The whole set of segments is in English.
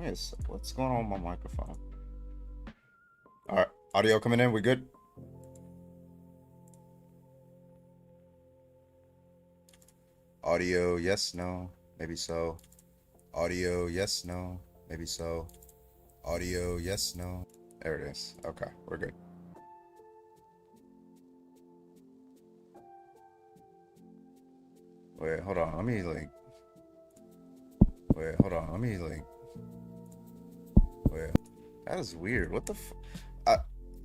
What's going on with my microphone? All right, audio coming in. We good? Audio, yes, no, maybe so. Audio, yes, no, maybe so. Audio, yes, no. There it is. Okay, we're good. Wait, hold on. Let me like. Wait, hold on. Let me like. Wait. That is weird. What the?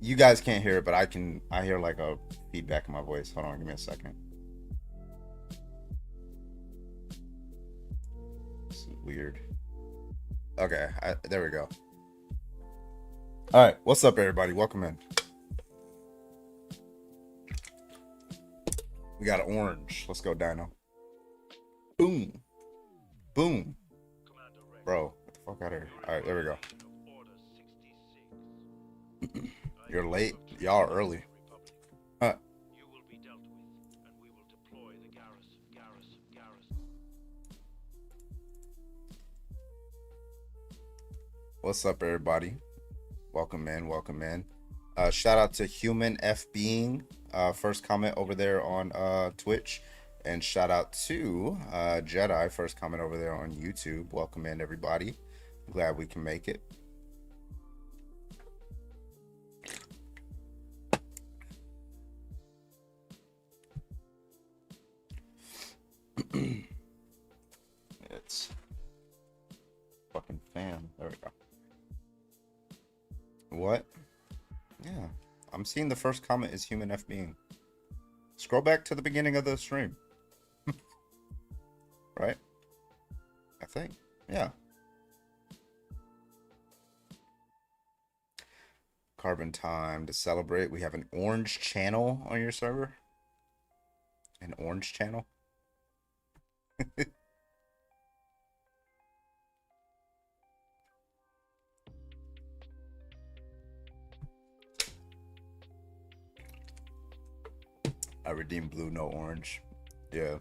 You guys can't hear it, but I can. I hear like a feedback in my voice. Hold on. Give me a second. This is weird. Okay, there we go. All right, what's up, everybody? Welcome in. We got an orange. Let's go, Dino. Boom. Boom. Bro, get the fuck out of here. All right, there we go. You're late. Y'all are early. Huh. What's up, everybody? Welcome in. Welcome in. Shout out to Human F Being. First comment over there on Twitch. And shout out to Jedi. First comment over there on YouTube. Welcome in, everybody. Glad we can make it. It's fucking fan. There we go. What? Yeah. I'm seeing the first comment is Human F Being. Scroll back to the beginning of the stream. Right? I think. Yeah. Carbon time to celebrate. We have an orange channel on your server. An orange channel. I redeemed blue, no orange. Yeah.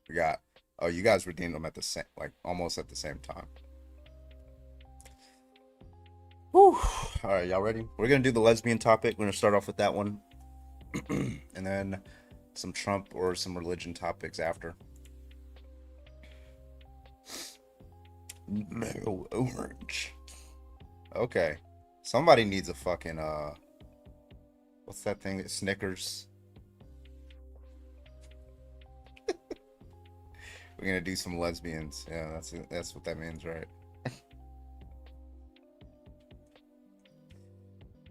We got, oh, you guys redeemed them at the same, like almost at the same time. Whew. All right, y'all ready? We're gonna do the lesbian topic. We're gonna start off with that one, and then some Trump or some religion topics after. No orange. Okay. Somebody needs a fucking what's that thing? Snickers. We're gonna do some lesbians. Yeah, that's what that means, right?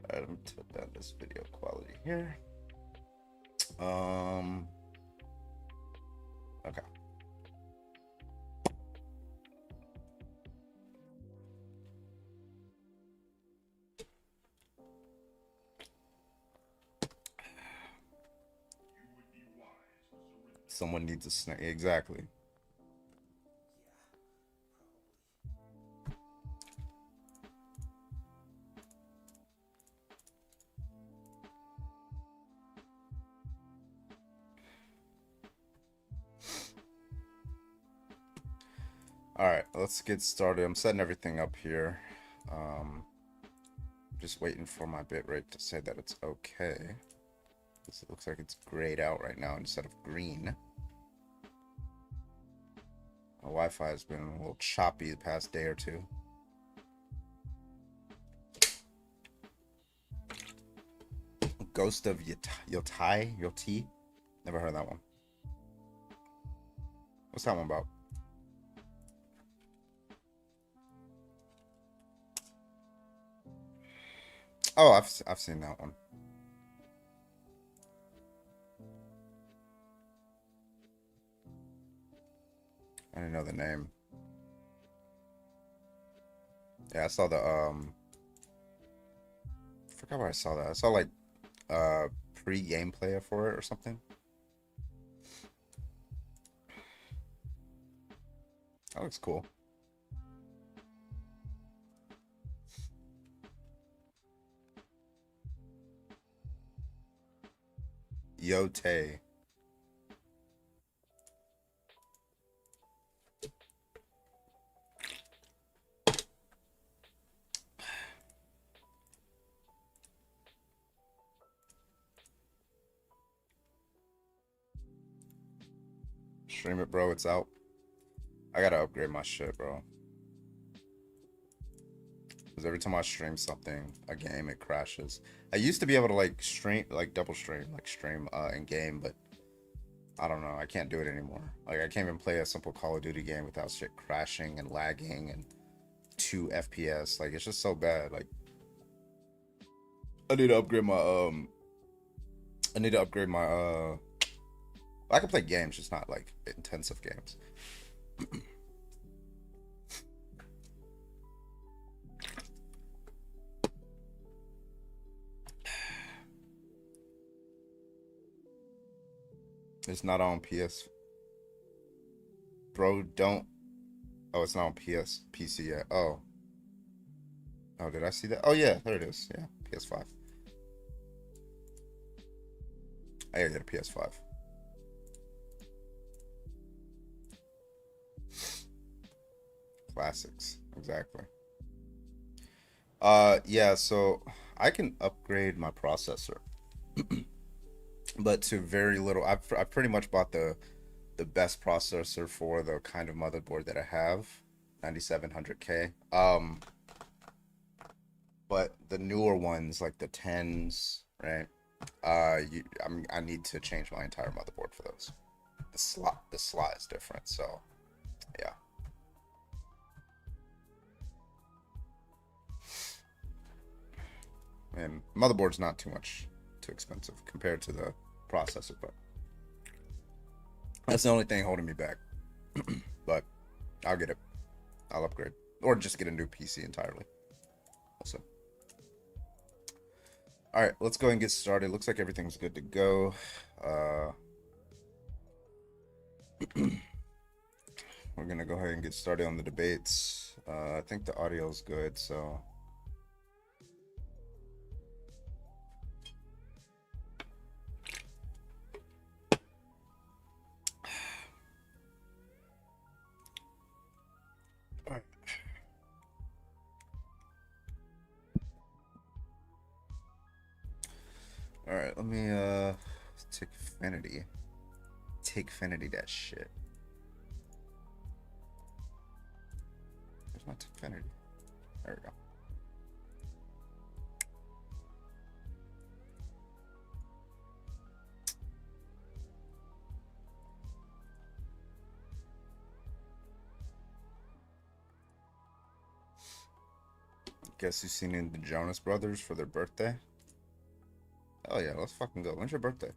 Alright, let me put down this video quality here. Okay. Someone needs a snack. Exactly. All right, let's get started. I'm setting everything up here. Just waiting for my bitrate to say that it's okay. It looks like it's grayed out right now instead of green. My Wi-Fi has been a little choppy the past day or two. Ghost of Yoti? Never heard of that one. What's that one about? Oh, I've seen that one. I didn't know the name. Yeah, I saw the I forgot where I saw that. I saw like pre-gameplay for it or something. That looks cool. Yote. stream it, bro. It's out. I gotta upgrade my shit, bro. Because every time I stream something, a game, it crashes. I used to be able to like stream, like double stream, like stream in game, but I don't know. I can't do it anymore. Like I can't even play a simple Call of Duty game without shit crashing and lagging and 2 FPS. Like it's just so bad. Like I need to upgrade my I need to upgrade my I can play games, just not like intensive games. It's not on PS. Bro, don't. Oh, it's not on PC yet. Oh. Oh, did I see that? Oh yeah, there it is. Yeah, PS5. I gotta get a PS5. Classics, exactly. Yeah, so I can upgrade my processor, but to very little. I've pretty much bought the best processor for the kind of motherboard that I have, 9700K. But the newer ones, like the 10s, right? I need to change my entire motherboard for those. The slot is different, so yeah. And motherboard's not too expensive compared to the processor, but that's the only thing holding me back. But I'll get it. I'll upgrade. Or just get a new PC entirely. Also. Alright, let's go and get started. Looks like everything's good to go. We're gonna go ahead and get started on the debates. I think the audio's good, so Alright, let me take Finity. Take Finity that shit. Where's my Finity? There we go. Guess who's seen in the Jonas Brothers for their birthday? Oh yeah, let's fucking go. When's your birthday?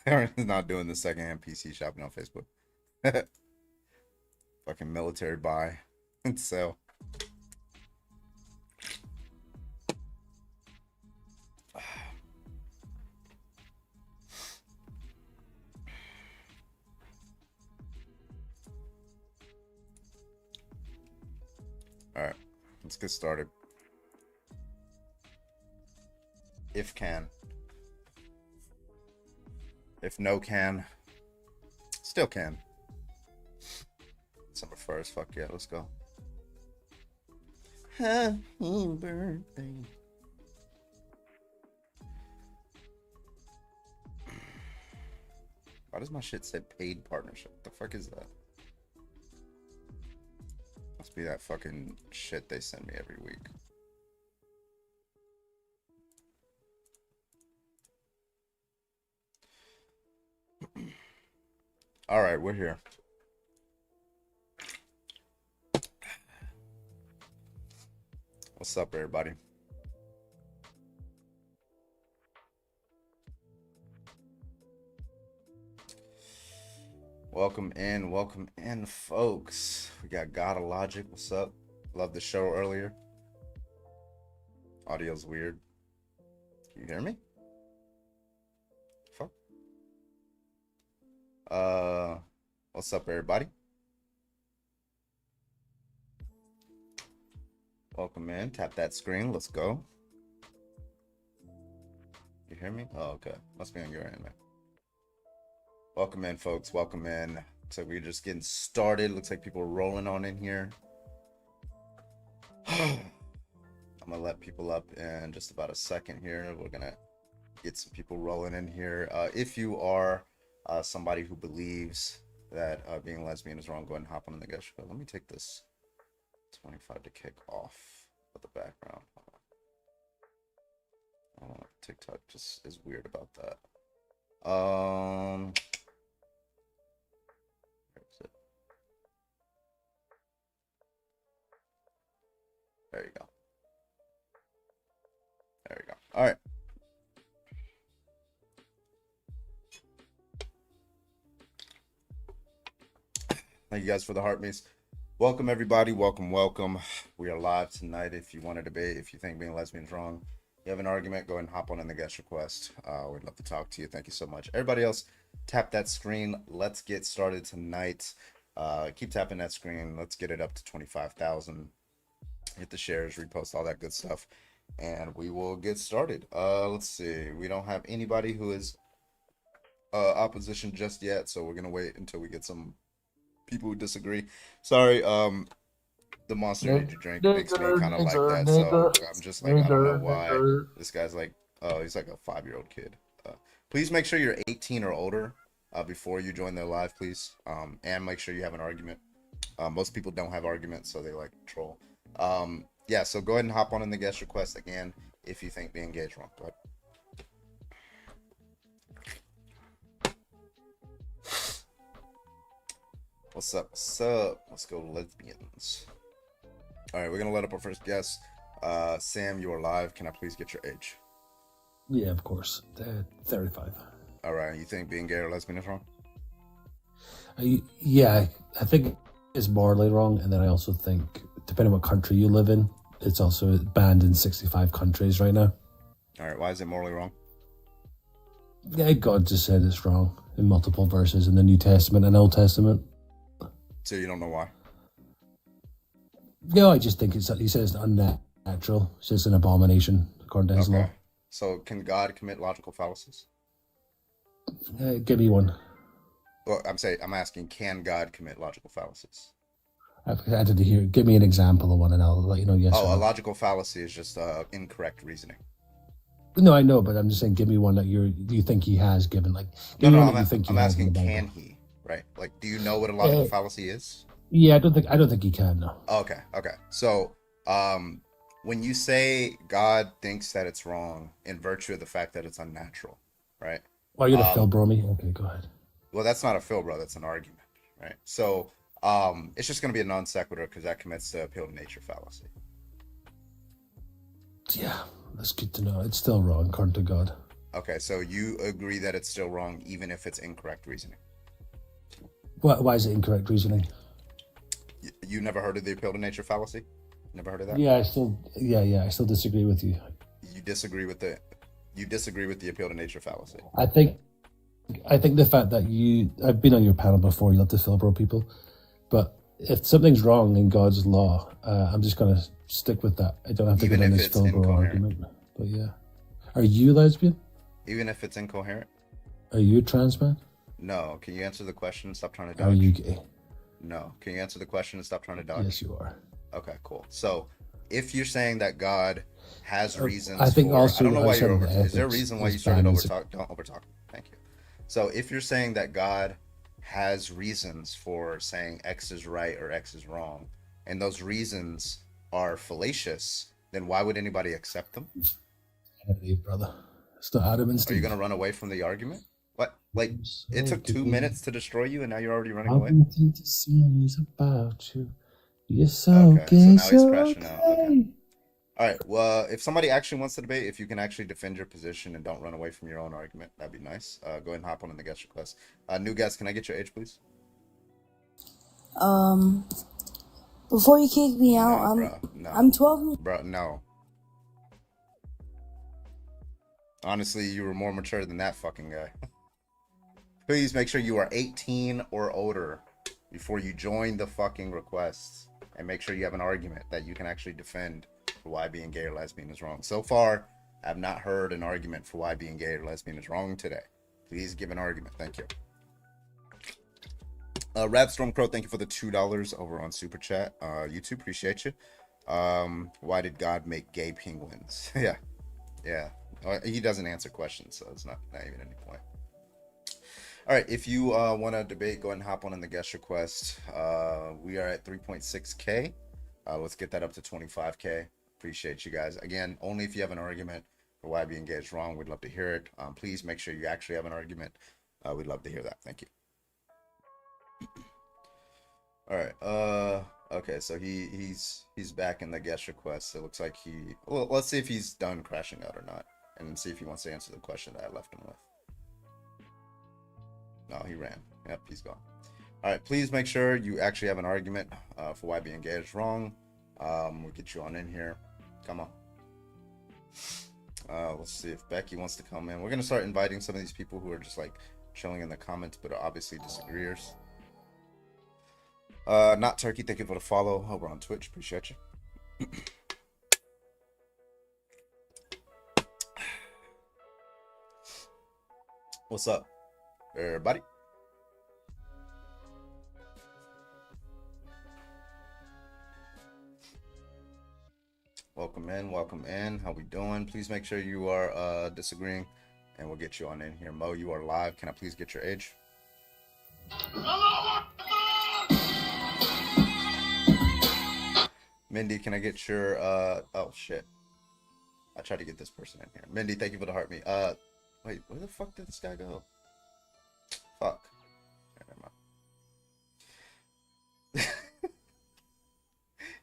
Aaron's not doing the secondhand PC shopping on Facebook. Fucking military buy and sell. Alright, let's get started. If can. If no can, still can. December 1st, fuck yeah, let's go. Happy birthday. Why does my shit say paid partnership? What the fuck is that? Must be that fucking shit they send me every week. All right, we're here. What's up, everybody? Welcome in, folks. We got God of Logic. What's up? Love the show earlier. Audio's weird. Can you hear me? Fuck. What's up, everybody? Welcome in. Tap that screen. Let's go. You hear me? Oh, okay. Must be on your end, man. Welcome in, folks. Welcome in. Looks like we're just getting started. Looks like people are rolling on in here. I'm gonna let people up in just about a second here. We're gonna get some people rolling in here. If you are somebody who believes that being lesbian is wrong, go ahead and hop on in the guest. Let me take this 25 to kick off of the background. TikTok just is weird about that. Where is it? There you go. There you go. All right. Thank you guys for the heartbeats. Welcome everybody. Welcome. We are live tonight. If you want to debate, if you think being lesbian is wrong, you have an argument, go ahead and hop on in the guest request. We'd love to talk to you. Thank you so much. Everybody else, tap that screen. Let's get started tonight. Keep tapping that screen. Let's get it up to 25,000. Hit the shares, repost, all that good stuff, and we will get started. Let's see. We don't have anybody who is opposition just yet, so we're gonna wait until we get some people who disagree. Sorry, the Monster Energy drink makes me kind of like that, so I'm just like, I don't know why this guy's like, oh, he's like a 5-year-old kid. Please make sure you're 18 or older before you join their live, please, and make sure you have an argument. Most people don't have arguments, so they like troll. Yeah, so go ahead and hop on in the guest request again if you think being gay is wrong. Go ahead. What's up? Let's go lesbians. All right, we're gonna let up our first guest. Sam, you are live. Can I please get your age? Yeah, of course. 35. All right, you think being gay or lesbian is wrong? Yeah, I think it's morally wrong, and then I also think, depending on what country you live in, it's also banned in 65 countries right now. All right, why is it morally wrong? Yeah, God just said it's wrong in multiple verses in the New Testament and Old Testament. So you don't know why? No, I just think he says it's unnatural. It's just an abomination according to his law. So can God commit logical fallacies? Give me one. Well, I'm asking, can God commit logical fallacies? I didn't hear. Give me an example of one, and I'll let you know. Yes. Oh, a logical fallacy is just incorrect reasoning. No, I know, but I'm just saying, give me one that you think he has given. Like, I'm asking, can he? Right? Like, do you know what a logical fallacy is? Yeah, I don't think he can. No. Okay. So, when you say God thinks that it's wrong in virtue of the fact that it's unnatural, right? Well, you're the Phil bro me. Okay, go ahead. Well, that's not a Phil bro. That's an argument, right? So, it's just going to be a non sequitur because that commits to appeal to nature fallacy. Yeah, that's good to know. It's still wrong, according to God. Okay, so you agree that it's still wrong even if it's incorrect reasoning? Why is it incorrect reasoning? You never heard of the appeal to nature fallacy? Never heard of that? Yeah, I still disagree with you. You disagree with the appeal to nature fallacy? I think the fact that I've been on your panel before, you love to Philbro people, but if something's wrong in God's law, I'm just going to stick with that. I don't have to get in this Philbro argument. But yeah. Are you lesbian? Even if it's incoherent? Are you a trans man? No. Can you answer the question and stop trying to dodge? Are you gay? No. Can you answer the question and stop trying to dodge? Yes, you are. Okay, cool. So, if you're saying that God has reasons, I think also, I don't know why you're over. Is there a reason why you started overtalk? Don't overtalk. Thank you. So, if you're saying that God has reasons for saying X is right or X is wrong, and those reasons are fallacious, then why would anybody accept them? Brother, it's the Adam and Steve. Are you going to run away from the argument? What? Like, it took 2 minutes to destroy you, and now you're already running away? About you. You're so gay, so now he's crashing out. Okay. All right. Well, if somebody actually wants to debate, if you can actually defend your position and don't run away from your own argument, that'd be nice. Go ahead and hop on in the guest request. New guest, can I get your age, please? Before you kick me out, I'm 12. Bro, no. Honestly, you were more mature than that fucking guy. Please make sure you are 18 or older before you join the fucking requests, and make sure you have an argument that you can actually defend for why being gay or lesbian is wrong. So far, I've not heard an argument for why being gay or lesbian is wrong today. Please give an argument. Thank you. Rad Stormcrow, thank you for the $2 over on Super Chat. YouTube, appreciate you. Why did God make gay penguins? Yeah. He doesn't answer questions, so it's not even any point. All right, if you want to debate, go ahead and hop on in the guest request. We are at 3.6K. Let's get that up to 25K. Appreciate you guys. Again, only if you have an argument for why being gay is wrong. We'd love to hear it. Please make sure you actually have an argument. We'd love to hear that. Thank you. All right. Okay, so he's back in the guest request. It looks like well, let's see if he's done crashing out or not, and see if he wants to answer the question that I left him with. No, he ran. Yep, he's gone. All right, please make sure you actually have an argument for why being gay is wrong. We'll get you on in here. Come on. Let's see if Becky wants to come in. We're gonna start inviting some of these people who are just like chilling in the comments, but are obviously disagreeers. Not Turkey, thank you for the follow over on Twitch. Appreciate you. What's up, everybody? Welcome in, welcome in. How we doing? Please make sure you are disagreeing, and we'll get you on in here. Mo, you are live. Can I please get your age? Mindy, can I get your oh shit. I tried to get this person in here. Mindy, thank you for the heart me. Wait, where the fuck did this guy go? Fuck.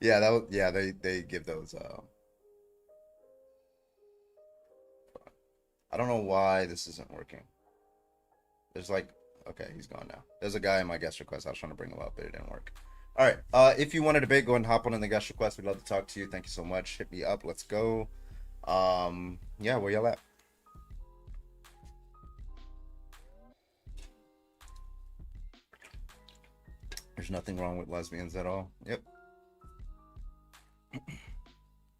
Yeah, that was, yeah, they give those I don't know why this isn't working. There's like, okay, he's gone now. There's a guy in my guest request. I was trying to bring him up, but it didn't work. All right, if you want to debate, go ahead and hop on in the guest request. We'd love to talk to you. Thank you so much. Hit me up. Let's go. Yeah, where y'all at? There's nothing wrong with lesbians at all. Yep.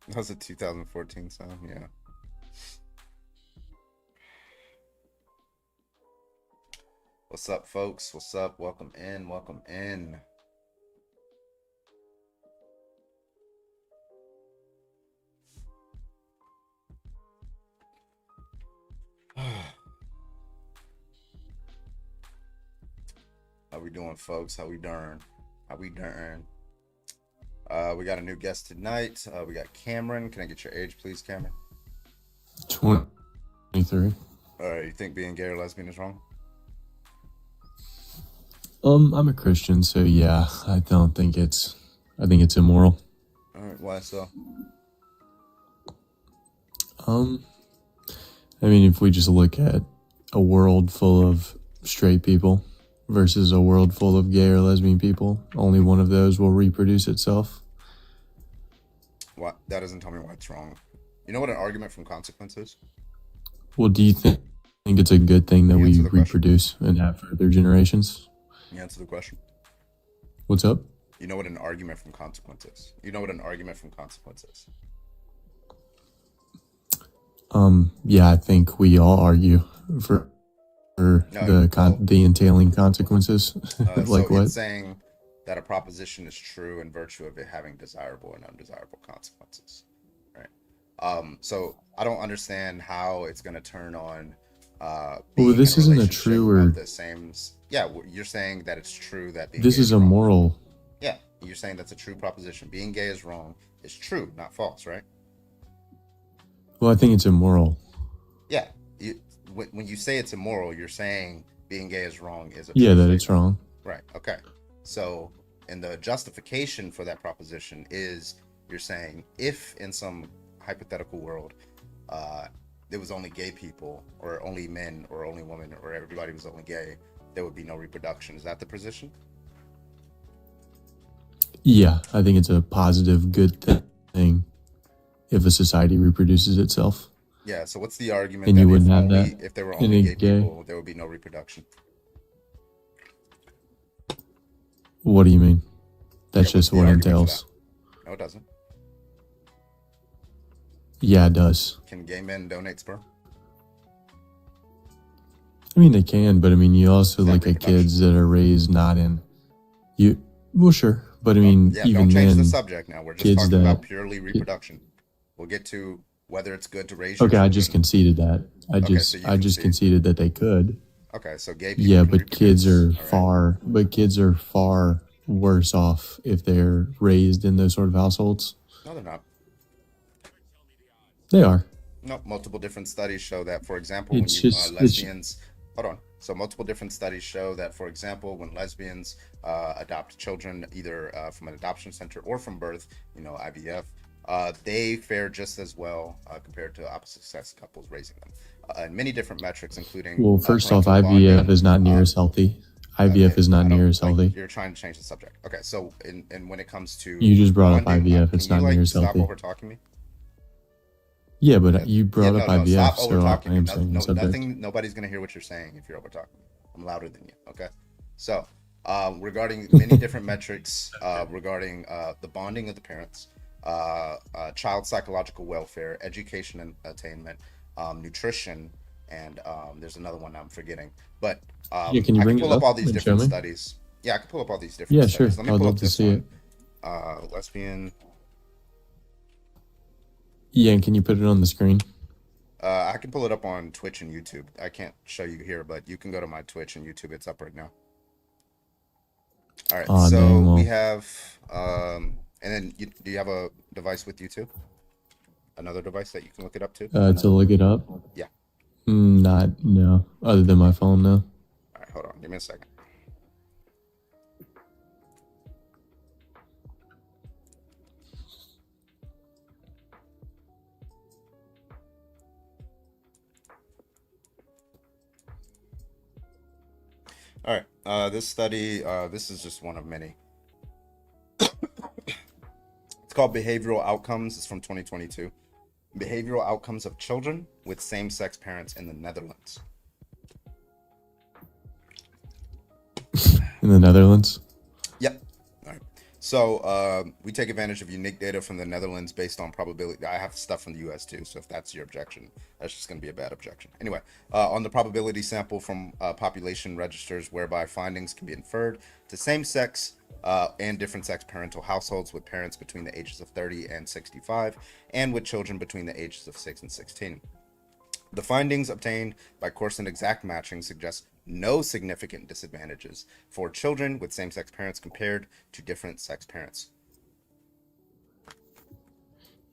That was a 2014 song, yeah. What's up, folks? What's up? Welcome in, welcome in. How we doing, folks? How we doing? How we doing? We got a new guest tonight. We got Cameron. Can I get your age, please, Cameron? 23. All right. You think being gay or lesbian is wrong? I'm a Christian, so yeah, I think it's immoral. All right. Why so? I mean, if we just look at a world full of straight people versus a world full of gay or lesbian people, only one of those will reproduce itself. What? That doesn't tell me why it's wrong. You know what an argument from consequence is? Well, do you think it's a good thing that we reproduce and have further generations? You answer the question. What's up? You know what an argument from consequence is? You know what an argument from consequence is? Yeah, I think we all argue for the entailing consequences. Like so what? It's saying that a proposition is true in virtue of it having desirable and undesirable consequences, right? So I don't understand how it's going to turn on. Well, this isn't a true or the same. Yeah, you're saying that it's true that being this gay is a moral. Yeah, you're saying that's a true proposition. Being gay is wrong. It's true, not false, right? Well, I think it's immoral. Yeah, when you say it's immoral, you're saying being gay is wrong is a yeah, that statement. It's wrong. Right. Okay. So, and the justification for that proposition is you're saying if in some hypothetical world, there was only gay people or only men or only women or everybody was only gay, there would be no reproduction. Is that the position? Yeah, I think it's a positive, good thing if a society reproduces itself. Yeah, so what's the argument and that you wouldn't have that if there were only gay people, there would be no reproduction? What do you mean? That's just what it entails. No, it doesn't. Yeah, it does. Can gay men donate sperm? I mean, they can, but I mean, you also look at kids that are raised not in you. Well, sure, but I mean, yeah, even don't change then, the subject now. We're just talking about purely reproduction. We'll get to whether it's good to raise your Okay, I just children. conceded that. Okay, so I just conceded that they could. Okay, so gay people Yeah, can but kids reproduce. are far worse off if they're raised in those sort of households. No, they're not. They are. No, multiple different studies show that, for example, It's when just lesbians, hold on. So multiple different studies show that, for example, when lesbians adopt children either from an adoption center or from birth, IVF, they fare just as well compared to opposite sex couples raising them. And many different metrics, including well, first off, parental IVF bonding. is not near as healthy. IVF is not near as healthy. You're trying to change the subject. Okay, so and when it comes to You just brought up bonding, IVF. It's can not you near as stop healthy. over talking me? Yeah, but you brought up IVF, stop so over I talking me. am saying the subject. Nobody's gonna hear what you're saying if you're over talking me. I'm louder than you. Okay, so regarding many different metrics regarding the bonding of the parents, child psychological welfare, education and attainment, nutrition, and there's another one I'm forgetting. But Yeah, can you I bring can it pull up all up these and show different me? studies. Yeah, I can pull up all these different Yeah, sure. studies. Let me I'd pull love up to this see it. one. Lesbian. Yeah, and can you put it on the screen? I can pull it up on Twitch and YouTube. I can't show you here, but you can go to my Twitch and YouTube. It's up right now. All right, Aw, so dang, well. we have, and then do you have a device with you too? Another device that you can look it up to? To look it up? Yeah. No. Other than my phone, no. All right, hold on. Give me a second. All right, this study, this is just one of many. It's called Behavioral Outcomes. It's from 2022. Behavioral outcomes of children with same-sex parents in the Netherlands. In the Netherlands? Yep. All right. So we take advantage of unique data from the Netherlands based on probability. I have stuff from the US too, so if that's your objection, that's just going to be a bad objection. Anyway, on the probability sample from population registers whereby findings can be inferred to same-sex and different sex parental households with parents between the ages of 30 and 65 and with children between the ages of 6 and 16. The findings obtained by Corson exact matching suggest no significant disadvantages for children with same-sex parents compared to different sex parents.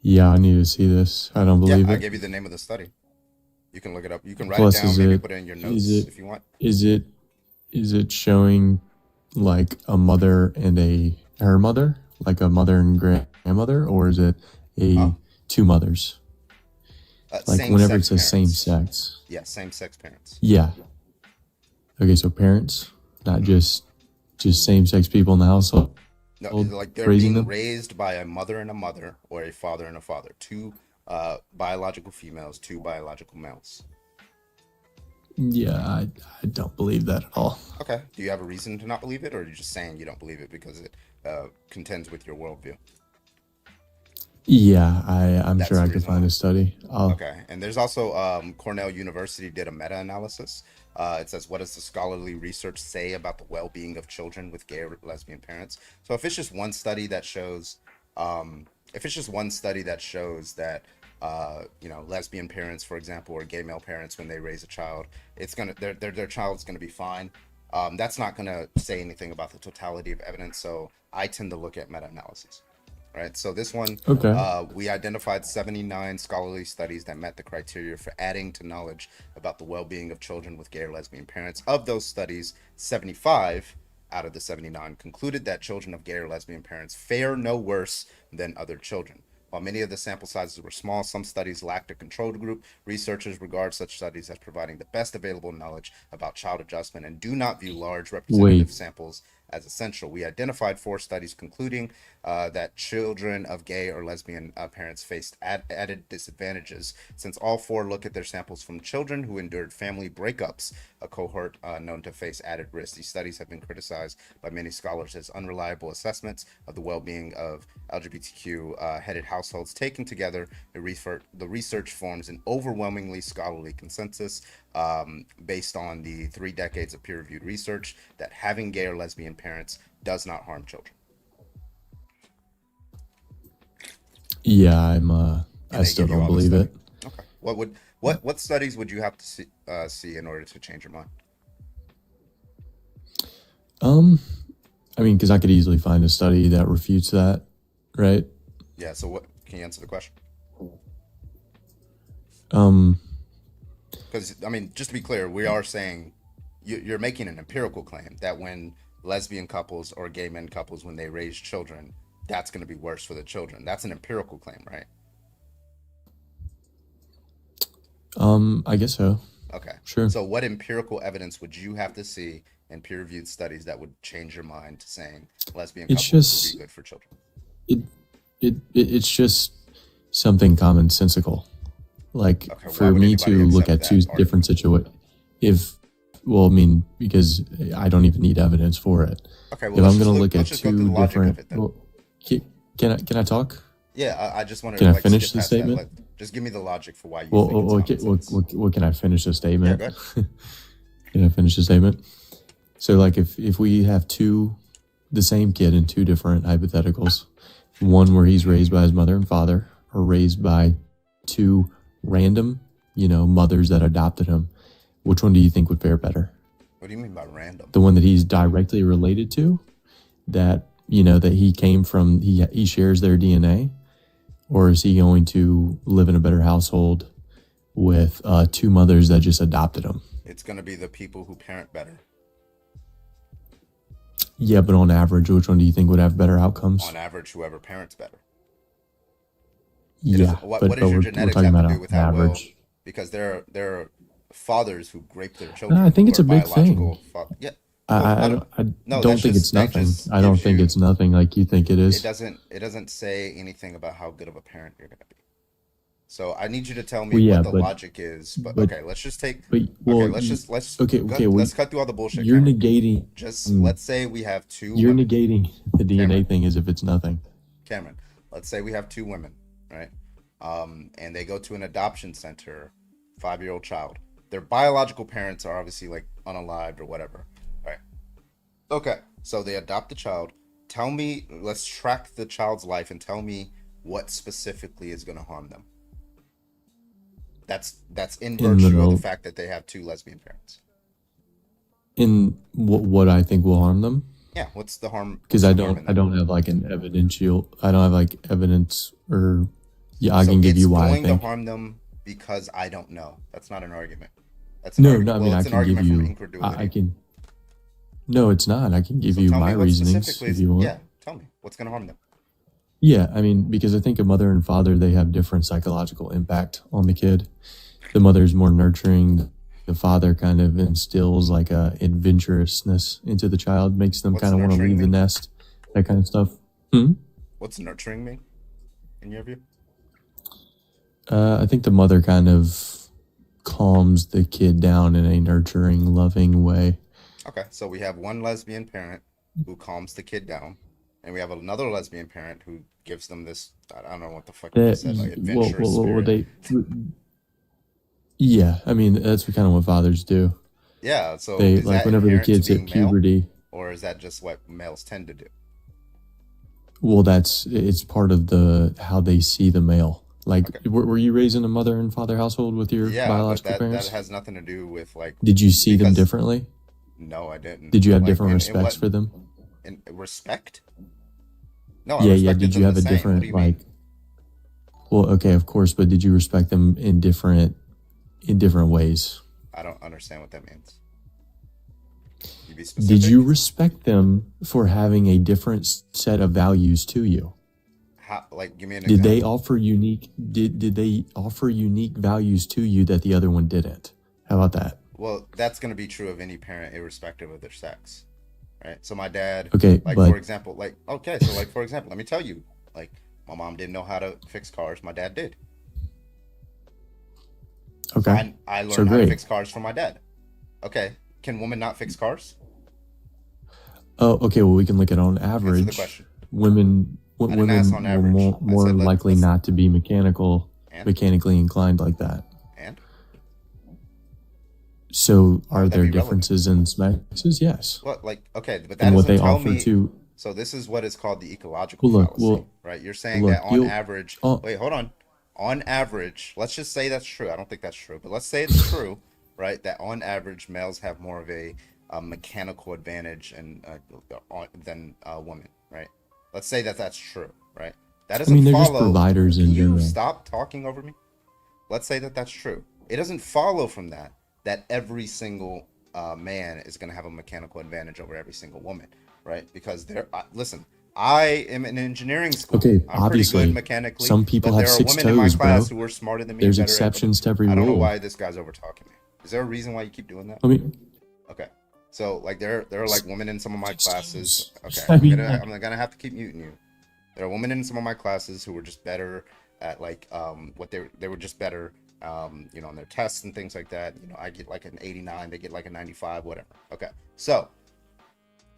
Yeah, I need to see this. I don't believe it. I gave you the name of the study. You can look it up. You can write it down, maybe put it in your notes if you want. Is it showing like a mother and her mother, like a mother and grandmother, or is it two mothers? Like whenever it says same sex. Yeah, same-sex parents. Yeah. Okay, so parents, not just same-sex people in the household. No, like they're being raised by a mother and a mother, or a father and a father. Two biological females, two biological males. Yeah, I don't believe that at all. Okay. Do you have a reason to not believe it, or are you just saying you don't believe it because it contends with your worldview? Yeah, I'm sure I could find a study. Okay. And there's also Cornell University did a meta-analysis. It says, what does the scholarly research say about the well-being of children with gay or lesbian parents? So if it's just one study that shows, that lesbian parents, for example, or gay male parents, when they raise a child, it's gonna their child's gonna be fine. That's not gonna say anything about the totality of evidence. So I tend to look at meta-analysis. Right, so this one, we identified 79 scholarly studies that met the criteria for adding to knowledge about the well-being of children with gay or lesbian parents. Of those studies, 75 out of the 79 concluded that children of gay or lesbian parents fare no worse than other children. While many of the sample sizes were small, some studies lacked a control group. Researchers regard such studies as providing the best available knowledge about child adjustment and do not view large representative samples as essential. We identified 4 studies concluding that children of gay or lesbian parents faced added disadvantages, since all 4 look at their samples from children who endured family breakups, a cohort known to face added risk. These studies have been criticized by many scholars as unreliable assessments of the well-being of LGBTQ headed households. Taken together, the research forms an overwhelmingly scholarly consensus based on the 3 decades of peer-reviewed research that having gay or lesbian parents does not harm children. Yeah, And I they still give you don't all the believe study. it. Okay. What studies would you have to see in order to change your mind? I mean, because I could easily find a study that refutes that, right? Yeah. So what can you answer the question? Um, Because I mean, just to be clear, we are saying you're making an empirical claim that when lesbian couples or gay men couples, when they raise children, that's going to be worse for the children. That's an empirical claim, right? I guess so. Okay. Sure. So what empirical evidence would you have to see in peer-reviewed studies that would change your mind to saying lesbian It's couples would just be good for children? it's just something commonsensical. Like Okay. Why for would me anybody to look accept at two that different argument? situations, I mean, because I don't even need evidence for it. Okay. If Well, I'm going to look let's at just go through two the logic of different, it then. well, can I talk? Yeah. I just want Can to I like finish skip the past that. statement? Just give me the logic for why you Well, think it's okay, common sense. can I finish the Yeah. statement? Go ahead. Can I finish the statement? So, like, if we have the same kid in two different hypotheticals, one where he's raised by his mother and father, or raised by two random, mothers that adopted him, which one do you think would fare better? What do you mean by random? The one that he's directly related to, that that he came from, he shares their DNA, or is he going to live in a better household with two mothers that just adopted him? It's going to be the people who parent better. Yeah, but on average, which one do you think would have better outcomes? On average, whoever parents better. Yeah, What but does your we're genetics talking have about to do an with how well? average. Because there are fathers who grape their No, children I think who it's are a big biological. thing. Yeah. I, Well, I, I I don't. I No, don't that's think just it's that nothing. just I don't gives think you. it's nothing like you think it It is. doesn't say anything about how good of a parent you're going to be. So I need you to tell me Well, yeah, what the logic is. But but okay, let's just take. but Okay, well, let's well, let's cut through all the bullshit, you're Cameron. negating Just let's say we have two you're women, negating the Cameron. DNA thing as if it's nothing. Cameron. Let's say we have two women, right? And they go to an adoption center, 5-year-old child. Their biological parents are obviously like unalived or whatever, right? Okay, so they adopt the child. Tell me, let's track the child's life and tell me what specifically is going to harm them. That's in In virtue of the the fact that they have two lesbian parents. in what I think will harm them, Yeah, what's the harm? because What's the harm in I that? don't have like I don't have like evidence, or yeah, I So can give it's you why I going to think. harm them because I don't know. That's not an argument. That's an No, argument. no, I Well, mean, I it's an can give argument from you, I incredulity. can, no, it's not. I can give So you tell my me what reasonings specifically if is. you want. Yeah, tell me what's going to harm them. Yeah, I mean, because I think a mother and father, they have different psychological impact on the kid. The mother's more nurturing. The father kind of instills like a adventurousness into the child, makes them What's kind of want to nurturing leave the mean? nest, that kind of stuff. Hmm? What's nurturing mean in your view? I think the mother kind of calms the kid down in a nurturing, loving way. Okay, so we have one lesbian parent who calms the kid down, and we have another lesbian parent who gives them this. I don't know what the fuck you just said, like adventurous spirit. Yeah, I mean, that's kind of what fathers do. Yeah, so They, is like, that whenever the inherent to kids hit being male, puberty, or is that just what males tend to do? well, it's part of how they see the male. Like, Okay, were you raised in a mother and father household with your yeah, but biological that parents? has nothing to do with like Did you see them because differently? no, I didn't. Did you have Like different in respects what for them? in respect? No, I Yeah, respected did you them have the a same. What do different, you like, mean? well, okay, of course, but did you respect them in different ways? I don't understand what that means. You be Did you specific? respect them for having a different set of values to you? How, like, give me an Did they example. offer unique did they offer unique values to you that the other one didn't? How about that? Well, that's going to be true of any parent, irrespective of their sex, right? So my dad, Okay, like but for example, like okay, so like for example, let me tell you, like my mom didn't know how to fix cars, my dad did. So okay. I So learned how to great. fix cars from my dad. Okay, can women not fix cars? Oh, okay, well we can look at on Answer the average, question. women I didn't ask on were average. I more said likely let's not to be and mechanically inclined like that. and So how are would that there be relevant? differences in sexes? Yes. What like okay, but that And what doesn't they tell offer me. to, So this is what is called the ecological well look, fallacy, right? You're saying look, that on average. oh, Wait, hold on. on average, let's just say that's true. I don't think that's true, but let's say it's true, right? That on average, males have more of a mechanical advantage than women, right? Let's say that that's true, right? That I mean, doesn't they're just follow. providers Can in you general. stop talking over me? Let's say that that's true. It doesn't follow from that every single man is going to have a mechanical advantage over every single woman, right? Because listen, I am in engineering school. Okay, I'm pretty good obviously, mechanically, some people but have there are 6 women in my toes, class bro. who are smarter than me There's and better exceptions to every I don't know rule. why this guy's over talking me. Is there a reason why you keep doing that? I mean, Okay. So like there are like women in some of my classes. Okay, I mean, I'm gonna have to keep muting you. There are women in some of my classes who were just better at like what they were just better you know, on their tests and things like that. You know, I get like an 89, they get like a 95, whatever. Okay. So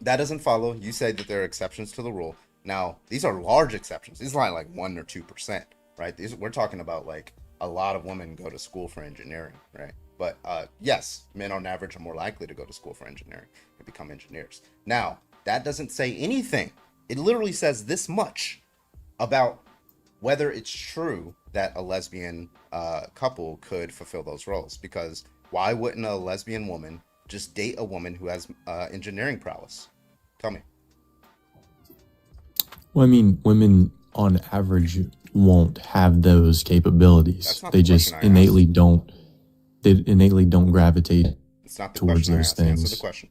that doesn't follow. You say that there are exceptions to the rule. Now, these are large exceptions. These are like 1 or 2%, right? We're talking about like a lot of women go to school for engineering, right? But yes, men on average are more likely to go to school for engineering and become engineers. Now, that doesn't say anything. It literally says this much about whether it's true that a lesbian couple could fulfill those roles. Because why wouldn't a lesbian woman just date a woman who has engineering prowess? Tell me. well, I mean, women on average won't have those capabilities. That's not They the just question I asked. they innately don't gravitate It's not the towards question I those asked. Answer the things. question.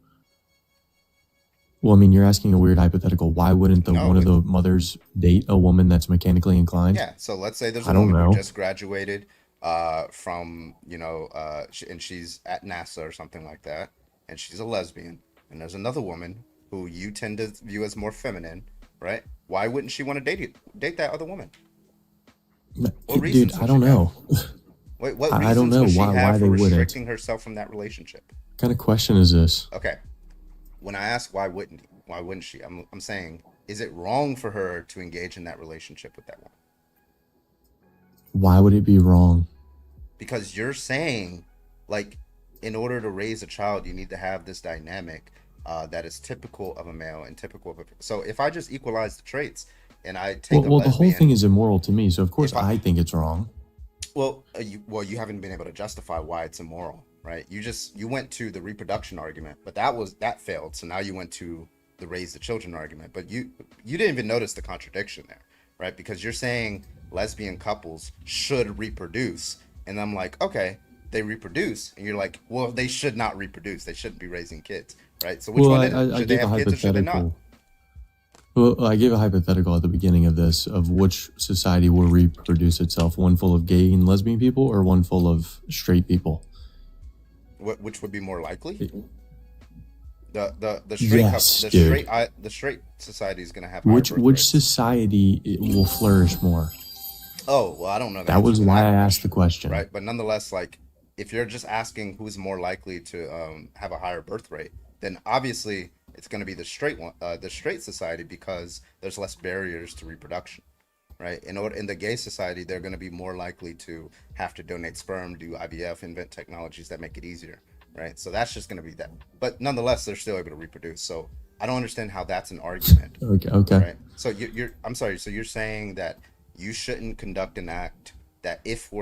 Well, I mean, you're asking a weird hypothetical. Why wouldn't No, one of the mothers date a woman that's mechanically inclined? Yeah, so let's say there's I a don't woman who know. just graduated from, you know, and she's at NASA or something like that, and she's a lesbian, and there's another woman who you tend to view as more feminine, right? Why wouldn't she want to date that other woman? What reasons Dude, I would don't she have? know. What I don't reasons know would she why have for they wouldn't. restricting herself from that relationship? What kind of question is this? Okay, when I ask why wouldn't she? I'm saying, is it wrong for her to engage in that relationship with that woman? Why would it be wrong? Because you're saying, like, in order to raise a child, you need to have this dynamic that is typical of a male and typical of a. So if I just equalize the traits and I take Well, a the whole thing lesbian, is immoral to me, so of course if I I think it's wrong. you haven't been able to justify why it's immoral, right? You went to the reproduction argument, but that failed. So now you went to the raise the children argument, but you didn't even notice the contradiction there, right? Because you're saying lesbian couples should reproduce, and I'm like, okay, they reproduce, and you're like, well, they should not reproduce. They shouldn't be raising kids, right? So which Well, one is it? I Should they gave a have kids or should they not? hypothetical. Well, I gave a hypothetical at the beginning of this of which society will reproduce itself: one full of gay and lesbian people, or one full of straight people. Which would be more likely? The straight Yes, the dude. straight society is going to have higher Which birth rates. society will flourish more? Oh, well, I don't know the That answer was to why that I asked the question, question. right? But nonetheless, like, if you're just asking who's more likely to have a higher birth rate, then obviously it's going to be the straight society, because there's less barriers to reproduction, right? In the gay society, they're going to be more likely to have to donate sperm, do IVF, invent technologies that make it easier, right? So that's just going to be that. But nonetheless, they're still able to reproduce. So I don't understand how that's an argument. Okay. Right. So I'm sorry. So you're saying that you shouldn't conduct an act that if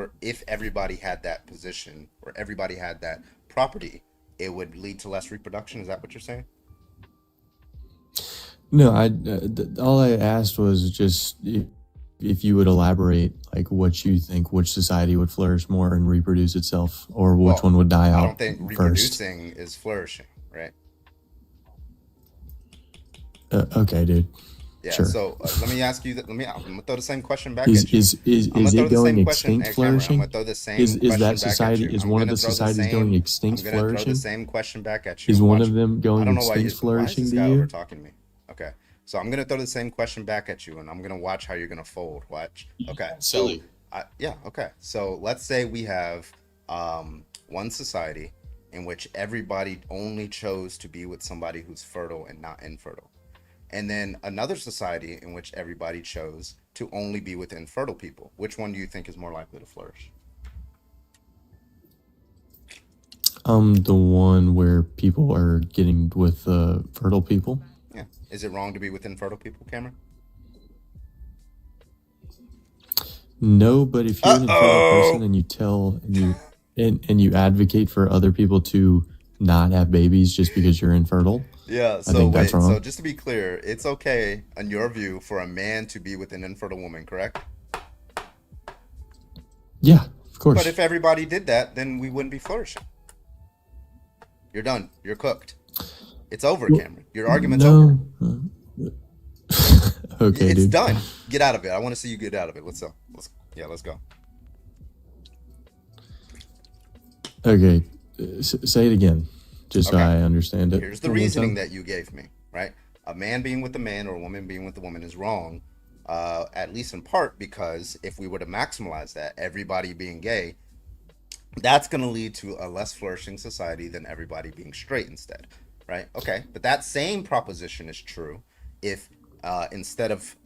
everybody had that position or everybody had that property, it would lead to less reproduction. Is that what you're saying? No, all I asked was just if you would elaborate, like what you think, which society would flourish more and reproduce itself, or which Well, one would die I out don't think first. reproducing is flourishing, right? Okay, dude. Yeah. Sure. So let me ask you that. I'm gonna throw the same question back Is at you. is is I'm gonna is throw it the going same question. extinct Hey, Cameron, I'm flourishing? gonna throw the same Is question that back at society? you. Is I'm one of gonna the throw the societies same. going I'm extinct gonna throw the flourishing? same question back at you. Is And one watch. of them I going don't know why extinct why is flourishing this to guy you? over talking me? Okay. So I'm gonna throw the same question back at you, and I'm gonna watch how you're gonna fold. Watch. Okay. So Silly. yeah. Okay. So let's say we have one society in which everybody only chose to be with somebody who's fertile and not infertile, and then another society in which everybody chose to only be with infertile people. Which one do you think is more likely to flourish? The one where people are getting with fertile people. Yeah. Is it wrong to be with infertile people, Cameron? No, but if you're an infertile person and you tell and you advocate for other people to not have babies just because you're infertile, Yeah, I so think that's wait, so wrong. just to be clear, it's okay, in your view, for a man to be with an infertile woman, correct? Yeah, of But course. if everybody did that, then we wouldn't be flourishing. You're done. You're cooked. It's over, Well, Cameron. Your argument's over. no. Okay, It's dude. done. Get out of it. I want to see you get out of it. Let's go. Let's go. Okay, say it again, just so Okay. I understand it. Here's the one more reasoning time. that you gave me, right? A man being with a man or a woman being with a woman is wrong, at least in part because if we were to maximize that, everybody being gay, that's going to lead to a less flourishing society than everybody being straight instead, right? Okay, but that same proposition is true if instead of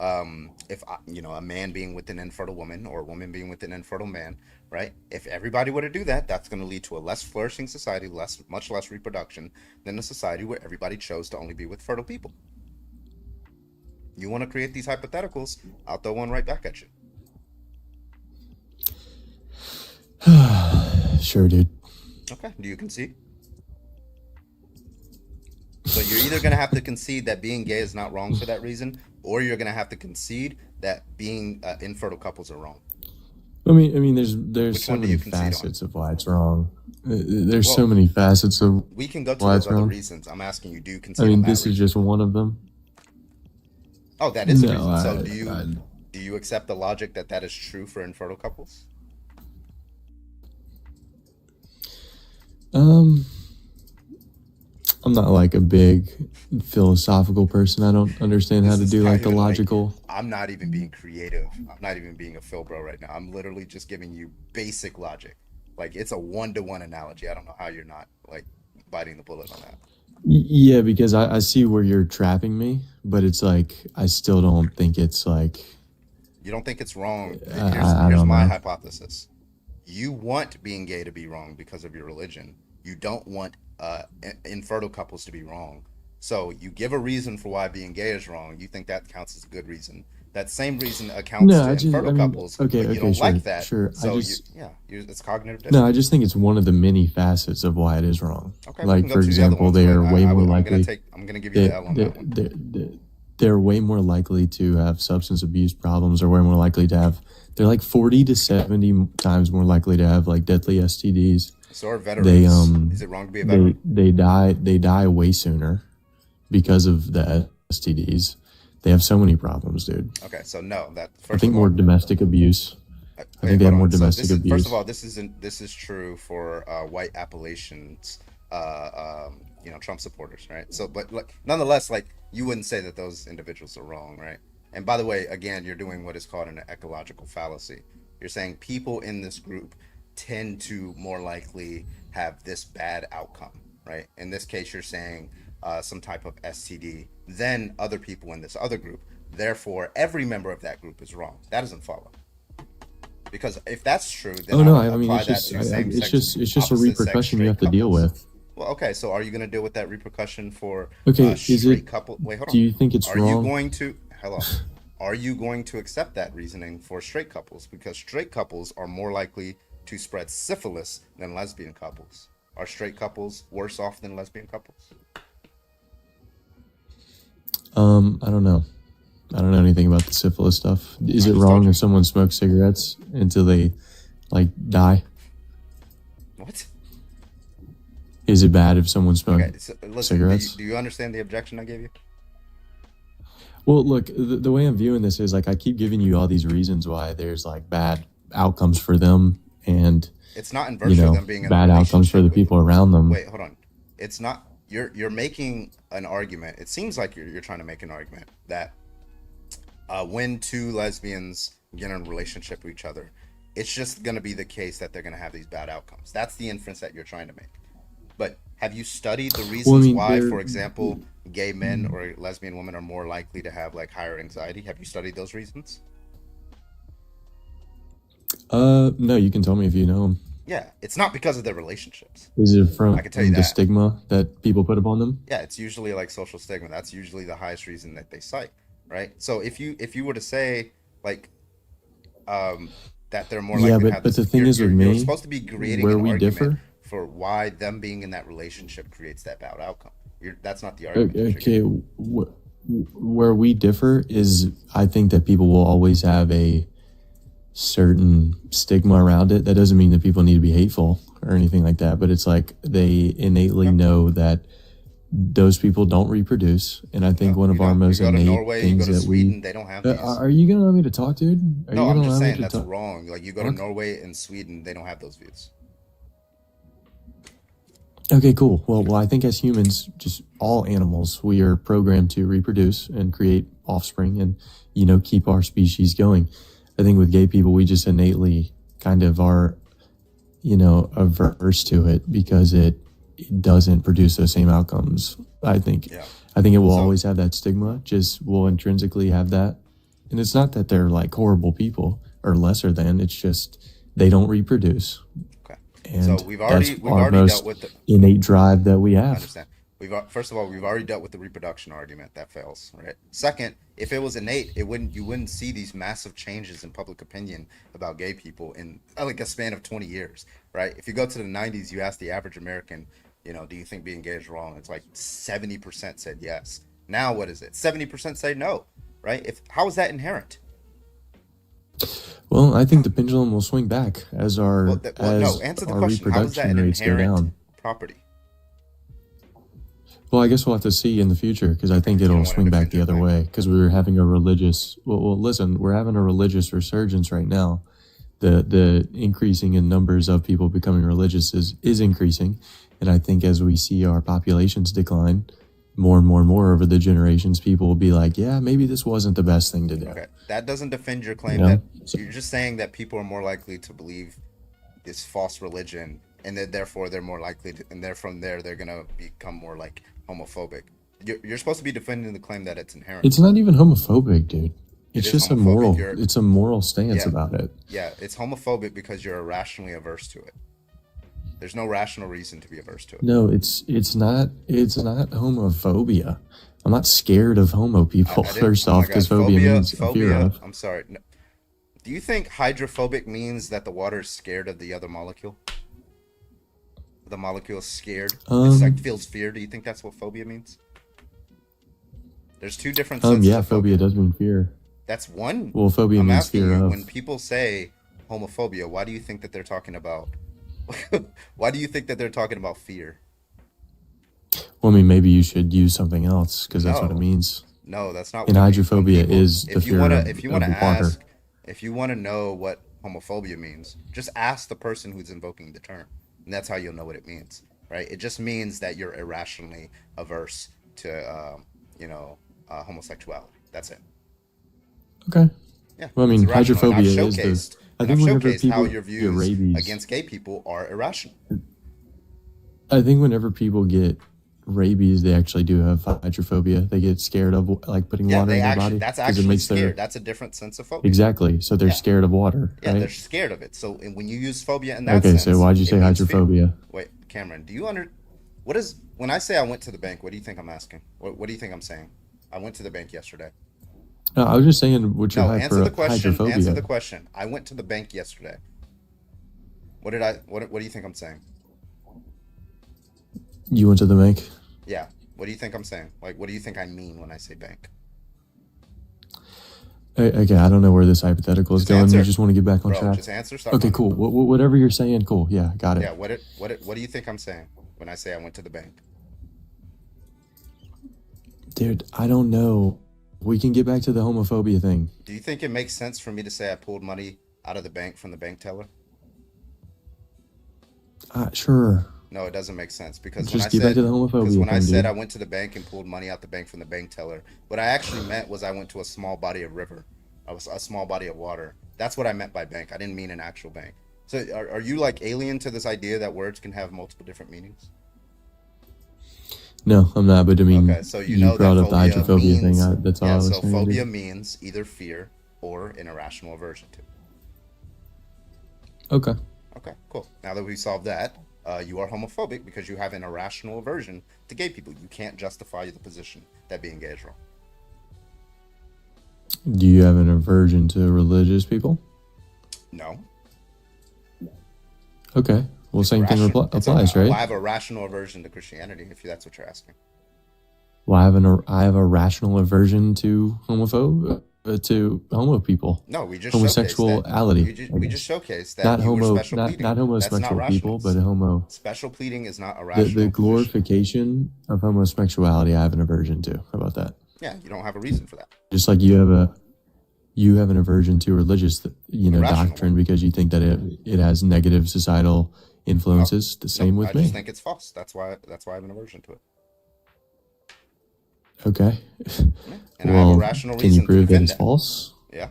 if a man being with an infertile woman or a woman being with an infertile man, right? If everybody were to do that, that's going to lead to a less flourishing society, much less reproduction than a society where everybody chose to only be with fertile people. You want to create these hypotheticals? I'll throw one right back at you. Sure, dude. Okay, do you concede? So you're either going to have to concede that being gay is not wrong for that reason, or you're going to have to concede that being infertile couples are wrong. I mean, there's Which so one do many you concede on? facets of why it's wrong. There's so Well, many facets of we can go to why those it's other wrong. reasons. I'm asking you, do you I concede on mean, that this is reason? just one of them. Oh, that is a No, reason. So I do you accept the logic that that is true for infertile couples? um, I'm not like a big philosophical person. I don't understand how This to is do not like the even like, logical. I'm not even being creative. I'm not even being a Phil bro right now. I'm literally just giving you basic logic. Like it's a one-to-one analogy. I don't know how you're not like biting the bullet on that. Yeah, because I see where you're trapping me, but it's like I still don't think it's like You don't think it's wrong. I Here's don't my know. hypothesis. You want being gay to be wrong because of your religion. You don't want infertile couples to be wrong. So you give a reason for why being gay is wrong. You think that counts as a good reason. That same reason accounts No, to I just infertile I mean, couples, okay, but you okay, don't like sure, that. sure. So it's cognitive No, I dissonance. just think it's one of the many facets of why it is wrong. Okay, we Like, can go for to the other example, ones, they but are way more likely I'm gonna give you the L on that one. they're way more likely to have substance abuse problems, or way more likely to have. They're like 40 to 70 times more likely to have like deadly STDs. So are They veterans. Is it wrong to be a veteran? they die way sooner because of the STDs. They have so many problems, dude. Okay, so no, that I first think of all, more domestic abuse. I wait, think they hold have more on. So domestic this is first of abuse. all, this is true for white Appalachians, Trump supporters, right? So, but like, nonetheless, like you wouldn't say that those individuals are wrong, right? And by the way, again, you're doing what is called an ecological fallacy. You're saying people in this group tend to more likely have this bad outcome, right? In this case, you're saying some type of STD than other people in this other group. Therefore, every member of that group is wrong. That doesn't follow. Because if that's true, then Oh I no, would I mean apply it's that just to same-sex, it's just a opposite-sex repercussion you straight have to deal couples. with. Well, okay, so are you going to deal with that repercussion for Okay, is it? straight couple? Wait, hold Do on. you think it's Are you wrong? going to, hello, are you going to accept that reasoning for straight couples? Because straight couples are more likely to spread syphilis than lesbian couples. Are straight couples worse off than lesbian couples? I don't know. I don't know anything about the syphilis stuff. Is I it just told wrong you. if someone smokes cigarettes until they like die? What? Is it bad if someone smokes Okay, so listen, cigarettes? do you understand the objection I gave you? Well, look, the way I'm viewing this is like I keep giving you all these reasons why there's like bad outcomes for them, and It's not in virtue of them being in a bad outcomes for relationship the with. people around them. Wait, hold on. It's not. You're making an argument. It seems like you're trying to make an argument that when two lesbians get in a relationship with each other, it's just going to be the case that they're going to have these bad outcomes. That's the inference that you're trying to make. But have you studied the Well, I reasons mean, why, they're for example, gay men or lesbian women are more likely to have like higher anxiety? Have you studied those reasons? No, you can tell me if you know them. Yeah, it's not because of their relationships. Is it I from can tell you the that. stigma that people put upon them? Yeah, it's usually like social stigma. That's usually the highest reason that they cite, right? So if you were to say like that they're more Yeah, likely to have but this. the thing is with You're me, supposed to be creating where an we argument differ. for why them being in that relationship creates that bad outcome. That's not the argument that you're Okay, getting. where we differ is I think that people will always have a certain stigma around it. That doesn't mean that people need to be hateful or anything like that, but it's like they innately know that those people don't reproduce. And I think one of our most You go to innate Norway, you go things to that Sweden, they don't have these. are you gonna allow me to talk, dude? Are you No, I'm gonna just allow me saying to that's talk? wrong. Like you go to Norway and Sweden, they don't have those views. Okay, cool. Well, I think as humans, just all animals, we are programmed to reproduce and create offspring and, keep our species going. I think with gay people, we just innately kind of are, averse to it because it doesn't produce those same outcomes. I think it will always have that stigma, just will intrinsically have that. And it's not that they're like horrible people or lesser than, it's just they don't reproduce. And so we've already dealt with the innate drive that we have. I understand. First of all, we've already dealt with the reproduction argument that fails, right? Second, if it was innate, you wouldn't see these massive changes in public opinion about gay people in like a span of 20 years, right? If you go to the 90s, you ask the average American, do you think being gay is wrong? It's like 70% said yes. Now what is it? 70% say no, right? How is that inherent? Well, I think the pendulum will swing back as our answer the question. How is that an rates go down. Property? Well, I guess we'll have to see in the future because I think it'll swing back the other way because we were having a religious. Well, listen, we're having a religious resurgence right now. The increasing in numbers of people becoming religious is increasing, and I think as we see our populations decline, more and more and more over the generations, people will be like, yeah, maybe this wasn't the best thing to do. Okay, that doesn't defend your claim that you're just saying that people are more likely to believe this false religion, and that therefore they're more likely to, and from there they're gonna become more like homophobic. You're supposed to be defending the claim that it's inherent. It's not even homophobic, dude. It's just a moral. It's a moral stance about it. Yeah, it's homophobic because you're irrationally averse to it. There's no rational reason to be averse to it. No, it's not homophobia. I'm not scared of homo people. First off, because phobia means fear of. I'm sorry. No. Do you think hydrophobic means that the water is scared of the other molecule? The molecule is scared. It's like feels fear. Do you think that's what phobia means? There's two different senses. Yeah, phobia does mean fear. That's one. Well, phobia means fear of. When people say homophobia, why do you think that they're talking about? Why do you think that they're talking about fear? Well, I mean, maybe you should use something else because that's what it means. No, that's not. And hydrophobia is the fear of water. If you want to know what homophobia means, just ask the person who's invoking the term, and that's how you'll know what it means, right? It just means that you're irrationally averse to, homosexuality. That's it. Okay. Yeah. Well, I mean, hydrophobia is the. I think whenever people how your views rabies against gay people are irrational. I think whenever people get rabies, they actually do have hydrophobia. They get scared of like putting water in their body. That's actually scared. That's a different sense of phobia. Exactly. So they're scared of water. Yeah, right? They're scared of it. So when you use phobia in that sense. Okay, so why'd you say hydrophobia? Wait, Cameron, do you when I say I went to the bank, what do you think I'm asking? What do you think I'm saying? I went to the bank yesterday. No, I was just saying what your answer the question. Answer the question. I went to the bank yesterday. What do you think I'm saying? You went to the bank? Yeah. What do you think I'm saying? Like, what do you think I mean when I say bank? Okay, I don't know where this hypothetical is going. You just want to get back on track. Just answer. Okay, cool. Whatever you're saying, cool. Yeah, got it. Yeah. What do you think I'm saying when I say I went to the bank? Dude, I don't know. We can get back to the homophobia thing. Do you think it makes sense for me to say I pulled money out of the bank from the bank teller? Sure. No, it doesn't make sense because when I said I went to the bank and pulled money out the bank from the bank teller, what I actually meant was I went to a small body of river, a small body of water. That's what I meant by bank. I didn't mean an actual bank. So are you like alien to this idea that words can have multiple different meanings? No, I'm not. But I mean, okay, so you know brought up the hydrophobia thing. That's all I was saying. So phobia means either fear or an irrational aversion to. Okay. Okay, cool. Now that we solved that, you are homophobic because you have an irrational aversion to gay people. You can't justify the position that being gay is wrong. Do you have an aversion to religious people? No. Okay. Well, same thing applies, right? Well, I have a rational aversion to Christianity, if that's what you're asking. Well, I have a rational aversion to to homo people. No, we just homosexuality. We just showcased that not you were homo, special pleading. not homosexual people, but homo. Special pleading is not a rational. The glorification of homosexuality, I have an aversion to. How about that? Yeah, you don't have a reason for that. Just like you have an aversion to religious, doctrine because you think that it has negative societal influences. The same with me. I just think it's false. That's why I have an aversion to it. Okay. And I have a rational reason. Can you prove that it's false? Yeah.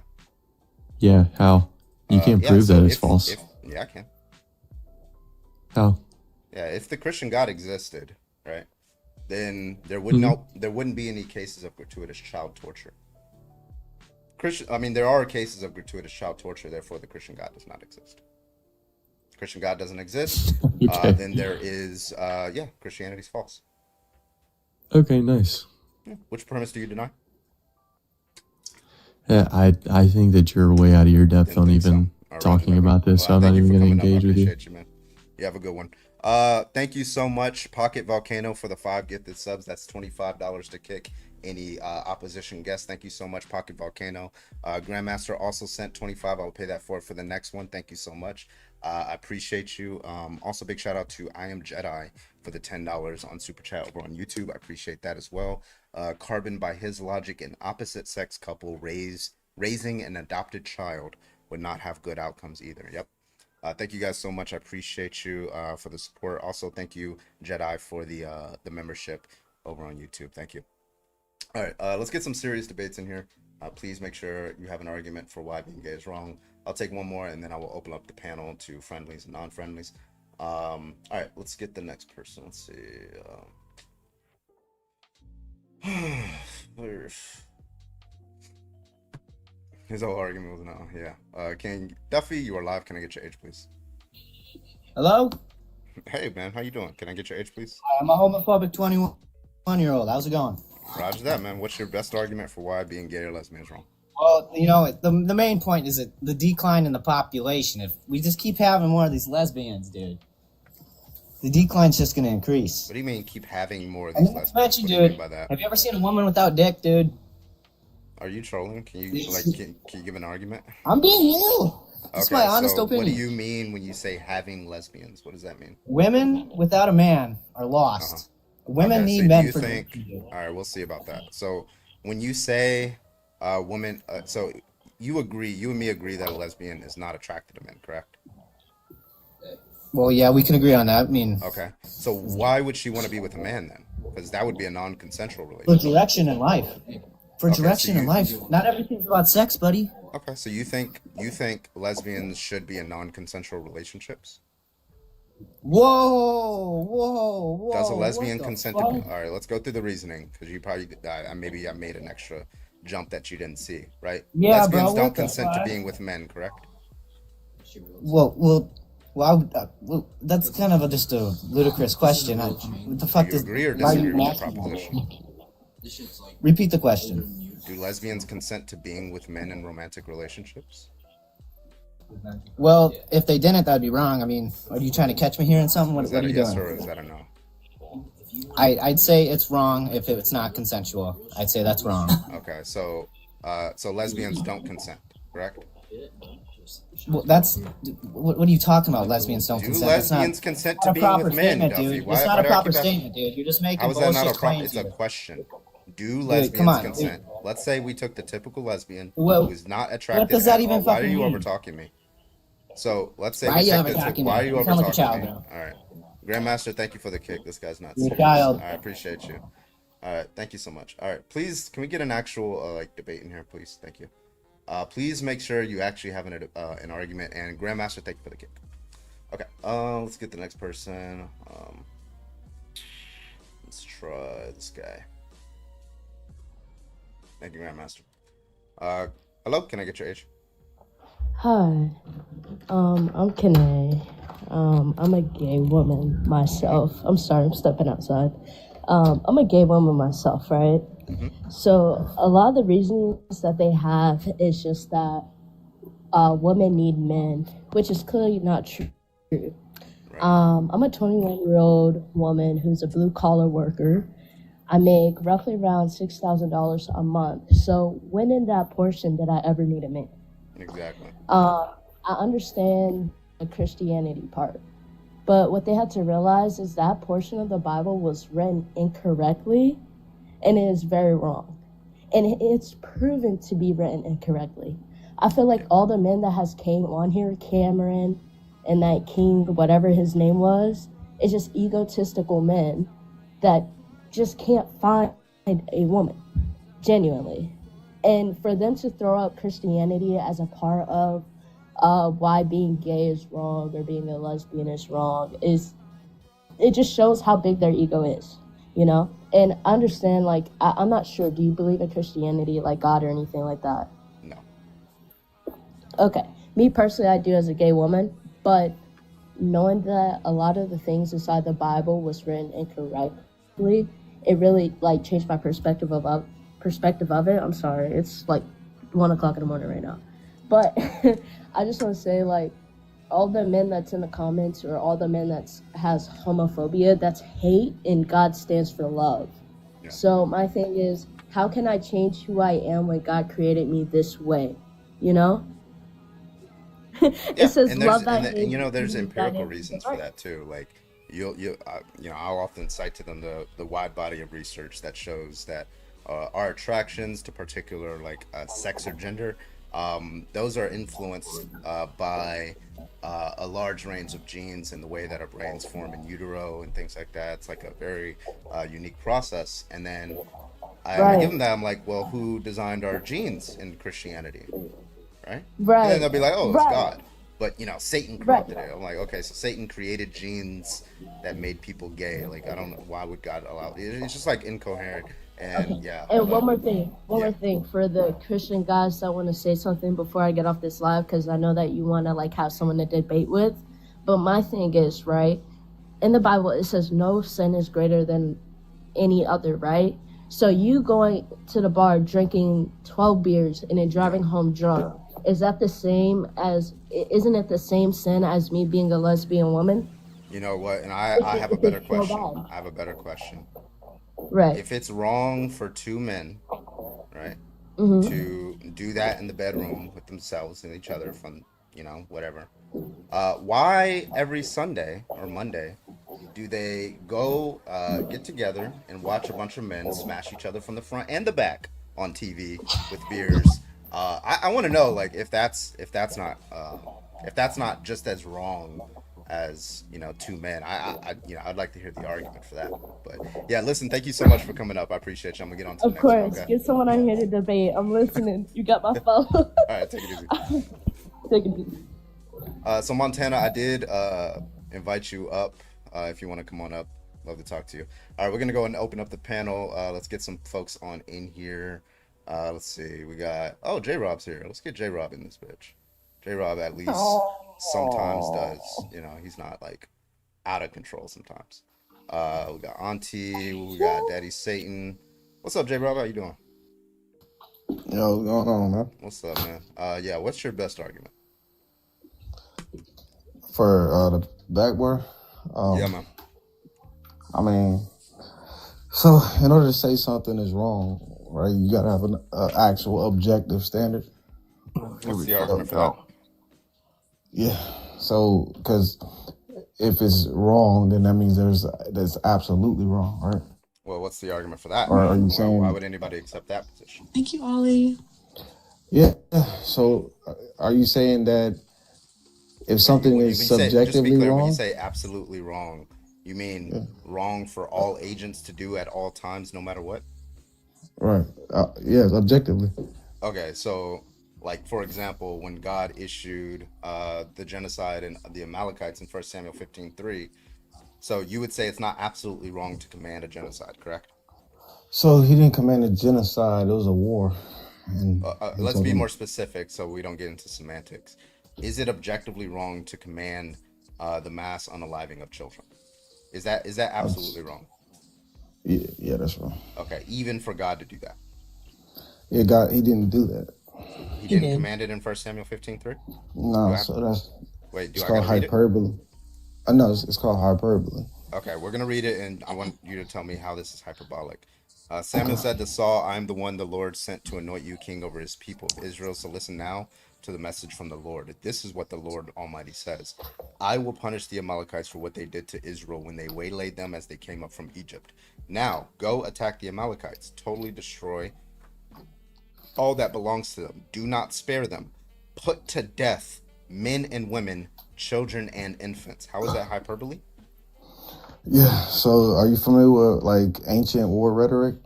Yeah. How? You can't prove that it's false. Yeah, I can. How? Yeah, if the Christian God existed, right, then there wouldn't be any cases of gratuitous child torture. There are cases of gratuitous child torture. Therefore, the Christian God does not exist. If Christian God doesn't exist, okay. Then there is, Christianity's false. Okay, nice. Yeah. Which premise do you deny? Yeah, I think that you're way out of your depth on even talking about this, so I'm not even going to engage with you. You, man. You have a good one. Thank you so much, Pocket Volcano, for the 5 gifted subs. That's $25 to kick any opposition guest. Thank you so much, Pocket Volcano. Grandmaster also sent 25. I'll pay that for the next one. Thank you so much. I appreciate you. Also, big shout out to I Am Jedi for the $10 on Super Chat over on YouTube. I appreciate that as well. Carbon, by his logic, an opposite sex couple raising an adopted child would not have good outcomes either. Yep. Thank you guys so much. I appreciate you for the support. Also, thank you, Jedi, for the membership over on YouTube. Thank you. All right, let's get some serious debates in here. Please make sure you have an argument for why being gay is wrong. I'll take one more, and then I will open up the panel to friendlies and non-friendlies. All right, let's get the next person. Let's see. His whole argument was no. Yeah. Duffy, you are live. Can I get your age, please? Hello? Hey, man. How you doing? Can I get your age, please? I'm a homophobic 21-year-old. How's it going? Roger that, man. What's your best argument for why being gay or lesbian is wrong? Well, the main point is that the decline in the population. If we just keep having more of these lesbians, dude, the decline's just going to increase. What do you mean keep having more of these lesbians? What do you mean by that? Have you ever seen a woman without dick, dude? Are you trolling? Can you can you give an argument? I'm being real. That's my honest opinion. What do you mean when you say having lesbians? What does that mean? Women without a man are lost. Women need men for dick. All right, we'll see about that. So when you say woman, so you and me agree that a lesbian is not attracted to men, correct? Well, yeah, we can agree on that. Okay. So why would she want to be with a man then? Because that would be a non-consensual relationship. For direction in life. In life. Not everything's about sex, buddy. Okay, so you think lesbians should be in non-consensual relationships? Whoa. Does a lesbian consent to be? All right, let's go through the reasoning, because you probably maybe I made an extra jump that you didn't see, right? Yeah, lesbians don't consent to being with men, correct? Well, that's kind of just a ludicrous question. What the fuck do you agree or disagree with the proposition? Repeat the question. Do lesbians consent to being with men in romantic relationships? Well, if they didn't, that'd be wrong. Are you trying to catch me here in something? What are you yes doing? Or is that a no? I'd say it's wrong if it's not consensual. I'd say that's wrong. Okay, so lesbians don't consent, correct? Well, what are you talking about? Lesbians don't consent. Lesbians consent to being with men, Duffy? It's not a proper statement, dude. You're just making bullshit claims. It's a question. Do lesbians consent? Let's say we took the typical lesbian who is not attracted. What does that even Why fucking are you mean? over talking me? So let's say why are you over talking me? All right, Grandmaster, thank you for the kick. This guy's nuts. You're a child. I appreciate you. All right, thank you so much. All right, please, can we get an actual debate in here, please? Thank you. Please make sure you actually have an argument. And Grandmaster, thank you for the kick. Okay, let's get the next person. Let's try this guy. Thank you, Grandmaster. Hello, can I get your age? Hi, I'm Kanae. I'm a gay woman myself. I'm sorry, I'm stepping outside. I'm a gay woman myself, right? Mm-hmm. So a lot of the reasons that they have is just that women need men, which is clearly not true. Right. I'm a 21-year-old woman who's a blue collar worker. I make roughly around $6,000 a month. So when in that portion did I ever need a man? Exactly. I understand the Christianity part, but what they had to realize is that portion of the Bible was written incorrectly, and it is very wrong. And it's proven to be written incorrectly. I feel like all the men that has came on here, Cameron and that king, whatever his name was, is just egotistical men that just can't find a woman, genuinely. And for them to throw up Christianity as a part of why being gay is wrong or being a lesbian is wrong it just shows how big their ego is, you know? And I understand, like, I'm not sure, do you believe in Christianity, like God or anything like that? No. Okay. Me personally, I do as a gay woman, but knowing that a lot of the things inside the Bible was written incorrectly, it really, like, changed my perspective of it. I'm sorry. It's, like, 1 o'clock in the morning right now. But I just want to say, like, all the men that's in the comments or all the men that has homophobia, that's hate, and God stands for love. Yeah. So my thing is, how can I change who I am when God created me this way? You know? It says love that and you know, there's empirical reasons for that too. Like I'll often cite to them the wide body of research that shows that our attractions to particular sex or gender, those are influenced by a large range of genes and the way that our brains form in utero and things like that. It's like a very unique process. And then I give them that. I'm like, well, who designed our genes in Christianity? Right? And then they'll be like, oh, it's God. But, Satan corrupted it. I'm like, okay, so Satan created genes that made people gay. Like, I don't know, why would God allow it? It's just, like, incoherent. And, yeah. And one more thing for the Christian guys that want to say something before I get off this live, because I know that you want to, like, have someone to debate with. But my thing is, right, in the Bible, it says no sin is greater than any other, right? So you going to the bar, drinking 12 beers, and then driving home drunk, isn't it the same sin as me being a lesbian woman? You know what? And I have a better question. Right. If it's wrong for two men, right, to do that in the bedroom with themselves and each other from, whatever, why every Sunday or Monday do they go get together and watch a bunch of men smash each other from the front and the back on TV with beers? I want to know, like, if that's not just as wrong as two men. I'd like to hear the argument for that. But yeah, listen, thank you so much for coming up. I appreciate you. I'm gonna get on to the next one. Of course, get someone on here to debate. I'm listening. You got my phone. All right, take it easy. Take it easy. So Montana, I did invite you up. If you want to come on up, love to talk to you. All right, we're gonna go and open up the panel. Let's get some folks on in here. Let's see. We got J-Rob's here. Let's get J-Rob in this bitch. J-Rob at least sometimes does. He's not like out of control sometimes. We got Auntie. We got Daddy Satan. What's up, J-Rob? How you doing? Yo, what's going on, man? What's up, man? Yeah. What's your best argument for the backboard? Yeah, man. I mean, so in order to say something is wrong, right, you gotta have an actual objective standard. What's the argument for that? Yeah. So, because if it's wrong, then that means that's absolutely wrong, right? Well, what's the argument for that? Or are you saying why would anybody accept that position? Thank you, Ollie. Yeah. So, are you saying that if something is subjectively wrong? When you say absolutely wrong, you mean wrong for all agents to do at all times, no matter what? Right. Yes, objectively. Okay, so, like, for example, when God issued the genocide in the Amalekites in 1 Samuel 15:3, so you would say it's not absolutely wrong to command a genocide, correct? So he didn't command a genocide. It was a war. And let's be more specific so we don't get into semantics. Is it objectively wrong to command the mass unaliving of children? Is that absolutely wrong? Yeah, that's wrong. Okay, even for God to do that? Yeah, God, he didn't do that. He didn't command it in 1 Samuel 15:3? No, so that's Wait, do it's I called gotta read it? hyperbole. I know it's called hyperbole. Okay, we're gonna read it, and I want you to tell me how this is hyperbolic. Samuel said to Saul, "I am the one the Lord sent to anoint you king over his people of Israel. So listen now to the message from the Lord. This is what the Lord Almighty says: I will punish the Amalekites for what they did to Israel when they waylaid them as they came up from Egypt. Now go attack the Amalekites, totally destroy all that belongs to them. Do not spare them. Put to death men and women, children and infants." How is that hyperbole? Yeah. So, are you familiar with like ancient war rhetoric?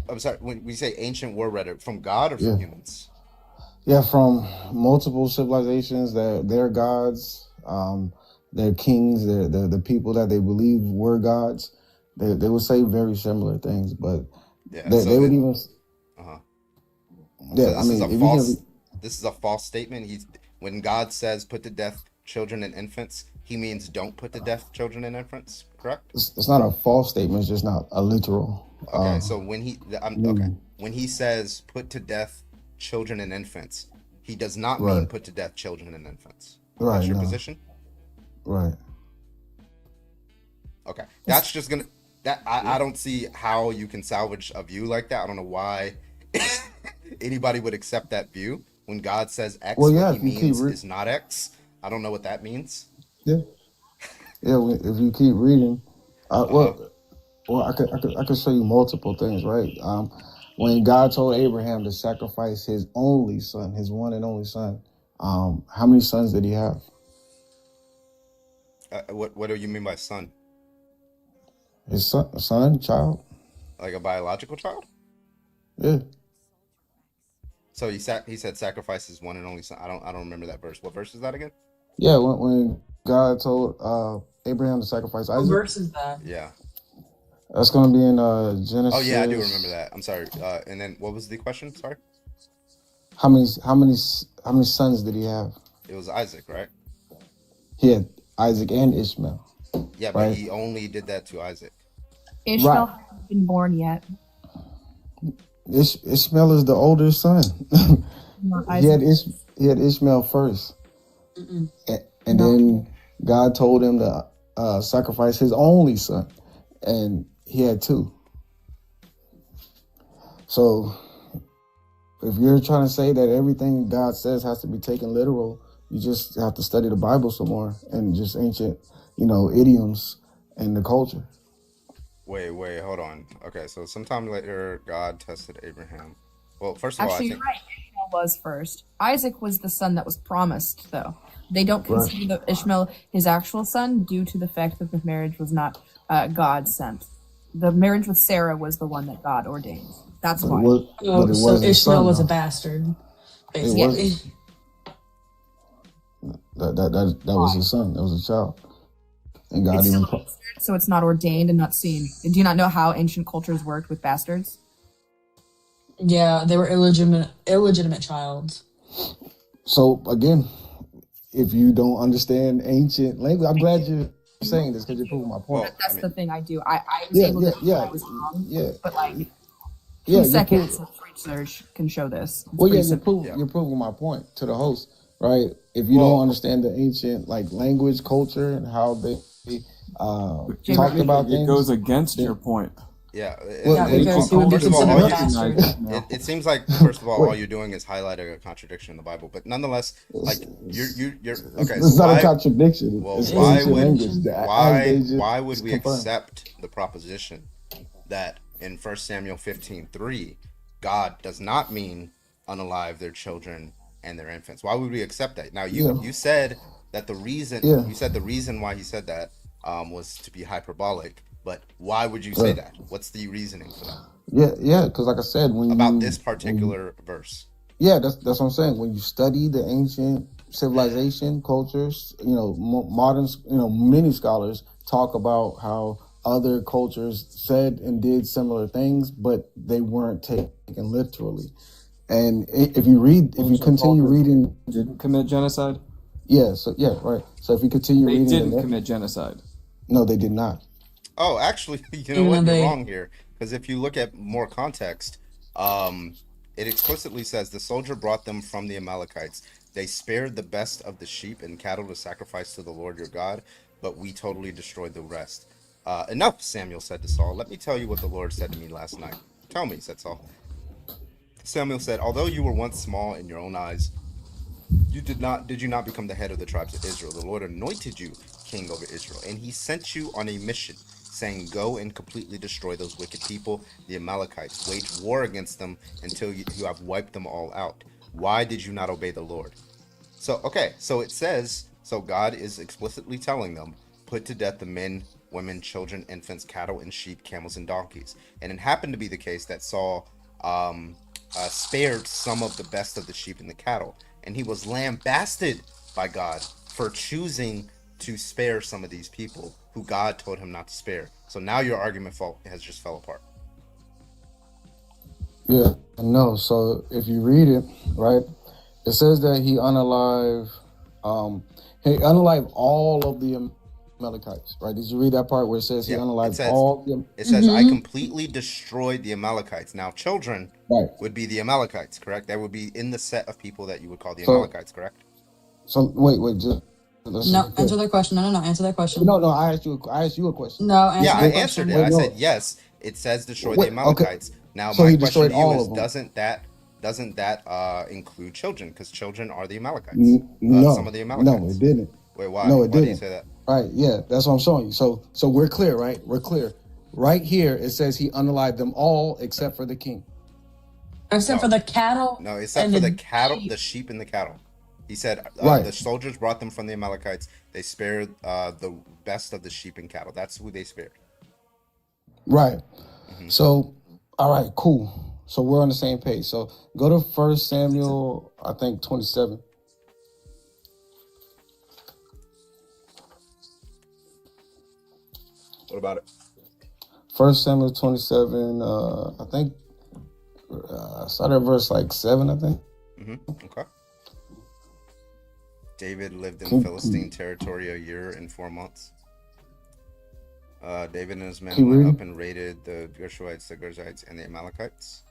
I'm sorry, when we say ancient war rhetoric, from God or from humans? Yeah, from multiple civilizations, their gods, their kings, the people that they believe were gods. They would say very similar things, but they would even. Yeah, so this is a false statement. When God says put to death children and infants, he means don't put to death children and infants, correct? It's not a false statement. It's just not a literal. Okay, so when he says put to death children and infants, he does not mean put to death children and infants. Right. That's your position? Right. Okay. That's just gonna I don't see how you can salvage a view like that. I don't know why anybody would accept that view. When God says X, what he means is not X. I don't know what that means. Yeah. Yeah, if you keep reading, well, I could show you multiple things, right? When God told Abraham to sacrifice his only son, his one and only son, how many sons did he have? What do you mean by son? His son, child. Like a biological child? Yeah. So he said sacrifice his one and only son. I don't remember that verse. What verse is that again? Yeah, when God told Abraham to sacrifice Isaac. What verse is that? Yeah. That's going to be in Genesis. Oh yeah, I do remember that. I'm sorry. And then what was the question? Sorry. How many sons did he have? It was Isaac, right? He had Isaac and Ishmael. Yeah, but he only did that to Isaac. Ishmael hasn't been born yet. Ishmael is the older son. He had Ishmael first. And then God told him to sacrifice his only son, and he had two. So if you're trying to say that everything God says has to be taken literal, you just have to study the Bible some more and just ancient, idioms and the culture. Wait, hold on. Okay, so sometime later, God tested Abraham. Well, first of all, actually, you're right. Ishmael was first. Isaac was the son that was promised, though. They don't consider Ishmael his actual son due to the fact that the marriage was not God sent. The marriage with Sarah was the one that God ordained. That's why. So Ishmael was a bastard, basically. That was his son. That was a child. And God even. So it's not ordained and not seen. Do you not know how ancient cultures worked with bastards? Yeah, they were illegitimate childs. So again, if you don't understand ancient language, I'm glad you're saying this because you're proving my point. That's the thing I do. I was able to I was wrong, but like 2 seconds of research can show this. You're proving my point to the host, right? If you don't understand the ancient language, culture, and how they talked about things, it goes against your point. Yeah. Because he would be considered a bastard. It seems like, first of all you're doing is highlighting a contradiction in the Bible, but nonetheless, you're okay. It's not a contradiction. Well, it's why would we accept the proposition that in 1 Samuel 15:3, God does not mean unalive their children and their infants? Why would we accept that? Now you said that the reason why he said that was to be hyperbolic. But why would you say that? What's the reasoning for that? Yeah, because like I said, this particular verse. Yeah, that's what I'm saying. When you study the ancient civilization, cultures, modern, many scholars talk about how other cultures said and did similar things, but they weren't taken literally. And if you continue reading, didn't commit genocide. Yeah. So right. So if you continue reading, they didn't commit genocide. No, they did not. Oh, actually, you know what? You're wrong here. Because if you look at more context, it explicitly says the soldier brought them from the Amalekites. They spared the best of the sheep and cattle to sacrifice to the Lord your God, but we totally destroyed the rest. Enough, Samuel said to Saul. Let me tell you what the Lord said to me last night. Tell me, said Saul. Samuel said, although you were once small in your own eyes, did you not become the head of the tribes of Israel? The Lord anointed you king over Israel, and he sent you on a mission, saying, go and completely destroy those wicked people, the Amalekites. Wage war against them until you have wiped them all out. Why did you not obey the Lord? So, okay, so it says, so God is explicitly telling them, put to death the men, women, children, infants, cattle, and sheep, camels, and donkeys. And it happened to be the case that Saul spared some of the best of the sheep and the cattle. And he was lambasted by God for choosing to spare some of these people who God told him not to spare. So now your argument has just fell apart. Yeah, no. So if you read it, right, it says that he unalived all of the Amalekites, right? Did you read that part where it says he unalived all of them? It says, I completely destroyed the Amalekites. Now, children would be the Amalekites, correct? That would be in the set of people that you would call the Amalekites, correct? So, wait, just... No, answer that question. No, answer that question. No, I asked you a question. No, I answered it. I said, yes, it says destroy the Amalekites. Okay. Now, so my question to you is, doesn't that include children? Because children are the Amalekites. No, some of the Amalekites. No, it didn't. Wait, why? No, it didn't. Why do you say that? Right, yeah, that's what I'm showing you. So we're clear, right? We're clear. Right here, it says he unalived them all except for the king. Except for the cattle? No, except for the cattle, the sheep, and the cattle. He said the soldiers brought them from the Amalekites. They spared the best of the sheep and cattle. That's who they spared. Right. Mm-hmm. So, all right, cool. So we're on the same page. So go to 1 Samuel, I think 27. What about it? 1 Samuel 27, I think, started at verse 7, I think. Mm-hmm. Okay. David lived in Philistine territory a year and 4 months. David and his men went up and raided the Gershites, the Girzites, and the Amalekites.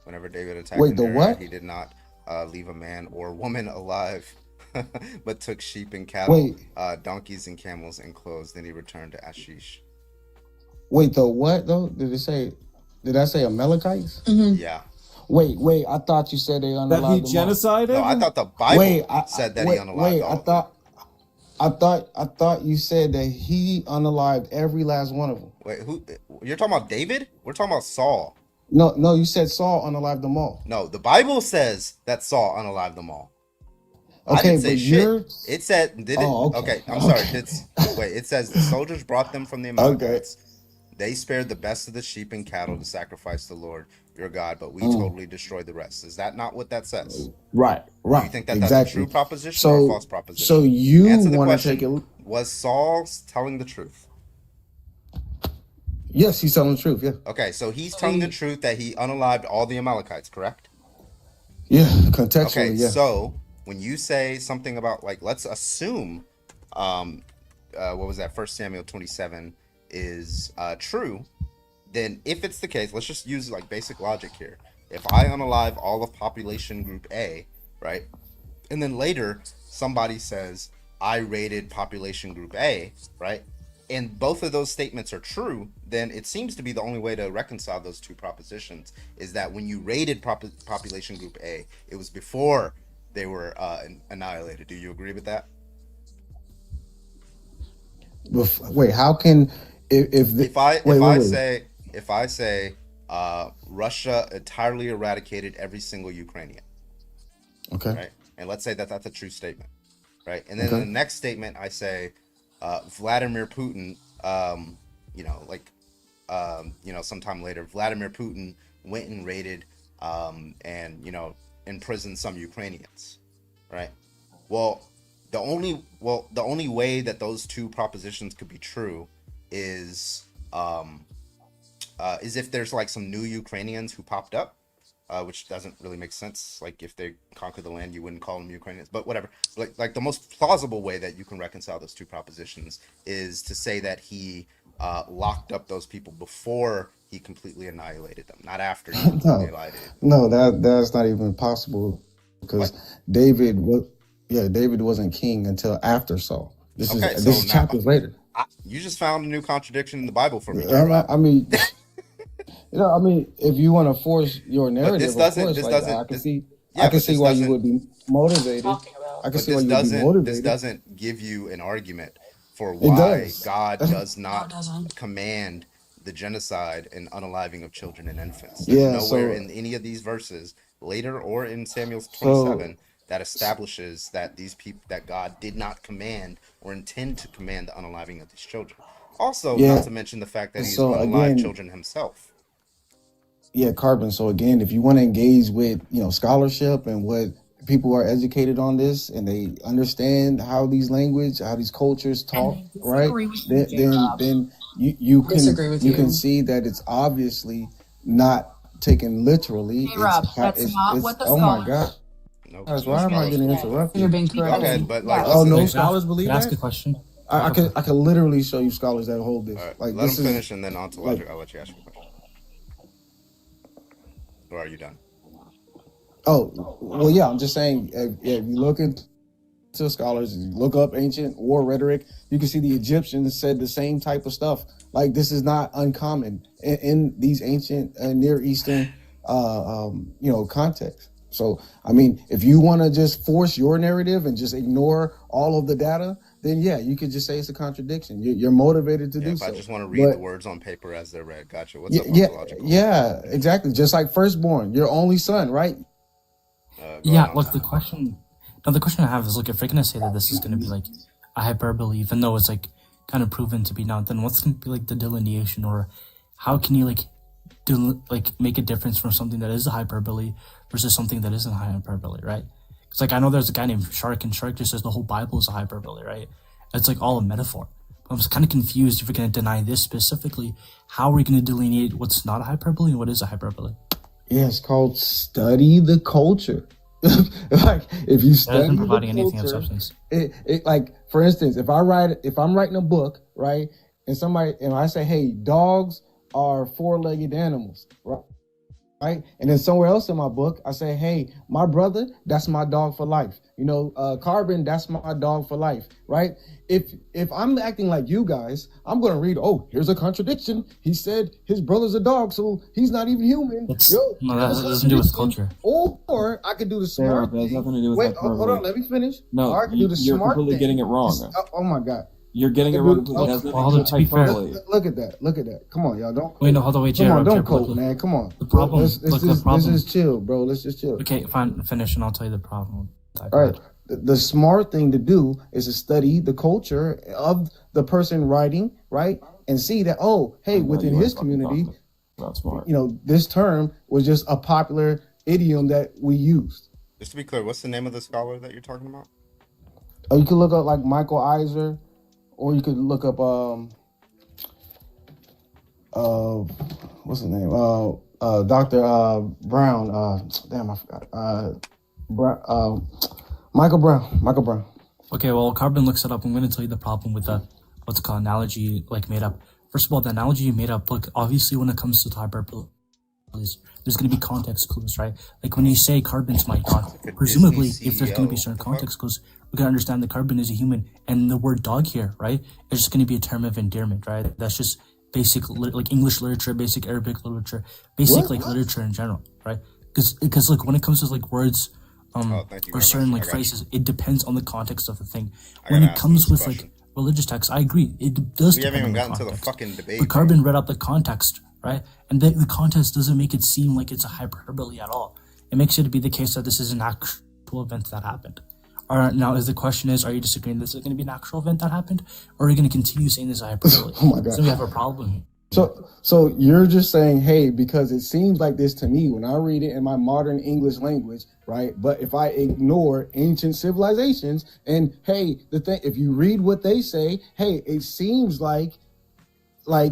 Whenever David attacked he did not leave a man or woman alive, but took sheep and cattle, donkeys and camels and clothes. Then he returned to Ashish. Wait, the what though? Did I say Amalekites? Mm-hmm. Yeah. Wait, I thought you said they unalived them. That he genocided? No, I thought the Bible said that he unalived them. I thought you said that he unalived every last one of them. Wait, who? You're talking about David? We're talking about Saul. No, you said Saul unalived them all. No, the Bible says that Saul unalived them all. Okay, I didn't say but shit. It said, did it? Okay, I'm sorry. Wait, it says the soldiers brought them from the Amalekites. They spared the best of the sheep and cattle to sacrifice to the Lord your God, but we totally destroyed the rest. Is that not what that says? Right. Do you think that that's a true proposition or a false proposition? So you want to take it? Was Saul telling the truth? Yes, he's telling the truth. Yeah. Okay, so he's telling the truth that he unalived all the Amalekites, correct? Yeah, contextually. Okay, yeah. So when you say something about let's assume, what was that? 1 Samuel 27 is true. Then if it's the case, let's just use basic logic here. If I unalive all of population group A, right, and then later somebody says I raided population group A, right, and both of those statements are true, then it seems to be the only way to reconcile those two propositions is that when you raided population group A, it was before they were annihilated. Do you agree with that? Wait, how can if I say Russia entirely eradicated every single Ukrainian, okay, right, and let's say that's a true statement, right, and then in the next statement I say Vladimir Putin, sometime later Vladimir Putin went and raided and imprisoned some Ukrainians, right? Well, the only way that those two propositions could be true is if there's some new Ukrainians who popped up, which doesn't really make sense. If they conquer the land, you wouldn't call them Ukrainians, but whatever. Like the most plausible way that you can reconcile those two propositions is to say that he locked up those people before he completely annihilated them, not after he completely annihilated them. No, that's not even possible because David wasn't king until after Saul. This is chapters later. You just found a new contradiction in the Bible for me. I mean, if you want to force your narrative, I can see why you would be motivated. I can see why you would be motivated. This doesn't give you an argument for why God does not command the genocide and unaliving of children and infants. There's nowhere in any of these verses, later or in Samuel 27, that establishes that that God did not command or intend to command the unaliving of these children. Also, not to mention the fact that he's unalived children himself. Yeah, Carbon. So again, if you want to engage with scholarship and what people are educated on this and they understand how these cultures talk, right? Then you can see that it's obviously not taken literally. Hey, Rob, that's not what the oh my God. Why am I getting interrupted? You're being correct. Go ahead, but no scholars believe that? Ask a question. I can literally show you scholars that hold this. Right, let them finish, and then on to logic. I'll let you ask your question. Or are you done? Oh, well, yeah. I'm just saying, if you look into scholars, you look up ancient war rhetoric, you can see the Egyptians said the same type of stuff. Like, this is not uncommon in these ancient Near Eastern, contexts. So, I mean, if you want to just force your narrative and just ignore all of the data, then yeah, you could just say it's a contradiction. You're motivated to do so. I just want to read the words on paper as they're read. Gotcha. What's up, ontological? Yeah, exactly. Just like firstborn, your only son, right? Look, the question I have is, look, if we're going to say that this is going to be like a hyperbole, even though it's like kind of proven to be not, then what's going to be like the delineation, or how can you make a difference from something that is a hyperbole versus something that isn't a hyperbole, right? It's like, I know there's a guy named Shark, and Shark just says the whole Bible is a hyperbole, right? It's like all a metaphor. I'm just kind of confused if we're going to deny this specifically. How are we going to delineate what's not a hyperbole and what is a hyperbole? Yeah, it's called study the culture. Like, if you study the providing culture, anything of substance. It like, for instance, if I'm writing a book, right, and I say, hey, dogs are four-legged animals, right? And then somewhere else in my book, I say, hey, my brother, that's my dog for life. Carbon, that's my dog for life, right? If I'm acting like you guys, I'm going to read, oh, here's a contradiction. He said his brother's a dog, so he's not even human. That doesn't do with culture. Or I could do the smart thing. It has nothing to do with that. Hold on, let me finish. No, or I can do the you're smart completely thing. getting it wrong. Oh my God. You're getting it wrong. It has nothing to be fair. Look at that. Come on, y'all. Don't. Wait, no, hold on, wait, Come on, don't quote, man. Come on. The problem. This is chill, bro. Let's just chill. Okay, fine. Finish, and I'll tell you the problem. All right. The smart thing to do is to study the culture of the person writing, right, and see that, oh, hey, within his community, not smart. This term was just a popular idiom that we used. Just to be clear, what's the name of the scholar that you're talking about? Oh, you could look up like Michael Eisner, or you could look up what's his name? Dr. Brown. Damn, I forgot. Michael Brown. Okay, well, Carbon looks it up. I'm going to tell you the problem with the what's called analogy made up. First of all, the analogy you made up, look, obviously when it comes to hyperbole, there's going to be context clues, right? Like when you say Carbon's my dog, presumably if there's going to be certain context clues, we can understand that Carbon is a human, and the word dog here, right, is just going to be a term of endearment, right? That's just basic like English literature, basic Arabic literature, basic literature in general, right? Because look, when it comes to like words or certain like phrases, it depends on the context of the thing. When it comes with like religious texts, I agree, it does. We haven't even gotten to the fucking debate. But Carbon read out the context, right? And the context doesn't make it seem like it's a hyperbole at all. It makes it to be the case that this is an actual event that happened. Now, the question is, are you disagreeing this is going to be an actual event that happened? Or are you going to continue saying this is a hyperbole? Oh my God. So we have a problem here. So you're just saying, hey, because it seems like this to me when I read it in my modern English language, right? But if I ignore ancient civilizations and, hey, if you read what they say, hey, it seems like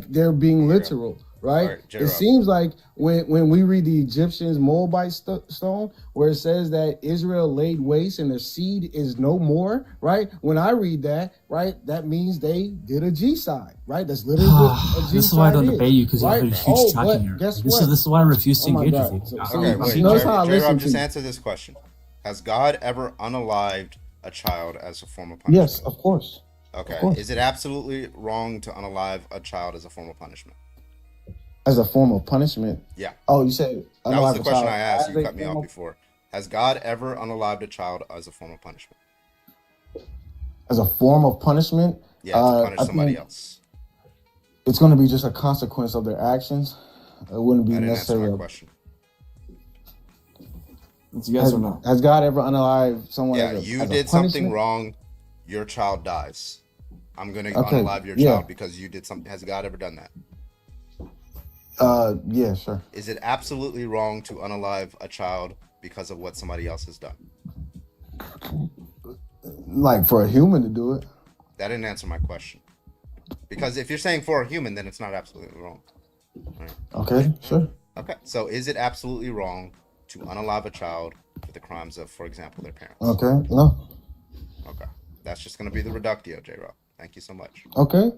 they're being literal, right? Right, It seems like when we read the Egyptians Moabite stone, where it says that Israel laid waste and their seed is no more, right? When I read that, right, that means they did a G-side, right? That's literally what a G-side is. This is why I don't debate you, because you right? have a huge tracking error. Guess This what? is why I refuse to Oh my engage God. with you. Okay, wait, J-Rob, just answer this question. Has God ever unalived a child as a form of punishment? Yes, of course. Okay. Of course. Is it absolutely wrong to unalive a child as a form of punishment? As a form of punishment? Yeah. Oh, you said that was the question child I asked. as You a cut me form off of- before. Has God ever unalived a child as a form of punishment? As a form of punishment? Yeah, to punish I somebody think else. It's going to be just a consequence of their actions. It wouldn't be I didn't answer necessarily. my question. It's yes or no. Has God ever unalived someone? Yeah, as a, you as a did something punishment? wrong. Your child dies. I'm gonna Okay, unalive your yeah. child because you did something. Has God ever done that? Yeah, sure. Is it absolutely wrong to unalive a child because of what somebody else has done? Like for a human to do it. That didn't answer my question. Because if you're saying for a human, then it's not absolutely wrong. Right. Okay, sure. Okay. So is it absolutely wrong to unalive a child for the crimes of, for example, their parents? Okay, no. Okay. That's just going to be the reductio, J-Rob. Thank you so much. Okay.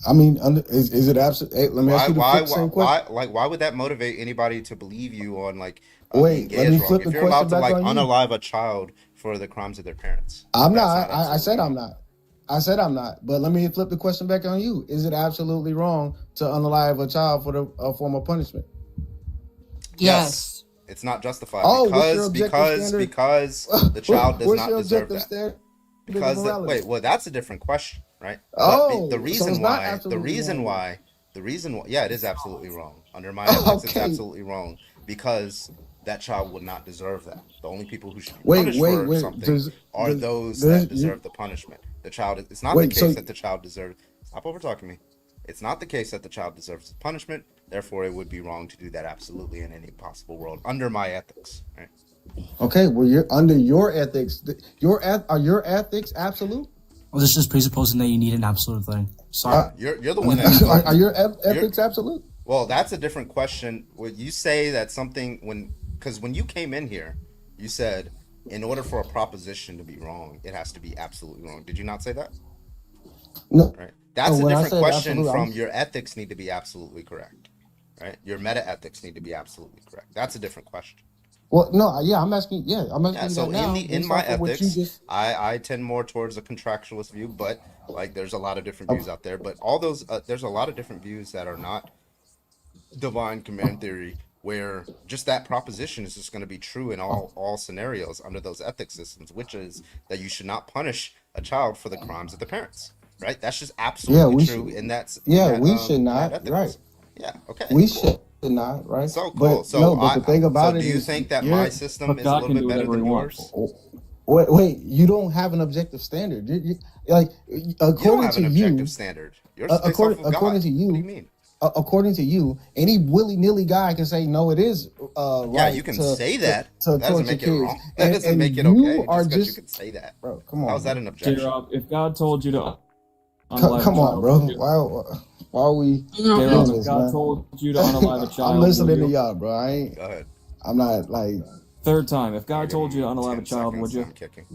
I mean, is it absolute? Hey, let me ask you the same question. Why would that motivate anybody to believe you on like Wait, being let gay me is wrong? flip If the you're allowed question to back like on you. unalive a child for the crimes of their parents, I'm that's not. I said I'm not. I said I'm not. But let me flip the question back on you. Is it absolutely wrong to unalive a child for a form of punishment? Yes. It's not justified Oh, what's your objective standard? because the child does What's not your deserve objective that. standard of Because morality? well, that's a different question, right? Oh, But the so reason it's not why, absolutely wrong. yeah, it is absolutely wrong. Under my ethics, it's Okay. absolutely wrong because that child would not deserve that. The only people who should be Wait, punished wait, for wait. something are Does- those there's- that deserve the punishment. The child, it's not Wait, the case so- that the child deserves. Stop over talking me. It's not the case that the child deserves the punishment. Therefore, it would be wrong to do that absolutely in any possible world under my ethics. Right? Okay, well, you're under your ethics. Are your ethics absolute? Well, this is just presupposing that you need an absolute thing. Sorry. You're the one that Are your ethics absolute? Well, that's a different question. When you say that something because when you came in here, you said in order for a proposition to be wrong, it has to be absolutely wrong. Did you not say that? No. Right. That's a when I different said question absolute, from I'm- your ethics need to be absolutely correct. Right? Your meta ethics need to be absolutely correct. That's a different question. Well, no, yeah, I'm asking. Yeah, I'm asking Yeah, you so that now. in based my off of what you ethics, just- I tend more towards a contractualist view, but like there's a lot of different views out there. But all those there's a lot of different views that are not divine command theory, where just that proposition is just going to be true in all scenarios under those ethics systems, which is that you should not punish a child for the crimes of the parents. Right? That's just absolutely we true, should- and that's we should not. ethics. Right. Yeah. Okay. We cool. should not. Right. So cool. But, So no, but the thing about it do you is, think that you're- my system But is a God little can bit do better whatever than he yours? wants. Wait, you don't have an objective standard. Like You don't according have to an you, objective standard. Yours is based according off of according God. to you, What do you mean? According to you, any willy-nilly guy can say no. It is right. Yeah, you can to, say that. To That doesn't torture make it kids. wrong. That doesn't And make it you okay. are Just because just, you can say that. bro. Come on. How's that an objection? J-Rob, if God told you to Come on, bro. Why are we doing J-Rob, if this, God man? told you to unalive a child, I'm listening would to you? y'all, bro. I ain't. Go ahead. I'm not like. Third time, if God told you to unalive a 10 child, would seconds, you? I'm kicking.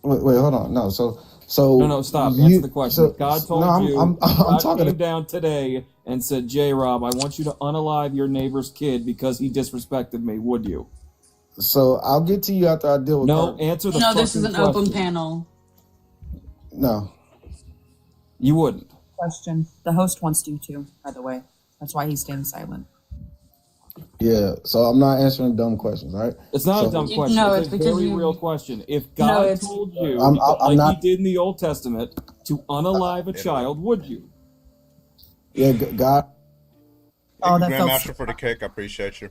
Wait, hold on. No, so No, stop. Answer the question. If God told you, I'm God talking came down today and said, J-Rob, I want you to unalive your neighbor's kid because he disrespected me, would you? So I'll get to you after I deal with. No, answer the No, this is an fucking open question. panel. No. You wouldn't. Question. The host wants you to, by the way. That's why he's staying silent. Yeah, so I'm not answering dumb questions, right? It's not So- a dumb question. No, it's it's a because very you- real question. If No, God it's- told you, I'm like not- he did in the Old Testament, to unalive a child, would you? Yeah, God. Oh, Thank that you, felt Grandmaster, for the cake. I appreciate you.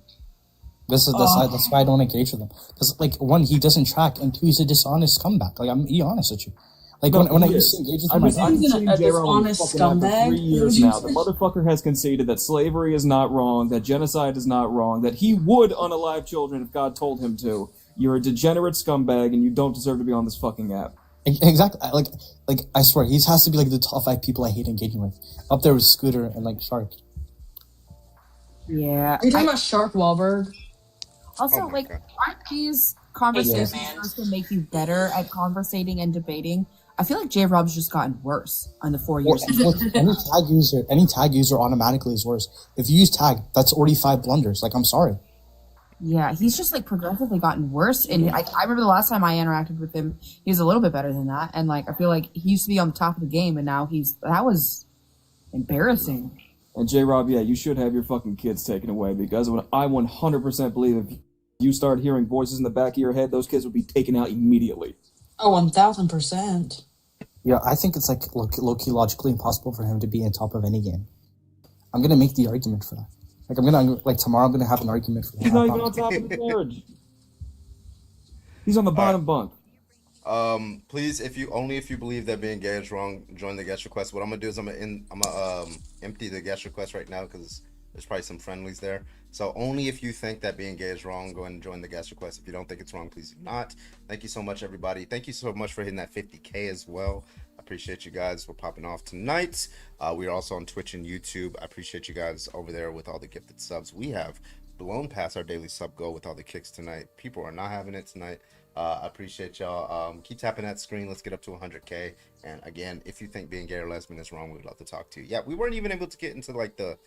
That's why I don't engage with him. Because, like, one, he doesn't track, and two, he's a dishonest scumbag. Like, I'm be honest with you. Like, No, when I he used to is. engage with I've him, been I He's seeing a J-Rob on dishonest fucking app for scumbag. 3 years Would you now. The motherfucker has conceded that slavery is not wrong, that genocide is not wrong, that he would unalive children if God told him to. You're a degenerate scumbag, and you don't deserve to be on this fucking app. Exactly. Like I swear, he has to be like the top 5 people I hate engaging with. Up there with Scooter and like Shark. Yeah. Are you talking about Shark Wahlberg? Also, Oh my like, God. aren't these conversations man. supposed to make you better at conversating and debating? I feel like J Rob's just gotten worse in the 4 years. Any tag user automatically is worse. If you use tag, that's already 5 blunders. Like, I'm sorry. Yeah, he's just like progressively gotten worse. And I remember the last time I interacted with him, he was a little bit better than that. And like, I feel like he used to be on the top of the game, and now that was embarrassing. And J-Rob, yeah, you should have your fucking kids taken away, because I 100% believe if you start hearing voices in the back of your head, those kids would be taken out immediately. Oh, 1000%. Yeah, I think it's like low-key logically impossible for him to be on top of any game. I'm gonna make the argument for that. Like tomorrow I'm gonna have an argument for that. He's not even on top of the marriage. He's on the bottom bunk. Please, if you believe that being gay is wrong, join the guest request. What I'm gonna do is I'm gonna empty the guest request right now, because there's probably some friendlies there. So only if you think that being gay is wrong, go ahead and join the guest request. If you don't think it's wrong, please do not. Thank you so much, everybody. Thank you so much for hitting that 50K as well. I appreciate you guys for popping off tonight. We are also on Twitch and YouTube. I appreciate you guys over there with all the gifted subs. We have blown past our daily sub goal with all the kicks tonight. People are not having it tonight. I appreciate y'all. Keep tapping that screen. Let's get up to 100K. And again, if you think being gay or lesbian is wrong, we'd love to talk to you. Yeah, we weren't even able to get into like the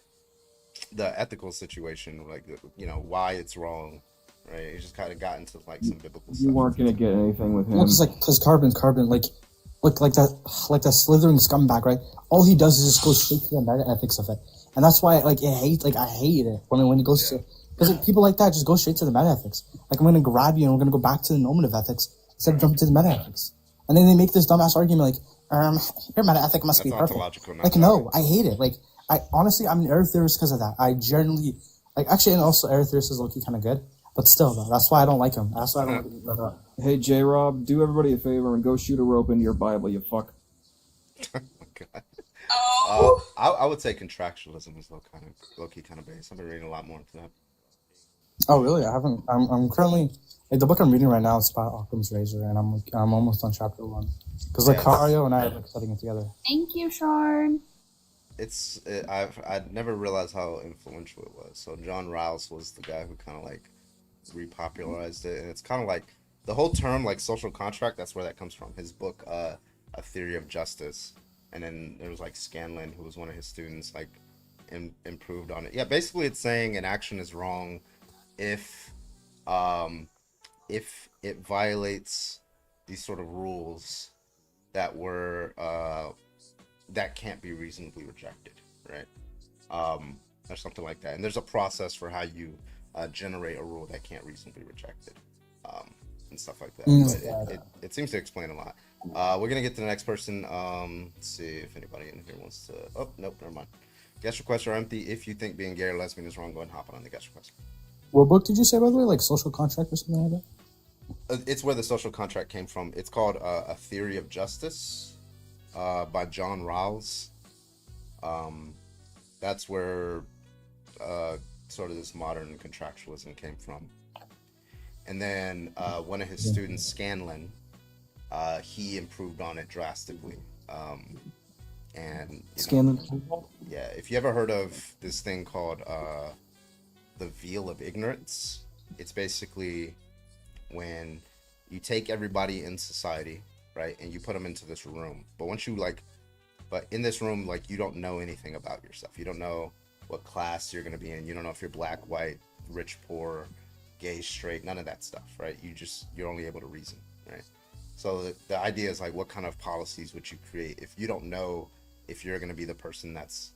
ethical situation, like, you know, why it's wrong, right? It just kind of got into like some biblical stuff. You weren't gonna get anything with him. Well, because Carbon, like that slithering scumbag, right? All he does is just go straight to the meta ethics of it, and that's why I hate it when it goes to, because people like that just go straight to the meta ethics. Like, I'm gonna grab you and we're gonna go back to the normative ethics instead of jumping to the meta ethics, and then they make this dumbass argument like, your meta ethic must be perfect. Like, no, I hate it. Like, I honestly, I'm an earth theorist because of that. I generally actually, and also earth theorist is low-key kind of good, but still though, that's why I don't like him. That's why I don't like him. Hey, J-Rob, do everybody a favor and go shoot a rope into your Bible, you fuck. Oh my God. I would say contractualism is low-key kind of base. I've been reading a lot more into that. Oh really? I haven't. I'm currently, like, the book I'm reading right now is about Occam's Razor, and I'm almost on chapter 1. Because Kario and I are studying it together. Thank you, Sean. I'd never realized how influential it was. So John Rawls was the guy who kind of like repopularized it, and it's kind of like the whole term like social contract. That's where that comes from. His book, A Theory of Justice, and then there was like Scanlon, who was one of his students, like improved on it. Yeah, basically it's saying an action is wrong if it violates these sort of rules that were that can't be reasonably rejected, right? Or something like that. And there's a process for how you generate a rule that can't reasonably be rejected, and stuff like that. But it seems to explain a lot. We're gonna get to the next person. Let's see if anybody in here wants to. Oh, nope, never mind. Guest requests are empty. If you think being gay or lesbian is wrong, go ahead and hop on the guest request. What book did you say, by the way? Like Social Contract or something like that? It's where the social contract came from. It's called A Theory of Justice, by John Rawls. That's where sort of this modern contractualism came from. And then one of his students, Scanlon, he improved on it drastically. And Scanlon? Yeah, if you ever heard of this thing called the veil of ignorance, it's basically when you take everybody in society, right, and you put them into this room. But in this room, like, you don't know anything about yourself. You don't know what class you're going to be in. You don't know if you're black, white, rich, poor, gay, straight, none of that stuff, right? You're only able to reason, right? So the idea is like, what kind of policies would you create if you don't know if you're going to be the person that's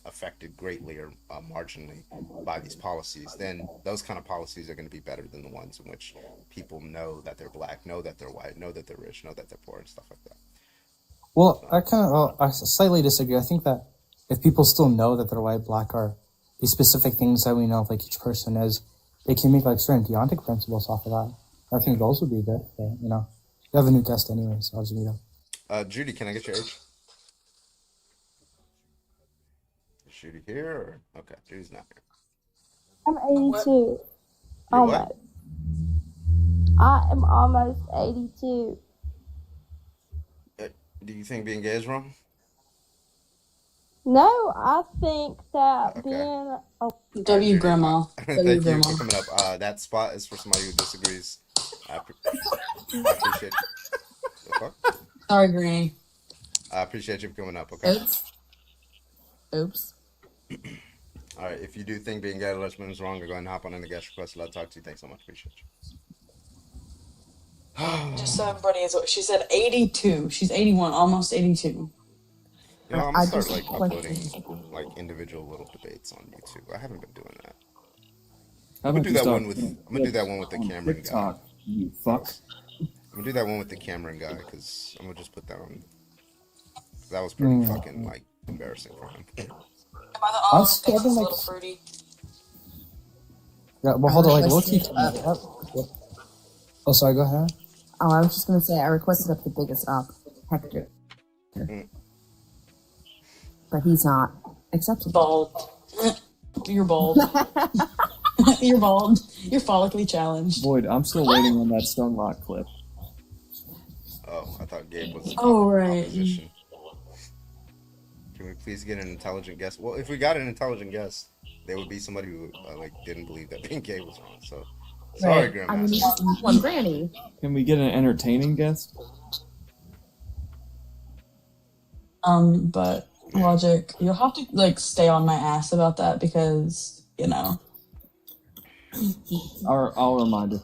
affected greatly or marginally by these policies? Then those kind of policies are going to be better than the ones in which people know that they're black, know that they're white, know that they're rich, know that they're poor, and stuff like that. Well, I slightly disagree. I think that if people still know that they're white, black, or these specific things that we know of, like, each person is, they can make like certain deontic principles off of that. I think those would be good. But, you know, you have a new guest anyway, so I'll just meet up. Judy, can I get your age? Is Judy here? Or? Okay, Judy's not here. I'm 82. You're what? I am almost 82. Do you think being gay is wrong? No, I think that being a W grandma. Thank you for coming up. That spot is for somebody who disagrees. I appreciate it. The fuck? Sorry, Granny. I appreciate you for coming up, okay? Oops. All right, if you do think being gay or lesbian is wrong, go ahead and hop on in the guest request. I'll talk to you. Thanks so much. Appreciate you. Just so everybody is, she said 82. She's 81, almost 82. You know, I'm gonna start like uploading like individual little debates on YouTube. I haven't been doing that. I'm gonna do that one with the Cameron TikTok, guy. You fuck. I'm gonna do that one with the Cameron guy because I'm gonna just put that on. That was pretty fucking like embarrassing for him. I'm still having like fruity. Yeah, well, hold on, like, low-key. Oh, sorry, go ahead. Oh, I was just gonna say I requested up the biggest up, Hector. But he's not accepted. Bald. You're bald. You're bald. You're follically challenged. Boyd, I'm still waiting on that Stonelock clip. Oh, I thought Gabe was. Oh, right. Opposition. Can we please get an intelligent guest? Well, if we got an intelligent guest, they would be somebody who like didn't believe that being gay was wrong. So, sorry, Grandma. I mean, you just need one granny. Can we get an entertaining guest? But Logic, you'll have to like stay on my ass about that because you know. I'll remind her.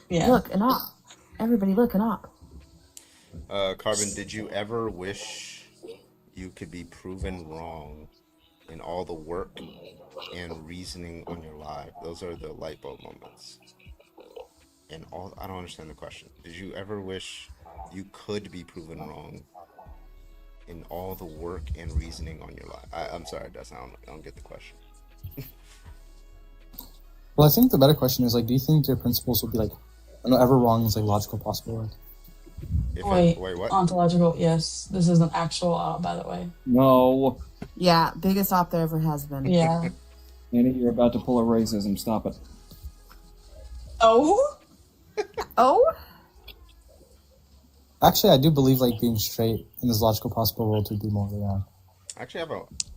Yeah. Looking up. Everybody looking up. Carbon, did you ever wish you could be proven wrong in all the work and reasoning on your life? Those are the light bulb moments. And all, I don't understand the question. Did you ever wish you could be proven wrong in all the work and reasoning on your life? I'm sorry, I don't get the question. Well, I think the better question is, like, do you think your principles would be, like, ever wrong is, like, logical possible? Wait, what? Ontological, yes. This is an actual by the way. No. Yeah, biggest op there ever has been. Yeah. Annie, you're about to pull a racism. Stop it. Oh? Oh? Actually, I do believe, like, being straight in this logical possible world would be more, Actually, I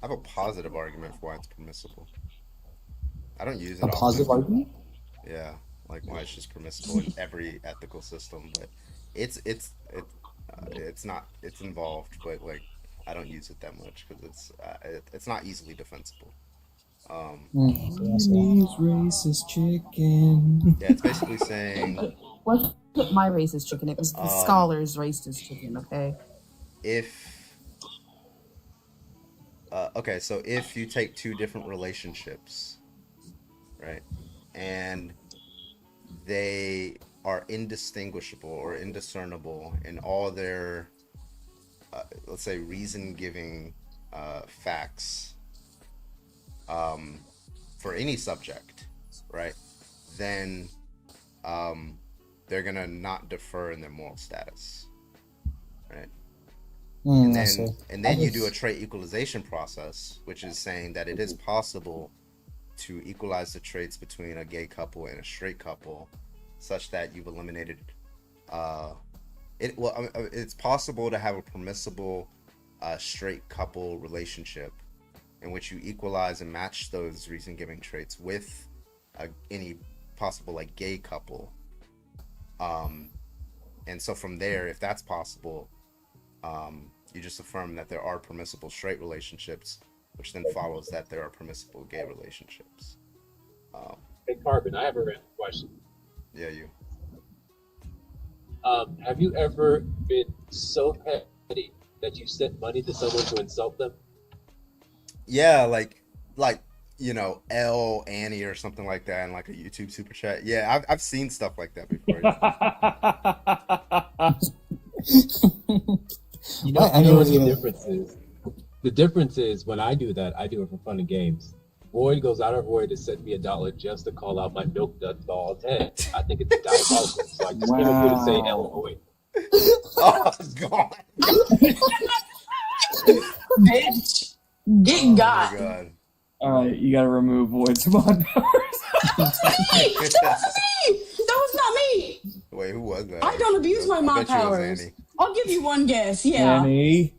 have a positive argument for why it's permissible. I don't use it. A positive argument? Yeah, like why it's just permissible in every ethical system, but it's involved, but like I don't use it that much because it's not easily defensible. Chinese racist chicken. Yeah, it's basically saying. What's my racist chicken? It was the scholar's racist chicken. Okay. So if you take two different relationships, right, and they are indistinguishable or indiscernible in all their, let's say, reason-giving facts for any subject, right, then they're going to not defer in their moral status, right? And then you do a trait equalization process, which is saying that it is possible to equalize the traits between a gay couple and a straight couple, such that you've eliminated. It's possible to have a permissible straight couple relationship in which you equalize and match those reason-giving traits with any possible like gay couple, and so from there, if that's possible. You just affirm that there are permissible straight relationships, which then follows that there are permissible gay relationships. Hey, Carbon, I have a random question. Yeah, you. Have you ever been so petty that you sent money to someone to insult them? Yeah, like Annie or something like that in like a YouTube super chat. Yeah, I've seen stuff like that before. You know what the difference is? The difference is when I do that, I do it for fun and games. Boyd goes out of her way to send me $1 just to call out my milk dud bald head. I think it's diabolical. So I just came up here to say LOL. Oh, God. Bitch. Get got. Oh, my God. Alright, you gotta remove Void's mod powers. Hey, that was me! That was not me! Wait, who was that? I don't abuse my mod powers. I'll give you one guess, yeah. Annie.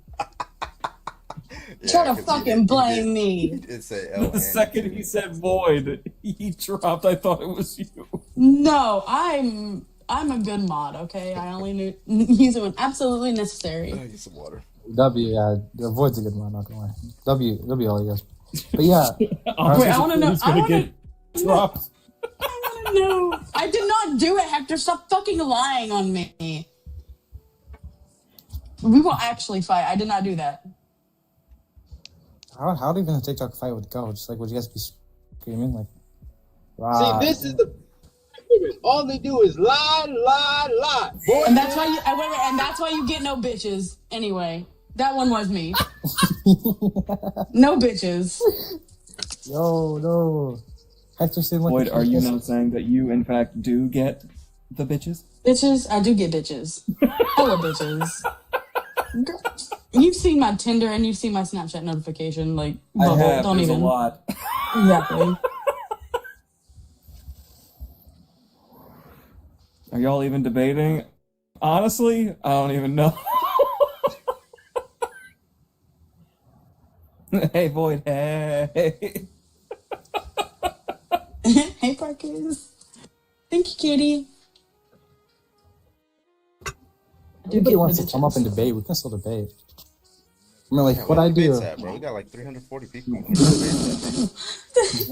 Try to fucking blame me. It's a The second he said void, he dropped. I thought it was you. No, I'm a good mod. Okay, I only use it when absolutely necessary. I need some water. W, yeah, the void's a good one. Not gonna lie. W all you guys. But yeah. Wait, I want to know. I want to dropped. I want to know. I did not do it, Hector. Stop fucking lying on me. We will actually fight. I did not do that. How do even a TikTok fight would go? Just like, would you guys be screaming like? Wow. See, this is the. All they do is lie. Boy, And that's why you. Wait, and that's why you get no bitches. Anyway, that one was me. No bitches. No. Hector said like. Void, are you now saying that you in fact do get the bitches? Bitches, I do get bitches. Hella bitches. Girl, you've seen my Tinder and you've seen my Snapchat notification. Like, bubble. I have. Don't There's even. a lot. Exactly. Are y'all even debating? Honestly, I don't even know. Hey, Void. Hey. Hey, Parkers. Thank you, Katie. Anybody wants to come up and debate, we can still debate. I mean, like, what I do. Bro, we got like 340 people.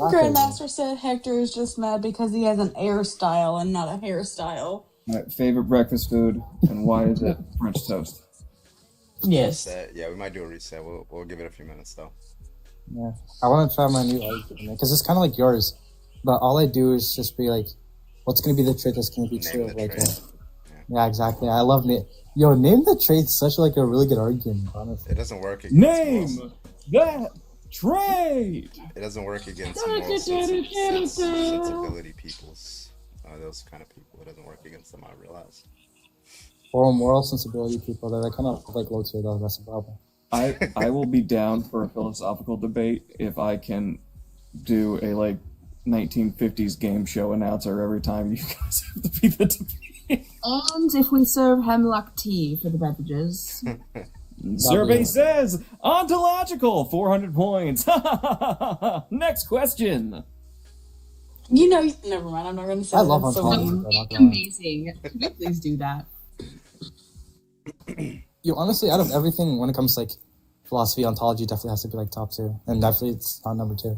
Grandmaster said Hector is just mad because he has an air style and not a hairstyle. My favorite breakfast food, and why is it French toast? Yes. Yeah, we might do a reset. We'll give it a few minutes though. Yeah, I want to try my new argument because it's kind of like yours, but all I do is just be like, what's gonna be the trait that's gonna be true? Like, yeah, exactly. I love it. Yo, name the trait such like a really good argument. Honestly, it doesn't work. Name that trait. It doesn't work against moral sensibility peoples. Those kind of people, it doesn't work against them. I realize. Or moral sensibility people, they're kind of like low tier though. That's the problem. I will be down for a philosophical debate if I can do a like 1950s game show announcer every time you guys have to be the debate. And if we serve hemlock tea for the beverages. Survey says ontological 400 points. Next question. You know, never mind. I'm not going to say. I love that. ontological. Amazing. Can you please do that? Yo, honestly, out of everything, when it comes to like philosophy, ontology definitely has to be like top 2, and definitely it's not number 2.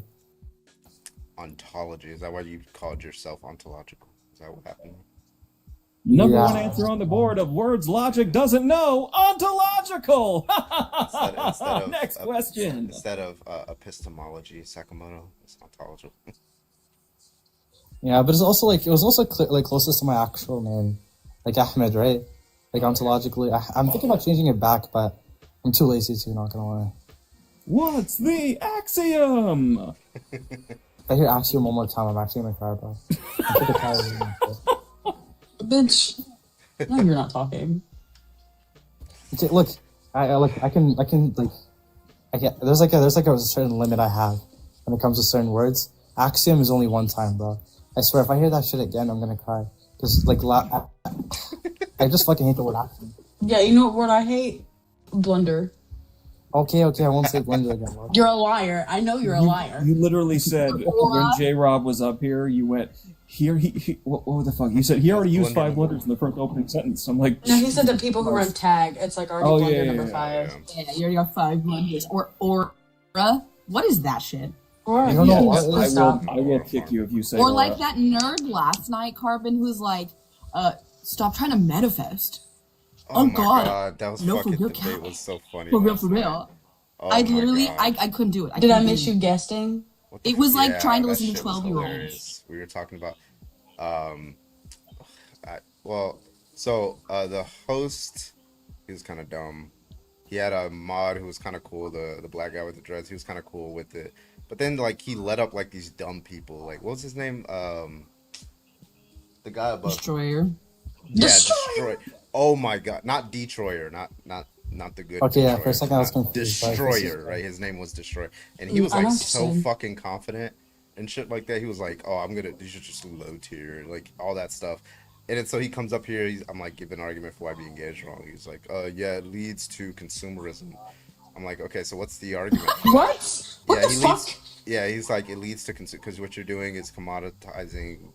Ontology, is that why you called yourself ontological? Is that what happened? Number one answer on the board of words logic doesn't know, ontological. Instead of, Next question. Instead of epistemology, Sakamoto, it's ontological. Yeah, but it's also like it was also like closest to my actual name, like Ahmed, right? Like ontologically, I'm thinking about changing it back, but I'm too lazy to. Not gonna lie. What's the axiom? If I hear axiom one more time, I'm actually gonna cry, bro. I'm sick tired of Bitch. No, you're not talking. it. Look, I can there's like a certain limit I have when it comes to certain words. Axiom is only one time, bro. I swear, if I hear that shit again, I'm gonna cry. Cause like, I just fucking hate the word axiom. Yeah, you know what word I hate? Blunder. Okay, I won't say blunder again. Bro. You're a liar. I know you're a liar. You literally said when J-Rob was up here, you went, here he what the fuck? You said he already used 5 blunders in the first opening sentence. I'm like, no, he said the people who run tag. It's like already blunder number 5. Yeah, you already got 5 blunders. Or what is that shit? Or I don't know. I will kick you if you say. Or like that nerd last night, Carbon, who's like, stop trying to manifest. Oh my god, that was no, fucking for real, debate was so funny. For real. Oh I literally, I couldn't do it. Did I miss you guesting? It was like trying to listen to 12-year-olds. We were talking about, the host, he was kind of dumb. He had a mod who was kind of cool, the black guy with the dreads. He was kind of cool with it, but then like he let up like these dumb people. Like what was his name? The guy above. Destroyer. Yeah, Destroyer. Oh my god, not Detroyer, not the good. Okay, Destroyer. yeah, for a second I was confused. Destroyer, right? His name was Destroyer, and he was like so fucking confident and shit like that. He was like, "Oh, you should just low tier, like all that stuff." And then so he comes up here. I'm like giving an argument for why being gay is wrong. He's like, "Yeah, it leads to consumerism." I'm like, okay, so what's the argument? What? What Yeah, the he fuck? leads. Yeah, he's like, it leads to because what you're doing is commoditizing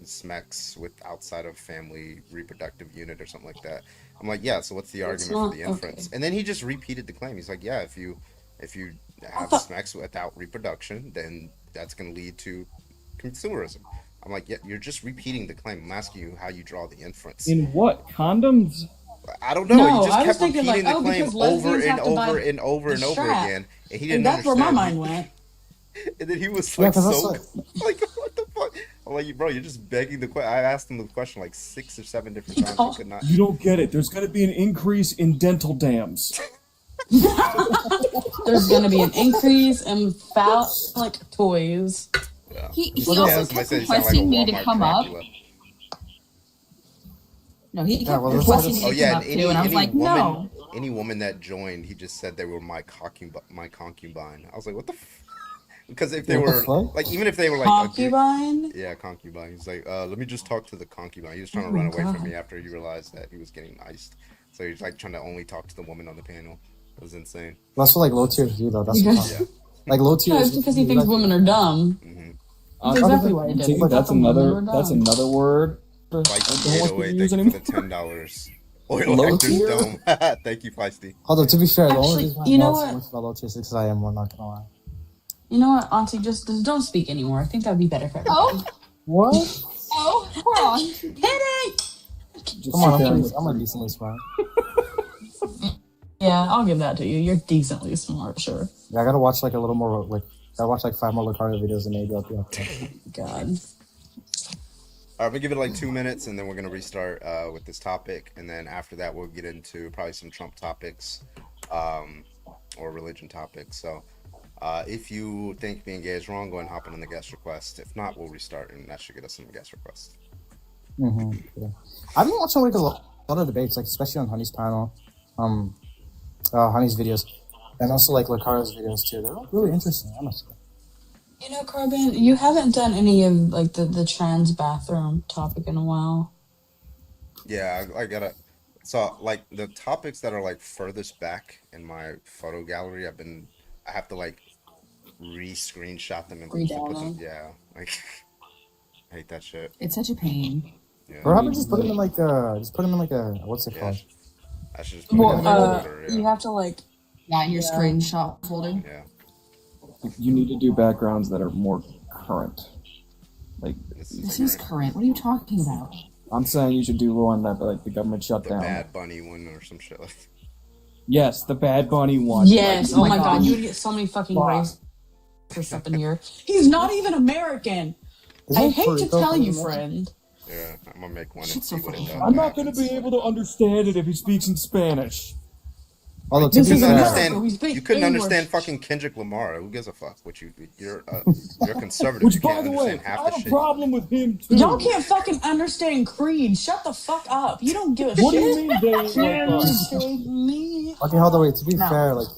SMECs with outside of family reproductive unit or something like that. I'm like, yeah, so what's the It's argument for not the inference? okay. And then he just repeated the claim. He's like, yeah, if you I have thought SMECs without reproduction, then that's going to lead to consumerism. I'm like, yeah, you're just repeating the claim. I'm asking you how you draw the inference. In what? Condoms? I don't know. no, He just I was kept thinking like, repeating the oh, claim because over lesbians and have to over buy and over the and over strap, again, and he and didn't that's where my understand. mind went. And then he was Yeah, like, because so that's like like, what the fuck? I'm like, bro, you're just begging the question. I asked him the question like 6 or 7 different times. He could not. You don't get it. There's going to be an increase in dental dams. There's gonna be an increase in phallic toys. Yeah. He Yeah, also somebody kept said he sounded like a requesting me to Walmart come up. Dracula. No, he Yeah, kept well, that's requesting me Oh to yeah, come and up too, and I was like, no. any woman that joined, he just said they were my concubine. I was like, what the? Because if they what the were fuck? like, even if they were like Concubine? yeah, concubine. He's like, let me just talk to the concubine. He was trying Oh to run my away from god. me after he realized that he was getting iced. So he's like trying to only talk to the woman on the panel. It was insane. That's what like low tiers do though. That's the Yeah. problem. Like low No, tiers. it's because he thinks women are dumb. Mm-hmm. That's exactly why he did it. He That's thought the women another. were That's dumb. another word. I Feisty don't want to 808, use thank you anymore. for the $10. Oil Low Hector's tier? dome. Thank you, Feisty. Although to be fair, the only Actually, reason I you know know so what? much about low tiers is because I am one. Not gonna lie. You know what, Auntie? Just don't speak anymore. I think that would be better for everybody. Oh, What? oh, we're on. Hit it! Just Come on, sit down. I'm a decently smart. Yeah, I'll give that to you. You're decently smart, sure. Yeah, I gotta watch like a little more. Like, gotta watch like 5 more Lucario videos and maybe I'll be okay. God. All right, we'll give it like 2 minutes, and then we're gonna restart with this topic, and then after that, we'll get into probably some Trump topics, or religion topics. So, if you think being gay is wrong, go and hop in on the guest request. If not, we'll restart, and that should get us some guest requests. Mm-hmm. Yeah. I've been watching like a lot of debates, like especially on Honey's panel, Honey's videos, and also like Lucario's videos too. They're really interesting, honestly. You know, Carbon, you haven't done any of like the trans bathroom topic in a while. Yeah, I gotta. So, like the topics that are like furthest back in my photo gallery, I have to like re-screenshot them and put them. Redownload. Yeah, like I hate that shit. It's such a pain. Yeah. Or how about just put them in like a what's it called? I should just put it in the folder. You have to like Yeah, in your screenshot folder. Yeah. You need to do backgrounds that are more current. Like This is current. What are you talking about? I'm saying, you should do one that like the government shut The down. Bad Bunny one or some shit like. Yes, the Bad Bunny one. Yes. Like, Oh my god, you would get so many fucking racists up in here. He's not even American. I hate to tell you, friend. Yeah, I'm gonna make one and Shit's see so what it fucking does. I'm not going to be able to understand it if he speaks in Spanish. Although to This be is fair, America. We speak You couldn't English. understand fucking Kendrick Lamar. Who gives a fuck? You're conservative. Which, You by can't the way, understand half I the have a shit. problem with him too. Y'all can't fucking understand Creed. Shut the fuck up. You don't give a What do shit. you mean they ain't like us? Save me. okay, hold on, wait. To be No. fair, like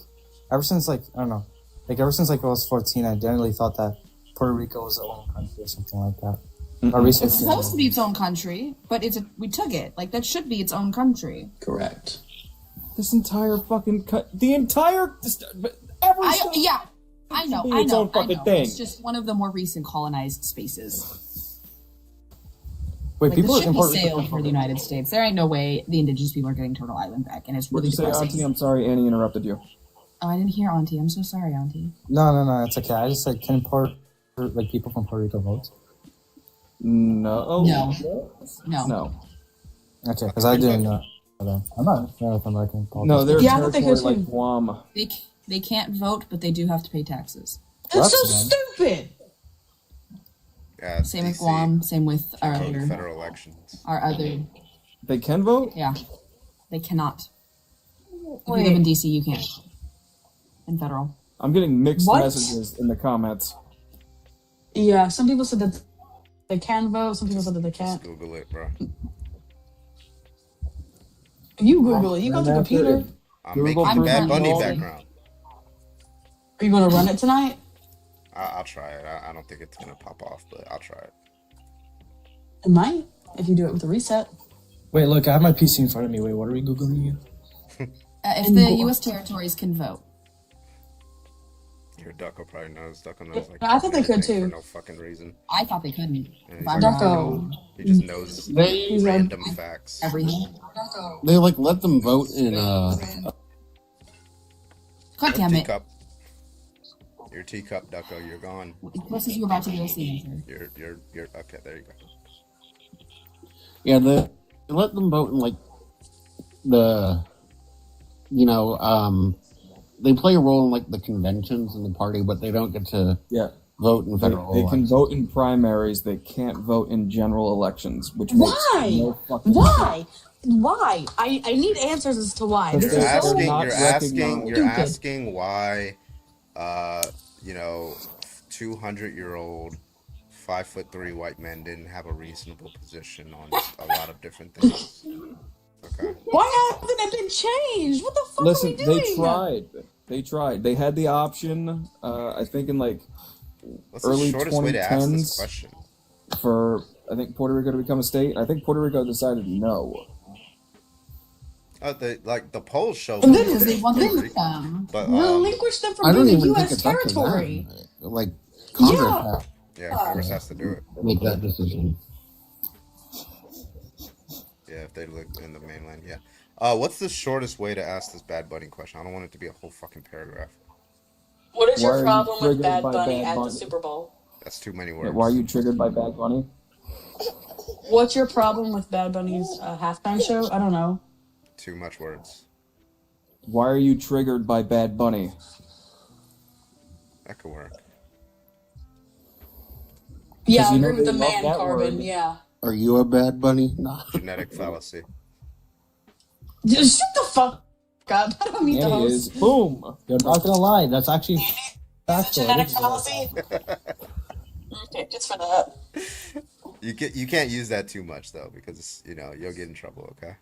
ever since like I don't know, like ever since like I was 14, I generally thought that Puerto Rico was their own country or something like that. Or recently, It's supposed to be its own country, but we took it. Like that should be its own country. Correct. This entire fucking every I know. be its own fucking thing. It's just one of the more recent colonized spaces. Wait, Like people the in ship Puerto he Rico. sailed for the United States. There ain't no way the indigenous people are getting Turtle Island back, and it's What really did you say, depressing. Auntie? I'm sorry, Annie interrupted you. Oh, I didn't hear Auntie. I'm so sorry, Auntie. No, it's okay. I just said, can like people from Puerto Rico vote? No. No. Okay, because I didn't know. I'm not a fan of American politics. No, they're Yeah, I don't think territory it's like Guam. They can't vote, but they do have to pay taxes. It's so That's stupid. Yeah, Same with DC, Guam. Same with our federal elections. other. They can vote? Yeah, they cannot. If you Wait. live in DC, you can't. In federal. I'm getting mixed What? messages in the comments. Yeah, some people said that they can vote. Some people said that they Just can't. Google it, bro. You Google it. You go to the computer. I'm Google making Bad for Bunny Google. background. Are you going to run it tonight? I'll try it. I don't think it's gonna pop off, but I'll try it. It might if you do it with a reset. Wait, look, I have my PC in front of me. Wait, what are we Googling? If the U.S. territories can vote. sure Ducko probably knows. Ducko knows like I thought they could everything too. for no fucking reason. I thought they couldn't. And If he's I'm like, Ducko. he just knows They random facts. everything. they like let them vote in God damn it. Teacup. Your teacup, Ducko, you're gone. This is you about to give us the answer. You're okay, there you go. yeah they let them vote in like the they play a role in like the conventions in the party, but they don't get to Yeah. vote in They federal can elections. vote in primaries. They can't vote in general elections, which makes Why? no fucking Why? Why? I need answers as to why. This You're is so you're stupid. asking why 200-year-old 5'3" white men didn't have a reasonable position on a lot of different things. Okay. Why hasn't it been changed? What the fuck Listen, are we doing? they tried. They had the option, I think in like What's the early shortest way to ask this 2010s question? for, I think, Puerto Rico to become a state. I think Puerto Rico decided no. The polls show Because they want to keep them. but Relinquish them I from don't being a even think U.S. it's up to territory. them. Like Congress Yeah. yeah, Congress has to do it. make that decision. Yeah, if they live in the mainland, yeah. What's the shortest way to ask this Bad Bunny question? I don't want it to be a whole fucking paragraph. What is Why are your you problem with triggered Bad by Bunny Bad at the Bunny? Super Bowl? That's too many Yeah, words. why are you triggered by Bad Bunny? What's your problem with Bad Bunny's halftime show? I don't know. Too much words. Why are you triggered by Bad Bunny? That could work. Yeah, I you know agree with they the love man that carbon. word. Yeah. Are you a bad bunny? No. Genetic fallacy. Just shut the fuck up. I don't mean the And he host. is. Boom. You're not gonna lie. That's actually factual. Genetic fallacy. Okay, just for that. You can't use that too much though, because you'll get in trouble. Okay.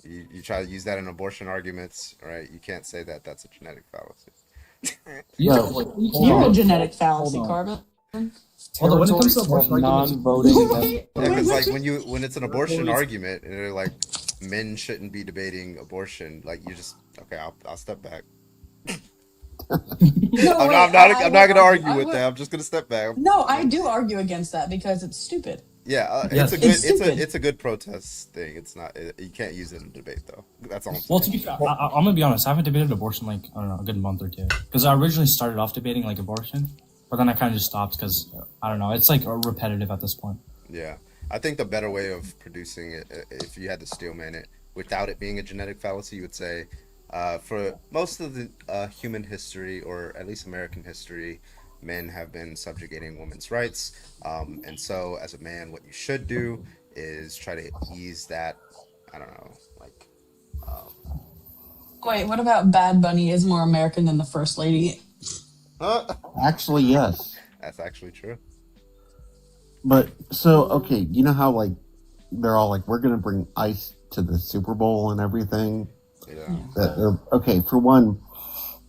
You try to use that in abortion arguments, right? You can't say that. That's a genetic fallacy. You're a genetic fallacy, Hold on. Carbon. Although when it comes to Territories abortion have arguments, non-voting. Yeah, because like when it's an abortion argument and they're like men shouldn't be debating abortion, like you just okay. I'll step back. I'm not gonna argue with that. I'm just gonna step back. No, I do argue against that because it's stupid. Yeah, Yes. it's a good protest thing. It's not. You can't use it in debate though. That's all. well, to be fair, I'm gonna be honest. I haven't debated abortion like I don't know a good month or two because I originally started off debating like abortion, but then I kind of just stopped because I don't know. It's like repetitive at this point. Yeah, I think the better way of producing it, if you had to steelman it without it being a genetic fallacy, you would say, for most of the human history, or at least American history, men have been subjugating women's rights. And so as a man, what you should do is try to ease that, I don't know, like... Wait, what about Bad Bunny is more American than the First Lady? Actually, yes. That's actually true. But so okay, you know how like they're all like we're gonna bring ICE to the Super Bowl and everything. Yeah. Okay, for one,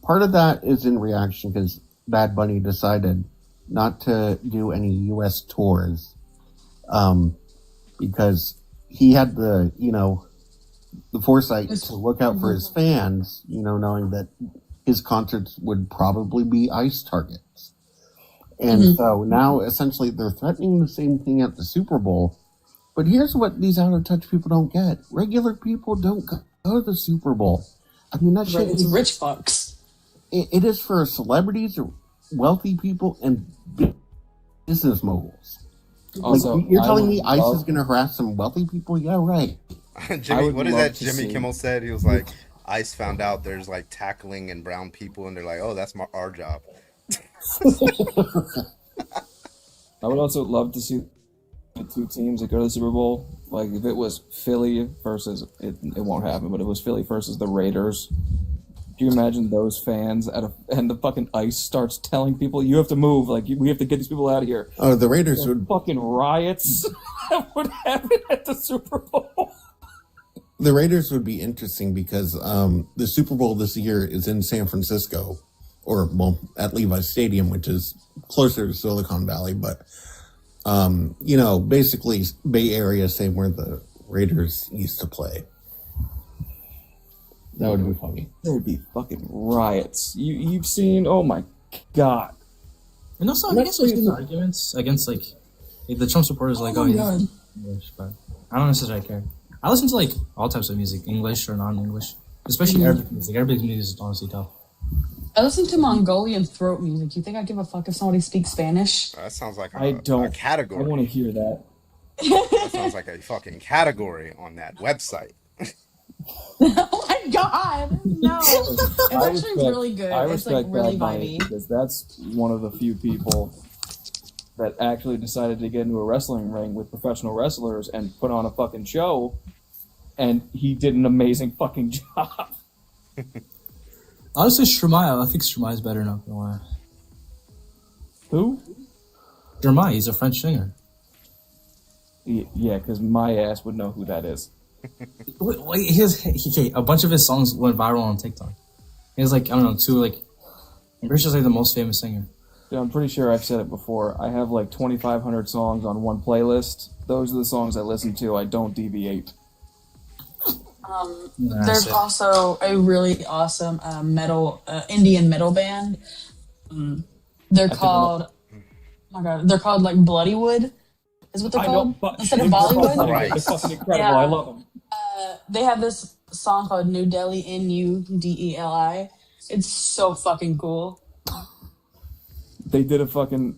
part of that is in reaction because Bad Bunny decided not to do any U.S. tours, because he had the foresight to look out for his fans, knowing that his concerts would probably be ICE targets. And so now essentially they're threatening the same thing at the Super Bowl. But here's what these out of touch people don't get. Regular people don't go to the Super Bowl. I mean, that shit It's is rich fucks. it is for celebrities or wealthy people and business moguls. Also, like, you're I telling would me ICE love- is going to harass some wealthy people? Yeah, right. Jimmy, what is that to Jimmy see- Kimmel said? He was like, ICE found out there's like tackling and brown people, and they're like, oh, that's our job. I would also love to see the two teams that go to the Super Bowl. Like if it was Philly versus it won't happen, but it was Philly versus the Raiders. Do you imagine those fans and the fucking ICE starts telling people you have to move, like we have to get these people out of here? Oh, the Raiders would fucking riots that would happen at the Super Bowl. The Raiders would be interesting because the Super Bowl this year is in San Francisco, or well, at Levi's Stadium, which is closer to Silicon Valley, but basically Bay Area, same where the Raiders used to play. That would be funny. There would be fucking riots. You've seen, oh my God. And also, I guess there's good arguments against like the Trump supporters, like, my God. English, but I don't necessarily care. I listen to like all types of music, English or non-English, especially Arabic music. Arabic music is honestly tough. I listen to Mongolian throat music. You think I give a fuck if somebody speaks Spanish? That sounds like I don't. a category. I want to hear that. That sounds like a fucking category on that website. Oh my God, no! It's actually really good. I It's like respect really Bad Bunny vibey. because that's one of the few people that actually decided to get into a wrestling ring with professional wrestlers and put on a fucking show, and he did an amazing fucking job. Honestly, Stromae, I think Stromae's better, not gonna lie. Who? Stromae, he's a French singer. Yeah, because my ass would know who that is. Okay, a bunch of his songs went viral on TikTok. He has like, I don't know, I'm pretty sure he's like the most famous singer. Yeah, I'm pretty sure I've said it before. I have like 2,500 songs on one playlist. Those are the songs I listen to. I don't deviate. There's also a really awesome Indian metal band. They're called, oh my God, they're called like Bloodywood, is what they're called instead of Bollywood. They're fucking incredible. I love them. They have this song called New Delhi, Nudeli. It's so fucking cool. They did a crossover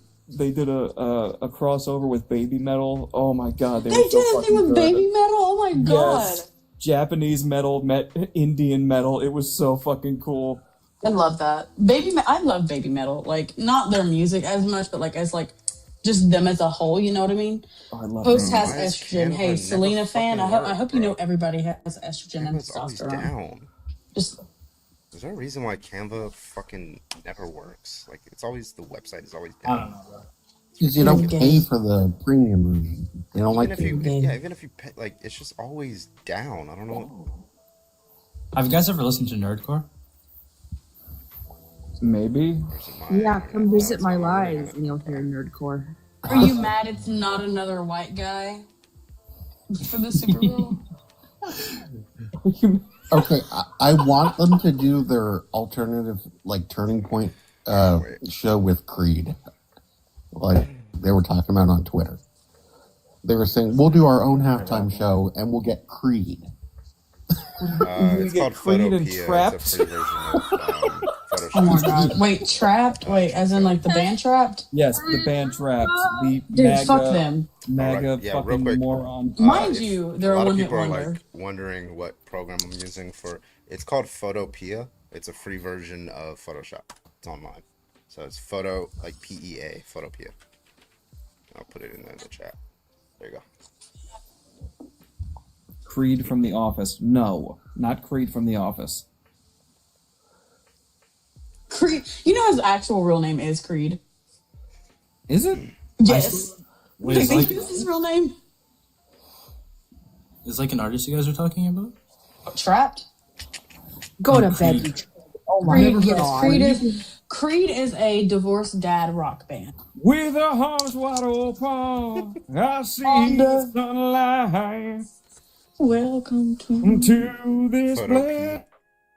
with Baby Metal. Oh my God, They did a thing with Baby Metal. Oh my God. Yes. Japanese metal met Indian metal. It was so fucking cool. I love that. I love Baby Metal. Like, not their music as much, but like as like just them as a whole. You know what I mean? Oh, I love Post them. has estrogen. Hey, Selena fan. I hope you know everybody has estrogen and testosterone. Down. Just. Is there a reason why Canva fucking never works? Like, it's always, the website is always I down. don't know, bro. Because you don't pay for the premium version. They don't like Even it. if you pay, like, it's just always down. I don't know. Have you guys ever listened to Nerdcore? Maybe. Yeah, come visit my lives and you'll hear Nerdcore. Are you mad it's not another white guy for the Super Bowl? Okay, I want them to do their alternative, like, Turning Point show with Creed. Like they were talking about on Twitter. They were saying, we'll do our own halftime show and we'll get Creed. It's called Creed and Photopea. Trapped? It's a free version of Photoshop. Oh my God. Wait, Trapped? Wait, as in like the band Trapped? Yes, the band Trapped. The Dude, MAGA, fuck them. MAGA Alright, yeah, real fucking quick. moron. Mind you, they're a lot a of one-hit people are wonder. like wondering what program I'm using for. It's called Photopea. It's a free version of Photoshop. It's online, so it's photo like PEA Photopea. I'll put it in the chat. There you go. Creed from The Office. No, not Creed from The Office. Creed. You know his actual real name is Creed. Is it? Yes. Wait, Do you is think like, this is his real name? is like an artist you guys are talking about? Trapped? Go to bed, you. Oh my Creed, God. yes, Creed is a divorced dad rock band. With the arms wide open, I see the sunlight. Welcome to this place.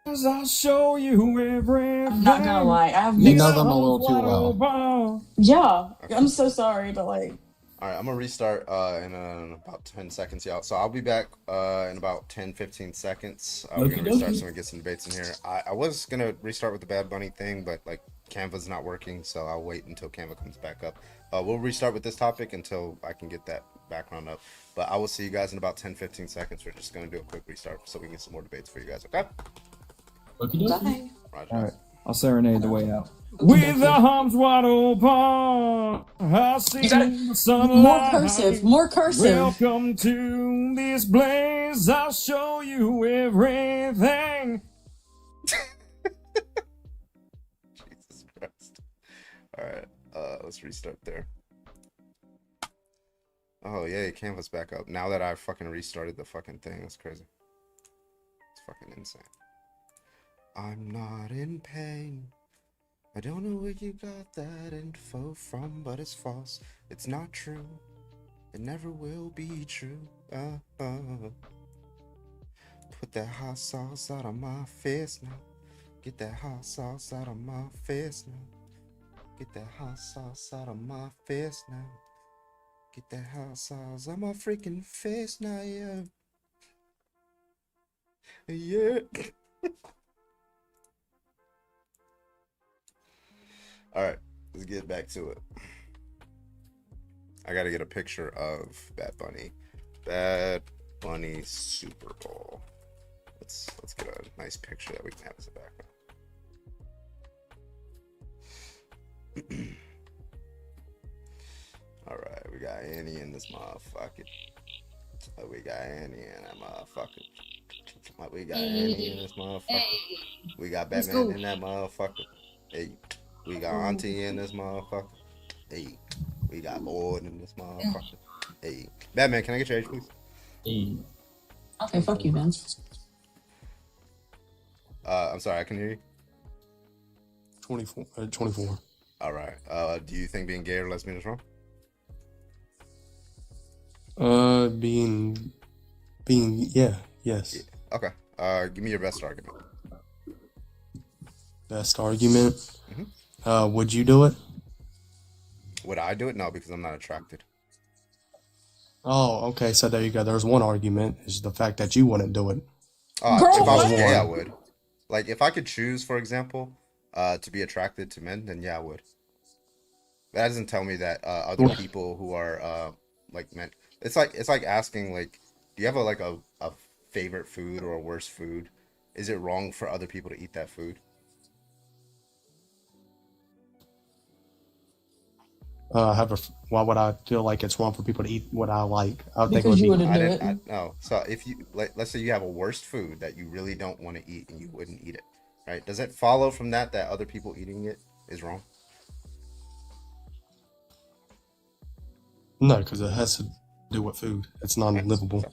I'll show you everything. I'm not gonna lie, I have You know them a little too well. Yeah, I'm so sorry, but like. All right, I'm gonna restart in about 10 seconds, y'all. So I'll be back in about 10-15 seconds. We're gonna restart some and get some debates in here. I was gonna restart with the Bad Bunny thing, but like Canva's not working, so I'll wait until Canva comes back up. We'll restart with this topic until I can get that background up. But I will see you guys in about 10-15 seconds. We're just gonna do a quick restart so we can get some more debates for you guys. Okay? Bye. Roger. All right, I'll serenade the way out. With the arms wide open, I see the sunlight. More cursive. Welcome to this place. I'll show you everything. Jesus Christ. All right, let's restart there. Oh yay, Canva's back up. Now that I've fucking restarted the fucking thing, that's crazy. It's fucking insane. I'm not in pain. I don't know where you got that info from, but it's false. It's not true. It never will be true. Put that hot sauce out of my face now. Get that hot sauce out of my face now. Get that hot sauce out of my face now. Get that hot sauce on my freaking face now, yeah. Yeah. All right, let's get back to it. I gotta get a picture of Bad Bunny. Bad Bunny Super Bowl. Let's get a nice picture that we can have as a background. All right, we got Annie in this motherfucker. We got Annie in that motherfucker. We got Annie in this motherfucker. We got Batman in that motherfucker. Hey, we got Auntie in this motherfucker. Hey, we got Boyd in this motherfucker. Hey, Batman, can I get your age, please? Hey. Okay, fuck you, Vince. I'm sorry, I can hear you. 24. All right. Do you think being gay or lesbian is wrong? Being yes. Yeah. Okay. Give me your best argument. Best argument. Would you do it? Would I do it? No, because I'm not attracted. Oh, okay. So there you go. There's one argument is the fact that you wouldn't do it. If I was gay, I would. Like, if I could choose, for example, to be attracted to men, then yeah, I would. That doesn't tell me that other people who are like men. It's like asking, like, do you have a favorite food or a worst food? Is it wrong for other people to eat that food? Why would I feel like it's wrong for people to eat what I like? I would Because think it you would be. wouldn't do it. No. So if you let's say you have a worst food that you really don't want to eat and you wouldn't eat it, right? Does it follow from that other people eating it is wrong? No, because it has to do with food. It's non-livable.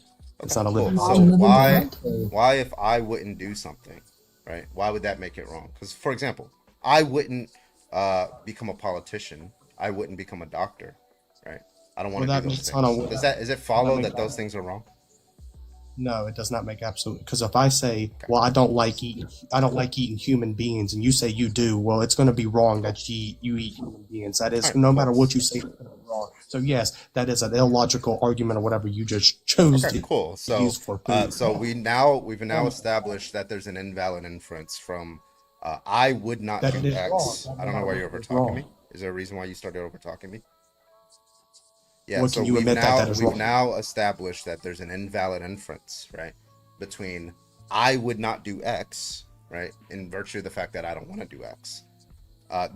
It's not a living. So why if I wouldn't do something, right? Why would that make it wrong? Because, for example, I wouldn't become a politician. I wouldn't become a doctor, right? I don't want to do those things. Does it follow that those things are wrong? No, it does not make absolute. Because if I say, well, I don't like eating human beings, and you say you do, well, it's going to be wrong that you eat human beings. That is, no matter what you say, it's wrong. So yes, that is an illogical argument or whatever you just chose to use for food. So we've now established that there's an invalid inference from I would not do X. I don't know why you're over talking me. Is there a reason why you started over talking me? Yeah, so we've now established that there's an invalid inference, right, between I would not do X, right, in virtue of the fact that I don't want to do X.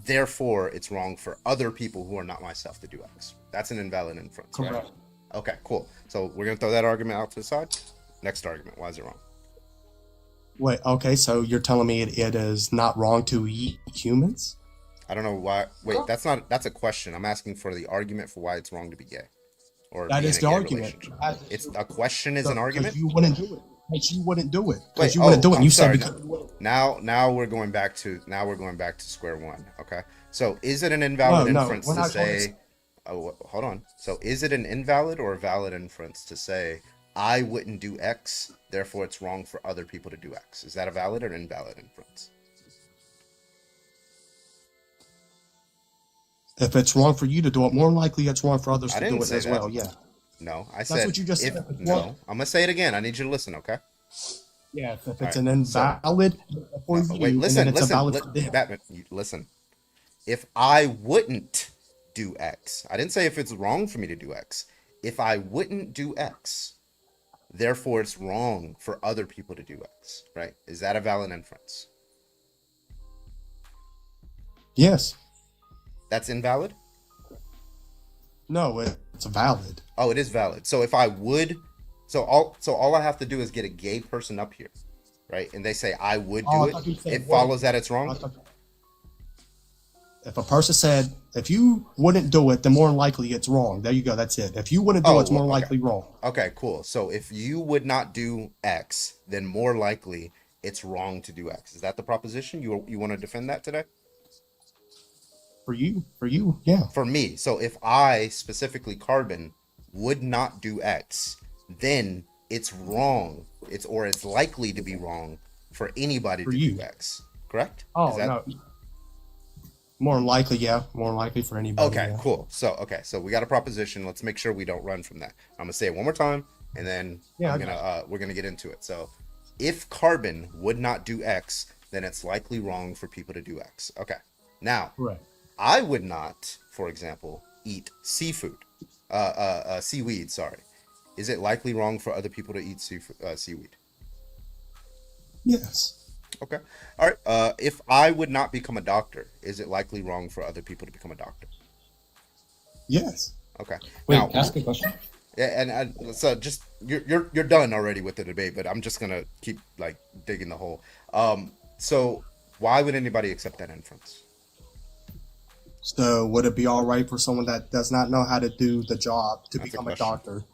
Therefore, it's wrong for other people who are not myself to do X. That's an invalid inference, right? Correct. Okay, cool. So we're going to throw that argument out to the side. Next argument. Why is it wrong? Wait, okay, so you're telling me it is not wrong to eat humans? I don't know why. Wait, that's a question. I'm asking for the argument for why it's wrong to be gay. Or that is the argument. It's a question is an argument? You wouldn't do it. But you wouldn't do it. Because you wouldn't do it. And you said now we're going back to square one. Okay. So is it an invalid inference to say hold on. So is it an invalid or a valid inference to say I wouldn't do X, therefore it's wrong for other people to do X? Is that a valid or invalid inference? If it's wrong for you to do it, more likely it's wrong for others to do it as well. Yeah. No, I That's said what you just said. No, I'm gonna say it again. I need you to listen, okay? Yeah, if it's an invalid for you, wait, listen, and it's a valid for them. Batman, listen. If I wouldn't do X, I didn't say if it's wrong for me to do X. If I wouldn't do X, therefore it's wrong for other people to do X, right? Is that a valid inference? Yes. That's invalid? No, it's valid. Oh, it is valid. So if I would, all I have to do is get a gay person up here, right? And they say I would do it. It follows that it's wrong. If a person said, if you wouldn't do it, then more likely it's wrong. There you go. That's it. If you wouldn't do it, it's more likely wrong. Okay, cool. So if you would not do X, then more likely it's wrong to do X. Is that the proposition? You want to defend that today? For you, yeah. For me. So if I, specifically Carbon, would not do X, then it's wrong. It's likely to be wrong for anybody to do X. Correct? Oh, no. More than likely, yeah. More than likely for anybody. Okay, yeah. cool. So we got a proposition. Let's make sure we don't run from that. I'm gonna say it one more time, and then we're gonna get into it. So, if carbon would not do X, then it's likely wrong for people to do X. Okay. Now, I would not, for example, eat seafood, seaweed. Sorry. Is it likely wrong for other people to eat seaweed? Yes. Okay. All right. If I would not become a doctor, is it likely wrong for other people to become a doctor? Yes. Okay. Wait, now, ask a question. Yeah, so just you're done already with the debate, but I'm just gonna keep like digging the hole. So why would anybody accept that inference? So would it be all right for someone that does not know how to do the job to become a doctor?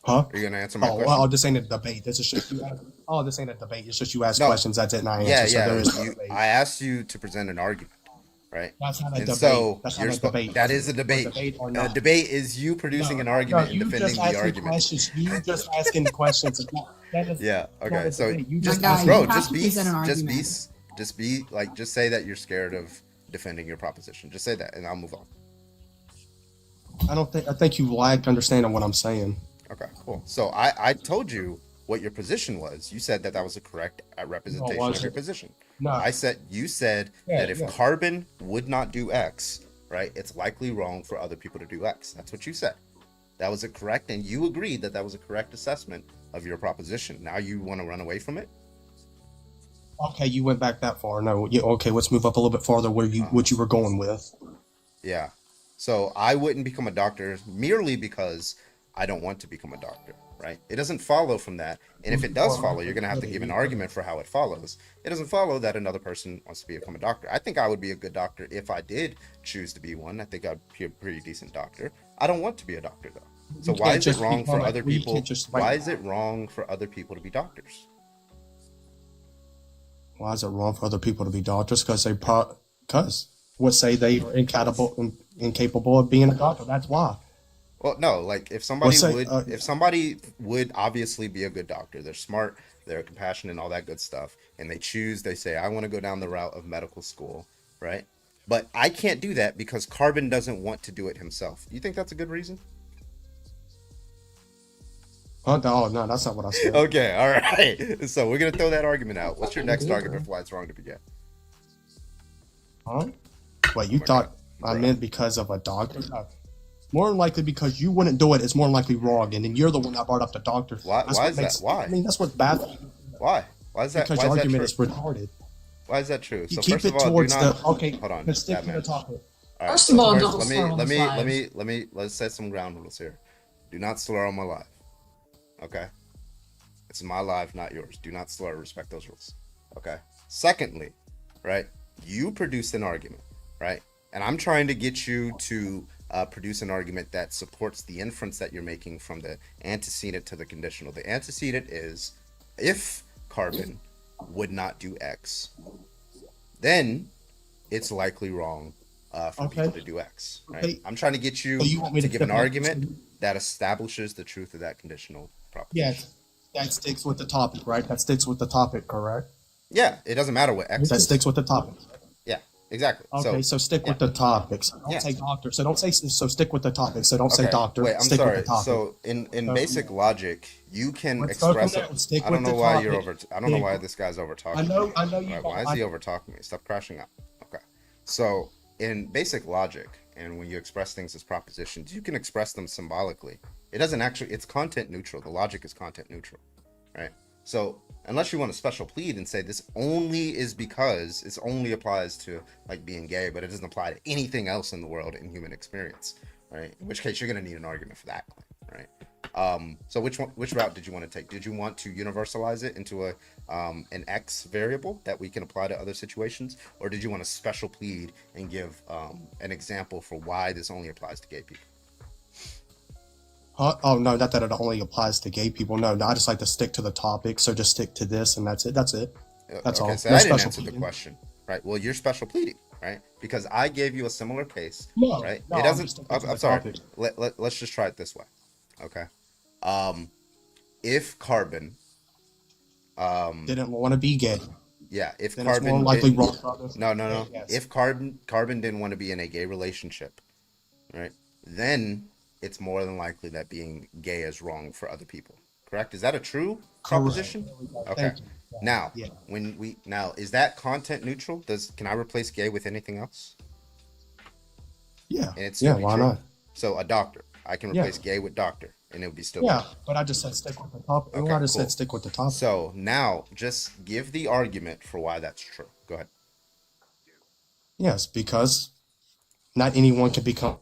Huh? Are you gonna answer my question? Well, this ain't a debate. This is just you. This ain't a debate. It's just you ask questions. That's it, and I answer. Yeah. So there is no debate. I asked you to present an argument, right? That's not a debate. So That's not a debate. That is a debate. A debate is you producing an argument and defending the argument. Questions. You just asking questions. Yeah. Okay. So you just bro, just say that you're scared of defending your proposition. Just say that, and I'll move on. I think you lack understanding what I'm saying. Okay, cool. So I told you what your position was. You said that was a correct representation of your position. No. You said that if carbon would not do X, right, it's likely wrong for other people to do X. That's what you said. That was a correct, and you agreed that was a correct assessment of your proposition. Now you want to run away from it? Okay, you went back that far. No, okay, let's move up a little bit farther what you were going with. Yeah. So I wouldn't become a doctor merely because I don't want to become a doctor, right? It doesn't follow from that. And if it does follow, you're going to have to give an argument for how it follows. It doesn't follow that another person wants to become a doctor. I think I would be a good doctor if I did choose to be one. I think I'd be a pretty decent doctor. I don't want to be a doctor, though. So why is it wrong for other people? Why is it wrong for other people to be doctors? Why is it wrong for other people to be doctors? Because would say they are incapable of being a doctor. That's why. Well, no, like if somebody would obviously be a good doctor, they're smart, they're compassionate and all that good stuff, and they say, I want to go down the route of medical school, right? But I can't do that because Carbon doesn't want to do it himself. You think that's a good reason? No, that's not what I said. Okay, all right. So we're going to throw that argument out. What's your next argument for why it's wrong to begin? Huh? Wait, you thought I meant because of a doctor? More than likely because you wouldn't do it, it's more than likely wrong, and then you're the one that brought up the doctor. Why is that? Why? I mean, that's what's bad. Why? Why is that? Because your argument is retarded. Why is that true? You so keep first it of all, towards hold on. Let's stick to the topic. Right, first of all, let's set some ground rules here. Do not slur on my live. Okay? It's my live, not yours. Do not slur. Respect those rules. Okay? Secondly, right? You produced an argument, right? And I'm trying to get you to produce an argument that supports the inference that you're making from the antecedent to the conditional. The antecedent is if Carbon would not do X, then it's likely wrong for people to do X. Right? Okay. I'm trying to get you to give an argument that establishes the truth of that conditional proposition. Yes, that sticks with the topic, right? That sticks with the topic, correct? Yeah, it doesn't matter what X. That sticks with the topic. Yeah, exactly. Okay, so stick with the topics. Don't say doctor. So don't say so. Stick with the topic. So don't say doctor. Wait, I'm stick sorry. With the topic. So in basic logic, you can express. I don't know why you're over. I don't know why this guy's over talking. I know you. Right, why is he over talking me? Stop crashing out. Okay. So in basic logic, and when you express things as propositions, you can express them symbolically. It doesn't actually. It's content neutral. The logic is content neutral, right? So unless you want to special plead and say this only is because it only applies to like being gay, but it doesn't apply to anything else in the world in human experience, right? In which case you're going to need an argument for that claim, right? So which route did you want to take? Did you want to universalize it into an X variable that we can apply to other situations, or did you want to special plead and give an example for why this only applies to gay people? Oh no, not that it only applies to gay people. No, I just like to stick to the topic. So just stick to this, and that's it. That's it. That's all. So I didn't answer the question, right? Well, you're special pleading, right? Because I gave you a similar case, right? No, it doesn't. I'm sorry. Let's just try it this way, okay? If Carbon didn't want to be gay, Yeah, if then it's more Carbon likely didn't, wrong for others. no. Yes. If Carbon didn't want to be in a gay relationship, right? Then it's more than likely that being gay is wrong for other people. Correct? Is that a true proposition? Okay. Thank you. Now, Yeah. is that content neutral? Can I replace gay with anything else? Yeah. And it's Yeah, still be why true? not? So a doctor, I can Yeah. replace gay with doctor, and it would be still Yeah, true. but I just said stick with the topic. Okay, I just cool. said stick with the topic. So now, just give the argument for why that's true. Go ahead. Yes, because not anyone can become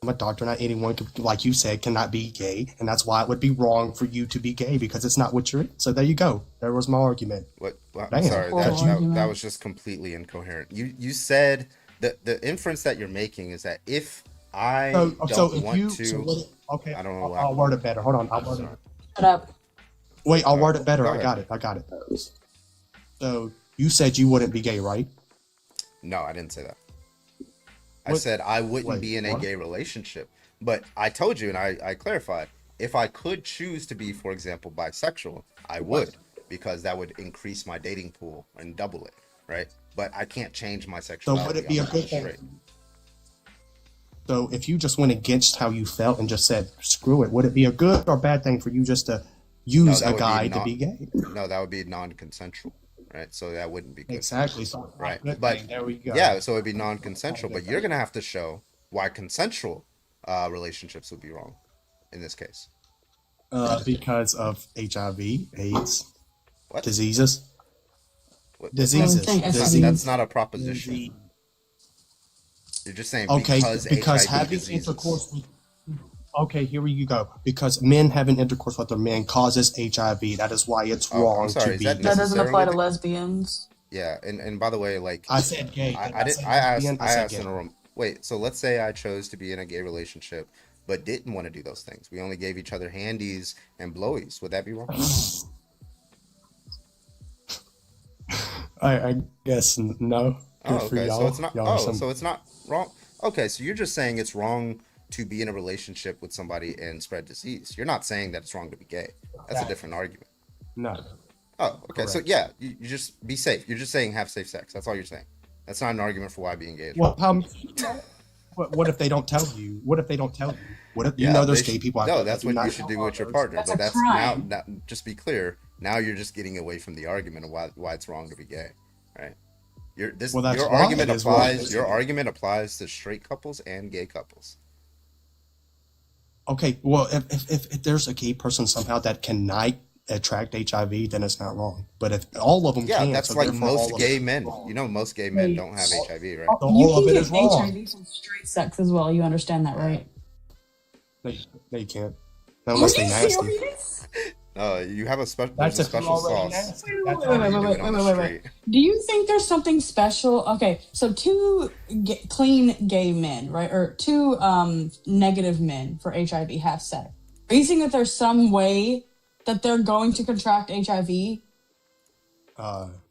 a doctor. Not anyone can, like you said, cannot be gay, and that's why it would be wrong for you to be gay because it's not what you're. So there you go. There was my argument. What? Well, Damn. sorry, that was just completely incoherent. You said the inference that you're making is that if I don't want to, okay, I don't know. I'll word it better. Hold on, I'll word it. Shut up. Wait, I'll word it better. Go I got it. So you said you wouldn't be gay, right? No, I didn't say that. I What? said I wouldn't Wait, be in a what? gay relationship, but I told you and I clarified, if I could choose to be, for example, bisexual, I would, because that would increase my dating pool and double it, right? But I can't change my So sexuality. would it be a I'm good straight. thing? So if you just went against how you felt and just said screw it, would it be a good or bad thing for you just to use that a would guy non- to be gay? No, that would be non-consensual, right? So that wouldn't be good. Exactly. So Right. good But thing. There we go. yeah, so it'd be non-consensual, but you're gonna have to show why consensual relationships would be wrong in this case. Because of HIV, AIDS, What? diseases. What- Diseases. That's not a proposition. You're just saying because HIV having diseases. intercourse with. Okay, here you go. Because men having intercourse with their men causes HIV. That is why it's Oh, I'm wrong sorry, to is be. that That doesn't apply to necessarily- lesbians. Yeah, and by the way, like I said gay. I Did I did. say I asked. lesbian? I I said asked in gay. a room. Wait. So let's say I chose to be in a gay relationship, but didn't want to do those things. We only gave each other handies and blowies. Would that be wrong? I guess no. Oh, Good for okay. So y'all. it's not. Y'all are Oh, some- so it's not wrong. Okay, so you're just saying it's wrong to be in a relationship with somebody and spread disease. You're not saying that it's wrong to be gay. That's a different argument. No. Oh, okay. So Correct. yeah, you just be safe. You're just saying have safe sex. That's all you're saying. That's not an argument for why being gay is wrong. Well, what if they don't tell you? What if they don't tell you? What if you Yeah, know there's they gay people out No, there that's that do what not you should do know with your others? partner. That's But a that's crime. now, just be clear. Now you're just getting away from the argument of why it's wrong to be gay, right? Well, that's Your why argument it is wrong. applies. Your argument applies to straight couples and gay couples. Okay, well, if there's a gay person somehow that cannot attract HIV, then it's not wrong. But if all of them Yeah, can, that's so like therefore all most of gay them- men. You know, most gay men don't have HIV, right? So You all of can it get is wrong. HIV from straight sex as well. You understand that, right? They can't. Unless Are they you nasty. serious? You have a special. That's There's a if you're special already sauce. nasty. Wait, That's wait, how wait, you wait, do wait, it. on wait, the wait, wait, wait. street. Do you think there's something special? Okay, so two clean gay men, right, or two negative men for HIV have sex. Are you saying that there's some way that they're going to contract HIV?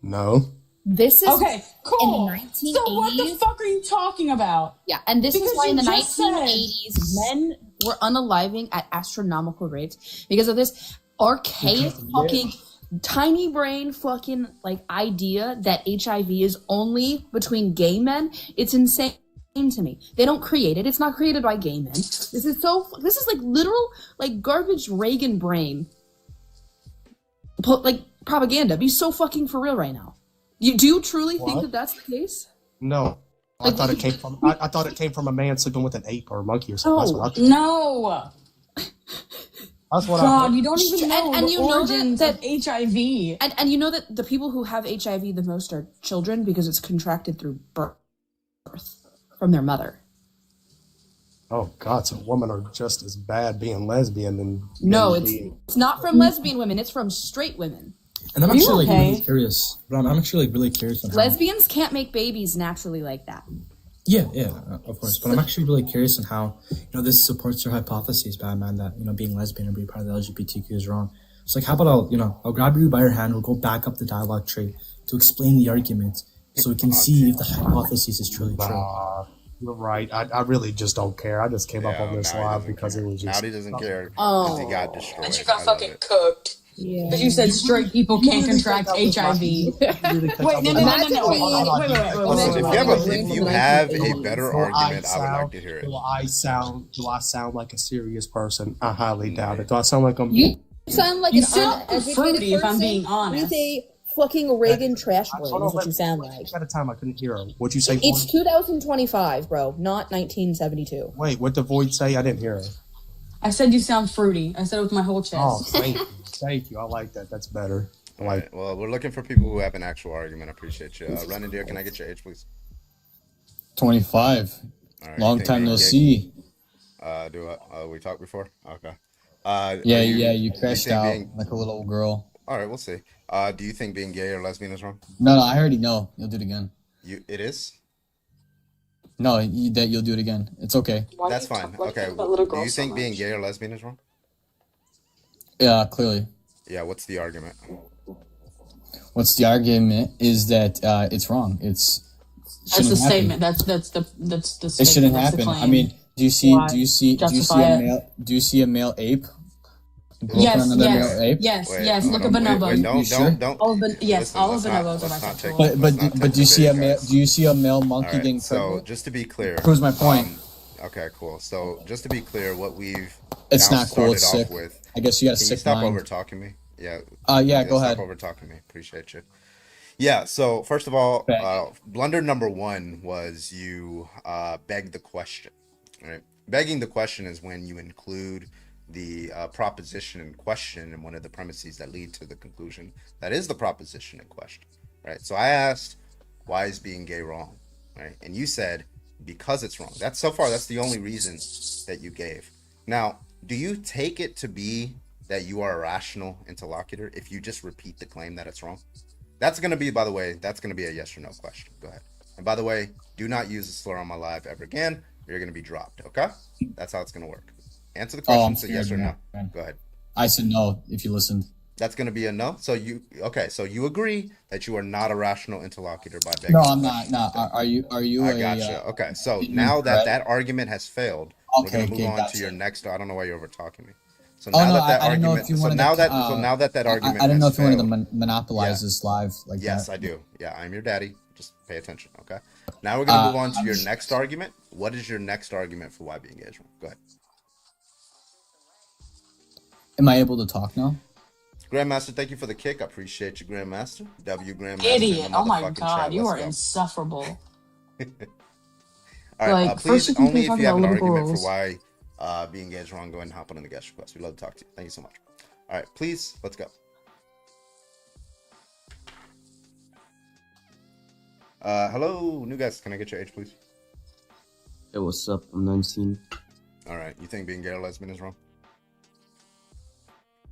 No. This is Okay, cool. in the So what the 1980s. fuck are you talking about? Yeah, and this Because is why in the you just said- 1980s men were unaliving at astronomical rates because of this archaic fucking tiny brain fucking like idea that HIV is only between gay men. It's insane to me. They don't create it. It's not created by gay men. This is like literal like garbage Reagan brain. Like propaganda. Be so fucking for real right now. Do you truly think What? that that's the case? No. I Like- thought it came from. I thought it came from a man sleeping with an ape or a monkey or something. That's what I thought. No. That's what I God, thought. you don't even know And the you know origins that of HIV. And you know that the people who have HIV the most are children because it's contracted through birth from their mother. Oh God, so women are just as bad being lesbian than No, men it's being- not from lesbian women. It's from straight women. And I'm Are you actually like okay? really curious. But I'm actually like really curious on how. Lesbians can't make babies naturally like that. Yeah, of course. But I'm actually really curious on how this supports your hypothesis, Batman, that being lesbian or being part of the LGBTQ is wrong. It's like, how about I'll grab you by your hand, we'll go back up the dialogue tree to explain the argument, so we can see if the hypothesis is truly true. You're right. I really just don't care. I just came up on this live because it was just. Now he doesn't care Oh. because he got destroyed. But you got I love fucking it. cooked. Yeah. Because you said straight people can't contract HIV. Wait, no. Wait. If you have a better argument, I would like to hear it. Do I sound like a serious person? I highly doubt it. Do I sound like I'm? You sound like an fruity, uneducated if I'm being person honest. with a fucking Reagan trash brain. Is what you sound like. At a time, I couldn't hear her. What'd you say? It's 2025, bro, not 1972. Wait, what did Void say? I didn't hear her. I said you sound fruity. I said it with my whole chest. Oh, thank you. Thank you. I like that. That's better. All right. Well, we're looking for people who have an actual argument. I appreciate you. Running Deer, can I get your age, please? 25. Right, Long time no see. We talked before? Okay. You crashed out like a little girl. All right, we'll see. Do you think being gay or lesbian is wrong? No, I already know. You'll do it again. It is? No, you'll do it again. It's okay. That's fine. Okay. Do you think being gay or lesbian is wrong? Yeah, clearly. Yeah, what's the argument? What's the argument is that it's wrong. That's the statement. That's the statement. It shouldn't happen. I mean, do you see a male ape? Yes. Male ape? Yes. Look at bonobos. Don't. All of bonobos are bisexual. But do you see a male? Do you see a male monkey getting pregnant? So just to be clear, proves my point. Okay, cool. So just to be clear, what we've it's now not cool. It's sick. With, I guess you got to sick stop over talking me. Yeah. Go ahead. Stop over talking me. Appreciate you. Yeah. So first of all, blunder number one was you begged the question. Right. Begging the question is when you include the proposition in question in one of the premises that lead to the conclusion that is the proposition in question. Right. So I asked, why is being gay wrong? Right. And you said, because it's wrong. That's the only reason that you gave. Now, do you take it to be that you are a rational interlocutor if you just repeat the claim that it's wrong? That's going to be, by the way, a yes or no question. Go ahead. And by the way, do not use the slur on my live ever again. You're going to be dropped. Okay? That's how it's going to work. Answer the question. Say yes or no. Go ahead. I said no if you listened. That's going to be a no. So you agree that you are not a rational interlocutor by begging. No, I'm not. No, are you? I gotcha. Okay, so now that argument has failed, we're going to move on to your next. I don't know why you're over talking me. So now that argument. So now that argument. I don't know if you wanted to monopolize this live like that. Yes, I do. Yeah, I'm your daddy. Just pay attention, okay? Now we're going to move on to your next argument. What is your next argument for why being gay is wrong? Go ahead. Am I able to talk now? Grandmaster, thank you for the kick. I appreciate you, Grandmaster. Grandmaster. Idiot. Oh my God, you are insufferable. All right, please, only if you have an argument for why being gay is wrong, go ahead and hop on in the guest request. We'd love to talk to you. Thank you so much. All right, please, let's go. Hello, new guys. Can I get your age, please? Hey, what's up? I'm 19. All right, you think being gay or lesbian is wrong?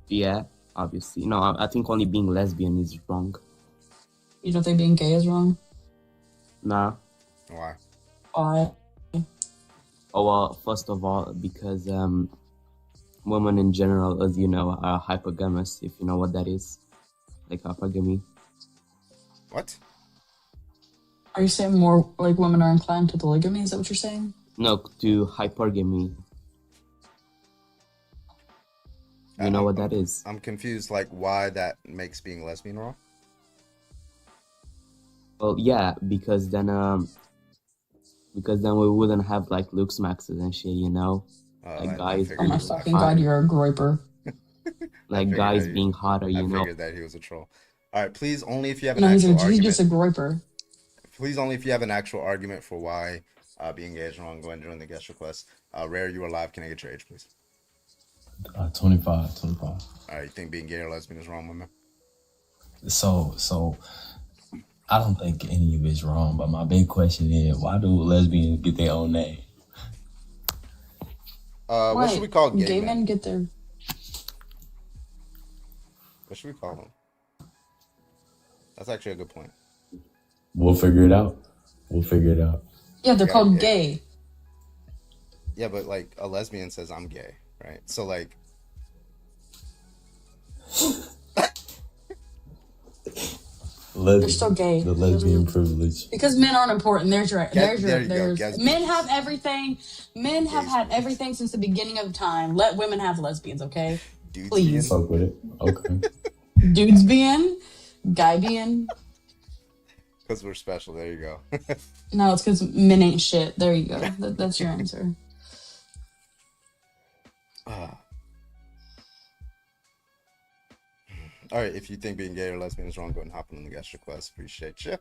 Yeah, obviously. No, I think only being lesbian is wrong. You don't think being gay is wrong? Nah. Why? Why? Oh, well, first of all, because women in general, as you know, are hypergamous, if you know what that is. Like hypergamy. What? Are you saying more like women are inclined to polygamy? Is that what you're saying? No, to hypergamy. You know what that is? I'm confused, like why that makes being lesbian wrong? Well, yeah, because then we wouldn't have like Luke's Maxes and shit, you know? Like guys. Oh my fucking God, you're a groiper. Like guys being hotter, you know? I figured that he was a troll. All right, please, only if you have an actual argument. He's just a groiper. Please, only if you have an actual argument for why being gay is wrong, go ahead and join the guest request. Rare, you are live. Can I get your age, please? 25. All right, you think being gay or lesbian is wrong, my man? So I don't think any of it's wrong, but my big question is, why do lesbians get their own name? What should we call gay men? Get their... What should we call them? That's actually a good point. We'll figure it out. Yeah, they're called gay. Yeah, but like a lesbian says I'm gay, right? So like they're still gay. The lesbian privilege. Because men aren't important. Men have everything. Men have had everything since the beginning of time. Let women have lesbians, okay? Dudes Please. Fuck with it. Okay. Dudes being, guy being. Because we're special. There you go. No, it's because men ain't shit. There you go. That's your answer. All right, if you think being gay or lesbian is wrong, go and hop on the guest request. Appreciate you.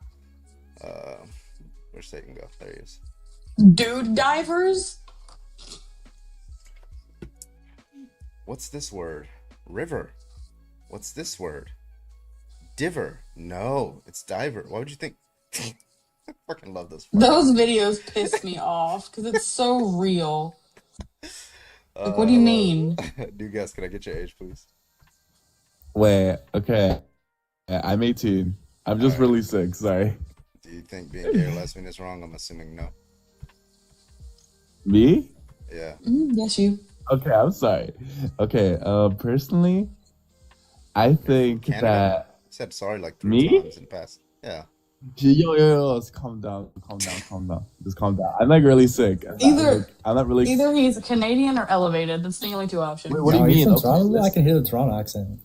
Where's Satan go? There he is. Dude divers? What's this word? River. What's this word? Diver. No, it's diver. Why would you think? I fucking love this. Those videos piss me off because it's so real. Like, what do you mean? New guest, can I get your age, please? Wait, okay. I'm 18. I'm just really sick, sorry. Do you think being gay or lesbian is wrong? I'm assuming no. Me? Yeah. Yes, you. Okay, I'm sorry. Okay, personally, I think Canada? that... I said sorry like 3 Me? times in the past. Yeah. Yo, just calm down. Just calm down. I'm like really sick. I'm not really... Either he's Canadian or elevated. That's the only two options. Wait, what do you mean? From Okay, Toronto? I can hear the Toronto accent.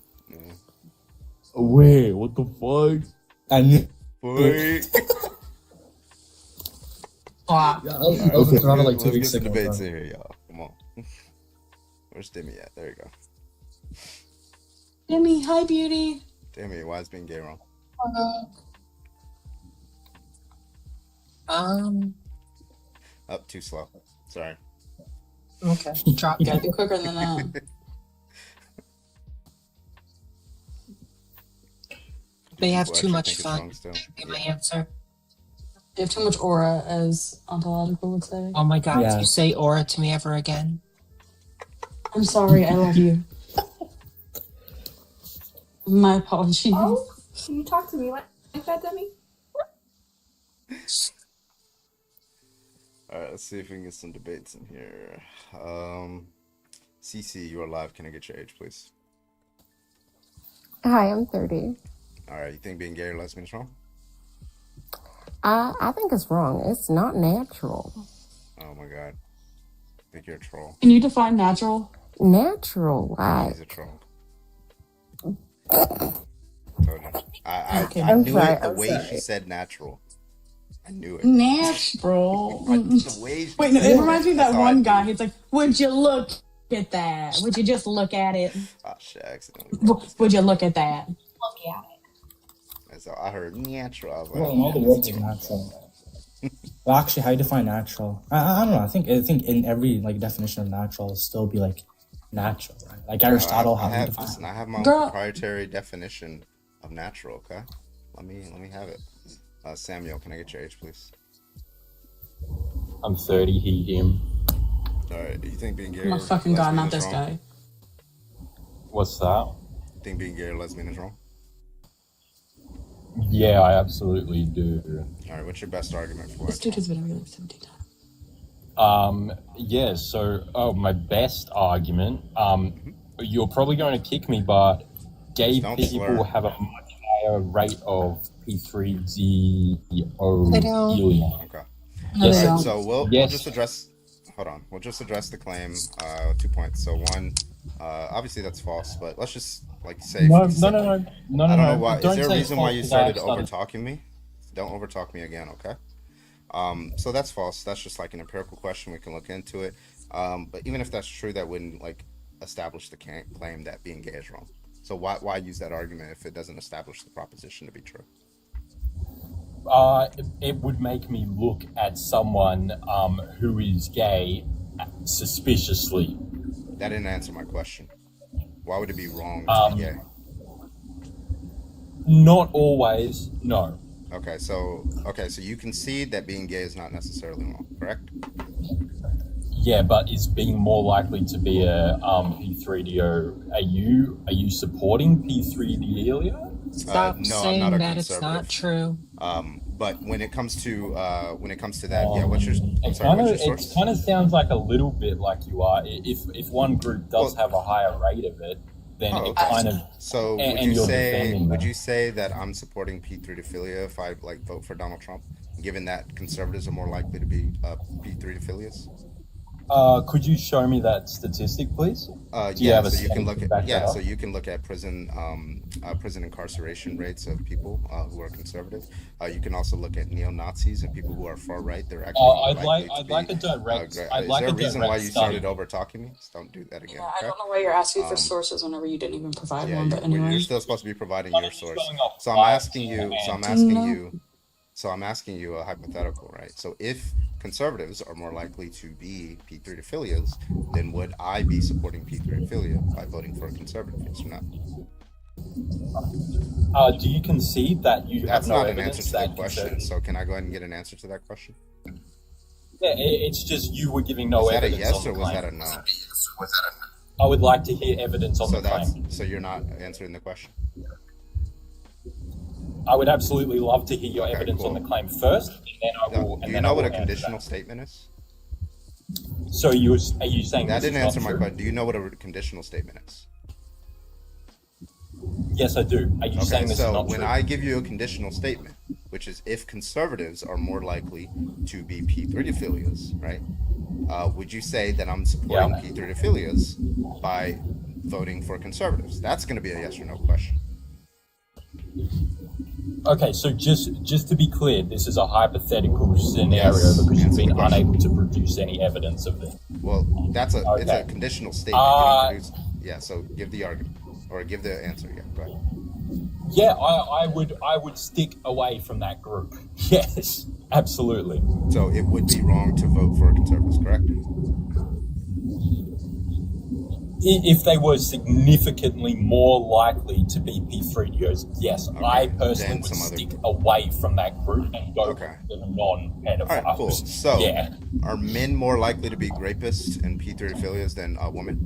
Wait, what the fuck? I knew. Wait. I was in Toronto like 2 weeks Let's get ago. some debates so. in here, y'all. Come on. Where's Demi at? There you go. Demi, hi, beauty. Demi, why is being gay wrong? Up too slow. Sorry. Okay. Drop Gotta be quicker than that. They have People too actually much think it's fun. wrong still. Be my answer. They have too much aura, as ontological would say. Oh my god, Yeah. if you say aura to me ever again. I'm sorry, I love you. My apologies. Oh, can you talk to me like that, Demi? All right, let's see if we can get some debates in here. CC, you are live. Can I get your age, please? Hi, I'm 30. All right, you think being gay or lesbian is wrong? I think it's wrong. It's not natural. Oh my god. I think you're a troll. Can you define natural? Natural, like... He's a troll. Told you. I I'm knew sorry, it the I'm way sorry. she said natural. I knew it. Natural. The way she Wait, no, said it reminds me of that's that how I one knew guy. it. He's like, would you look at that? Would you just look at it? Oh shit, I accidentally. Would you look at that? Look at it. And so I heard natural. I was like, Well, in all the world is natural. Well, actually, how do you define natural? I don't know. I think in every like definition of natural, it'll still be like natural, right? Like Aristotle, how do you define? Listen, I have my own Girl. proprietary definition of natural. Okay, let me have it. Samuel, can I get your age, please? I'm 30, he, him. All right. Do you think being gay Oh my or fucking god, lesbian not is this wrong? guy. What's that? You think being gay or lesbian is wrong? Yeah, I absolutely do. All right. What's your best argument for This it? dude has been like 17 times. Yeah, so, my best argument, you're probably going to kick me, but gay Don't people slur. have a much higher rate of P3DO They don't. helium. Okay. No, they All right. don't. So we'll Yes. just address. Hold on. We'll just address the claim. 2 points. So one, obviously that's false. But let's just like say. No, for the no, sake- no, no, no, I no, don't know no. why. Is Don't there a say reason why false, you 'cause started I've started- over talking me? Don't over talk me again, okay? So that's false. That's just like an empirical question. We can look into it. But even if that's true, that wouldn't like establish the claim that being gay is wrong. So why use that argument if it doesn't establish the proposition to be true? It would make me look at someone who is gay suspiciously. That didn't answer my question. Why would it be wrong to be gay? Not always, no. Okay, so you concede that being gay is not necessarily wrong, correct? Yeah, but is being more likely to be a P3DO. Are you supporting P3DO? Stop No, I'm saying not a that it's not conservative. true. But when it comes to that, yeah, what's your It sorry, kind what's of your it source? kind of sounds like a little bit like you are. If one group does have a higher rate of it, then Oh, it okay. kind of So and would you you're say defending would them. you say that I'm supporting P3 if I like vote for Donald Trump, given that conservatives are more likely to be P3 affiliates? Could you show me that statistic, please? Do you Yeah, have a so you can study look to at back that up? so you can look at prison incarceration rates of people who are conservative. You can also look at neo-Nazis and people who are far right. They're actually more likely to I'd like a direct. be. I'd Is like there a a reason direct why you study. started over talking me? Just don't do that again. Yeah, I Okay. don't know why you're asking for Um, sources whenever you didn't even provide Yeah, one, but you're anyway. still supposed to be providing But your it's source. going off So I'm bias asking you. and So I'm asking No. you. So I'm asking you a hypothetical, right? So if conservatives are more likely to be P3-ophilias, then would I be supporting P3-ophilia by voting for a conservative? Yes or no? Do you concede that you That's have no not an answer evidence to the that question. conservatives? So can I go ahead and get an answer to that question? Yeah, it's just you were giving no Was that a evidence yes on the or was claim. that a no? I would like to hear evidence on So the claim. so you're not answering the question. I would absolutely love to hear your Okay, evidence on cool. the claim first, and then I Now, will. do And you then know I what will a answer conditional that. statement is? So are you saying That this didn't is answer not my true? question. Do you know what a conditional statement is? Yes, I do. Are you Okay, saying this is so not when true? I give you a conditional statement, which is if conservatives are more likely to be P3-ophilias, right? Would you say that I'm supporting Yeah. P3-ophilias by voting for conservatives? That's going to be a yes or no question. Okay, so just to be clear, this is a hypothetical scenario Yes, because you've answer the been question. unable to produce any evidence of it. Well, it's a Okay. conditional statement. You don't produce, yeah, so give the argument or give the answer. Yeah, go ahead. Yeah, I would stick away from that group. Yes, absolutely. So it would be wrong to vote for conservatives, correct? If they were significantly more likely to be P3DOs, yes, I personally then would some other stick away from that group and go for the non-pedophiles. All right, cool. So, yeah, are men more likely to be rapists and P3-ophilias than women?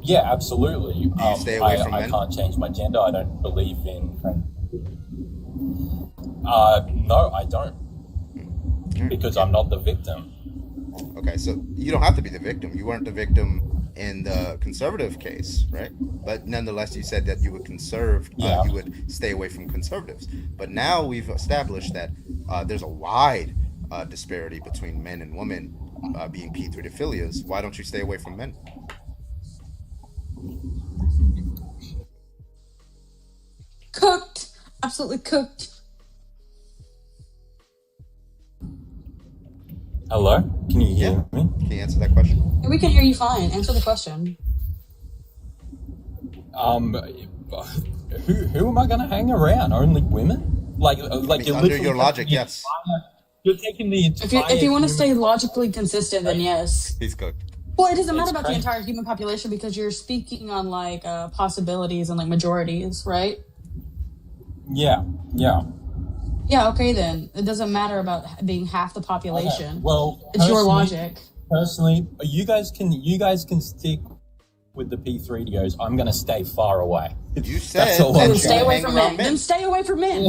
yeah, absolutely. Do you stay away from I men? can't change my gender. I don't believe in. No, I don't, because I'm not the victim. Okay, so you don't have to be the victim. You weren't the victim in the conservative case, right? But nonetheless, you said that you would you would stay away from conservatives. But now we've established that there's a wide disparity between men and women being P3-ophilias. Why don't you stay away from men? Cooked. Absolutely cooked. Hello, can you hear me? Can you answer that question? We can hear you fine. Answer the question. Who am I going to hang around? Only women? Like I mean, you're under literally your logic, taking the yes. You're taking the entire. If you want to stay logically consistent, then yes. He's cooked. Well, it doesn't matter It's about crazy. the entire human population because you're speaking on like possibilities and like majorities, right? Yeah. Yeah. Okay, then it doesn't matter about being half the population. Okay, well, it's your personally- logic. Personally, you guys can stick with the P3DOs. I'm going to stay far away. You That's said all that I'm Then you're stay gonna away hang from around men. Then stay away from men.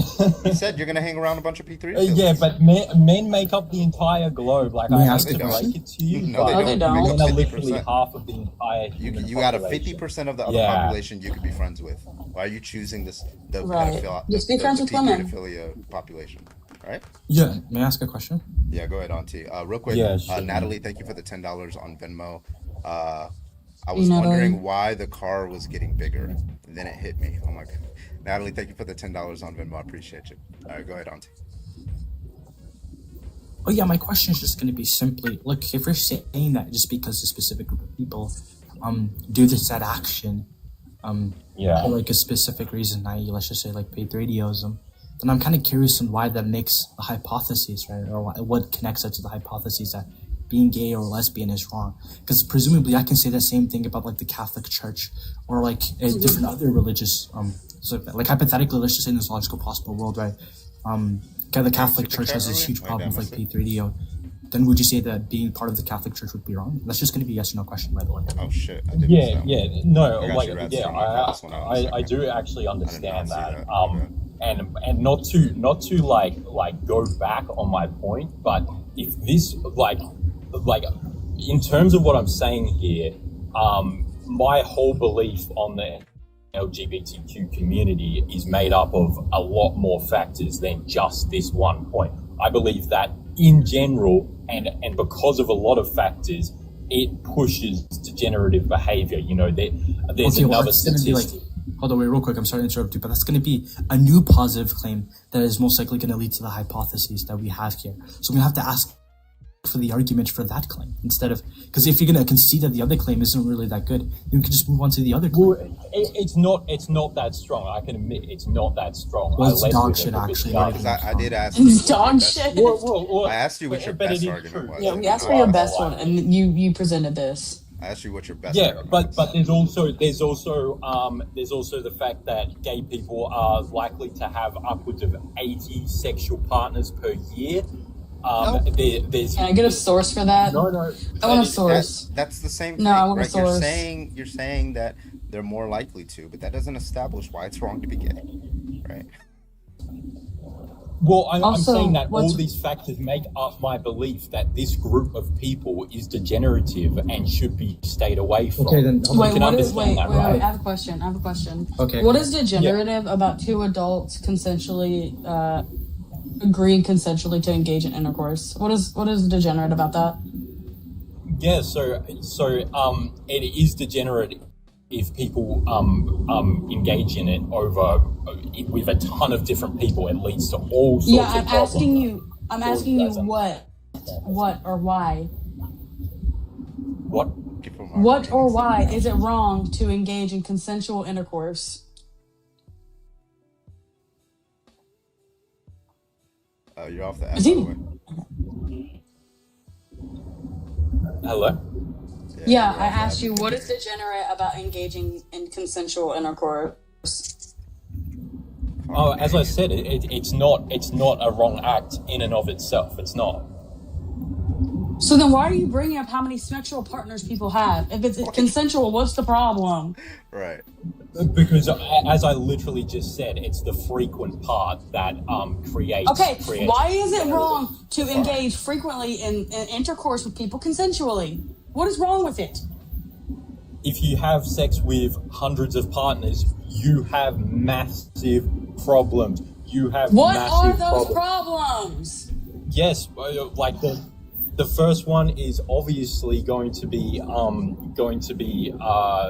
You said you're gonna hang around a bunch of P3-ophilias. Yeah, but men make up the entire globe. Like, May I I ask hate a to question? break it to you, No, but they don't. They men make are up literally 50%. half of the entire human You got a population. 50% of the other Yeah. population you could be friends with. Why are you choosing the Right. pedophile, Just be friends with women. P3-ophilia population? Right? Yeah, may I ask a question? Yeah, go ahead, Auntie. Real quick, Yeah, sure. Natalie, thank you for the $10 on Venmo. I was Natalie. wondering why the car was getting bigger, and then it hit me. Oh my god, Natalie, thank you for the $10 on Venmo. I appreciate you. All right, go ahead, Auntie. Oh yeah, my question is just going to be simply, look, if you're saying that just because a specific group of people do this that action Yeah. for like a specific reason, i.e. let's just say like patriotism, then I'm kind of curious on why that makes the hypothesis, right, or what connects that to the hypothesis that being gay or lesbian is wrong. Because presumably I can say the same thing about like the Catholic Church or like different other religious so like hypothetically, let's just say in this logical possible world, right, the Catholic Church has this huge problem with like P3DO, then would you say that being part of the Catholic Church would be wrong? That's just going to be a yes or no question, by the way. Oh shit! I didn't Yeah, understand. yeah, no, I got like, you, Rats. yeah, I'm gonna call this one out in a I second. do actually understand see that. that. And not to like go back on my point, but if this like in terms of what I'm saying here, my whole belief on the LGBTQ community is made up of a lot more factors than just this one point. I believe that in general, and because of a lot of factors, it pushes degenerative behavior. You know, there's another statistic. Hold on, wait, real quick. I'm sorry to interrupt you, but that's going to be a new positive claim that is most likely going to lead to the hypotheses that we have here. So we have to ask for the argument for that claim instead of, because if you're going to concede that the other claim isn't really that good, then we can just move on to the other claim. Well, it's not that strong. I can admit it's not that strong. Well, it's dog shit, actually. I did ask. It's dog shit. I asked you what your best argument was. Yeah, we asked for your best one, and you presented this. I asked you what your best. Yeah, but there's also the fact that gay people are likely to have upwards of 80 sexual partners per year. There's. Can I get a source for that? No. I want a source. That's the same thing. No, I want a right? source. You're saying that they're more likely to, but that doesn't establish why it's wrong to be gay, right? Well, I'm saying that all these factors make up my belief that this group of people is degenerative and should be stayed away from. Okay, then Wait, I have a question. Okay. What is degenerative about two adults consensually agreeing consensually to engage in intercourse? What is degenerate about that? Yeah, so it is degenerate if people engage in it over with a ton of different people. It leads to all sorts of problems. I'm asking you what or why? What or why is it wrong to engage in consensual intercourse? You're off the app, by the way. Hello? Yeah, I asked you, what is degenerate about engaging in consensual intercourse? Oh, as I said, it's not a wrong act in and of itself. It's not. So then why are you bringing up how many sexual partners people have? If it's consensual, what's the problem? Right. Because, as I literally just said, it's the frequent part that creates. Why is it wrong to engage frequently in intercourse with people consensually? What is wrong with it? If you have sex with hundreds of partners, you have massive problems. What are those problems? Yes, like the first one is obviously going to be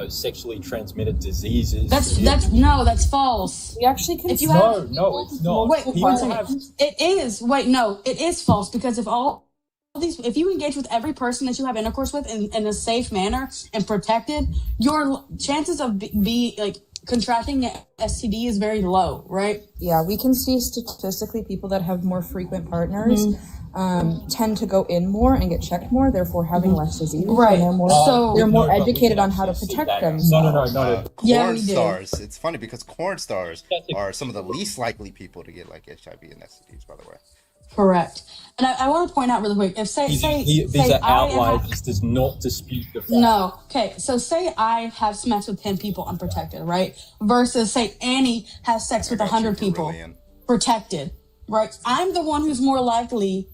sexually transmitted diseases. That's false. We actually can. If you no, it's not. Wait, one second. It is. Wait, no, it is false because if you engage with every person that you have intercourse with in a safe manner and protected, your chances of contracting an STD is very low, right? Yeah, we can see statistically people that have more frequent partners tend to go in more and get checked more, therefore having less disease. Right. They're more educated on how to protect themselves. No. Porn stars. It's funny because porn stars are some of the least likely people to get like HIV and STDs, by the way. Correct. And I want to point out really quick, if these are outliers. This does not dispute the fact. No. Okay, so say I have sex with 10 people unprotected, right? Versus say Annie has sex with 100 people protected, right? I'm the one who's more likely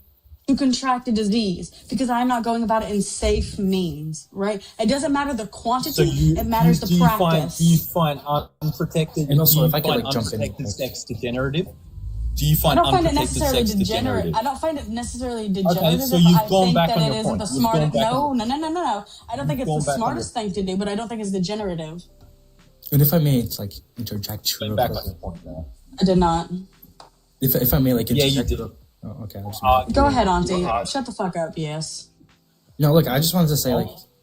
to contract a disease because I'm not going about it in safe means, right? It doesn't matter the quantity, it matters the practice. Do you find unprotected, and also, if I could jump in, sex degenerative? Do you find I don't find it unprotected necessarily sex degenerative? I don't find it necessarily degenerative. Okay, so you've I gone think back that on it your isn't point. the You've smartest. gone back No. I don't think it's the smartest thing to do, but I don't think it's degenerative. And if I may, interject. Back on your point there. I did not. If I may, interject. Yeah, you did. Oh, okay. Go ahead, Auntie. Shut the fuck up, yes. No, look, I just wanted to say,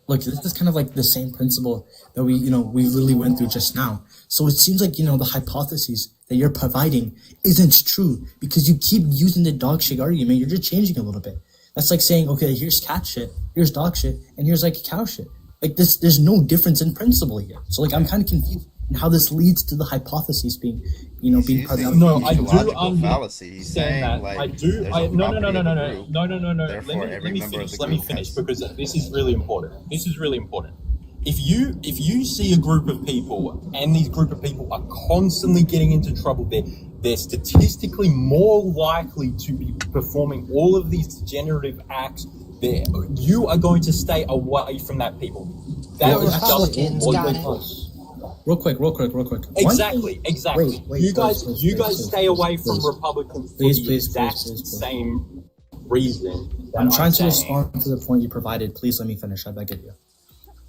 this is kind of like the same principle that we literally went through just now. So it seems like, the hypotheses that you're providing isn't true because you keep using the dog shit argument. You're just changing a little bit. That's like saying, okay, here's cat shit, here's dog shit, and here's cow shit. There's no difference in principle here. So I'm kind of confused in how this leads to the hypotheses being part of. No, I do fallacy. He's saying that. I do. No. Let me finish because this is really important. If you see a group of people and these group of people are constantly getting into trouble, they're statistically more likely to be performing all of these degenerative acts. You are going to stay away from that people. That is just what. Real quick. Exactly. Wait, you guys stay away from Republicans for the exact same reason. I'm trying to respond to the point you provided. Please let me finish. I beg of you.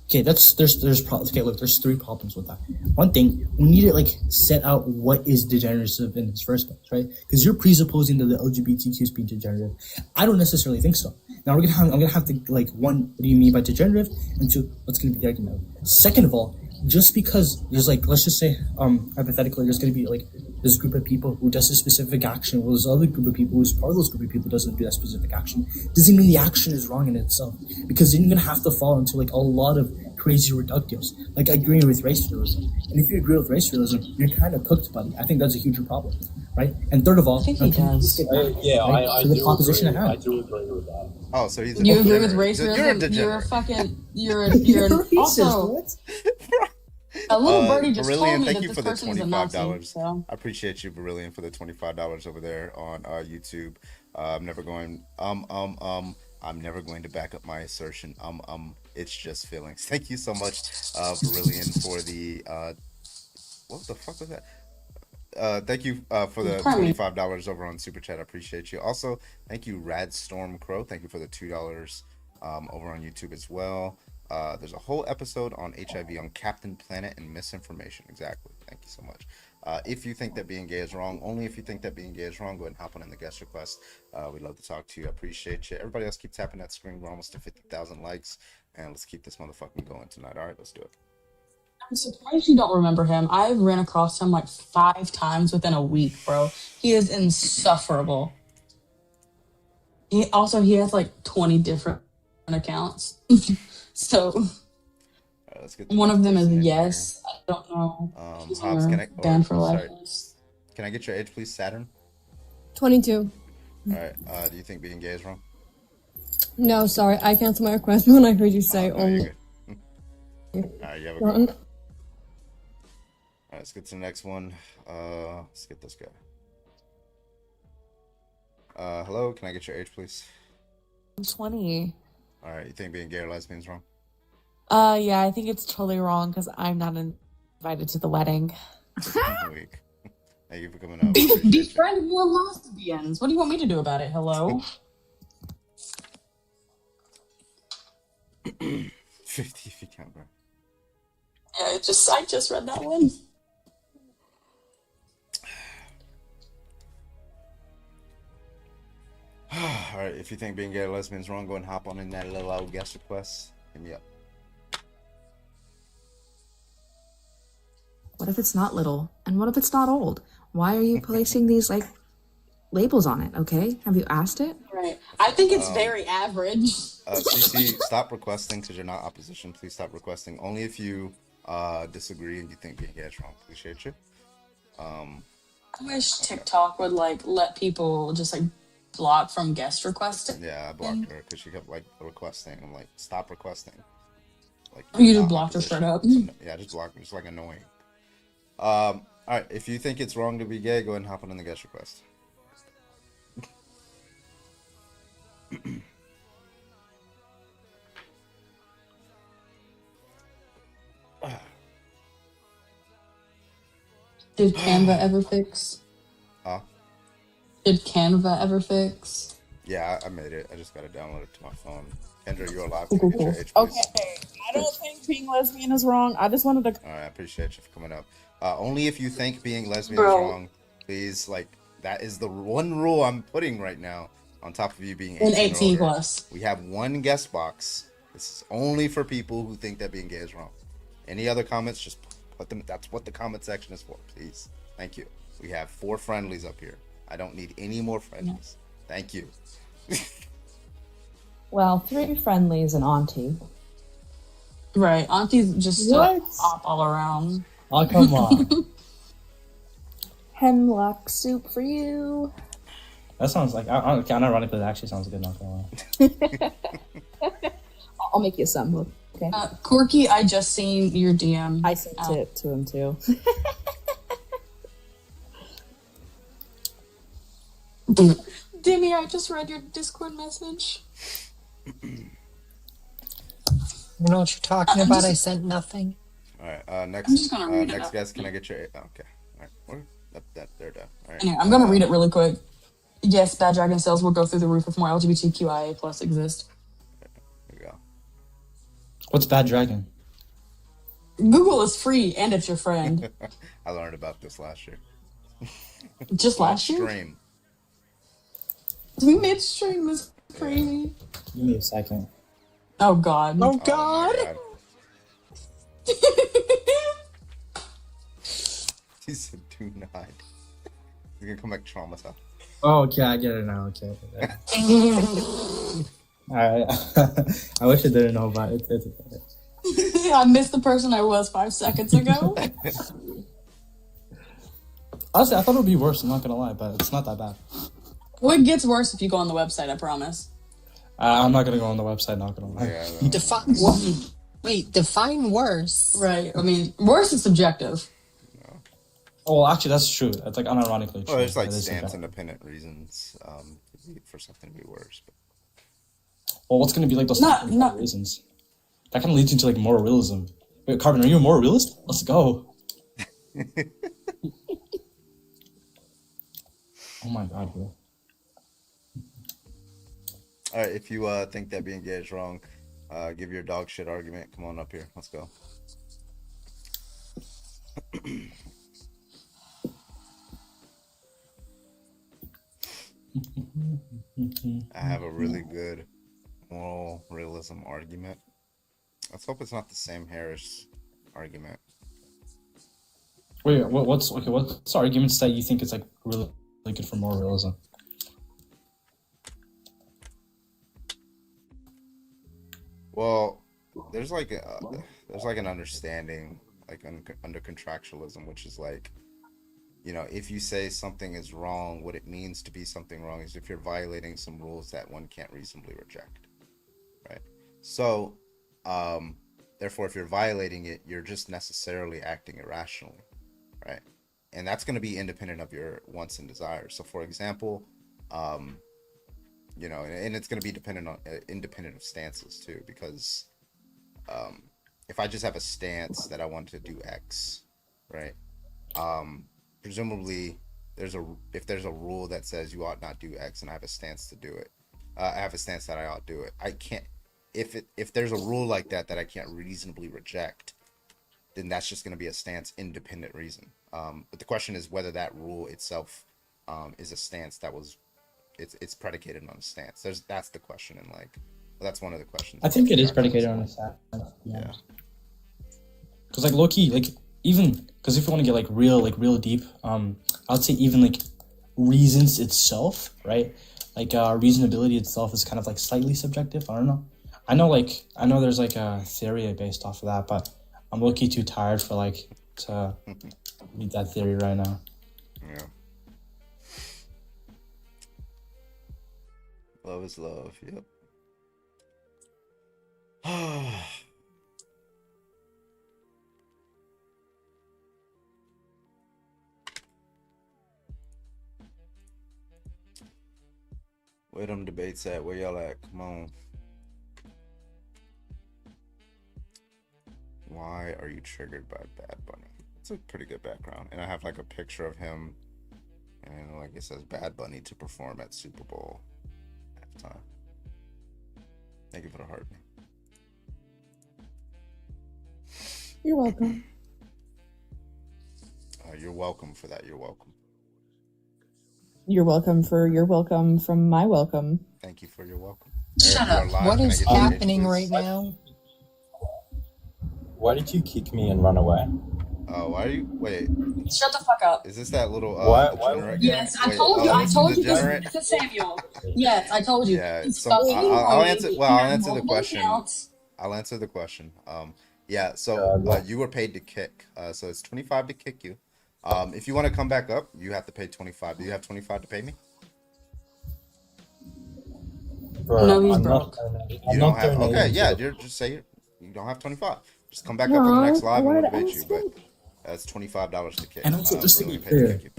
Okay, there's problems. Okay, look, there's 3 problems with that. One thing, we need to set out what is degenerative in its first place, right? Because you're presupposing that the LGBTQ is being degenerative. I don't necessarily think so. Now I'm gonna have to one, what do you mean by degenerative, and 2, what's gonna be the argument? Second of all, just because there's let's just say hypothetically there's gonna be this group of people who does a specific action, while this other group of people who's part of those group of people doesn't do that specific action, doesn't mean the action is wrong in itself. Because then you're gonna have to fall into a lot of crazy reductives, agreeing with race realism. And if you agree with race realism, you're kind of cooked, buddy. I think that's a huge problem, right? And third of all, I think he does. I do agree with that. Oh, so he's you agree with race realism? You're a fucking you're also a little birdie just told me that this person is a Nazi. So. I appreciate you, Berillion, for the $25 over there on YouTube. I'm never going to back up my assertion. It's just feelings. Thank you so much, Berillion, for the what the fuck was that? Thank you for the $25 over on Super Chat. I appreciate you. Also, thank you, Radstorm Crow. Thank you for the $2 over on YouTube as well. There's a whole episode on HIV on Captain Planet and misinformation. Exactly. Thank you so much. If you think that being gay is wrong, only if you think that being gay is wrong, go ahead and hop on in the guest request. We'd love to talk to you. I appreciate you. Everybody else keep tapping that screen. We're almost to 50,000 likes. And let's keep this motherfucking going tonight. All right, let's do it. I'm surprised you don't remember him. I've ran across him 5 times within a week, bro. He is insufferable. He has 20 different accounts. So let's get one of them is yes. I don't know. Hobbs, banned for life. Can I get your age, please, Saturn? 22. All right. Do you think being gay is wrong? No, sorry. I canceled my request when I heard you say only. All right, you have a good one. All right, let's get to the next one. Let's get this guy. Hello, can I get your age, please? I'm 20. All right, you think being gay or lesbian is wrong? Yeah, I think it's totally wrong because I'm not invited to the wedding. Thank you for coming up. Befriend more lesbians. What do you want me to do about it? Hello? 50 if you count, bro. Yeah, I just read that one. All right, if you think being gay or lesbian is wrong, go and hop on in that little old guest request. Hit me up. What if it's not little? And what if it's not old? Why are you placing these labels on it? Okay, have you asked it? Right. I think it's very average. CC, stop requesting because you're not opposition. Please stop requesting. Only if you disagree and you think being gay is wrong. Appreciate you. I wish TikTok would let people just block from guest requesting. Yeah, I blocked her because she kept requesting. I'm like, stop requesting. You just blocked her straight up. Yeah, just blocked her. Just annoying. All right, if you think it's wrong to be gay, go ahead and hop on in the guest request. Did Canva ever fix? Huh? Did Canva ever fix? Yeah, I made it. I just gotta download it to my phone. Kendra, you're alive. Cool. Okay, I don't think being lesbian is wrong. I just wanted to. All right, I appreciate you for coming up. Only if you think being lesbian is wrong, please. That is the one rule I'm putting right now. On top of you being 18 plus, we have one guest box. This is only for people who think that being gay is wrong. Any other comments? Just put them. That's what the comment section is for. Please, thank you. We have 4 friendlies up here. I don't need any more friendlies. Thank you. Well, 3 friendlies and Auntie. Right, Auntie's just op all around. Oh, come on. Hemlock soup for you. That sounds like, I'm not running, but it actually sounds good, not gonna lie. I'll make you some. Okay. Corky, I just seen your DM. I sent it to him too. Demi, I just read your Discord message. You know what you're talking about? I sent nothing. All right, next. I'm just gonna read next guest, can I get your? Okay. All right. They're done. All right. Anyway, I'm gonna read it really quick. Yes, Bad Dragon sales will go through the roof if more LGBTQIA plus exist. There you go. What's Bad Dragon? Google is free and it's your friend. I learned about this last year. Just last year? Stream. Midstream is crazy. Give me a second. Oh God. Oh God. He said, "Do not." He's gonna come back traumatized. Oh, okay, I get it now. Okay. Alright. I wish I didn't know, but it's okay. I missed the person I was 5 seconds ago. Honestly, I thought it would be worse, I'm not gonna lie, but it's not that bad. Well, it gets worse if you go on the website, I promise. I'm not gonna go on the website, not gonna lie. Yeah, Define wait, define worse. Right. I mean, worse is subjective. Oh, well, actually, that's true. It's like unironically true. Well, there's like It is stance subjective. independent reasons for something to be worse. But Well, what's gonna be like those Not- reasons? That kind of leads into like moral realism. Wait, Carbon, are you a moral realist? Let's go. Oh my god, bro. all right, if you think that being gay is wrong, give your dog shit argument. Come on up here. Let's go. I have a really good moral realism argument. Let's hope it's not the same Harris argument. Wait, what's the arguments that you think is like really good for moral realism? Well, there's like an understanding like under contractualism, which is like, you know, if you say something is wrong, what it means to be something wrong is if you're violating some rules that one can't reasonably reject, right? So, therefore, if you're violating it, you're just necessarily acting irrationally, right? And that's going to be independent of your wants and desires. So, for example, you know, and it's going to be independent of stances too, because if I just have a stance that I want to do X, right? Presumably, if there's a rule that says you ought not do X, and I have a stance to do it, I have a stance that I ought to do it. I can't. If there's a rule like that I can't reasonably reject, then that's just going to be a stance independent reason. But the question is whether that rule itself is a stance that was it's predicated on a stance. That's the question, and like that's one of the questions. I think it is predicated on a stance. Yeah. Because like low key, like even because if you want to get like real deep, I'd say even like reasons itself, right? Like reasonability itself is kind of like slightly subjective. I don't know. I know there's like a theory based off of that, but I'm low key too tired for like to read that theory right now. Yeah. Love is love. Yep. Where them debates at? Where y'all at? Come on. Why are you triggered by Bad Bunny? It's a pretty good background. And I have like a picture of him. And like it says Bad Bunny to perform at Super Bowl halftime. Thank you for the heart. You're welcome. You're welcome for that. You're welcome. You're welcome for your welcome from my welcome. Thank you for your welcome. Shut Eric, up. you're live. What Can I is get your happening name, right please? now? Why did you kick me and run away? Oh, why are you? Wait. Shut the fuck up. Is this that little Why- degenerate guy? Yes, I Wait, told you. I this is told you degenerate? to Samuel. Yes, I told you. Yeah. He's So fucking I'll annoying. answer. He Well, I'll has answer the multiple question. accounts. I'll answer the question. Yeah. So you were paid to kick. So it's 25 to kick you. If you want to come back up, you have to pay 25. Do you have 25 to pay me? Bro, No, he's I'm broke. You don't have. Okay. Yeah. Just say you don't have 25. Just come back up on the next live and we'll debate you. But it's $25 to kick. And also, just to we're be only paid to clear, kick you.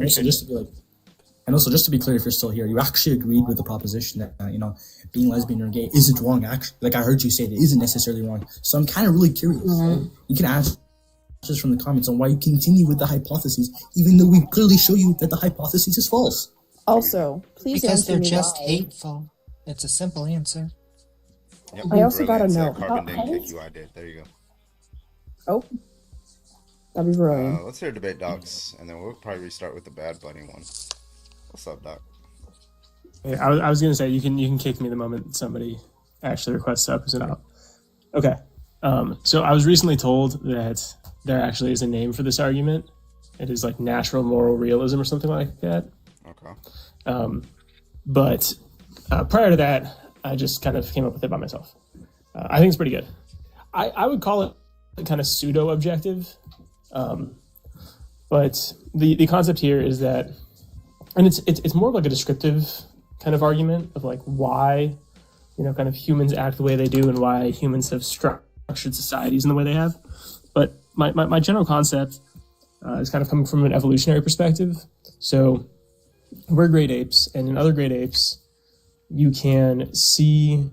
and also just to be clear, if you're still here, you actually agreed with the proposition that you know being lesbian or gay isn't wrong. Actually, like I heard you say, it isn't necessarily wrong. So I'm kind of really curious. Right? You can ask just from the comments on why you continue with the hypotheses, even though we clearly show you that the hypothesis is false. Also, please Because answer they're me just why. hateful. It's a simple answer. Yep. I also gotta Brilliant. know Said Carbon how didn't kick you. I did. There you go. Oh, that'd be brilliant. Let's hear debate docs, and then we'll probably restart with the Bad Bunny one. What's up, Doc? Yeah, I was gonna say you can kick me the moment somebody actually requests to episode out. Okay. So I was recently told that there actually is a name for this argument. It is like natural moral realism or something like that. Okay. But prior to that, I just kind of came up with it by myself. I think it's pretty good. I would call it kind of pseudo-objective. But the concept here is that, and it's more like a descriptive kind of argument of like why, kind of humans act the way they do and why humans have structured societies in the way they have. But my general concept is kind of coming from an evolutionary perspective. So we're great apes, and in other great apes, you can see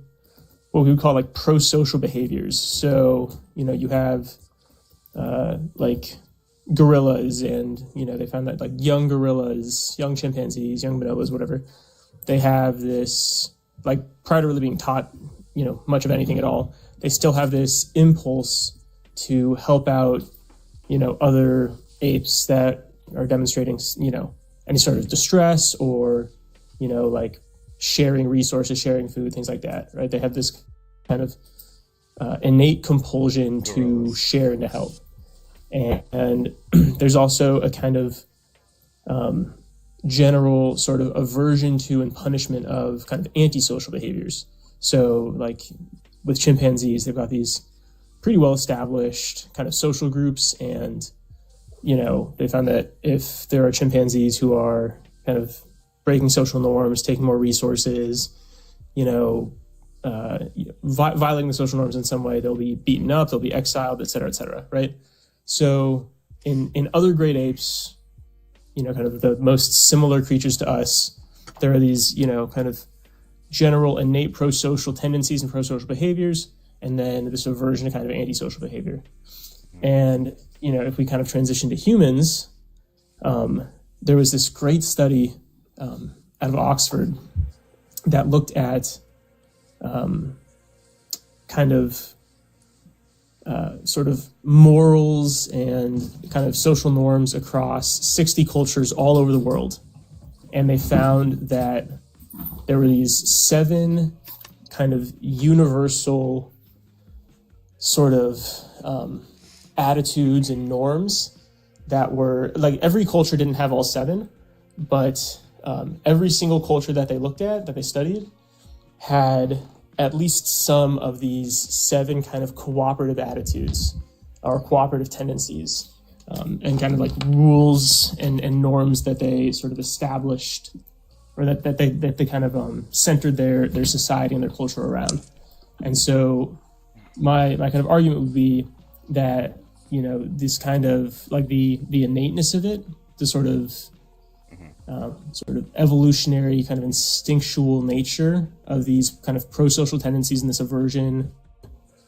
what we would call like pro-social behaviors. So, you have like gorillas, and, they found that like young gorillas, young chimpanzees, young bonobos, whatever, they have this, like prior to really being taught, much of anything at all, they still have this impulse to help out, other apes that are demonstrating, any sort of distress or, like sharing resources, sharing food, things like that, right? They have this kind of innate compulsion to share and to help. And there's also a kind of general sort of aversion to and punishment of kind of antisocial behaviors. So like with chimpanzees, they've got these pretty well established kind of social groups, and they found that if there are chimpanzees who are kind of breaking social norms, taking more resources, violating the social norms in some way, they'll be beaten up, they'll be exiled, et cetera, right? So in other great apes, kind of the most similar creatures to us, there are these, kind of general innate pro-social tendencies and pro-social behaviors, and then this aversion to kind of antisocial behavior. And, if we kind of transition to humans, there was this great study out of Oxford that looked at kind of sort of morals and kind of social norms across 60 cultures all over the world. And they found that there were these 7 kind of universal sort of attitudes and norms that were like, every culture didn't have all 7, but every single culture that they looked at, that they studied, had at least some of these 7 kind of cooperative attitudes or cooperative tendencies, and kind of like rules and norms that they sort of established, or that they kind of centered their society and their culture around. And so my kind of argument would be that, this kind of like the innateness of it, the sort of evolutionary kind of instinctual nature of these kind of pro-social tendencies and this aversion,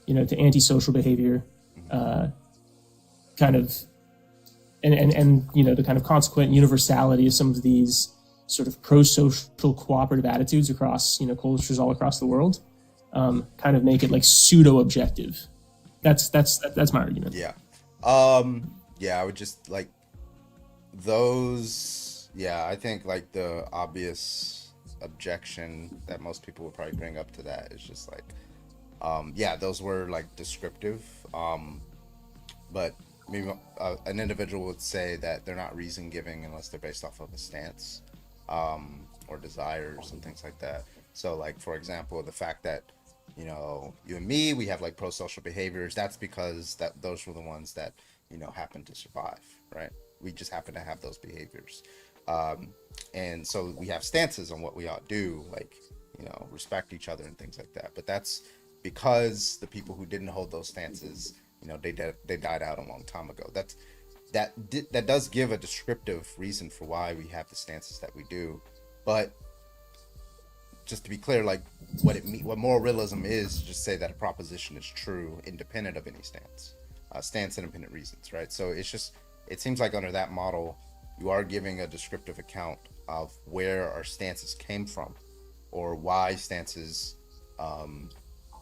to antisocial behavior, kind of, and the kind of consequent universality of some of these sort of pro-social cooperative attitudes across, cultures all across the world, kind of make it like pseudo-objective. That's my argument. Yeah. Yeah, I would just like those. Yeah, I think like the obvious objection that most people would probably bring up to that is just like, yeah, those were like descriptive. But maybe an individual would say that they're not reason giving unless they're based off of a stance, or desires and things like that. So like, for example, the fact that, you and me, we have like pro-social behaviors, that's because those were the ones that, happen to survive, right? We just happen to have those behaviors. And so we have stances on what we ought to do, like, respect each other and things like that. But that's because the people who didn't hold those stances, they died out a long time ago. That does give a descriptive reason for why we have the stances that we do. But just to be clear, like what moral realism is, just say that a proposition is true independent of any stance independent reasons, right? So it seems like under that model, you are giving a descriptive account of where our stances came from, or why stances,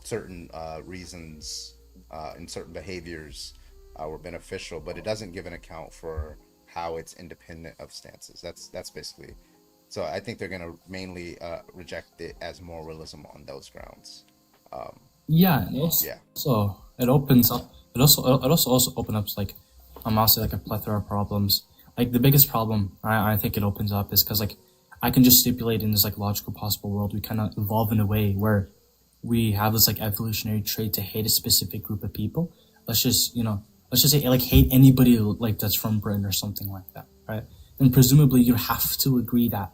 certain reasons and certain behaviors were beneficial, but it doesn't give an account for how it's independent of stances. That's basically. So I think they're going to mainly reject it as moralism on those grounds. Yeah, and also, Yeah. so it opens up. It also opens up like I'll say like a plethora of problems. Like the biggest problem I think it opens up is because like I can just stipulate in this like logical possible world we kind of evolve in a way where we have this like evolutionary trait to hate a specific group of people. Let's just say like hate anybody like that's from Britain or something like that, right? And presumably you have to agree that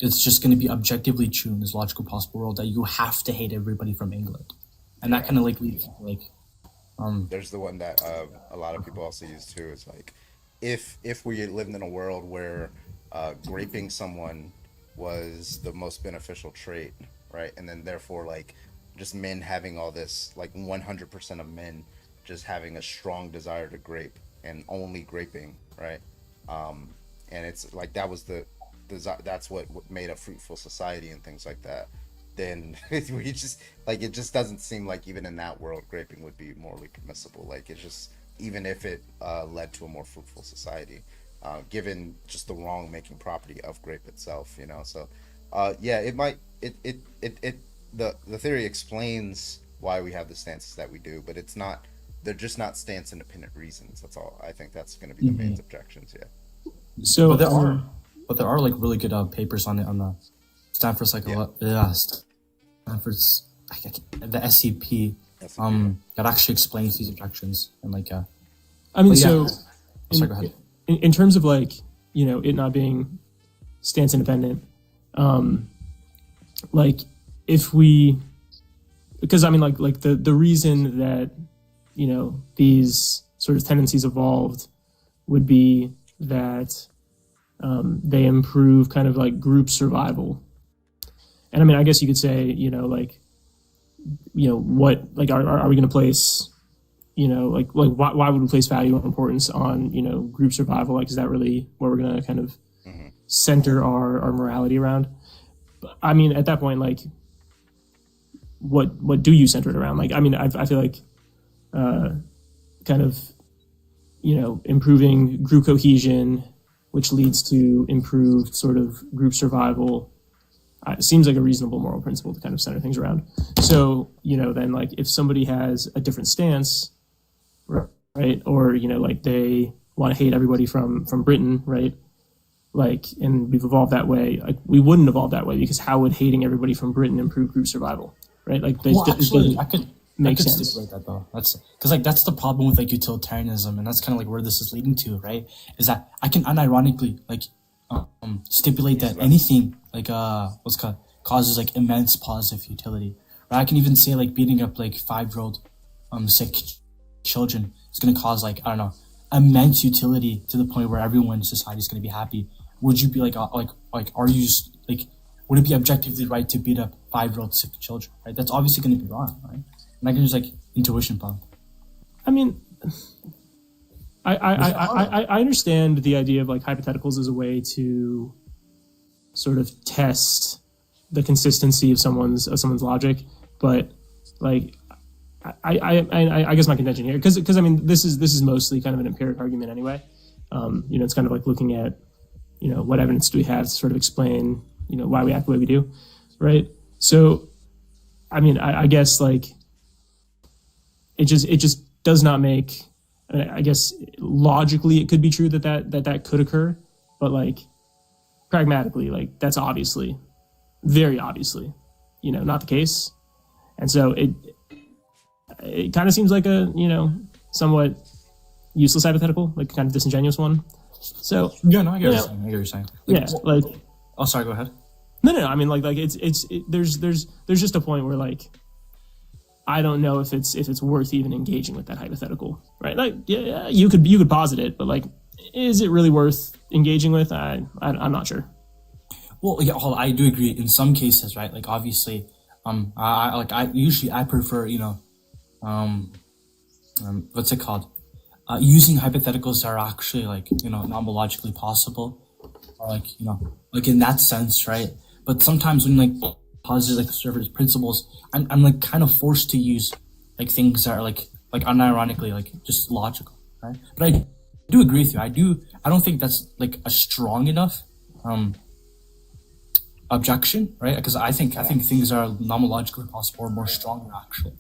it's just going to be objectively true in this logical possible world that you have to hate everybody from England, and that kind of like leads like There's the one that a lot of people also use too. It's like if we lived in a world where graping someone was the most beneficial trait, right? And then therefore like just men having all this, like 100% of men just having a strong desire to grape and only graping, right? And it's like that was that's what made a fruitful society and things like that. Then we just like it just doesn't seem like even in that world graping would be morally permissible. Like it's just even if it led to a more fruitful society, given just the wrong making property of grape itself, you know. So yeah, it might the theory explains why we have the stances that we do, but it's not. They're just not stance independent reasons. That's all. I think that's going to be the main objections. Yeah. So but there are like really good papers on it on the Stanford Stanford's the SCP that actually explains these objections and like I mean, yeah. so Go ahead. in terms of like, you know, it not being stance independent, like if we, because I mean like the reason that, you know, these sort of tendencies evolved would be that they improve kind of like group survival. And I mean, I guess you could say, you know, like, you know, what, like, are we going to place, you know, like why would we place value or importance on, you know, group survival? Like, is that really what we're going to kind of center our morality around? I mean, at that point, like, what do you center it around? Like, I mean, I feel like kind of, you know, improving group cohesion, which leads to improved sort of group survival, seems like a reasonable moral principle to kind of center things around. So, you know, then like if somebody has a different stance, right, or, you know, like they want to hate everybody from Britain, right, like, and we've evolved that way, like we wouldn't evolve that way, because how would hating everybody from Britain improve group survival, right? Like, Actually, I could sense. stipulate that though. That's because like that's the problem with like utilitarianism, and that's kind of like where this is leading to, right? Is that I can unironically like stipulate that anything like causes like immense positive utility. Right? I can even say like beating up like 5-year-old sick children is going to cause like, I don't know, immense utility to the point where everyone in society is going to be happy. Would you be like are you like, would it be objectively right to beat up 5-year-old sick children? Right? That's obviously going to be wrong, right? And I can just like intuition pump. I mean, I understand the idea of like hypotheticals as a way to sort of test the consistency of someone's logic, but like I guess my contention here, because I mean this is mostly kind of an empiric argument anyway. You know, it's kind of like looking at, you know, what evidence do we have to sort of explain, you know, why we act the way we do, right? So, I mean, I guess like it just does not make. I mean, I guess logically it could be true that could occur, but like pragmatically, like that's obviously, very obviously, you know, not the case. And so it kind of seems like a, you know, somewhat useless hypothetical, like kind of disingenuous one. So yeah, no, I get what you're saying. Yeah, like. Oh, sorry. Go ahead. No. I mean, like there's just a point where like, I don't know if it's worth even engaging with that hypothetical, right? Like, yeah, you could posit it, but like, is it really worth engaging with? I'm not sure. Well, yeah, I do agree in some cases, right? Like, obviously, I prefer, you know, what's it called? Using hypotheticals that are actually like, you know, nomologically possible, or like like in that sense, right? But sometimes when like positive like conservative principles, I'm like kind of forced to use like things that are like unironically like just logical, right? But I do agree with you. I don't think that's like a strong enough objection, right? Because I think things are nomologically possible or more stronger actually,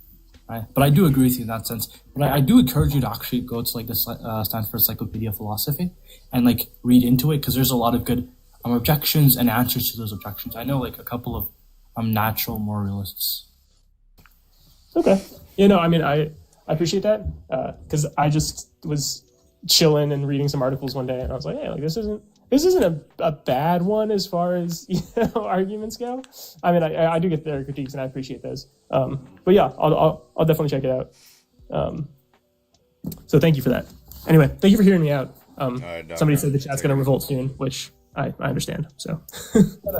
right? But I do agree with you in that sense. But I do encourage you to actually go to like the Stanford Encyclopedia of Philosophy and like read into it, because there's a lot of good objections and answers to those objections. I know like a couple of natural moralists. Okay. I mean, I appreciate that, because I just was chilling and reading some articles one day, and I was like, hey, like this isn't a bad one as far as arguments go. I mean, I do get their critiques, and I appreciate those. But yeah, I'll definitely check it out. So thank you for that. Anyway, thank you for hearing me out. Somebody said the chat's going to revolt soon, which I understand. So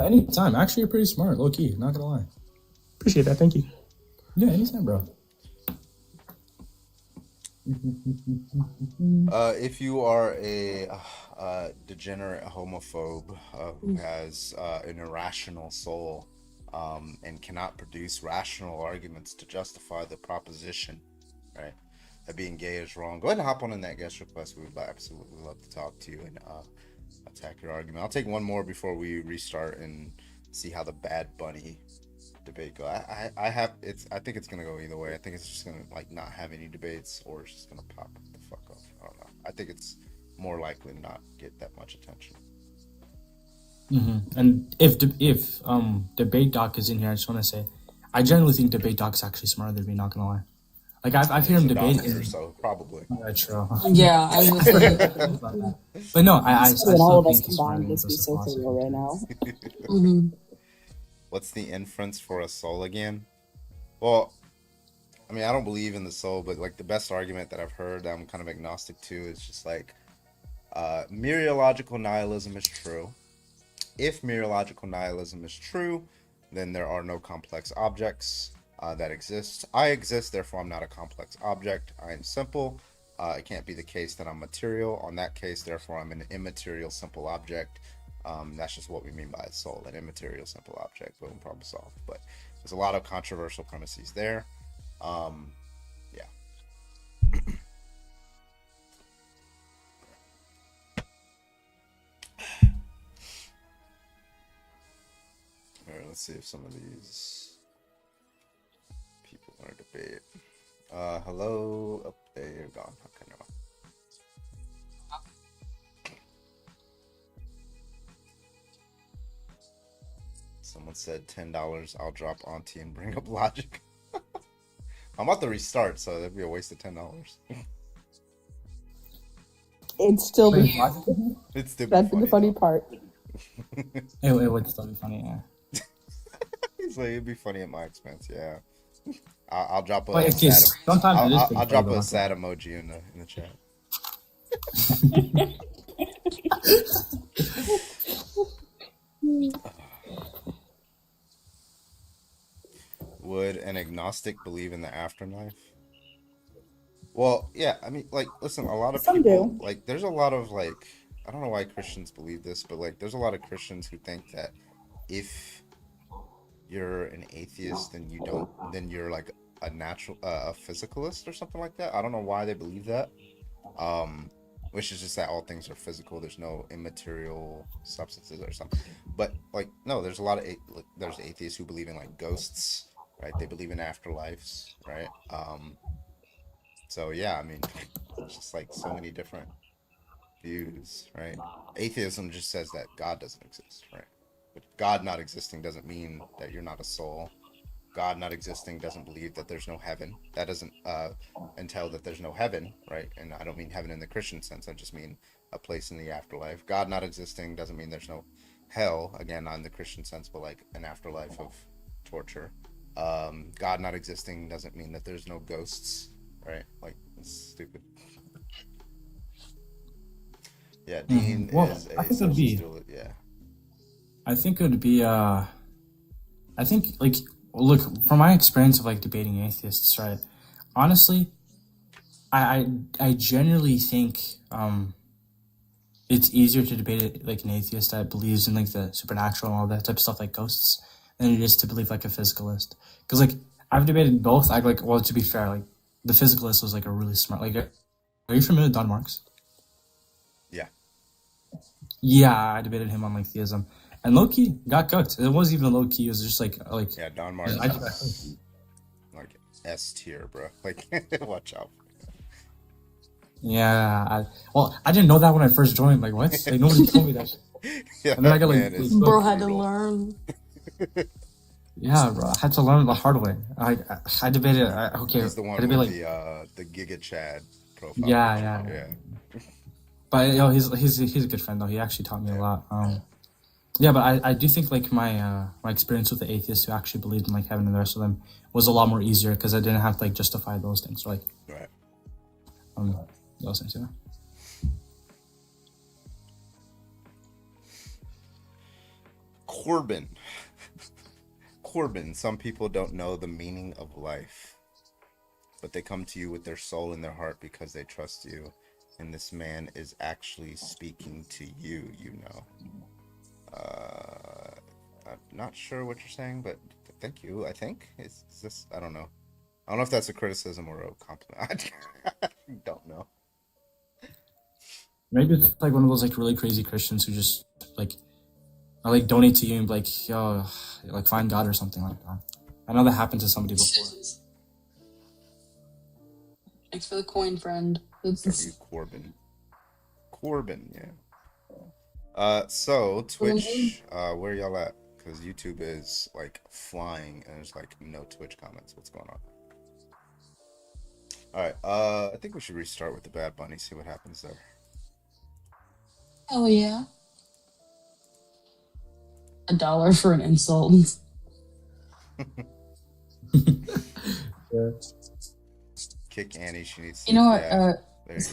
anytime. Actually, you're pretty smart, low key. Not gonna lie. Appreciate that. Thank you. Yeah, anytime, bro. If you are a degenerate homophobe who has an irrational soul and cannot produce rational arguments to justify the proposition, right, that being gay is wrong, go ahead and hop on in that guest request. We would absolutely love to talk to you and attack your argument. I'll take one more before we restart and see how the Bad Bunny debate go. I think it's gonna go either way. I think it's just gonna like not have any debates, or it's just gonna pop the fuck off. I don't know. I think it's more likely to not get that much attention. And if Debate Doc is in here, I just want to say, I generally think Debate Doc's actually smarter than me. Not gonna lie. Like I've heard him debate. So probably. Yeah, true. Yeah, I was. But no, I all of us think he's smarter combined than just be so Joseph surreal right now. What's the inference for a soul again? Well, I mean, I don't believe in the soul, but like the best argument that I've heard that I'm kind of agnostic to is just like mereological nihilism is true. If mereological nihilism is true, then there are no complex objects that exist. I exist, therefore I'm not a complex object. I am simple. It can't be the case that I'm material. On that case, therefore I'm an immaterial simple object. That's just what we mean by a soul, an immaterial simple object. Boom, problem solved. But there's a lot of controversial premises there. Yeah. All right, let's see if some of these people want to debate. Hello, up there, you're gone. Okay, never mind. Someone said $10. I'll drop Auntie and bring up Logic. I'm about to restart, so that'd be a waste of $10. It'd still be. It's still That'd be the funny part. It would still be funny, yeah. He's like, it'd be funny at my expense, yeah. I'll drop a But sad, sometimes it is I'll pretty drop funny, a though. sad emoji in the chat. Would an agnostic believe in the afterlife? Well, yeah, I mean, like, listen, a lot of Some people, do. like, there's a lot of, like, I don't know why Christians believe this, but, like, there's a lot of Christians who think that if you're an atheist, then you're, like, a physicalist or something like that. I don't know why they believe that. Which is just that all things are physical. There's no immaterial substances or something. But, like, no, there's a lot of, there's atheists who believe in, like, ghosts, right? They believe in afterlives, right? So yeah, I mean, it's just like so many different views, right? Atheism just says that God doesn't exist, right? But God not existing doesn't mean that you're not a soul. God not existing doesn't believe that there's no heaven. That doesn't entail that there's no heaven, right? And I don't mean heaven in the Christian sense. I just mean a place in the afterlife. God not existing doesn't mean there's no hell, again, not in the Christian sense, but like an afterlife of torture. God not existing doesn't mean that there's no ghosts, right? Like, it's stupid. Yeah, Dean Well, is I a think it'd be. social yeah. I think it would be. I think like look from my experience of like debating atheists, right? Honestly, I genuinely think it's easier to debate it like an atheist that believes in like the supernatural and all that type of stuff like ghosts than it is to believe like a physicalist. Because like I've debated both. I like, well, to be fair, like the physicalist was like a really smart. Like, are you familiar with Don Marks? Yeah. Yeah, I debated him on like theism, and low key got cooked. It wasn't even low key. It was just like yeah, Don Marks. Like S tier, bro. Like, watch out. Yeah, I didn't know that when I first joined. Like, what? Like, nobody told me that shit. Yeah, and then I got like, bro had to learn. Yeah, bro, I had to learn the hard way. I debated. Okay, He's the one I debated, with like, the Giga Chad profile. Yeah. But he's a good friend though. He actually taught me a lot. Yeah, but I do think like my experience with the atheists who actually believed in like heaven and the rest of them was a lot more easier because I didn't have to like justify those things. Like, right. Those things, yeah. Corbin, some people don't know the meaning of life, but they come to you with their soul and their heart because they trust you, and this man is actually speaking to you, you know. I'm not sure what you're saying, but thank you, I think. Is this, I don't know. I don't know if that's a criticism or a compliment. I don't know. Maybe it's like one of those like really crazy Christians who just like donate to you and be like, yo, like find God or something like that. I know that happened to somebody before. Thanks for the coin, friend. Corbin, yeah. So Twitch, where y'all at? Because YouTube is like flying and there's like no Twitch comments. What's going on? All right. I think we should restart with the Bad Bunny. See what happens there. Oh yeah. $1 for an insult. Kick Annie. She needs. You know what?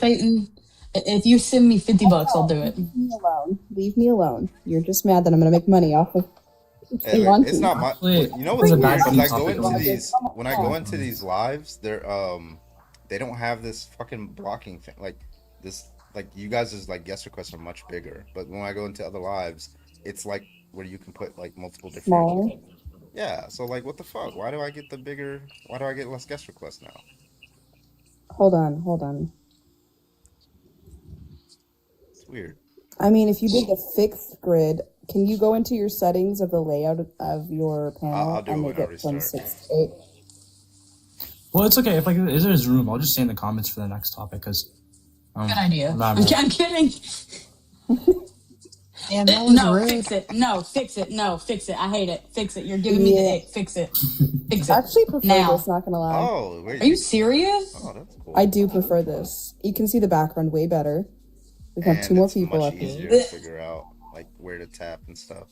Peyton, if you send me $50, I'll do it. Leave me alone. Leave me alone. You're just mad that I'm gonna make money off of. It's not my. You know what's weird? When I go Oh. into these lives, they're they don't have this fucking blocking thing. Like this, like you guys' like guest requests are much bigger. But when I go into other lives, it's like where you can put like multiple different. Small. Yeah. So like, what the fuck? Why do I get the bigger? Why do I get less guest requests now? Hold on. It's weird. I mean, if you did the fixed grid, can you go into your settings of the layout of your panel I'll do and it make when I it from restart. 6 to 8? Well, it's okay if like there's room. I'll just stay in the comments for the next topic because. Good idea. Not I'm kidding. Damn, that was No, rude. fix it. No, fix it. No, fix it. I hate it. Fix it. You're giving me the ick. Fix it. Fix it. I actually prefer now. this, not gonna lie. Oh, wait. Are you serious? Oh, that's cool. I do prefer this. You can see the background way better. We have And 2 more it's people much up easier here. to figure out like where to tap and stuff.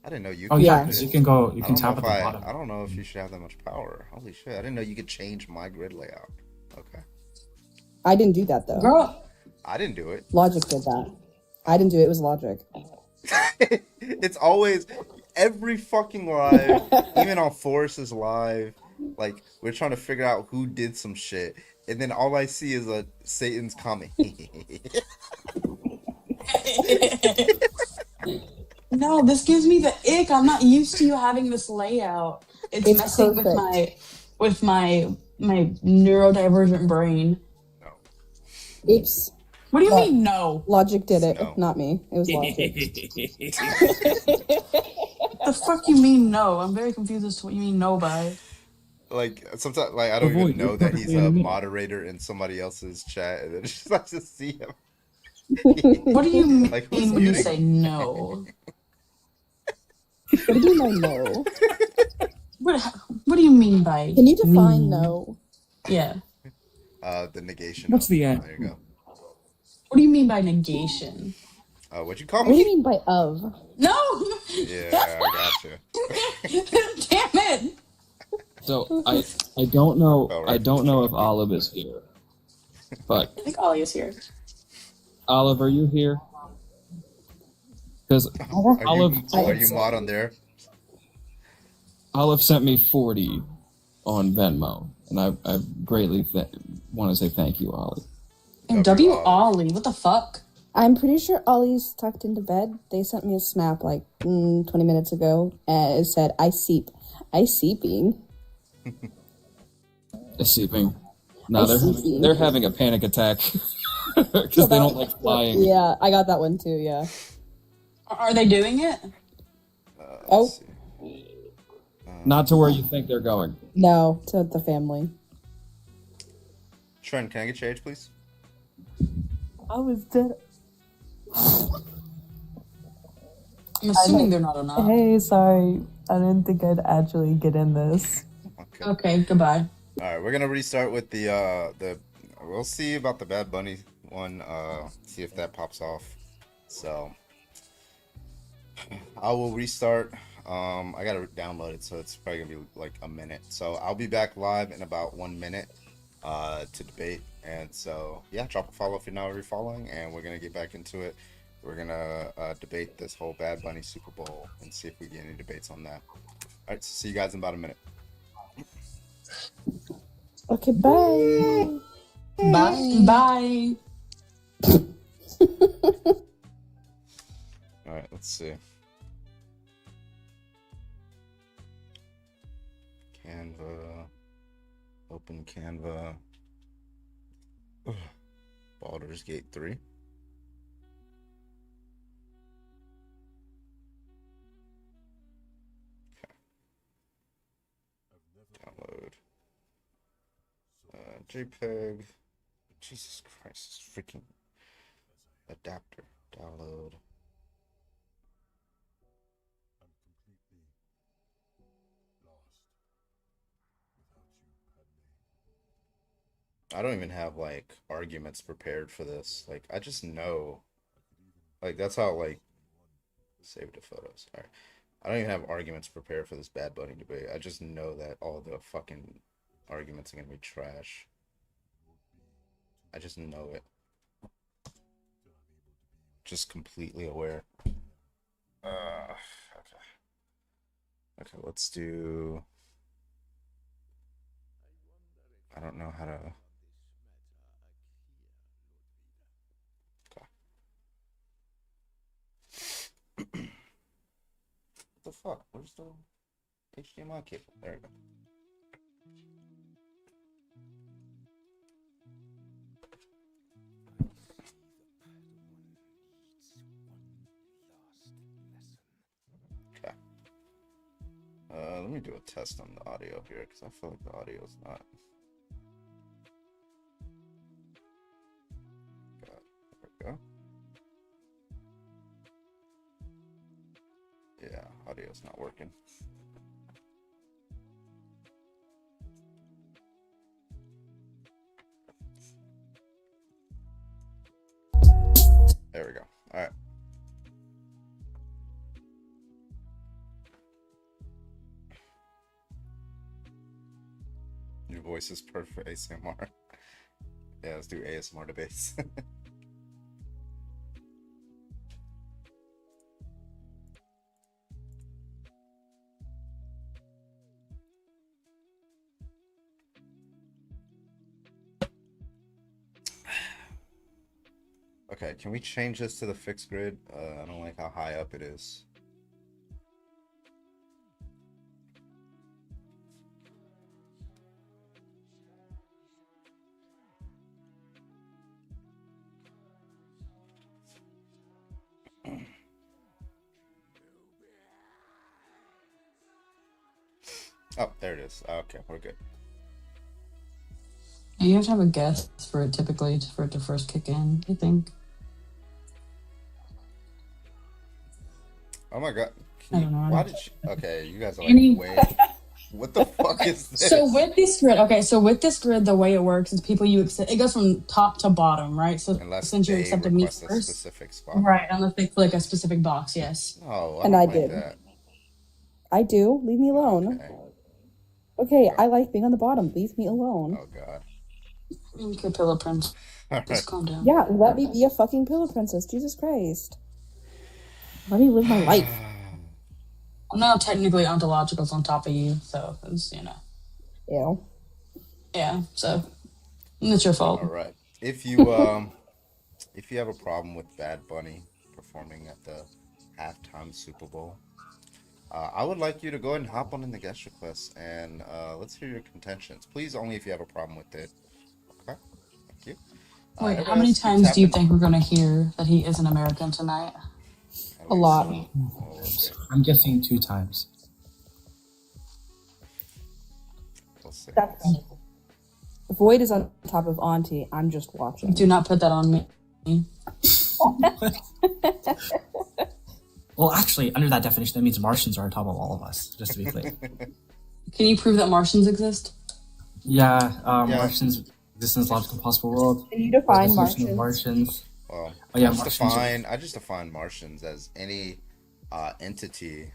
I didn't know you. Oh could yeah, do because this. you can go. You I can don't know tap if at the I- bottom. I don't know if you should have that much power. Holy shit! I didn't know you could change my grid layout. Okay. I didn't do that though. Girl. I didn't do it. Logic did that. I didn't do it. It was Logic. It's always every fucking live, even on Forrest's live. Like we're trying to figure out who did some shit, and then all I see is a Satan's comment. No, this gives me the ick. I'm not used to you having this layout. It's messing perfect. with my neurodivergent brain. Oops. What do you mean no? Logic did it, not me. It was Logic. The fuck you mean no? I'm very confused as to what you mean no by. Like sometimes, like I don't Avoid even know it that he's perfectly in a a minute. moderator in somebody else's chat, and then it's just like to see him. What do you mean Like, who's when you muting? say no? What do you mean no? What do you mean by? Can you define no? Yeah. The negation. What's of. the end? There you go. What do you mean by negation? What'd you call What do you me? mean by of? No. Yeah, I gotcha. Damn it. So I don't know Oh, right. I don't know if Olive is here, but I think Ollie is here. Olive, are you here? Because Olive Are you mod on there? Olive sent me 40 on Venmo, and I greatly want to say thank you, Olive. W Ollie, what the fuck? I'm pretty sure Ollie's tucked into bed. They sent me a snap like 20 minutes ago. And it said, I seeping. Sleeping. No, they're having a panic attack because they don't like flying. Yeah, I got that one too, yeah. Are they doing it? Oh. Not to where you think they're going. No, to the family. Trent, can I get your age, please? I was dead. I'm assuming they're not enough. Hey, sorry. I didn't think I'd actually get in this. Okay, goodbye. All right, we're gonna restart with the. We'll see about the Bad Bunny one. See if that pops off. So I will restart. I gotta download it, so it's probably gonna be like a minute. So I'll be back live in about 1 minute to debate. And so yeah, drop a follow if you're not already following, and we're gonna get back into it. We're gonna debate this whole Bad Bunny Super Bowl and see if we get any debates on that. All right, so see you guys in about a minute. Okay, bye. Bye. All right, let's see. Canva. Open Canva. Baldur's Gate 3. Download. JPEG. Jesus Christ, this freaking adapter. Download. I don't even have like arguments prepared for this. Like I just know. Like that's how like save the photos. All right. I don't even have arguments prepared for this Bad Bunny debate. I just know that all the fucking arguments are gonna be trash. I just know it. Just completely aware. Okay. Okay, let's do. I don't know how to. Okay. What the fuck? Where's the HDMI cable? There we go. Okay. Let me do a test on the audio here because I feel like the audio is not. There we go. Yeah, audio's not working. There we go. All right. Your voice is perfect for ASMR. Yeah, let's do ASMR debates. Okay, can we change this to the fixed grid? I don't like how high up it is. Oh, there it is. Okay, we're good. You have to have a guess for it typically for it to first kick in, I think. Oh my god. I don't know. Why did you... Okay, you guys are like way... What the fuck is this? So with this grid, the way it works is people you accept. It goes from top to bottom, right? So since you accepted me first, specific spot. right? Unless they click a specific box, yes. Oh, And I did. That. I do. Leave me alone. Okay, I like being on the bottom. Leave me alone. Oh god. Okay, Pillow Prince. Just calm down. Yeah, let me be a fucking pillow princess. Jesus Christ. Let me live my life. I'm not technically ontologicals on top of you, so it's, you know. Ew. Yeah, so it's your fault. All right. If you if you have a problem with Bad Bunny performing at the halftime Super Bowl, I would like you to go ahead and hop on in the guest request and let's hear your contentions. Please, only if you have a problem with it. Okay, thank you. Wait, how everyone many else keep times do you tapping. think we're gonna hear that he is an American tonight? A lot. I'm guessing 2 times. We'll see. That's Void is on top of Auntie. I'm just watching. Do not put that on me. Well, actually, under that definition, that means Martians are on top of all of us, just to be clear. Can you prove that Martians exist? Yeah, Martians exist in this logical possible world. Can you define There's a definition of Martians? Martians. Well, Oh yeah, I Martians. just define Martians as any entity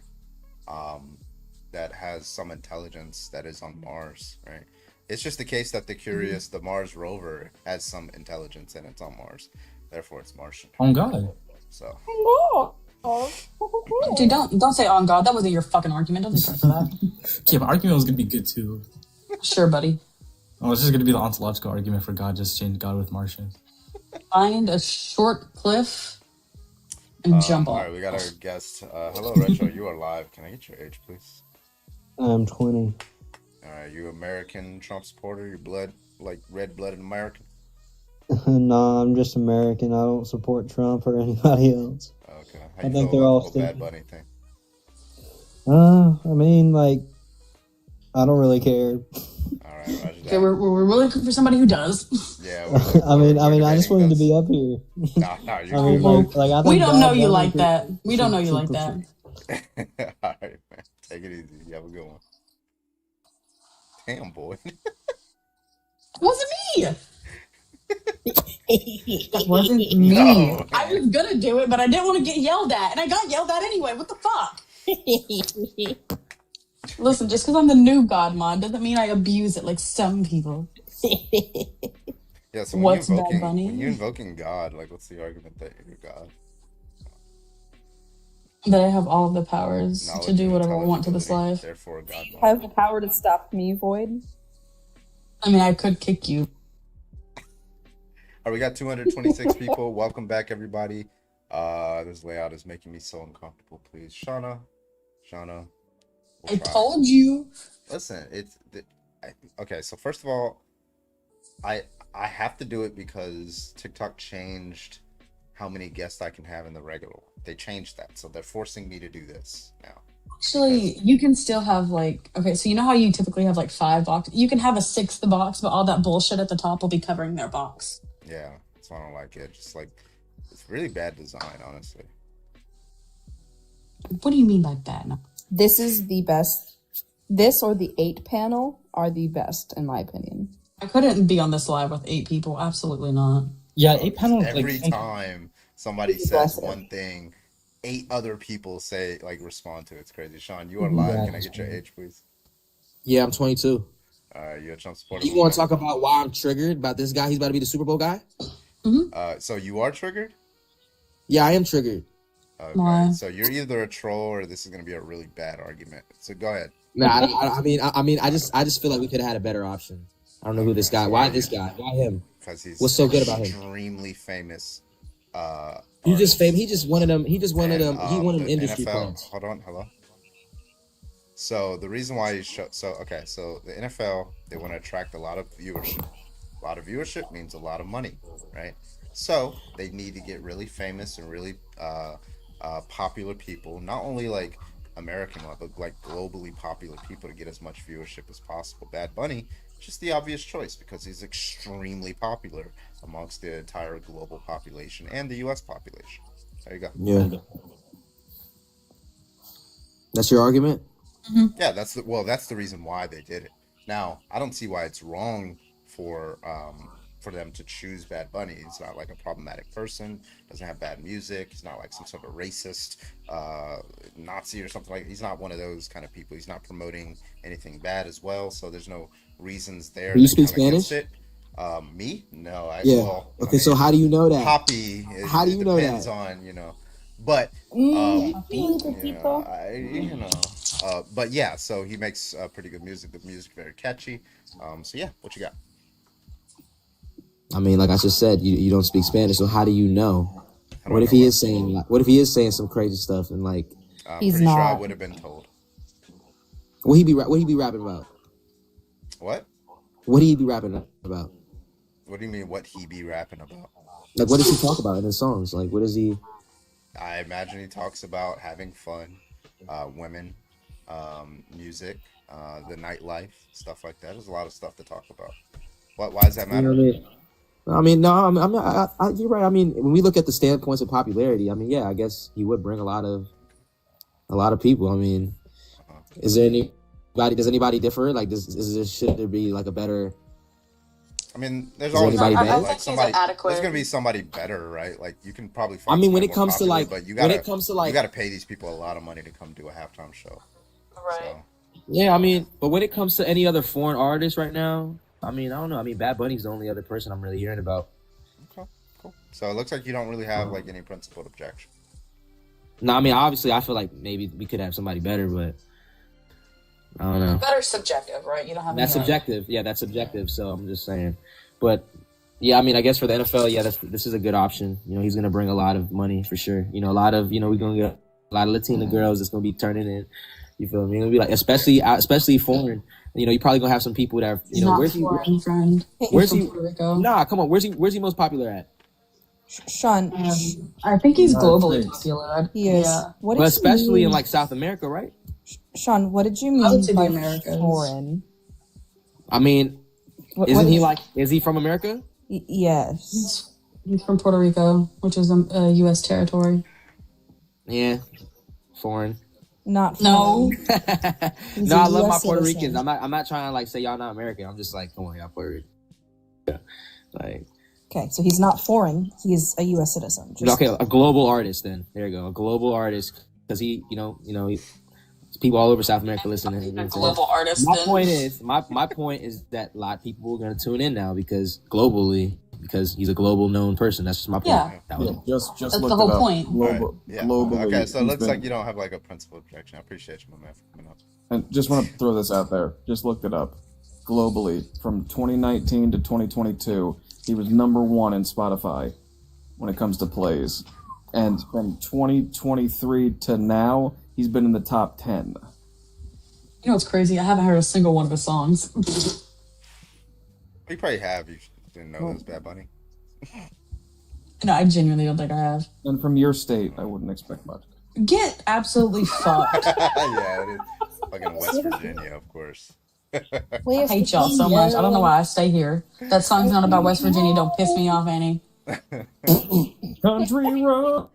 that has some intelligence that is on Mars, right? It's just the case that the Mars rover has some intelligence and it's on Mars. Therefore, it's Martian. Oh God. So. Dude, don't say on God. That wasn't your fucking argument. Don't take credit for that. Okay, but argument was gonna be good too. Sure, buddy. Oh, it's just gonna be the ontological argument for God. Just change God with Martians. Find a short cliff and jump All off. right, we got our guest. Hello, Retro. You are live. Can I get your age, please? I'm 20. All right, you American Trump supporter? Your blood, like red-blooded American? No, I'm just American. I don't support Trump or anybody else. Okay. How I you think feel they're all about the whole Bad stupid. Bunny thing? I mean, like, I don't really care. All right, Roger Okay, that. we're really looking for somebody who does. Yeah. I mean, I just wanted to be up here. Nah, you're I mean, good. like, I We think don't know Bad you Bunny like could- that. We don't know you should- like should- that. All right, man. Take it easy. You have a good one. Damn, boy. Wasn't me. That wasn't me. No. I was gonna do it, but I didn't want to get yelled at, and I got yelled at anyway. What the fuck? Listen, just because I'm the new God mod doesn't mean I abuse it like some people. Yeah, so when What's you're Bad invoking, Bunny? when you're invoking God, like, what's the argument that you're God? That I have all of the powers Knowledge to do and whatever I want to this intelligibility, life. Therefore, God. You have the power to stop me, Void. I mean, I could kick you. All right, we got 226 people. Welcome back, everybody. This layout is making me so uncomfortable. Please, Shauna. We'll I try. told you. Listen, okay. So first of all, I have to do it because TikTok changed how many guests I can have in the regular one. They changed that, so they're forcing me to do this now. Actually, you can still have like, okay, so you know how you typically have like 5 boxes? You can have a 6th box, but all that bullshit at the top will be covering their box. Yeah, that's why I don't like it. Just like, it's really bad design, honestly. What do you mean by that? No. This is the best. This or the 8 panel are the best, in my opinion. I couldn't be on this live with 8 people. Absolutely not. Yeah, 8 panels. Every like, time somebody It's says aggressive. one thing, 8 other people respond to it. It's crazy. Sean, you are live. Yeah, Can I get your age, please? Yeah, I'm 22. You're a Trump supporter. You want to talk about why I'm triggered about this guy? He's about to be the Super Bowl guy. So you are triggered? Yeah, I am triggered. Okay. Why? So you're either a troll or this is going to be a really bad argument. So go ahead. Nah, I mean, I just feel like we could have had a better option. I don't know who this guy. Why this guy? Why him? Because he's What's so good about him? extremely famous. He just famous. He just wanted him. He just wanted him. He wanted the industry NFL. points. Hold on, hello. So the reason why you so the NFL, they want to attract a lot of viewership. A lot of viewership means a lot of money, right? So they need to get really famous and really popular people, not only like American but like globally popular people to get as much viewership as possible. Bad Bunny, just the obvious choice because he's extremely popular amongst the entire global population and the U.S. population. There you go. Yeah. That's your argument? Yeah, that's the reason why they did it. Now, I don't see why it's wrong for them to choose Bad Bunny. He's not like a problematic person, doesn't have bad music, he's not like some sort of racist Nazi or something like that. He's not one of those kind of people. He's not promoting anything bad as well, so there's no reasons there. Do you that speak count against Spanish? it. Me? No. Yeah. Okay, so how do you know that? Poppy. How do you know depends that? on, but but yeah, so he makes pretty good music. The music very catchy. So yeah, what you got? I mean, like I just said, you don't speak Spanish, so how do you know? What if he is saying some crazy stuff and like I'm He's pretty sure I not. would have been told. what he be rapping about? What? What he be rapping about? What do you mean? What he be rapping about? Like, what does he talk about in his songs? Like, what is he? I imagine he talks about having fun, women, music, the nightlife, stuff like that. There's a lot of stuff to talk about. Why does that You know matter? what I mean? No, you're right. I mean, when we look at the standpoints of popularity, I mean, yeah, I guess he would bring a lot of people. I mean, is there anybody? Does anybody differ? Like, should there be like a better? I mean, there's Is there always anybody gonna be better? like somebody. There's gonna be somebody better, right? Like you can probably I find. mean, when somebody it more comes to popular, like, but you when gotta it comes to like, you gotta pay these people a lot of money to come do a halftime show. Right. yeah, I mean, but when it comes to any other foreign artist right now, I mean, I don't know. I mean, Bad Bunny's the only other person I'm really hearing about. Okay, cool. So it looks like you don't really have like any principled objection. No, I mean, obviously, I feel like maybe we could have somebody better, but I don't know. Better subjective, right? You don't have That's any, subjective. Yeah, that's subjective. So I'm just saying. But yeah, I mean, I guess for the NFL, yeah, this is a good option. You know, he's gonna bring a lot of money for sure. You know, a lot of we're gonna get a lot of Latina girls that's gonna be turning in. You feel me? It'll be like especially foreign. You know, you're probably gonna have some people that are, you know, not where's he? foreign, friend. Where's He's he? from Puerto Rico. Nah, come on. Where's he most popular at? Sean, I think he's United globally States. popular. he is. Yeah. What But did you especially in mean, like South America, right? Sean? What did you I would mean say the by Americas. foreign? I mean, What isn't he is- like? Is he from America? Yes. He's from Puerto Rico, which is a U.S. territory. Yeah, foreign. Not No. foreign. He's No, a I love my US Puerto citizen. Ricans. I'm not trying to like say y'all not American. I'm just like, come on, y'all Puerto Rican. Like, Okay, so he's not foreign. He's a U.S. citizen. okay, a global artist. Then there you go, a global artist, because he, people all over South America listen to him. A global artist. My then. point is that a lot of people are going to tune in now because he's a global known person. That's just my point. Yeah. That was Just That's looked the whole it up. point. Global, Yeah. Globally, Okay, so it he's looks been- like you don't have like a principled objection. I appreciate you, my man, for coming up. And just want to throw this out there. Just looked it up. Globally, from 2019 to 2022, he was number one in Spotify when it comes to plays. And from 2023 to now, he's been in the top 10. You know what's crazy? I haven't heard a single one of his songs. You probably have. You didn't know it was Bad Bunny. No, I genuinely don't think I have. And from your state, I wouldn't expect much. Get absolutely fucked. Yeah, it is. Fucking West Virginia, of course. I hate y'all so much. I don't know why I stay here. That song's not about West Virginia. Don't piss me off, Annie. Country road.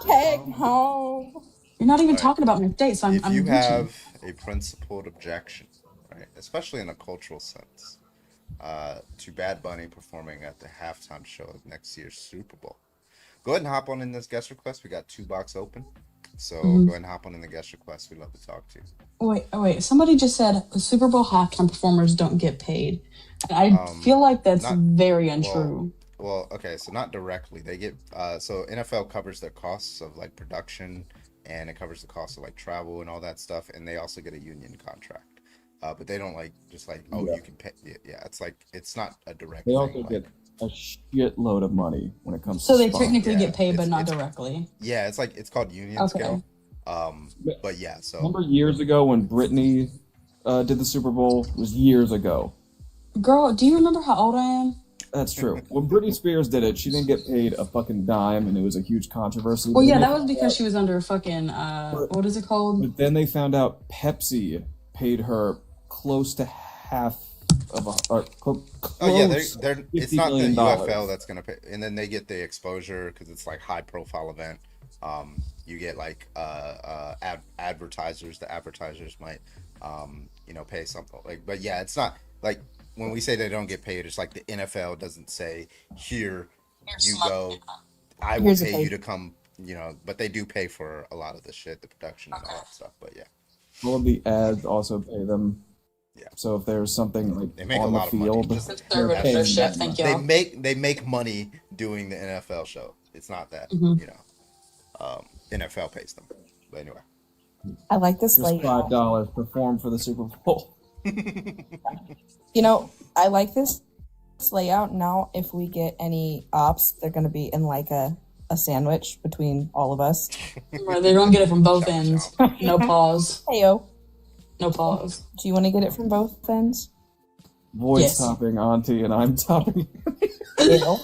Take home. You're not even talking about my state, so I'm. If I'm you Gucci. have a principled objection, right, especially in a cultural sense, to Bad Bunny performing at the halftime show of next year's Super Bowl, go ahead and hop on in this guest request. We got 2 box open, so go ahead and hop on in the guest request. We'd love to talk to you. Wait. Somebody just said the Super Bowl halftime performers don't get paid. And I feel like that's not- very untrue. Well, okay, so not directly. They get so NFL covers the costs of like production, and it covers the cost of like travel and all that stuff, and they also get a union contract. But they don't like just like you can pay. Yeah, it's like it's not a direct. They thing, also like- get a shitload of money when it comes So to they sponsors. technically get paid, but it's- not it's- directly. Yeah, it's like it's called union Okay. scale. But yeah, so Remember years ago when Britney did the Super Bowl? It was years ago. Girl, do you remember how old I am? That's true. When Britney Spears did it, she didn't get paid a fucking dime, and it was a huge controversy. Well, But yeah, then that they- was because she was under a fucking what is it called? But then they found out Pepsi paid her close to half of a. Or oh yeah, close they're it's $50 not the million. UFL that's gonna pay, and then they get the exposure because it's like high profile event. You get like advertisers. The advertisers might pay something like, but yeah, it's not like when we say they don't get paid. It's like the NFL doesn't say here you go. I will Here's a pay pay. you to come. But they do pay for a lot of the shit, the production and all that stuff. But yeah, All of the ads also pay them. Yeah. So if there's something like they make a on the lot of money. field, Just- they're Conservative paying shit, that thank much. you. they make money doing the NFL show. It's not that NFL pays them. But anyway, I like this Just lady. $5 perform for the Super Bowl. You know, I like this layout now, if we get any ops, they're gonna be in like a sandwich between all of us. Right, they're gonna get it from both ends. No pause. Heyo. No pause. Do you want to get it from both ends? Void's Yes. topping Auntie, and I'm topping. You know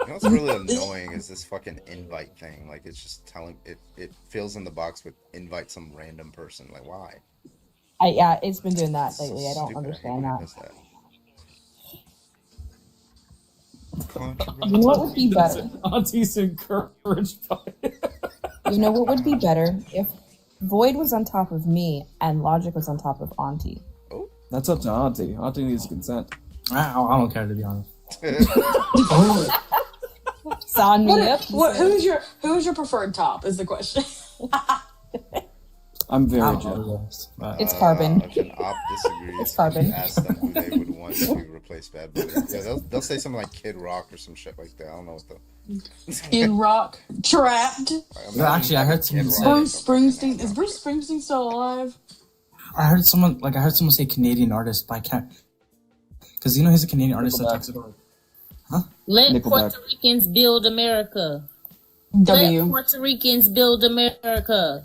what's really annoying is this fucking invite thing. Like, it's just telling it fills in the box with invite some random person. Like, why? Yeah, it's been doing that So lately. I don't stupid. understand Who that. does that? You know what would be better? Auntie's encouraged by it. You know what would be better if Void was on top of me and Logic was on top of Auntie. That's up to Auntie. Auntie needs consent. I don't care, to be honest. Sign me up. Who's your preferred top? Is the question. I'm very Oh, jealous. It's Carbon. If an op disagrees, It's Carbon. you ask them who they would want to replace Bad Bunny. Yeah, they'll say something like Kid Rock or some shit like that. I don't know what the. Kid Rock, Trapped. No, actually, I heard someone say. Bruce Springsteen. Is Bruce Springsteen still alive? I heard someone say Canadian artist, but I can't. Because he's a Canadian artist that talks about. Let Nickelback. Puerto Ricans build America. W. Let Puerto Ricans build America.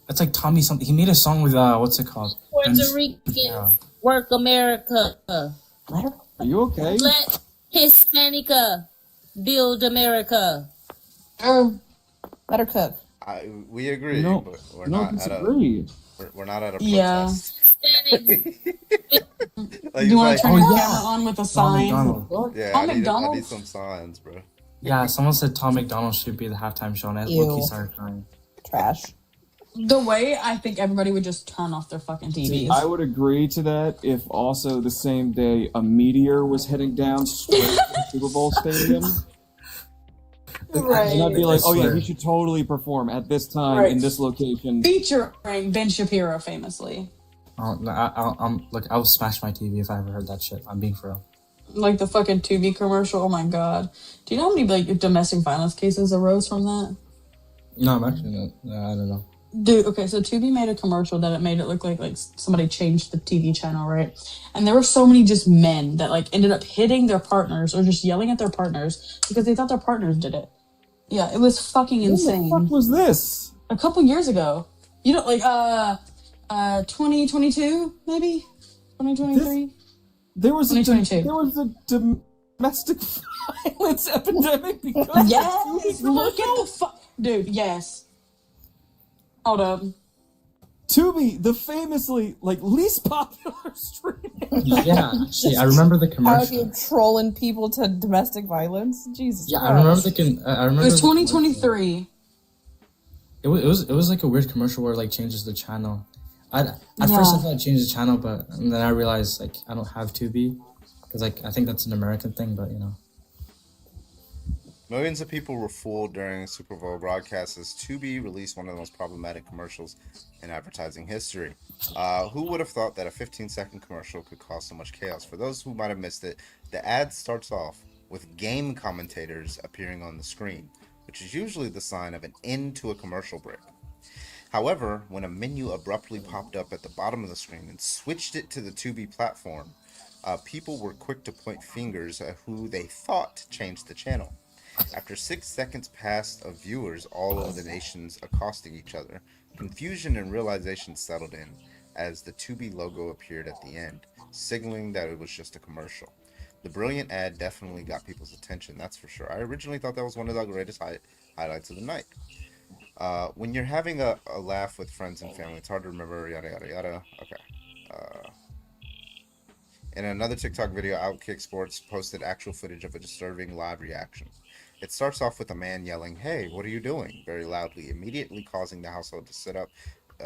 It's like Tommy something. He made a song with what's it called? Puerto Ricans work America. Are you okay? Let Hispanica build America. Let her cook. We agree, No, but we're no, not at a. disagree. We're not at a Yeah. protest. Do you want to turn your camera on with a sign? McDonald. Yeah, Tom I McDonald? need some signs, bro. Yeah, someone said Tom McDonald should be the halftime show, and I Ew. low-key started crying. Trash. The way I think everybody would just turn off their fucking TVs. I would agree to that if also the same day a meteor was heading down straight to the Super Bowl stadium. Right. And I'd be like, oh yeah, swear. he should totally perform at this time Right. in this location. Featuring Ben Shapiro, famously. I would smash my TV if I ever heard that shit. I'm being for real. Like the fucking Tubi commercial. Oh my god. Do you know how many like domestic violence cases arose from that? No, I'm actually not. I don't know. Dude, okay, so Tubi made a commercial that it made it look like somebody changed the TV channel, right? And there were so many just men that like ended up hitting their partners or just yelling at their partners because they thought their partners did it. Yeah, it was fucking insane. What the fuck was this? A couple years ago. You know, like 2022 maybe? 2023? There was a 2022. domestic violence epidemic because of Yes, Tubi look at the dude. Yes. Hold up. Tubi, the famously least popular streaming. Yeah, actually, I remember the How commercial. you trolling people to domestic violence? Jesus. Yeah, Christ. I remember the. I remember. It was the- 2023. It was like a weird commercial where it like changes the channel. At first I Yeah. thought it changed the channel, but then I realized like I don't have Tubi because like I think that's an American thing, but you know. Millions of people were fooled during Super Bowl broadcasts as Tubi released one of the most problematic commercials in advertising history. Who would have thought that a 15-second commercial could cause so much chaos? For those who might have missed it, the ad starts off with game commentators appearing on the screen, which is usually the sign of an end to a commercial break. However, when a menu abruptly popped up at the bottom of the screen and switched it to the Tubi platform, people were quick to point fingers at who they thought changed the channel. After 6 seconds passed of viewers all over the nations accosting each other, confusion and realization settled in as the Tubi logo appeared at the end, signaling that it was just a commercial. The brilliant ad definitely got people's attention, that's for sure. I originally thought that was one of the greatest highlights of the night. When you're having a laugh with friends and family, it's hard to remember, yada, yada, yada. Okay. In another TikTok video, Outkick Sports posted actual footage of a disturbing live reaction. It starts off with a man yelling, "Hey, what are you doing?" very loudly, immediately causing the household to sit up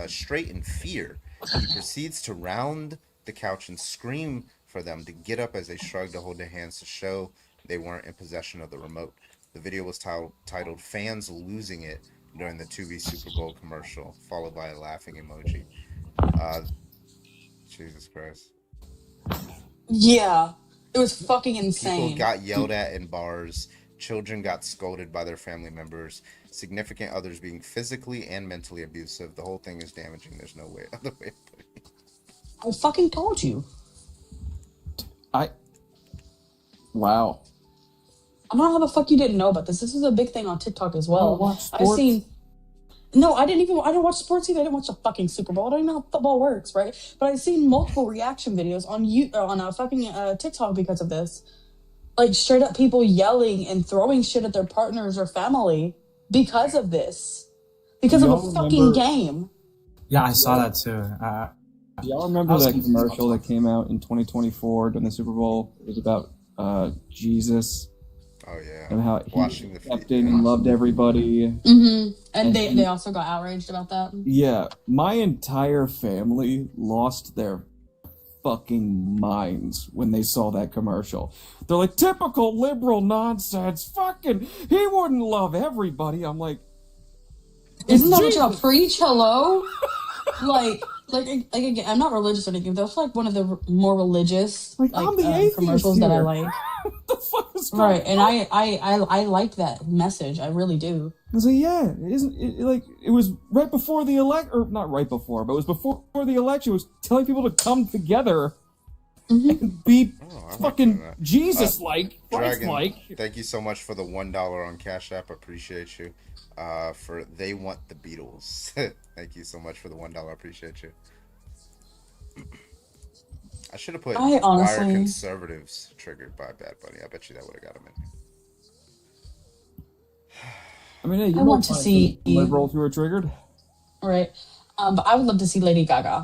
straight in fear. He proceeds to round the couch and scream for them to get up as they shrug to hold their hands to show they weren't in possession of the remote. The video was titled "Fans Losing It" during the Tubi Super Bowl commercial, followed by a laughing emoji. Jesus Christ. Yeah. It was fucking insane. People got yelled at in bars. Children got scolded by their family members. Significant others being physically and mentally abusive. The whole thing is damaging. There's no other way of putting it. I fucking told you. Wow. I don't know how the fuck you didn't know about this. This is a big thing on TikTok as well. You don't watch I've sports? seen. No, I didn't watch sports either. I didn't watch the fucking Super Bowl. I don't even know how football works, right? But I've seen multiple reaction videos on a fucking TikTok because of this. Like straight up people yelling and throwing shit at their partners or family because of this. Because of a fucking game. Yeah, I saw that too. Do y'all remember that commercial that came out in 2024 during the Super Bowl? It was about Jesus. Oh yeah. And how Washing he the stepped in and loved everybody. Mm-hmm. And they also got outraged about that. Yeah, my entire family lost their fucking minds when they saw that commercial. They're like, typical liberal nonsense. Fucking, he wouldn't love everybody. I'm like, Isn't that what y'all preach? Hello? like again, I'm not religious or anything. That's like one of the more religious I'm the atheist commercials that I here. like. What the fuck is going Right, and on? I like that message. I really do. I was like, yeah, it was right before the or not right before, but it was before the election. It was telling people to come together and be fucking Jesus-like, Dragon, Christ-like. thank you so much for the $1 on Cash App. Appreciate you. For they want the Beatles. Thank you so much for the $1. Appreciate you. I should have put I honestly- why are conservatives triggered by Bad Bunny. I bet you that would have got him in. I mean, hey, you I want to might find see- some liberals who are triggered. Right, but I would love to see Lady Gaga.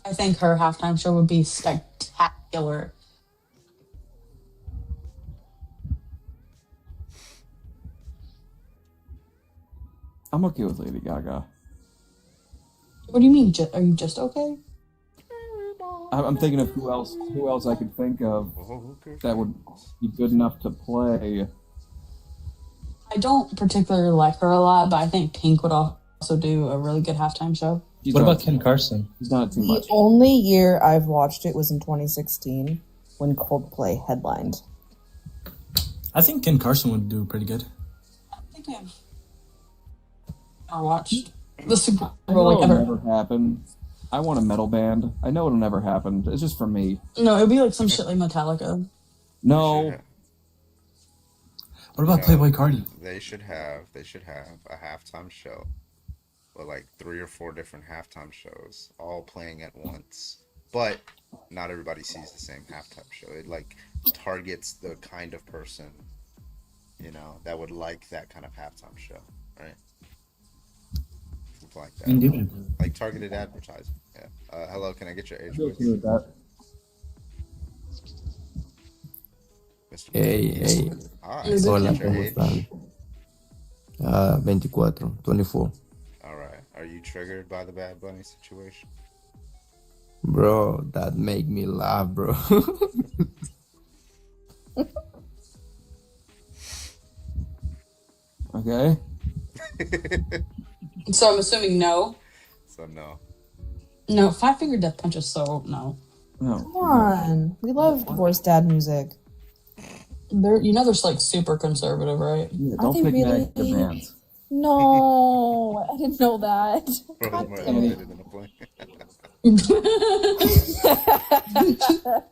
I think her halftime show would be spectacular. I'm okay with Lady Gaga. What do you mean? Are you just okay? I'm thinking of who else I could think of that would be good enough to play. I don't particularly like her a lot, but I think Pink would also do a really good halftime show. What about Ken Carson? He's not too The much. only year I've watched it was in 2016 when Coldplay headlined. I think Ken Carson would do pretty good. I think I've never watched the Super I know Bowl like it'll ever. never happen. I want a metal band. I know it'll never happen. It's just for me. No, it'd be like some shit like Metallica. No. What about Playboy Cardi? They should have a halftime show with like 3 or 4 different halftime shows all playing at once. But not everybody sees the same halftime show. It like targets the kind of person, that would like that kind of halftime show, right? Like that. Indubitably. Like targeted advertising. Yeah. Hello, can I get your age, I'm okay please? with that. Hey. Ah, Hola, get your ¿cómo age. están? 24, 24. All right. Are you triggered by the Bad Bunny situation? Bro, that make me laugh, bro. Okay. So I'm assuming no. So no. No, Five Finger Death Punch is so no. No. Come on. We love divorced dad music. They're like super conservative, right? Yeah, Are don't they pick really? negative bands. No, I didn't know that.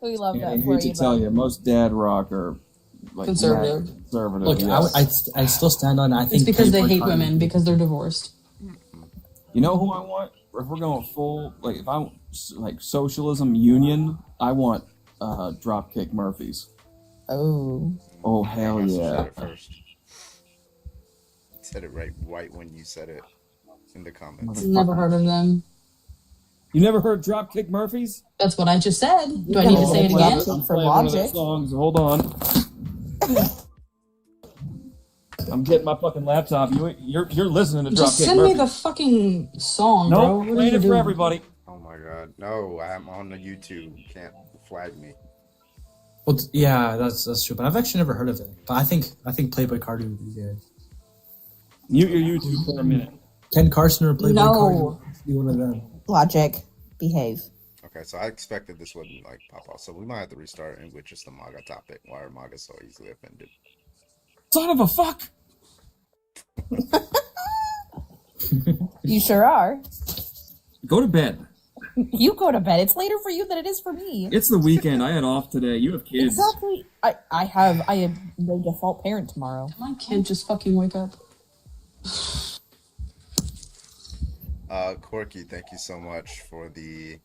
We love Yeah, I that for hate to you. tell though. you, most dad rock are like Conservative. mad conservative. Look, yes. I still stand on. I think It's because they Playboy hate Cardi- women because they're divorced. You know who I want? If we're going full, like if I like socialism union, I want Dropkick Murphys. Oh. Oh hell Said yeah! it first. Said it right when you said it in the comments. Never heard of them. You never heard Dropkick Murphys? That's what I just said. Do I need to say it again? I'm playing one of their songs. Hold on. I'm getting my fucking laptop. You're listening to Just Dropkick send me Murphys. the fucking song, bro. Nope, What are playing you it for doing? everybody. Oh my god. No, I'm on the YouTube. You can't flag me. Well, yeah, that's true. But I've actually never heard of it. But I think Playboy Cardi would be good. Mute your YouTube for a minute. Ken Carson or Playboy No. Cardi? Be one of them. Logic. Behave. Okay, so I expected this wouldn't like pop off. So we might have to restart and with just the MAGA topic. Why are MAGA so easily offended? Son of a fuck! You sure are. Go to bed. You go to bed. It's later for you than it is for me. It's the weekend. I had off today. You have kids. Exactly. I am no default parent tomorrow. My kid just fucking wake up. Corky, thank you so much for the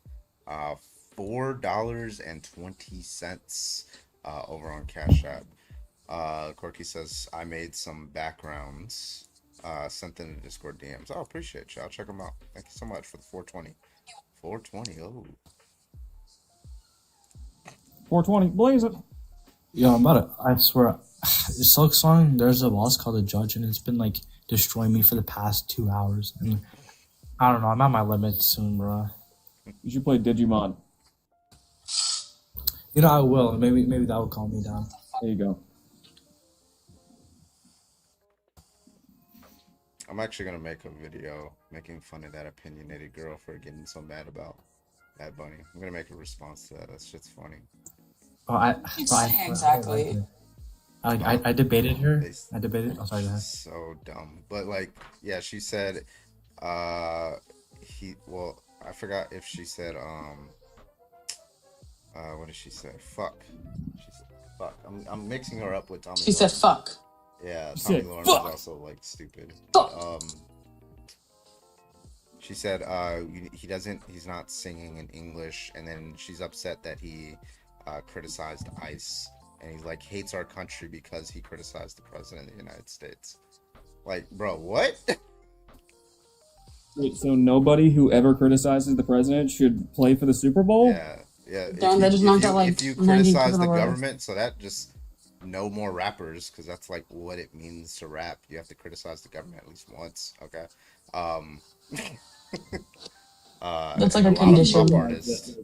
$4.20 over on Cash App. Corky says, I made some backgrounds, sent them to Discord DMs. Oh, appreciate you. I'll check them out. Thank you so much for the 420. 420, oh. 420, blaze it. Yo, I swear, Silk Song, there's a boss called the Judge, and it's been like destroying me for the past 2 hours. And I don't know, I'm at my limit soon, bro. You should play Digimon. You know, I will. Maybe that will calm me down. There you go. I'm actually gonna make a video making fun of that opinionated girl for getting so mad about Bad Bunny. I'm gonna make a response to that. That shit's funny. Oh, Exactly. I debated her. Oh, sorry, go ahead. So dumb. But like, yeah, she said, I forgot if she said, what did she say? Fuck. She said, fuck. I'm mixing her up with Tommy. She said fuck. Yeah, She Tommy said, Lawrence fuck. is also like stupid. Fuck. She said, he's not singing in English, and then she's upset that he criticized ICE, and he's like hates our country because he criticized the president of the United States. Like, bro, what? Wait, so nobody who ever criticizes the president should play for the Super Bowl? Yeah. Damn, that just knocked out like if you 90% criticize of the the world. government, so that just no more rappers, because that's like what it means to rap. You have to criticize the government at least once, okay? That's like a lot of condition. pop artists,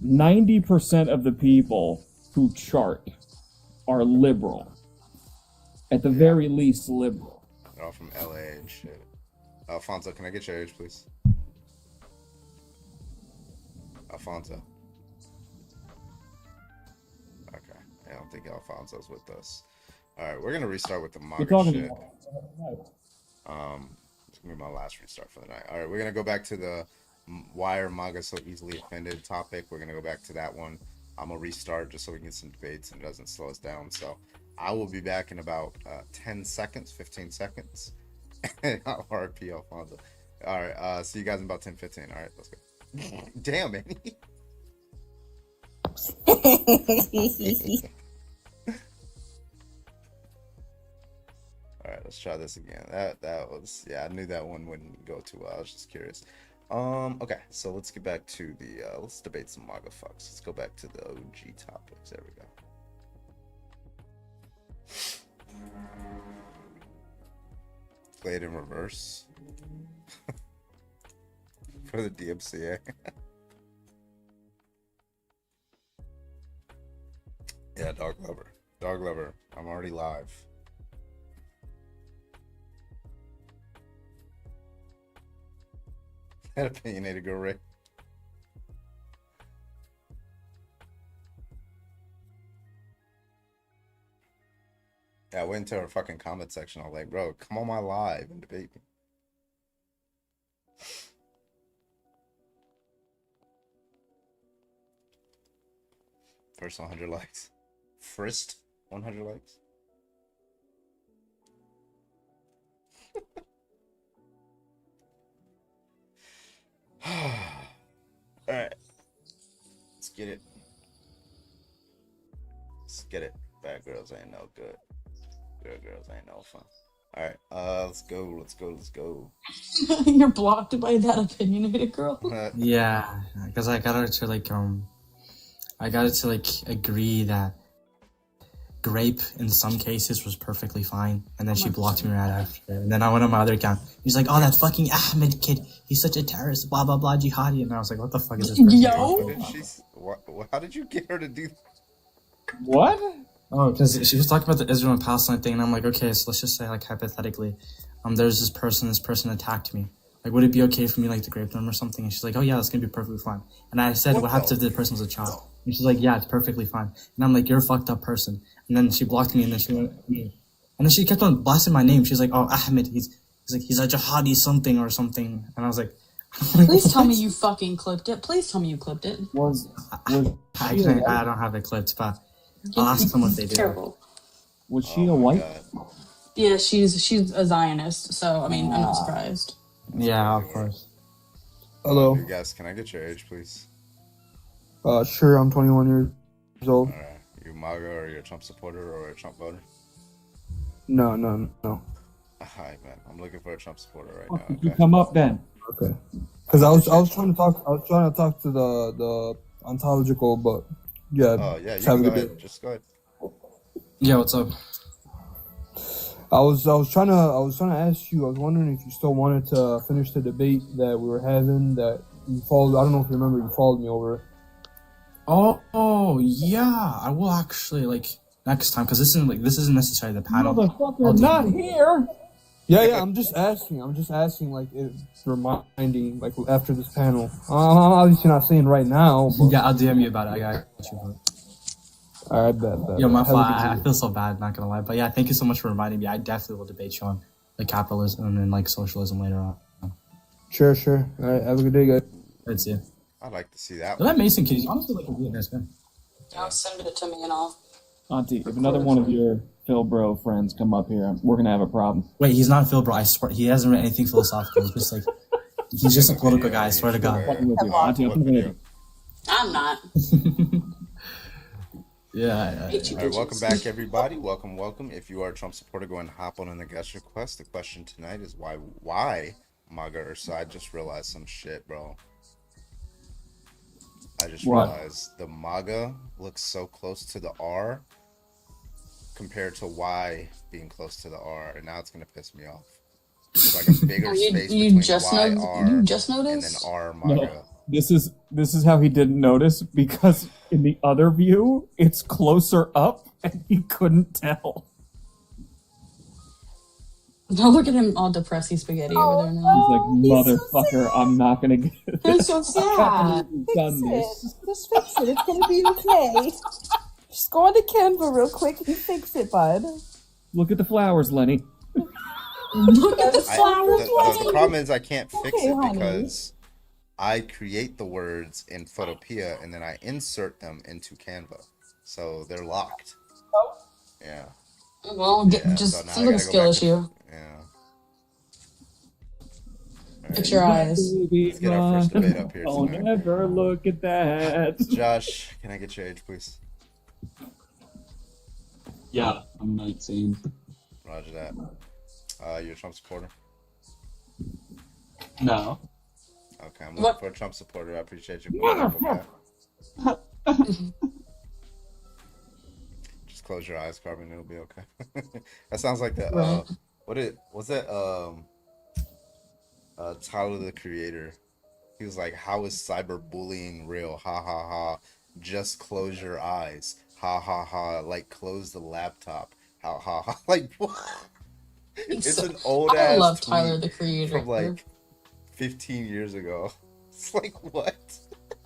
90% of the people who chart are liberal. At the very least, liberal. they're all from LA and shit. Alfonso, can I get your age, please? Alfonso. Okay, I don't think Alfonso's with us. All right, we're gonna restart with the You're MAGA talking shit. to It's gonna be my last restart for the night. All right, we're gonna go back to the why are MAGA so easily offended topic. We're gonna go back to that one. I'm gonna restart just so we can get some debates and it doesn't slow us down. So I will be back in about 10 seconds, 15 seconds. RP Alfonso. All right, see you guys in about 10, 15. All right, let's go. Damn, man. All right, let's try this again. That was, yeah, I knew that one wouldn't go too well. I was just curious. Okay, so let's get back to the let's debate some MAGA fucks. Let's go back to the OG topics. There we go. Play it in reverse for the DMCA. Yeah, dog lover. Dog lover. I'm already live. That opinionated girl, Rick. Yeah, I went into her fucking comment section. I was like, bro, come on my live and debate me. First 100 likes. First 100 likes. Alright. Let's get it. Let's get it. Bad girls ain't no good. Good girls ain't no fun. Alright, let's go, let's go, let's go. You're blocked by that opinionated girl. Yeah, because I got her to agree that grape in some cases was perfectly fine, and then she blocked me right after. And then I went on my other account. He's like, "Oh, that fucking Ahmed kid, he's such a terrorist, blah blah blah, jihadi." And I was like, "What the fuck is this person talking about?" How did you get her to do that? What? Oh, because she was talking about the Israel and Palestine thing, and I'm like, okay, so let's just say, like, hypothetically, there's this person attacked me. Like, would it be okay for me, like, to grape them or something? And she's like, oh yeah, that's gonna be perfectly fine. And I said, what happens if the person was a child? And she's like, yeah, it's perfectly fine. And I'm like, you're a fucked up person. And then she blocked me, and then she went, and then she kept on blasting my name. She's like, oh, Ahmed, he's a jihadi something or something. And I was like, Please tell me you fucking clipped it. Please tell me you clipped it. I don't have it clipped, but I'll ask them what they do. Terrible. Was she a white? Yeah, she's a Zionist, so I mean, I'm not surprised. Yeah, of course. Hello. You guys, can I get your age, please? Sure, I'm 21 years old. All right. You MAGA or you're a Trump supporter or a Trump voter? No. All right, man. I'm looking for a Trump supporter right now. You come up then. Okay. Because I was trying to talk to the ontological, but yeah. Oh yeah, you have can a go good ahead. day. Just go ahead. Yeah, what's up? I was trying to ask you. I was wondering if you still wanted to finish the debate that we were having. That you followed. I don't know if you remember. You followed me over. Oh yeah, I will actually next time because this isn't necessarily the panel. Motherfucker, not here. Yeah. I'm just asking. Like, it's reminding. Like after this panel. I'm obviously not saying right now. But... Yeah, I'll DM you about it. I got you. All right, bet. Yo, my fault. I feel so bad. Not gonna lie, but yeah, thank you so much for reminding me. I definitely will debate you on capitalism and socialism later on. Sure. All right, have a good day, guys. Let's see. I'd like to see that. That Mason kid, he's honestly a really nice guy. I'll send it to me and all. Auntie, if another one of your Phil Bro friends come up here, we're gonna have a problem. Wait, he's not Phil Bro. I swear, he hasn't read anything philosophical. He's just a political guy. I swear to God. Auntie, I'm not. Yeah. All right, welcome back, everybody. Welcome. If you are a Trump supporter, go and hop on the guest request. The question tonight is why MAGA or so. I just realized some shit, bro. I just realized the MAGA looks so close to the R compared to Y being close to the R, and now it's gonna piss me off. There's like a bigger space between Y, R, you just noticed? and then R MAGA. No, this is how he didn't notice, because in the other view it's closer up and he couldn't tell. No, look at him all depressy spaghetti over there now. He's like, motherfucker, I'm not gonna get it. That's so sad. Done this. Just fix it. It's gonna be okay. Just go on to Canva real quick and fix it, bud. Look at the flowers, Lenny. Look at the flowers. The problem is I can't fix Okay, it honey. because I create the words in Photopea and then I insert them into Canva, so they're locked. Yeah. Well, just so seems like a skill issue. Yeah. Fix your eyes. Let's get our first debate up here I'll tonight. never look at that. Josh, can I get your age, please? Yeah, I'm 19. Roger that. You're a Trump supporter? No. Okay, I'm looking for a Trump supporter. I appreciate you. Just close your eyes, Carbon. It'll be okay. That sounds like the Tyler the Creator. He was like, "How is cyberbullying real? Ha ha ha! Just close your eyes. Ha ha ha! Like close the laptop. Ha ha ha! Like what?" It's an old ass. I love Tyler the Creator from like 15 years ago. It's like what?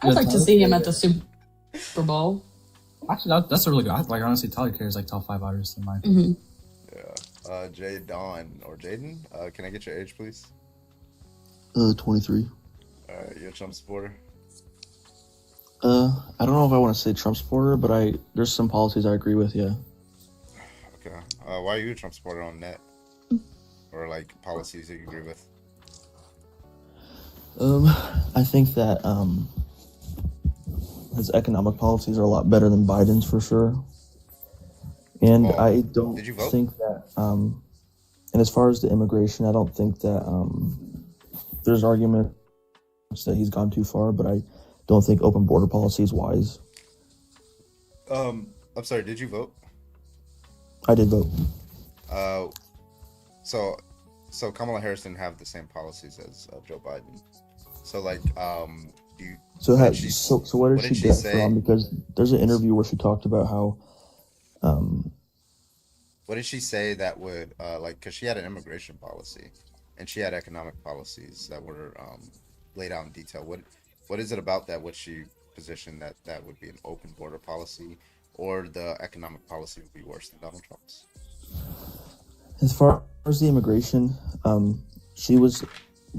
I'd like to see him at the Super Bowl. Actually, that's a really good. Honestly, Tyler Creator is top 5 artists in mine. Mm-hmm. Yeah. Jadon or Jaden, can I get your age, please? 23. You're a Trump supporter? I don't know if I want to say Trump supporter, but there's some policies I agree with, yeah. Okay. Why are you a Trump supporter on net? Or policies that you agree with? I think that his economic policies are a lot better than Biden's for sure. And I don't think that and as far as the immigration, I don't think that there's arguments that he's gone too far, but I don't think open border policy is wise. I'm sorry, did you vote? I did vote. So Kamala Harris didn't have the same policies as Joe Biden. So what did she say? From? Because there's an interview where she talked about how. What did she say that would because she had an immigration policy, and she had economic policies that were laid out in detail. What is it about that? What she positioned that would be an open border policy, or the economic policy would be worse than Donald Trump's? As far as the immigration, she was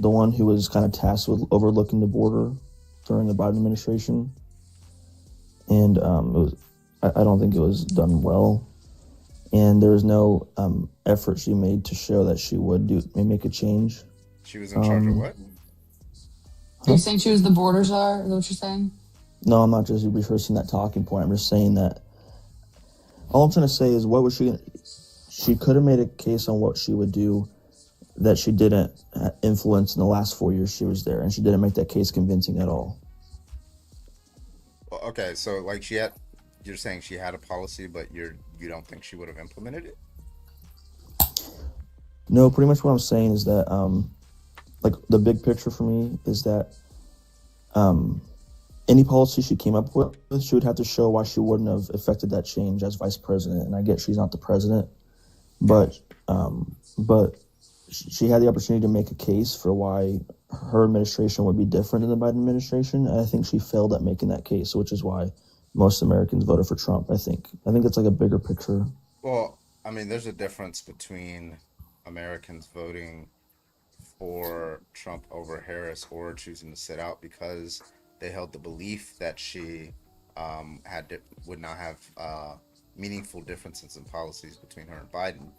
the one who was kind of tasked with overlooking the border during the Biden administration, and I don't think it was done well, and there was no effort she made to show that she would make a change. She was in charge of what? Are you saying she was the border czar? Is that what you're saying? No, I'm not just rehearsing that talking point. I'm just saying that all I'm trying to say is, what was she? She could have made a case on what she would do that she didn't influence in the last 4 years she was there, and she didn't make that case convincing at all. Well, okay, so like you're saying she had a policy, but you don't think she would have implemented it? No, pretty much what I'm saying is that like the big picture for me is that any policy she came up with, she would have to show why she wouldn't have affected that change as vice president. And I get she's not the president, but she had the opportunity to make a case for why her administration would be different than the Biden administration. And I think she failed at making that case, which is why most Americans voted for Trump. I think it's like a bigger picture. Well, I mean, there's a difference between Americans voting for Trump over Harris or choosing to sit out because they held the belief that she would not have meaningful differences in policies between her and Biden,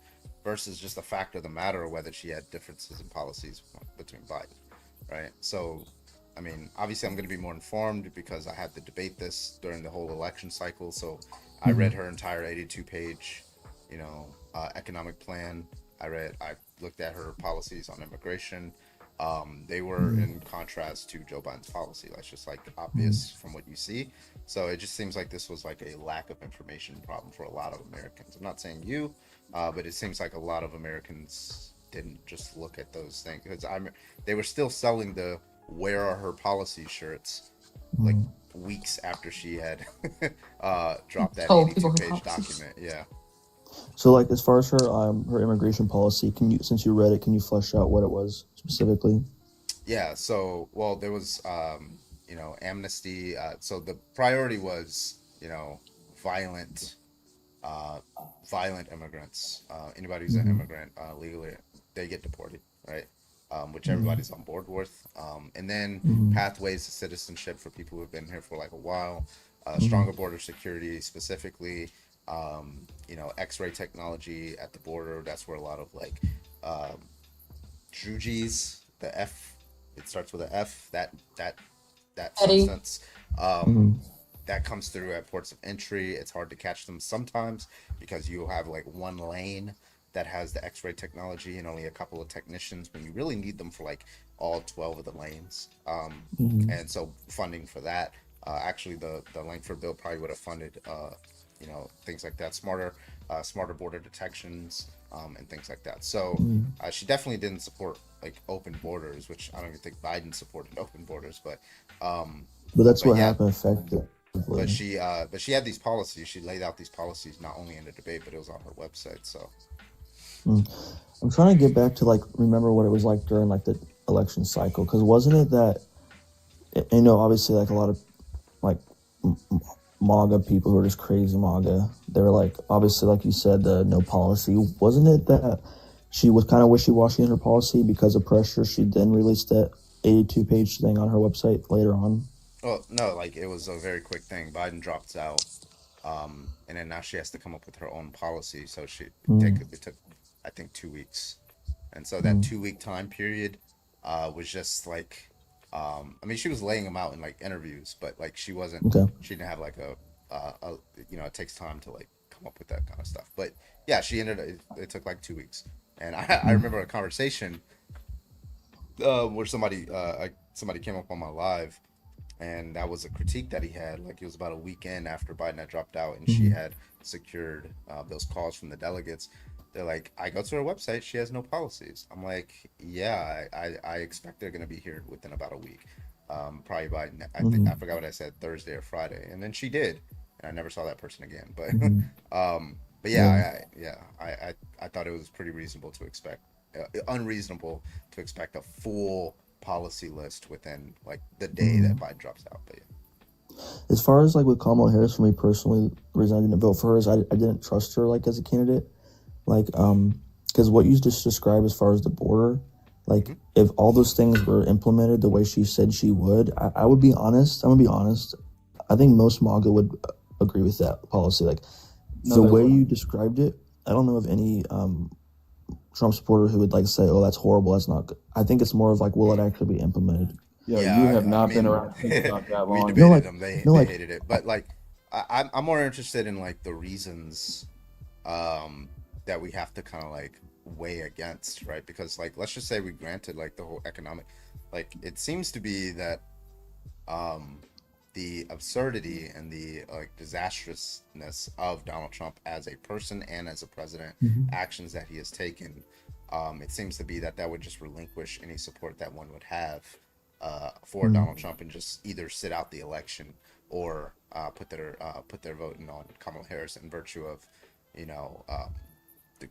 versus just the fact of the matter whether she had differences in policies between Biden, right? So, I mean, obviously I'm going to be more informed because I had to debate this during the whole election cycle. So I read her entire 82-page, economic plan. I looked at her policies on immigration. They were in contrast to Joe Biden's policy. That's just like obvious from what you see. So it just seems like this was like a lack of information problem for a lot of Americans. I'm not saying you, but it seems like a lot of Americans didn't just look at those things, because they were still selling the "Where are her policy" shirts like weeks after she had dropped that 82-page document. Yeah. So, like, as far as her immigration policy, since you read it, can you flesh out what it was specifically? Yeah. So, well, there was, amnesty. So the priority was, violent immigrants. Anybody who's an immigrant legally, they get deported, right? Which everybody's on board with. And then pathways to citizenship for people who have been here for like a while. Stronger border security, specifically. X-ray technology at the border. That's where a lot of like Drugis, the F, it starts with an F, that substance that comes through at ports of entry. It's hard to catch them sometimes because you have like one lane that has the X-ray technology and only a couple of technicians when you really need them for like all 12 of the lanes. And so funding for that, actually the Langford bill probably would have funded things like that, smarter border detections, and things like that. So she definitely didn't support like open borders, which I don't even think Biden supported open borders, but that's what happened effectively. But she had these policies. She laid out these policies not only in the debate, but it was on her website. So I'm trying to get back to like remember what it was like during like the election cycle, because wasn't it that obviously like a lot of like MAGA people who are just crazy MAGA, they were like, obviously like you said, the no policy. Wasn't it that she was kind of wishy-washy in her policy because of pressure? She then released that 82-page thing on her website later on. Well, no, like it was a very quick thing. Biden drops out, and then now she has to come up with her own policy. So it took I think 2 weeks, and so that 2-week time period was just like, I mean, she was laying them out in like interviews, but like she wasn't. She didn't have like it takes time to like come up with that kind of stuff. But yeah, it took like 2 weeks, and I remember a conversation where somebody came up on my live. And that was a critique that he had. Like, it was about a weekend after Biden had dropped out, and she had secured those calls from the delegates. They're like, I go to her website, she has no policies. I'm like, yeah, I expect they're going to be here within about a week. Probably by, I forgot what I said, Thursday or Friday. And then she did, and I never saw that person again. But yeah, I thought it was pretty reasonable to expect, unreasonable to expect a full policy list within like the day that Biden drops out. But yeah. As far as like with Kamala Harris, for me personally, the reason I didn't vote for her is I didn't trust her like as a candidate, like because what you just described as far as the border, Like, if all those things were implemented the way she said she would, I would be honest. I'm gonna be honest. I think most MAGA would agree with that policy. Like, the way you described it, I don't know of any Trump supporter who would like say, "Oh, that's horrible. That's not good." I think it's more of like, will it actually be implemented? Yeah, you have not been around things not that We long. debated them. They hated it. But like, I'm more interested in like the reasons that we have to kind of like weigh against, right? Because like, let's just say we granted like the whole economic, like it seems to be that the absurdity and the like disastrousness of Donald Trump as a person and as a president, actions that he has taken, it seems to be that would just relinquish any support that one would have for Donald Trump and just either sit out the election or put their vote in on Kamala Harris in virtue of, you know, the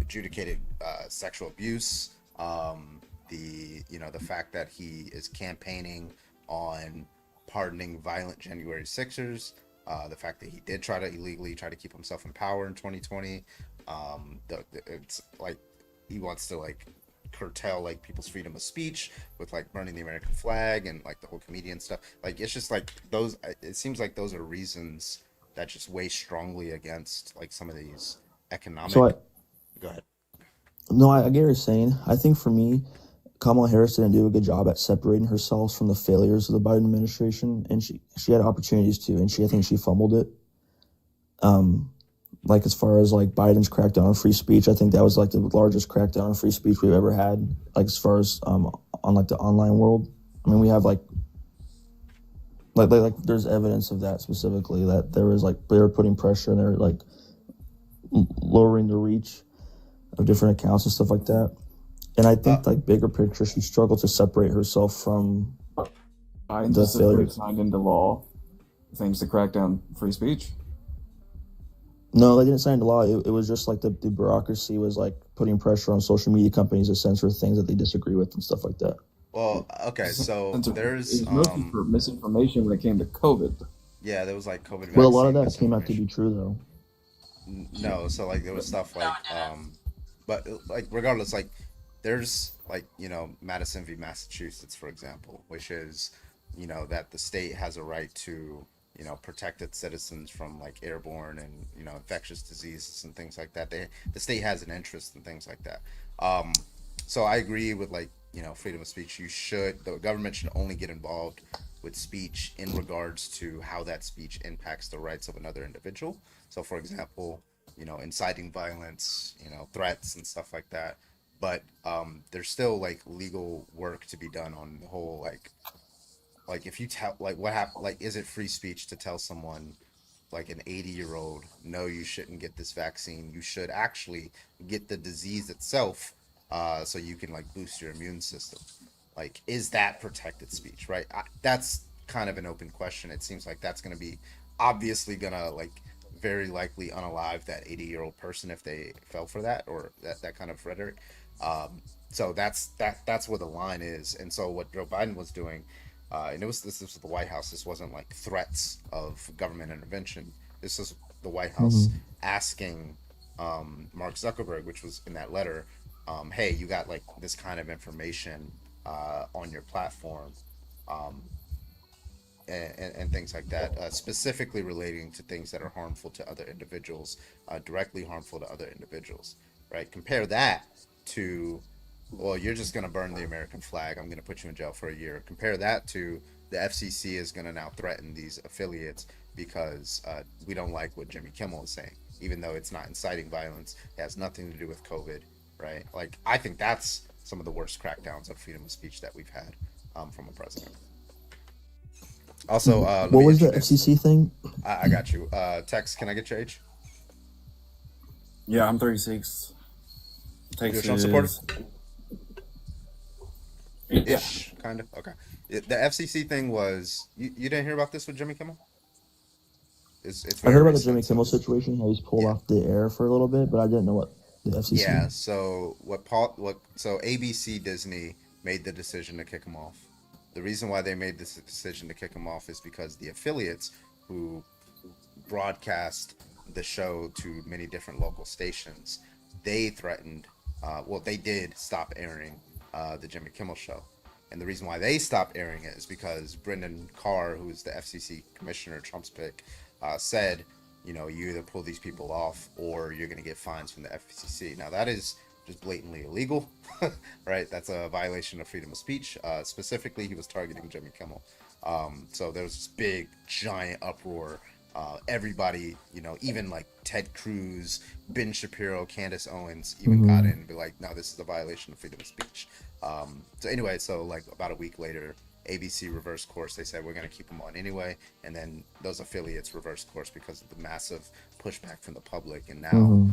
adjudicated sexual abuse, the fact that he is campaigning on pardoning violent January 6ers, the fact that he did try to illegally keep himself in power in 2020. It's like he wants to like curtail like people's freedom of speech with like burning the American flag and like the whole comedian stuff. Like, it's just like those, it seems like those are reasons that just weigh strongly against like some of these economic. So Go ahead. No, I get what you're saying. I think for me, Kamala Harris didn't do a good job at separating herself from the failures of the Biden administration, and she had opportunities to, and I think she fumbled it. Like, as far as like Biden's crackdown on free speech, I think that was like the largest crackdown on free speech we've ever had. Like, as far as on like the online world, I mean, we have like there's evidence of that specifically, that there was like they were putting pressure and they're like lowering the reach of different accounts and stuff like that. And I think like bigger picture, she struggled to separate herself from Biden the specifically failures. signed into law things to crack down free speech. No, they didn't sign into law. It was just like the bureaucracy was like putting pressure on social media companies to censor things that they disagree with and stuff like that. Well, okay, so there's It's mostly for misinformation when it came to COVID. yeah, there was like COVID. Well, a lot of vaccine that came out to be true though. No, so like there was stuff like but like regardless, like there's like, you know, Madison v. Massachusetts, for example, which is, you know, that the state has a right to, you know, protect its citizens from like airborne and, you know, infectious diseases and things like that. The state has an interest in things like that. So I agree with like, you know, freedom of speech. The government should only get involved with speech in regards to how that speech impacts the rights of another individual. So for example, you know, inciting violence, you know, threats and stuff like that. But there's still like legal work to be done on the whole, like if you tell, like what happened, like is it free speech to tell someone like an 80-year-old, no, you shouldn't get this vaccine, you should actually get the disease itself, so you can like boost your immune system. Like, is that protected speech, right? That's kind of an open question. It seems like that's going to be obviously going to like very likely unalive that 80-year-old person if they fell for that, or that kind of rhetoric. So that's where the line is. And so what Joe Biden was doing, and this was the White House. This wasn't like threats of government intervention. This was the White House asking Mark Zuckerberg, which was in that letter, hey, you got like this kind of information on your platform, and things like that, specifically relating to things that are harmful to other individuals, directly harmful to other individuals, right? Compare that to, well, you're just going to burn the American flag, I'm going to put you in jail for a year. Compare that to the FCC is going to now threaten these affiliates because we don't like what Jimmy Kimmel is saying, even though it's not inciting violence, it has nothing to do with COVID, right? Like, I think that's some of the worst crackdowns of freedom of speech that we've had from a president. Also, what was the FCC thing? I got you. Tex, can I get your age? Yeah, I'm 36. You're a Trump supporter? Ish, kind of. Okay. The FCC thing was, you didn't hear about this with Jimmy Kimmel? It's I heard about the Jimmy Kimmel situation, how he's pulled off the air for a little bit, but I didn't know what the FCC. Yeah. So so ABC Disney made the decision to kick him off. The reason why they made this decision to kick him off is because the affiliates who broadcast the show to many different local stations, they threatened Well, they did stop airing the Jimmy Kimmel Show. And the reason why they stopped airing it is because Brendan Carr, who is the FCC commissioner, Trump's pick, said, you know, you either pull these people off or you're going to get fines from the FCC. Now, that is just blatantly illegal, right? That's a violation of freedom of speech. Specifically, he was targeting Jimmy Kimmel. So there was this big, giant uproar. Everybody, you know, even like Ted Cruz, Ben Shapiro, Candace Owens even got in and be like, no, this is a violation of freedom of speech. So anyway, so like about a week later, ABC reversed course. They said, we're going to keep them on anyway. And then those affiliates reversed course because of the massive pushback from the public. And now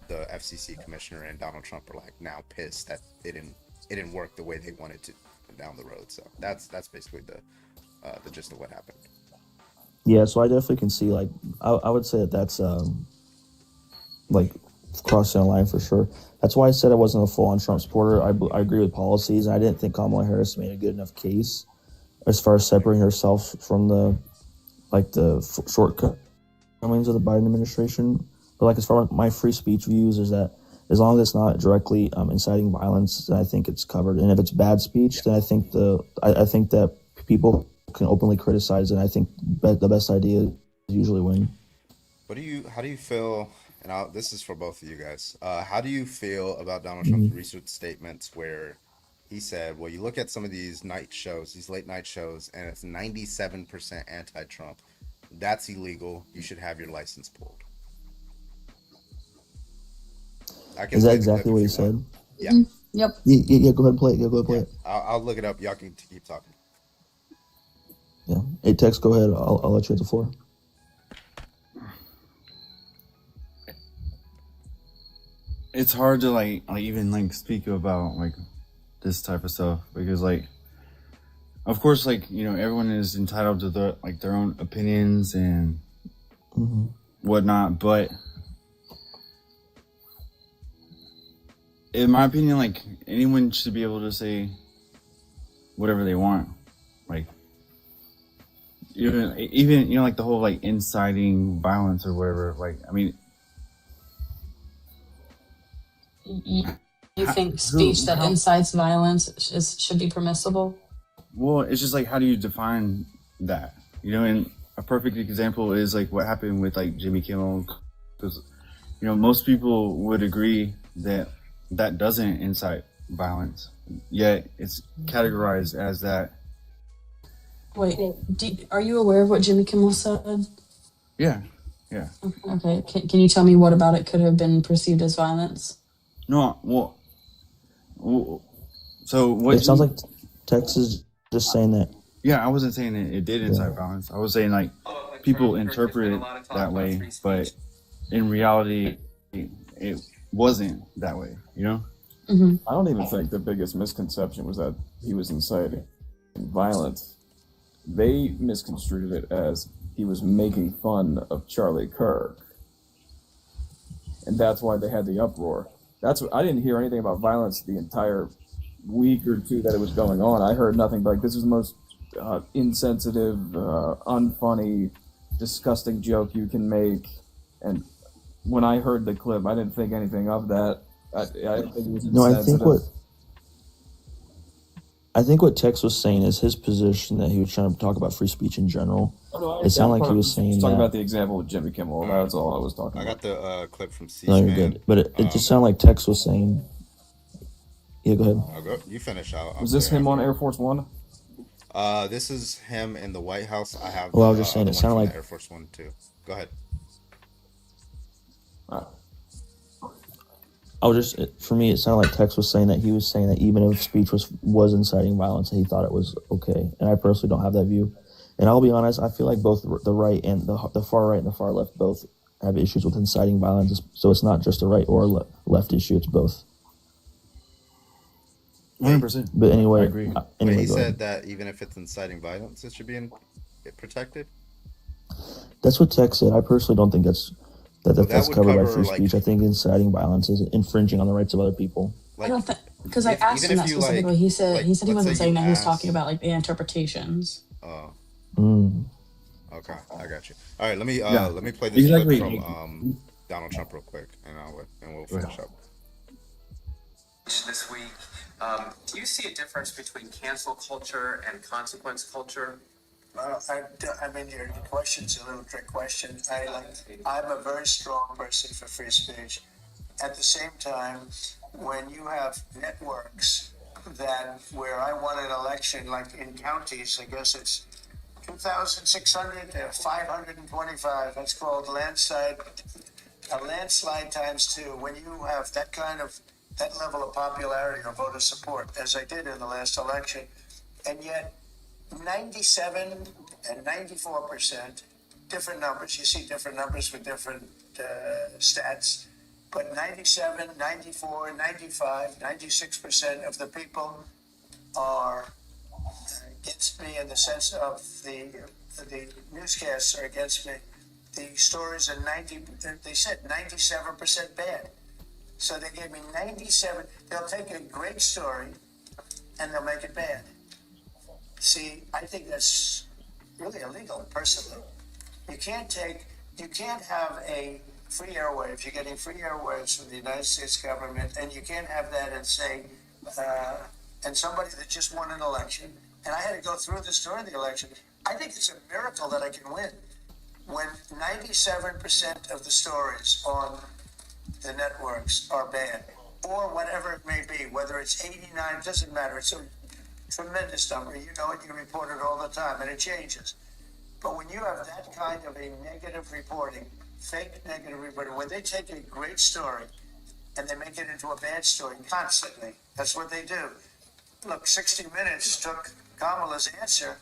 the FCC commissioner and Donald Trump are like now pissed that it didn't work the way they wanted to down the road. So that's basically the gist of what happened. Yeah, so I definitely can see, like, I would say that's like crossing a line for sure. That's why I said I wasn't a full-on Trump supporter. I agree with policies, and I didn't think Kamala Harris made a good enough case as far as separating herself from the shortcomings of the Biden administration. But like as far as my free speech views is that as long as it's not directly inciting violence, then I think it's covered. And if it's bad speech, then I think I think that people can openly criticize it. And I think the best ideas usually win. How do you feel? And this is for both of you guys. How do you feel about Donald Trump's recent statements where he said, well, you look at some of these night shows, these late night shows, and it's 97% anti-Trump. That's illegal. You should have your license pulled. Is that exactly what he said? Yeah. Yep. Yeah, go ahead and play it. Yeah, go ahead and play it. I'll look it up. Y'all can keep talking. Yeah. Hey, Tex, go ahead. I'll let you hit the floor. It's hard to like even speak about like this type of stuff because of course everyone is entitled to their own opinions and whatnot, but in my opinion, anyone should be able to say whatever they want, even the whole inciting violence or whatever. You think speech that incites violence should be permissible? Well, it's just how do you define that? And a perfect example is what happened with Jimmy Kimmel, because most people would agree that doesn't incite violence, yet it's categorized as that. Wait, are you aware of what Jimmy Kimmel said? Yeah. Okay, can you tell me what about it could have been perceived as violence? No, so what? It sounds like Tex is just saying that. Yeah, I wasn't saying it did incite violence. I was saying people interpret it that way, but in reality, it wasn't that way. I don't even think the biggest misconception was that he was inciting violence. They misconstrued it as he was making fun of Charlie Kirk, and that's why they had the uproar. That's what I didn't hear anything about violence the entire week or two that it was going on. I heard nothing but this is the most insensitive, unfunny, disgusting joke you can make. And when I heard the clip, I didn't think anything of that. I didn't think it was insensitive. I think what Tex was saying is his position that he was trying to talk about free speech in general. It sounded like he was saying talking about the example with Jimmy Kimmel. That's all I was talking about. I got the clip from C-SPAN. No, you're good. But it just sounded like Tex was saying. Yeah, go ahead. I'll go. You finish. Was this him on Air Force One? This is him in the White House. I have. Well, I was just saying it sounded like Air Force One too. Go ahead. For me, it sounded like Tex was saying that he was saying that even if speech was inciting violence, he thought it was okay. And I personally don't have that view. And I'll be honest, I feel like both the right and the far right and the far left both have issues with inciting violence. So it's not just a right or left issue; it's both. 100%. But anyway, I agree. But he said that even if it's inciting violence, it should be protected. That's what Tex said. I personally don't think that's covered by free speech. I think inciting violence is infringing on the rights of other people. I don't think, because I asked him that specifically. He said he wasn't saying that. He was talking about the interpretations. Oh. Okay, I got you. All right, let me play this clip from Donald Trump real quick, and we'll finish up. this week. Do you see a difference between cancel culture and consequence culture? Well, I mean, your question's a little trick question. I'm a very strong person for free speech. At the same time, when you have networks that where I won an election, like in counties, I guess it's 2,600 to 525. That's called a landslide times two. When you have that level of popularity or voter support, as I did in the last election, and yet 97 and 94%, different numbers. You see different numbers with different stats, but 97, 94, 95, 96% of the people are against me in the sense of the newscasts are against me. The stories are they said 97% bad. So they gave me 97. They'll take a great story and they'll make it bad. See, I think that's really illegal, personally. You can't have a free airwaves. You're getting free airwaves from the United States government, and you can't have that and say, and somebody that just won an election, and I had to go through this during the election. I think it's a miracle that I can win. When 97% of the stories on the networks are bad, or whatever it may be, whether it's 89, doesn't matter. It's a tremendous number. You know it, you report it all the time, and it changes. But when you have that kind of a negative reporting, fake negative reporting, when they take a great story and they make it into a bad story constantly, that's what they do. Look, 60 Minutes took Kamala's answer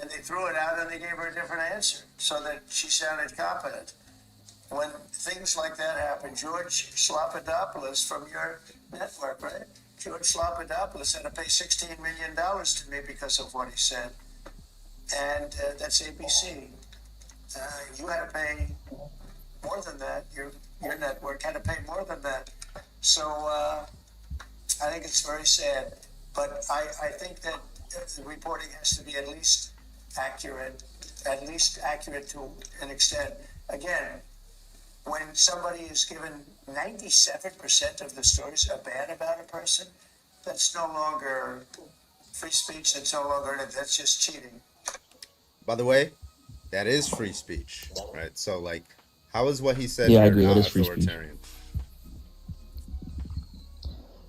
and they threw it out and they gave her a different answer so that she sounded competent. When things like that happen, George Slopadopoulos from your network, right? George Slopadopoulos had to pay $16 million to me because of what he said. And that's ABC. You had to pay more than that. Your network had to pay more than that. So I think it's very sad. But I think that the reporting has to be at least accurate to an extent. Again, when somebody is given 97% of the stories are bad about a person, that's no longer free speech. That's no longer, that's just cheating. By the way, that is free speech, right? So, like, how is what he said Yeah, I here agree. not That is free speech. authoritarian?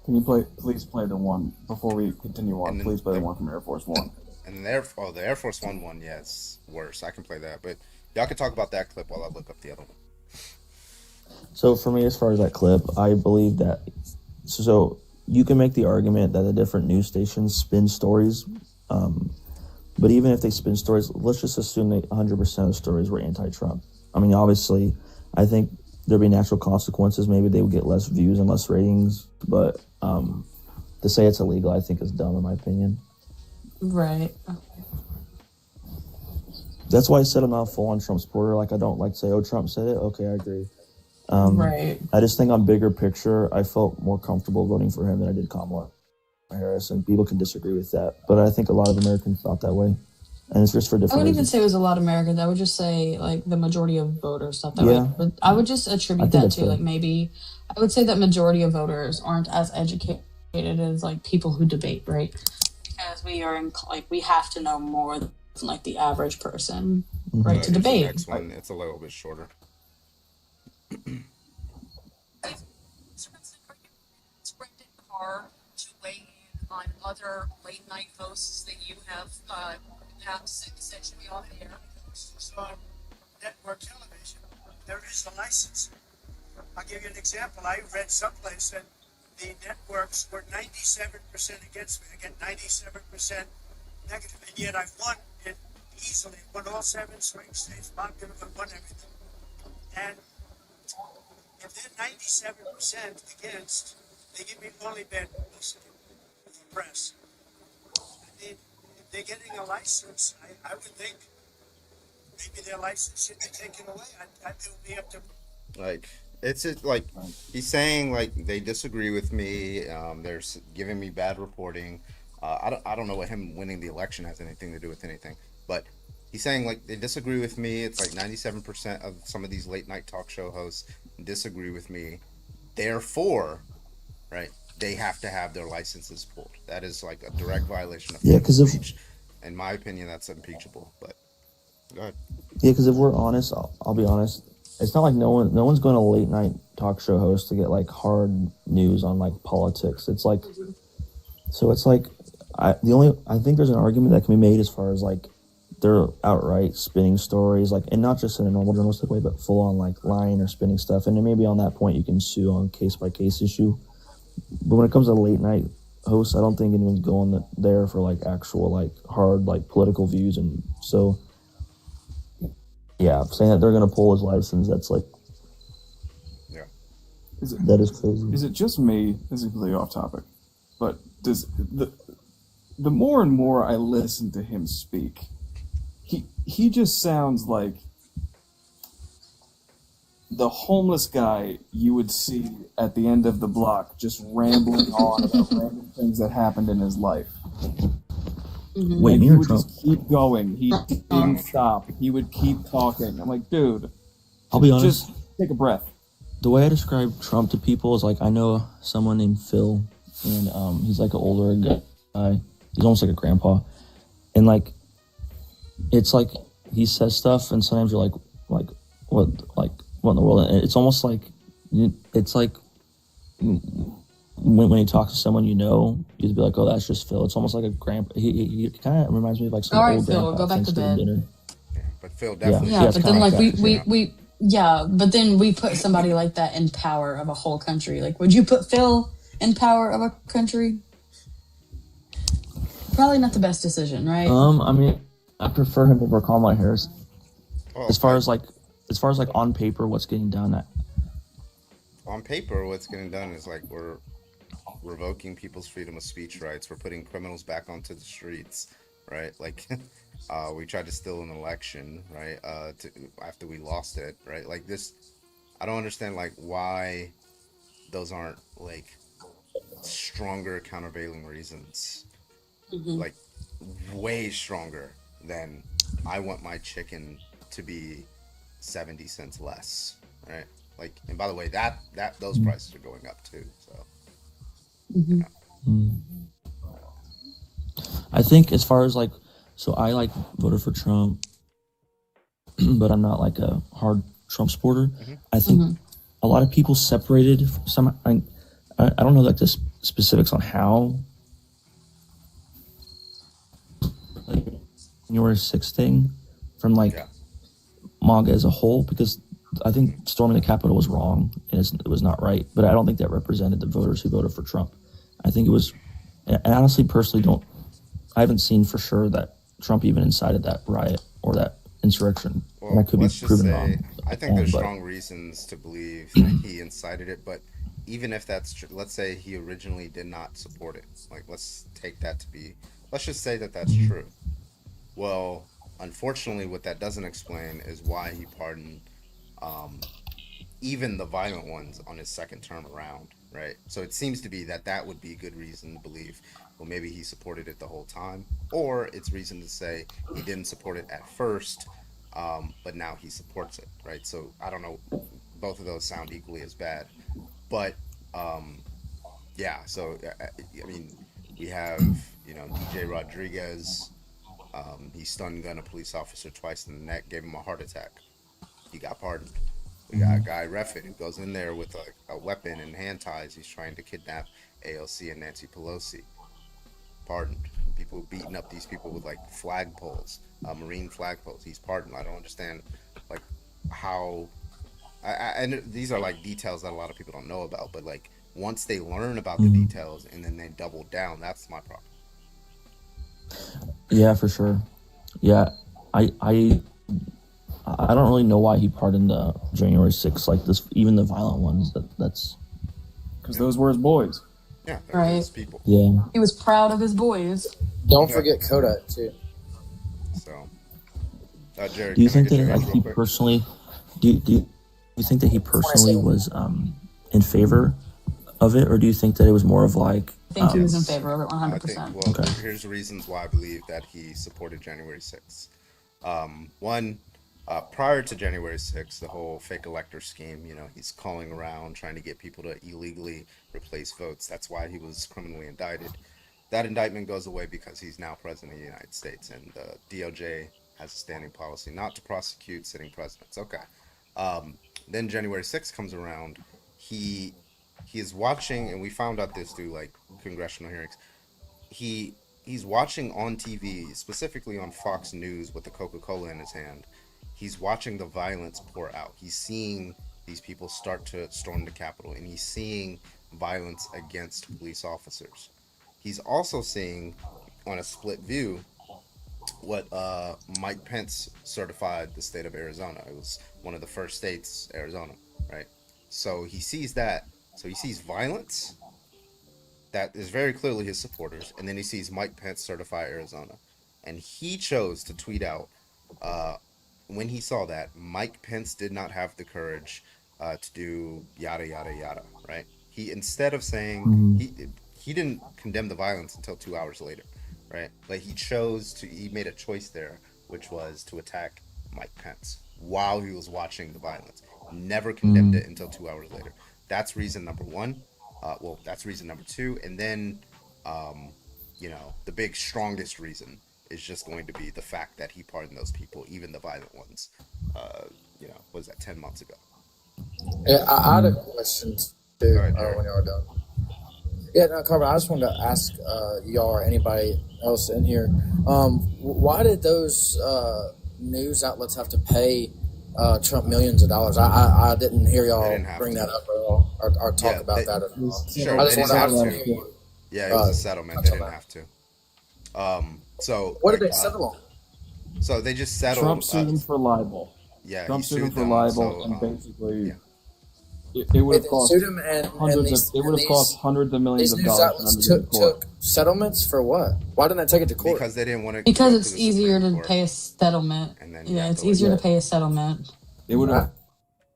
Can you please play the one before we continue on? Please play the one from Air Force One. And the Air Force one, yeah, it's worse. I can play that, but y'all can talk about that clip while I look up the other one. So for me, as far as that clip, I believe that so you can make the argument that the different news stations spin stories, but even if they spin stories, let's just assume that 100% of the stories were anti-Trump. I mean, obviously, I think there'd be natural consequences. Maybe they would get less views and less ratings, but to say it's illegal, I think is dumb in my opinion. Right. That's why I said I'm not a full-on Trump supporter. Like, I don't like to say, oh, Trump said it. Okay, I agree. Right. I just think on bigger picture, I felt more comfortable voting for him than I did Kamala Harris, and people can disagree with that. But I think a lot of Americans thought that way, and it's just for I different wouldn't even reasons. say it was a lot of Americans. I would just say like the majority of voters thought that Yeah. way. But I would just I attribute think that that's to fair. like maybe I would say that majority of voters aren't as educated as like people who debate, right? Because we are in like we have to know more than like the average person, right, to Here's the debate. next one. It's a little bit shorter. Carr to weigh in on other late night hosts that you have essentially on air. On network television, there is a license. I'll give you an example. I read someplace that the networks were 97% against me. Again, 97% negative, and yet I've won it easily. Won all 7 swing states, won everything. And if they're 97% against, they give me only bad publicity from the press. I mean, if they're getting a license, I would think maybe their license should be taken away. It would be up to. Like, it's just like he's saying like they disagree with me. They're giving me bad reporting. I don't know what him winning the election has anything to do with anything, but he's saying like they disagree with me. It's like 97% of some of these late night talk show hosts disagree with me. Therefore, right, they have to have their licenses pulled. That is like a direct violation of Yeah, freedom because of if speech. In my opinion, that's impeachable. But go ahead. yeah, because if we're honest, I'll be honest. It's not like no one's going to late night talk show host to get like hard news on like politics. It's like, so it's like, I think there's an argument that can be made as far as like they're outright spinning stories, like, and not just in a normal journalistic way, but full on like lying or spinning stuff. And then maybe on that point you can sue on case by case issue. But when it comes to late night hosts, I don't think anyone's going there for like actual like hard like political views. And so, yeah, saying that they're going to pull his license, that's like, that is crazy. Is it just me? This is completely off topic, but does the more and more I listen to him speak, he just sounds like the homeless guy you would see at the end of the block, just rambling on about random things that happened in his life. Wait, And me he or would Trump? just keep going. He didn't stop. He would keep talking. I'm like, dude, I'll be honest. just take a breath. The way I describe Trump to people is like, I know someone named Phil, and he's like an older guy. He's almost like a grandpa, and like, it's like he says stuff, and sometimes you're like what in the world? And it's almost like it's like when he talks to someone you'd be like, oh, that's just Phil. It's almost like a grandpa. He kind of reminds me of like some All right, old Phil, grandpa go back to Thanksgiving bed. dinner. But Phil definitely. Yeah, it's but kinda then like that. but then we put somebody like that in power of a whole country. Like, would you put Phil in power of a country? Probably not the best decision, right? I mean, I prefer him over Kamala Harris. Oh, As far as like on paper, what's getting done? On paper, what's getting done is like we're revoking people's freedom of speech rights. We're putting criminals back onto the streets, right? Like, we tried to steal an election, right? After we lost it, right? Like this, I don't understand like why those aren't like stronger countervailing reasons, like way stronger than I want my chicken to be 70 cents less, right? Like, and by the way, that those prices are going up too. So I think as far as like, so I like voted for Trump, but I'm not like a hard Trump supporter. I think a lot of people separated some. I don't know like the specifics on how, like January 6th thing from like MAGA as a whole, because I think storming the Capitol was wrong and it was not right. But I don't think that represented the voters who voted for Trump. I think it was, and I honestly personally I haven't seen for sure that Trump even incited that riot or that insurrection. well, And I could be let's just proven say, wrong. I think there's But- strong reasons to believe that he incited it, but even if that's true, let's say he originally did not support it. Like, let's take that to be, let's just say that that's true. Well, unfortunately, what that doesn't explain is why he pardoned even the violent ones on his second term around, right? So it seems to be that would be a good reason to believe, well, maybe he supported it the whole time, or it's reason to say he didn't support it at first, but now he supports it, right? So I don't know, both of those sound equally as bad, but yeah. So I mean, we have DJ Rodriguez. He stun gunned a police officer twice in the neck, gave him a heart attack. He got pardoned. We got a guy, Refit, who goes in there with a weapon and hand ties. He's trying to kidnap AOC and Nancy Pelosi. Pardoned. People beating up these people with like flagpoles, marine flagpoles. He's pardoned. I don't understand like how. And these are like details that a lot of people don't know about. But like once they learn about the details and then they double down, that's my problem. Yeah, for sure. Yeah, I don't really know why he pardoned the January 6th, like this, even the violent ones. That's because those were his boys. Yeah, Right. people. Yeah. He was proud of his boys. Don't forget Kodak too. So, Jared, Do you can I think get your that like answer he real quick? personally, do you think that he personally was in favor of it, or do you think that it was more of like? I think he was in Yes. favor of it I 100%. think, well, here's the reasons why I believe that he supported January 6th. One, prior to January 6th, the whole fake elector scheme, he's calling around trying to get people to illegally replace votes. That's why he was criminally indicted. That indictment goes away because he's now president of the United States, and the DOJ has a standing policy not to prosecute sitting presidents. Okay. Then January 6th comes around. He is watching, and we found out this through like congressional hearings. He's watching on TV, specifically on Fox News with the Coca-Cola in his hand. He's watching the violence pour out. He's seeing these people start to storm the Capitol, and he's seeing violence against police officers. He's also seeing, on a split view, what Mike Pence certified the state of Arizona. It was one of the first states, Arizona, right? So he sees that. So he sees violence that is very clearly his supporters, and then he sees Mike Pence certify Arizona. And he chose to tweet out, when he saw that, Mike Pence did not have the courage to do yada, yada, yada, right? He, instead of saying, he didn't condemn the violence until 2 hours later, right? But he made a choice there, which was to attack Mike Pence while he was watching the violence. Never condemned it until 2 hours later. That's reason number one. That's reason number two. And then, the big, strongest reason is just going to be the fact that he pardoned those people, even the violent ones, what was that, 10 months ago? Yeah, I had a question too when y'all are done. Yeah, no, Carmen, I just wanted to ask y'all or anybody else in here, why did those news outlets have to pay Trump millions of dollars? I didn't hear y'all bring that up at all or talk about that at all. Sure, I just wanted to have ask to. you. Yeah, it was a settlement. They didn't have to. So what did they settle on? So they just settled. Trump sued him for libel. Yeah, Trump he sued him sued for them, libel, so, and basically, yeah. it would have They cost sued him and hundreds of millions these of news dollars. outlets took settlements for what? Why didn't they take it to court? Because they didn't want to. Because it's easier to pay a settlement. Yeah, it's easier to pay a settlement. It would have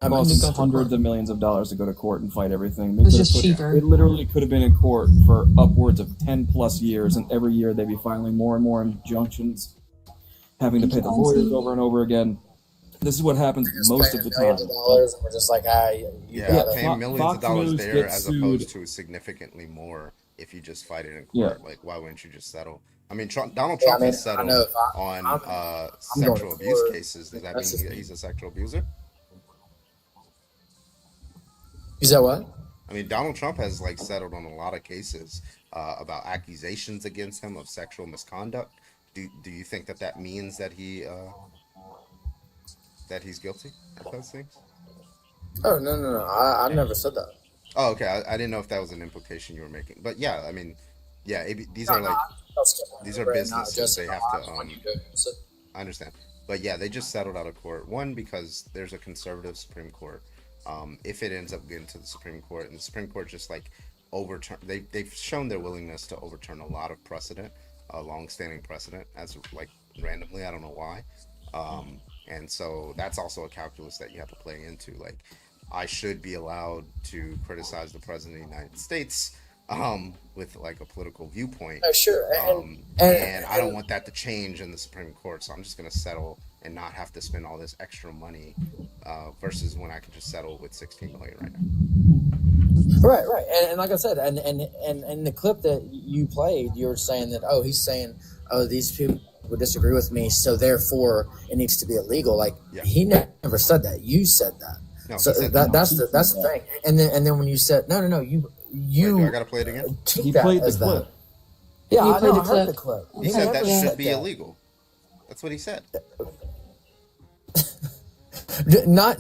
to cost go to hundreds of millions of dollars to go to court and fight everything. It's just cheaper. It literally could have been in court for upwards of 10 plus years, and every year they'd be filing more and more injunctions, having to pay the lawyers over and over again. This is what happens most of the time. Dollars, and we're just like, paying millions of dollars there as opposed to significantly more if you just fight it in court. Yeah. Like, why wouldn't you just settle? I mean, Donald Trump has settled on sexual abuse cases. Does that mean he's a sexual abuser? You said what? I mean, Donald Trump has settled on a lot of cases about accusations against him of sexual misconduct. Do you think that means that that he's guilty of those things? Oh no! I never said that. Oh, okay. I didn't know if that was an implication you were making, but yeah, I mean, yeah, these are businesses. They have to. I understand, but yeah, they just settled out of court. One, because there's a conservative Supreme Court. If it ends up getting to the Supreme Court, and the Supreme Court just overturn, they've shown their willingness to overturn a lot of precedent, long-standing precedent, as randomly. I don't know why. And so that's also a calculus that you have to play into. I should be allowed to criticize the president of the United States with a political viewpoint. Oh, sure. And I don't want that to change in the Supreme Court, so I'm just going to settle and not have to spend all this extra money versus when I could just settle with $16 million right now. Right. And like I said, and the clip that you played, you were saying that, he's saying, these people would disagree with me, so therefore it needs to be illegal. He never said that. You said that. No, so that's the thing. And then when you said no, you Wait, do I gotta play it again? He played the clip. Yeah, I heard the clip. He said that should be illegal. That's what he said. Not.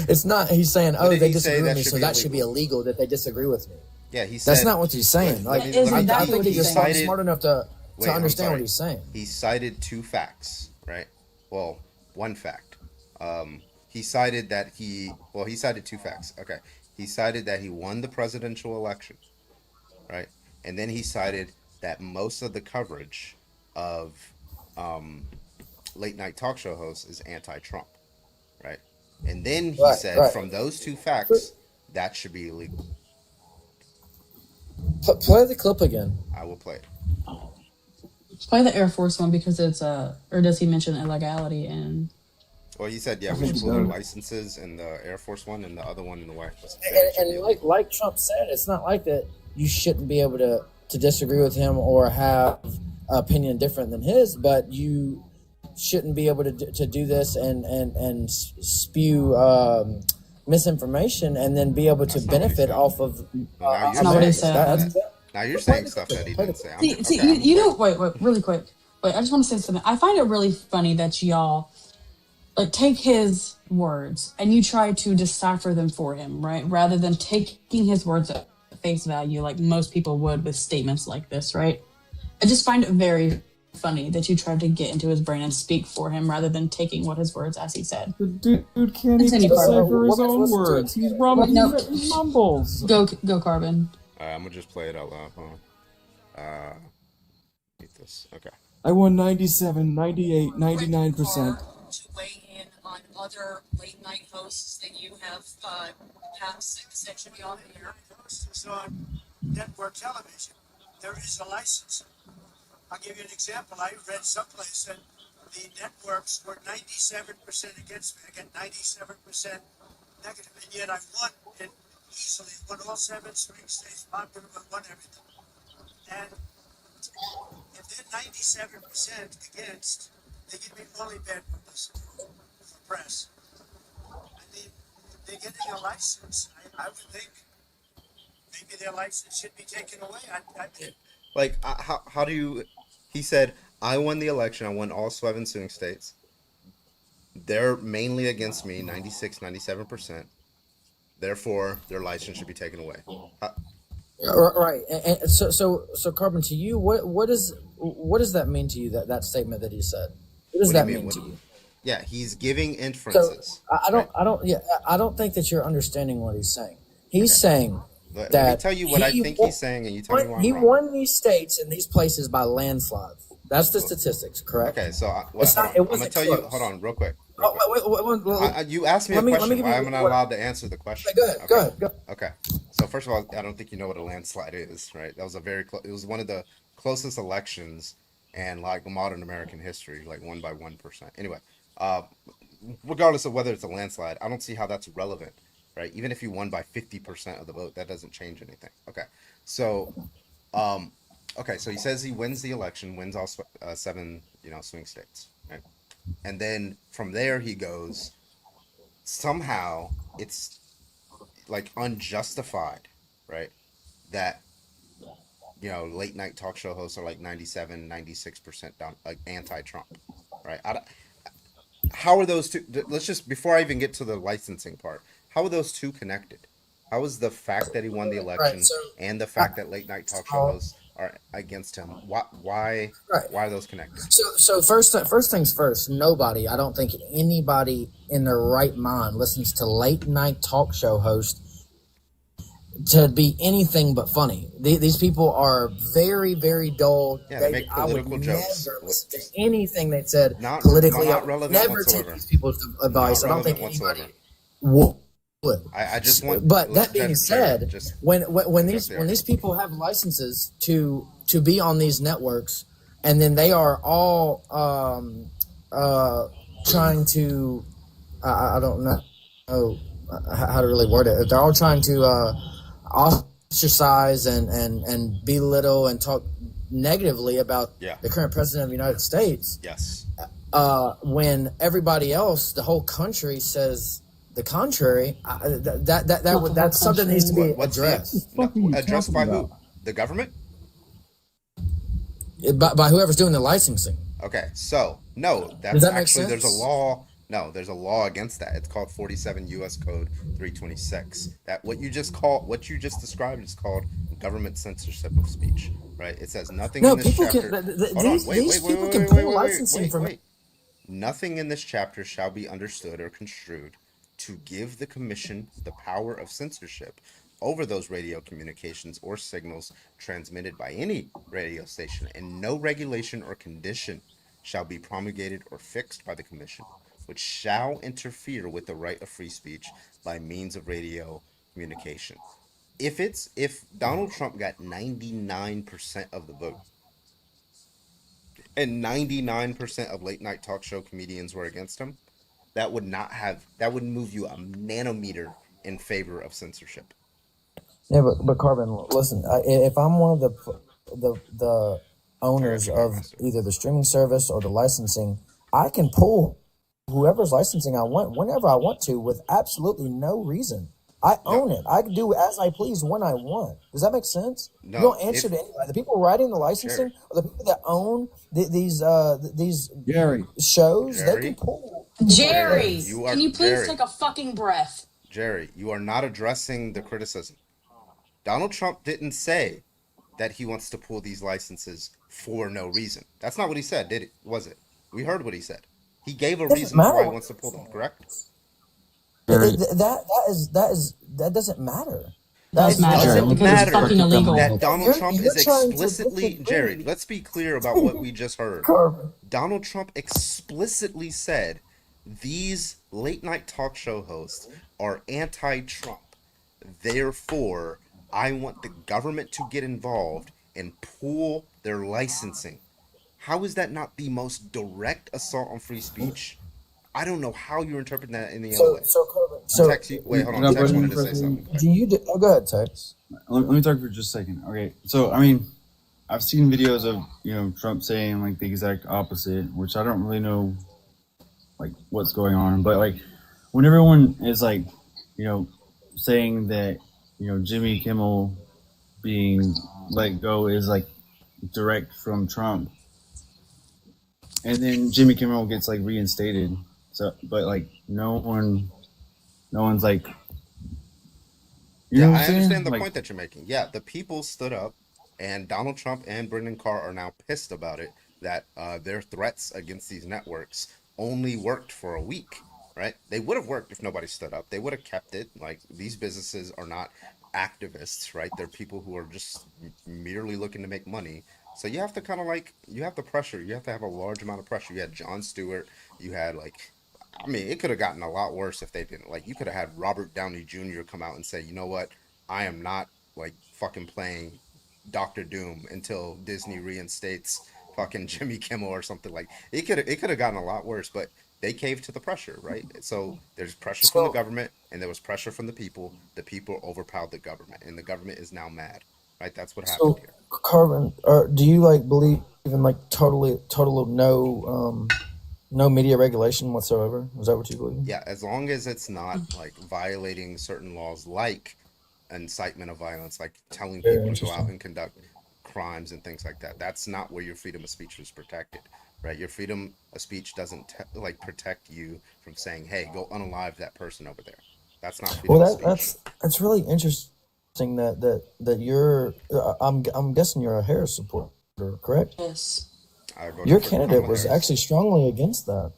It's not. He's saying, they disagree with me, so that should be illegal. That they disagree with me. Yeah, he said. That's not what he's saying. I think he's smart enough to understand what he's saying. He cited two facts, right? Well, one fact. He cited two facts. Okay. He cited that he won the presidential election, right? And then he cited that most of the coverage of late night talk show hosts is anti-Trump, right? And then he said from those two facts, that should be illegal. Play the clip again. I will play it. Play the Air Force one because it's or does he mention illegality and? Well, he said, yeah, I we think should he pull their does. licenses in the Air Force One and the other one in the White House. And like Trump said, it's not like that you shouldn't be able to disagree with him or have an opinion different than his, but you shouldn't be able to do this and spew misinformation and then be able to benefit off of. That's not what he said. Now you're saying stuff that he didn't say. You know, wait, really quick. Wait, I just want to say something. I find it really funny that y'all like take his words and you try to decipher them for him, right? Rather than taking his words at face value like most people would with statements like this, right? I just find it very funny that you tried to get into his brain and speak for him rather than taking what his words as he said. The dude can't Continue, even Carbon. decipher his own words. He's rumbling. No. He mumbles. Go, Carbon. I'm gonna just play it out loud. Hold on. Get this. Okay. I won 97, 98, 99%. To weigh in on other late night hosts that you have perhaps essentially on air. Hosts on network television. There is a license. I'll give you an example. I read someplace that the networks were 97% against me. I get 97% negative, and yet I won it easily. Won all 7 swing states, popular, won everything. And if they're 97% against, they give me only bad publicity for press. I mean, if they're getting a license, I would think maybe their license should be taken away. Like, how do you? He said, I won the election. I won all 7 swing states. They're mainly against me, 96, 97%. Therefore, their license should be taken away. Right. And so Carbon, to you, what does that mean to you? That statement that he said. What does that mean to you? Yeah, he's giving inferences. So I don't think that you're understanding what he's saying. He's saying Let that me tell you what I think he's saying, and you tell me why I'm he wrong. won these states and these places by landslide. That's the statistics, correct? Okay, so it I'm gonna tell you. close. Hold on, real quick. You You asked me a question. Why am I not allowed to answer the question? Go ahead. Okay. So first of all, I don't think you know what a landslide is, right? That was it was one of the closest elections in like modern American history, like won by 1%. Anyway, regardless of whether it's a landslide, I don't see how that's relevant, right? Even if you won by 50% of the vote, that doesn't change anything. Okay. So, so he says he wins the election, wins all 7, swing states, right? And then from there he goes, somehow it's like unjustified, right? That, late night talk show hosts are like 97, 96% down, like anti-Trump, right? How are those two, let's just, before I even get to the licensing part, how are those two connected? How is the fact that he won the election and the fact that late night talk show hosts are against him? Why are those connected? So first things first, I don't think anybody in their right mind listens to late night talk show hosts to be anything but funny. These people are very, very dull. Yeah, they make political jokes. Never listen to anything they said not politically. Not relevant never whatsoever. take these people's advice. I don't think whatsoever. anybody would. I just want. But that being said, when these people have licenses to be on these networks, and then they are all trying to, I don't know how to really word it. They're all trying to ostracize and belittle and talk negatively about the current president of the United States. Yes. When everybody else, the whole country says the contrary, that's something that needs to be addressed. Addressed by who? The government? By whoever's doing the licensing. Okay, so no, that's Does that make actually sense? there's a law. No, there's a law against that. It's called 47 U.S. Code 326. That what you just described is called government censorship of speech. Right? It says nothing in this chapter. These people can pull licensing from. Nothing in this chapter shall be understood or construed to give the commission the power of censorship over those radio communications or signals transmitted by any radio station, and no regulation or condition shall be promulgated or fixed by the commission which shall interfere with the right of free speech by means of radio communication. If Donald Trump got 99% of the vote and 99% of late night talk show comedians were against him, that wouldn't move you a nanometer in favor of censorship. Yeah, but Carbon, listen. If I'm one of the owners of either the streaming service or the licensing, I can pull whoever's licensing I want whenever I want to with absolutely no reason. I own it. I can do as I please when I want. Does that make sense? No, you don't answer to anybody. The people writing the licensing are the people that own these Jerry shows. Jerry? They can pull. Jerry, You are- can you please Jerry. take a fucking breath? Jerry, you are not addressing the criticism. Donald Trump didn't say that he wants to pull these licenses for no reason. That's not what he said, did it? Was it? We heard what he said. He gave a Doesn't reason why matter. he wants to pull them, correct? That doesn't matter. Does matter because it's fucking illegal. That Donald Trump you're is trying to explicitly, disagree. Jerry, let's be clear about what we just heard. Carbon. Donald Trump explicitly said these late night talk show hosts are anti-Trump. Therefore, I want the government to get involved and pull their licensing. How is that not the most direct assault on free speech? I don't know how you're interpreting that any other way. So Carbon. Tex, wait, hold on. Tex wanted to say something. Go ahead, Tex. Let me talk for just a second. Okay, so I mean, I've seen videos of Trump saying like the exact opposite, which I don't really know like what's going on. But like when everyone is like saying that Jimmy Kimmel being let go is like direct from Trump, and then Jimmy Kimmel gets like reinstated. So, but like no one's like. Yeah, what I I'm saying? understand the Like, point that you're making. Yeah, the people stood up, and Donald Trump and Brendan Carr are now pissed about it, that their threats against these networks only worked for a week, right? They would have worked if nobody stood up. They would have kept it. Like, these businesses are not activists, right? They're people who are just merely looking to make money. So you have to kind of like, you have to pressure. You have to have a large amount of pressure. You had Jon Stewart. You had like, I mean, it could have gotten a lot worse if they didn't. Like, you could have had Robert Downey Jr. come out and say, you know what? I am not like fucking playing Doctor Doom until Disney reinstates fucking Jimmy Kimmel or something. Like, it could have gotten a lot worse, but they caved to the pressure, right? So there's pressure from the government and there was pressure from the people. The people overpowered the government, and the government is now mad, right? That's what happened here. Carbon, do you like believe in like total no media regulation whatsoever? Is that what you believe? Yeah, as long as it's not like violating certain laws, like incitement of violence, like telling Very people to go out interesting. and conduct crimes and things like that. That's not where your freedom of speech is protected, right? Your freedom of speech doesn't protect you from saying, "Hey, go unalive that person over there." That's not freedom of speech. That's really interesting that you're. I'm guessing you're a Harris supporter, correct? Yes. Your candidate was actually strongly against that.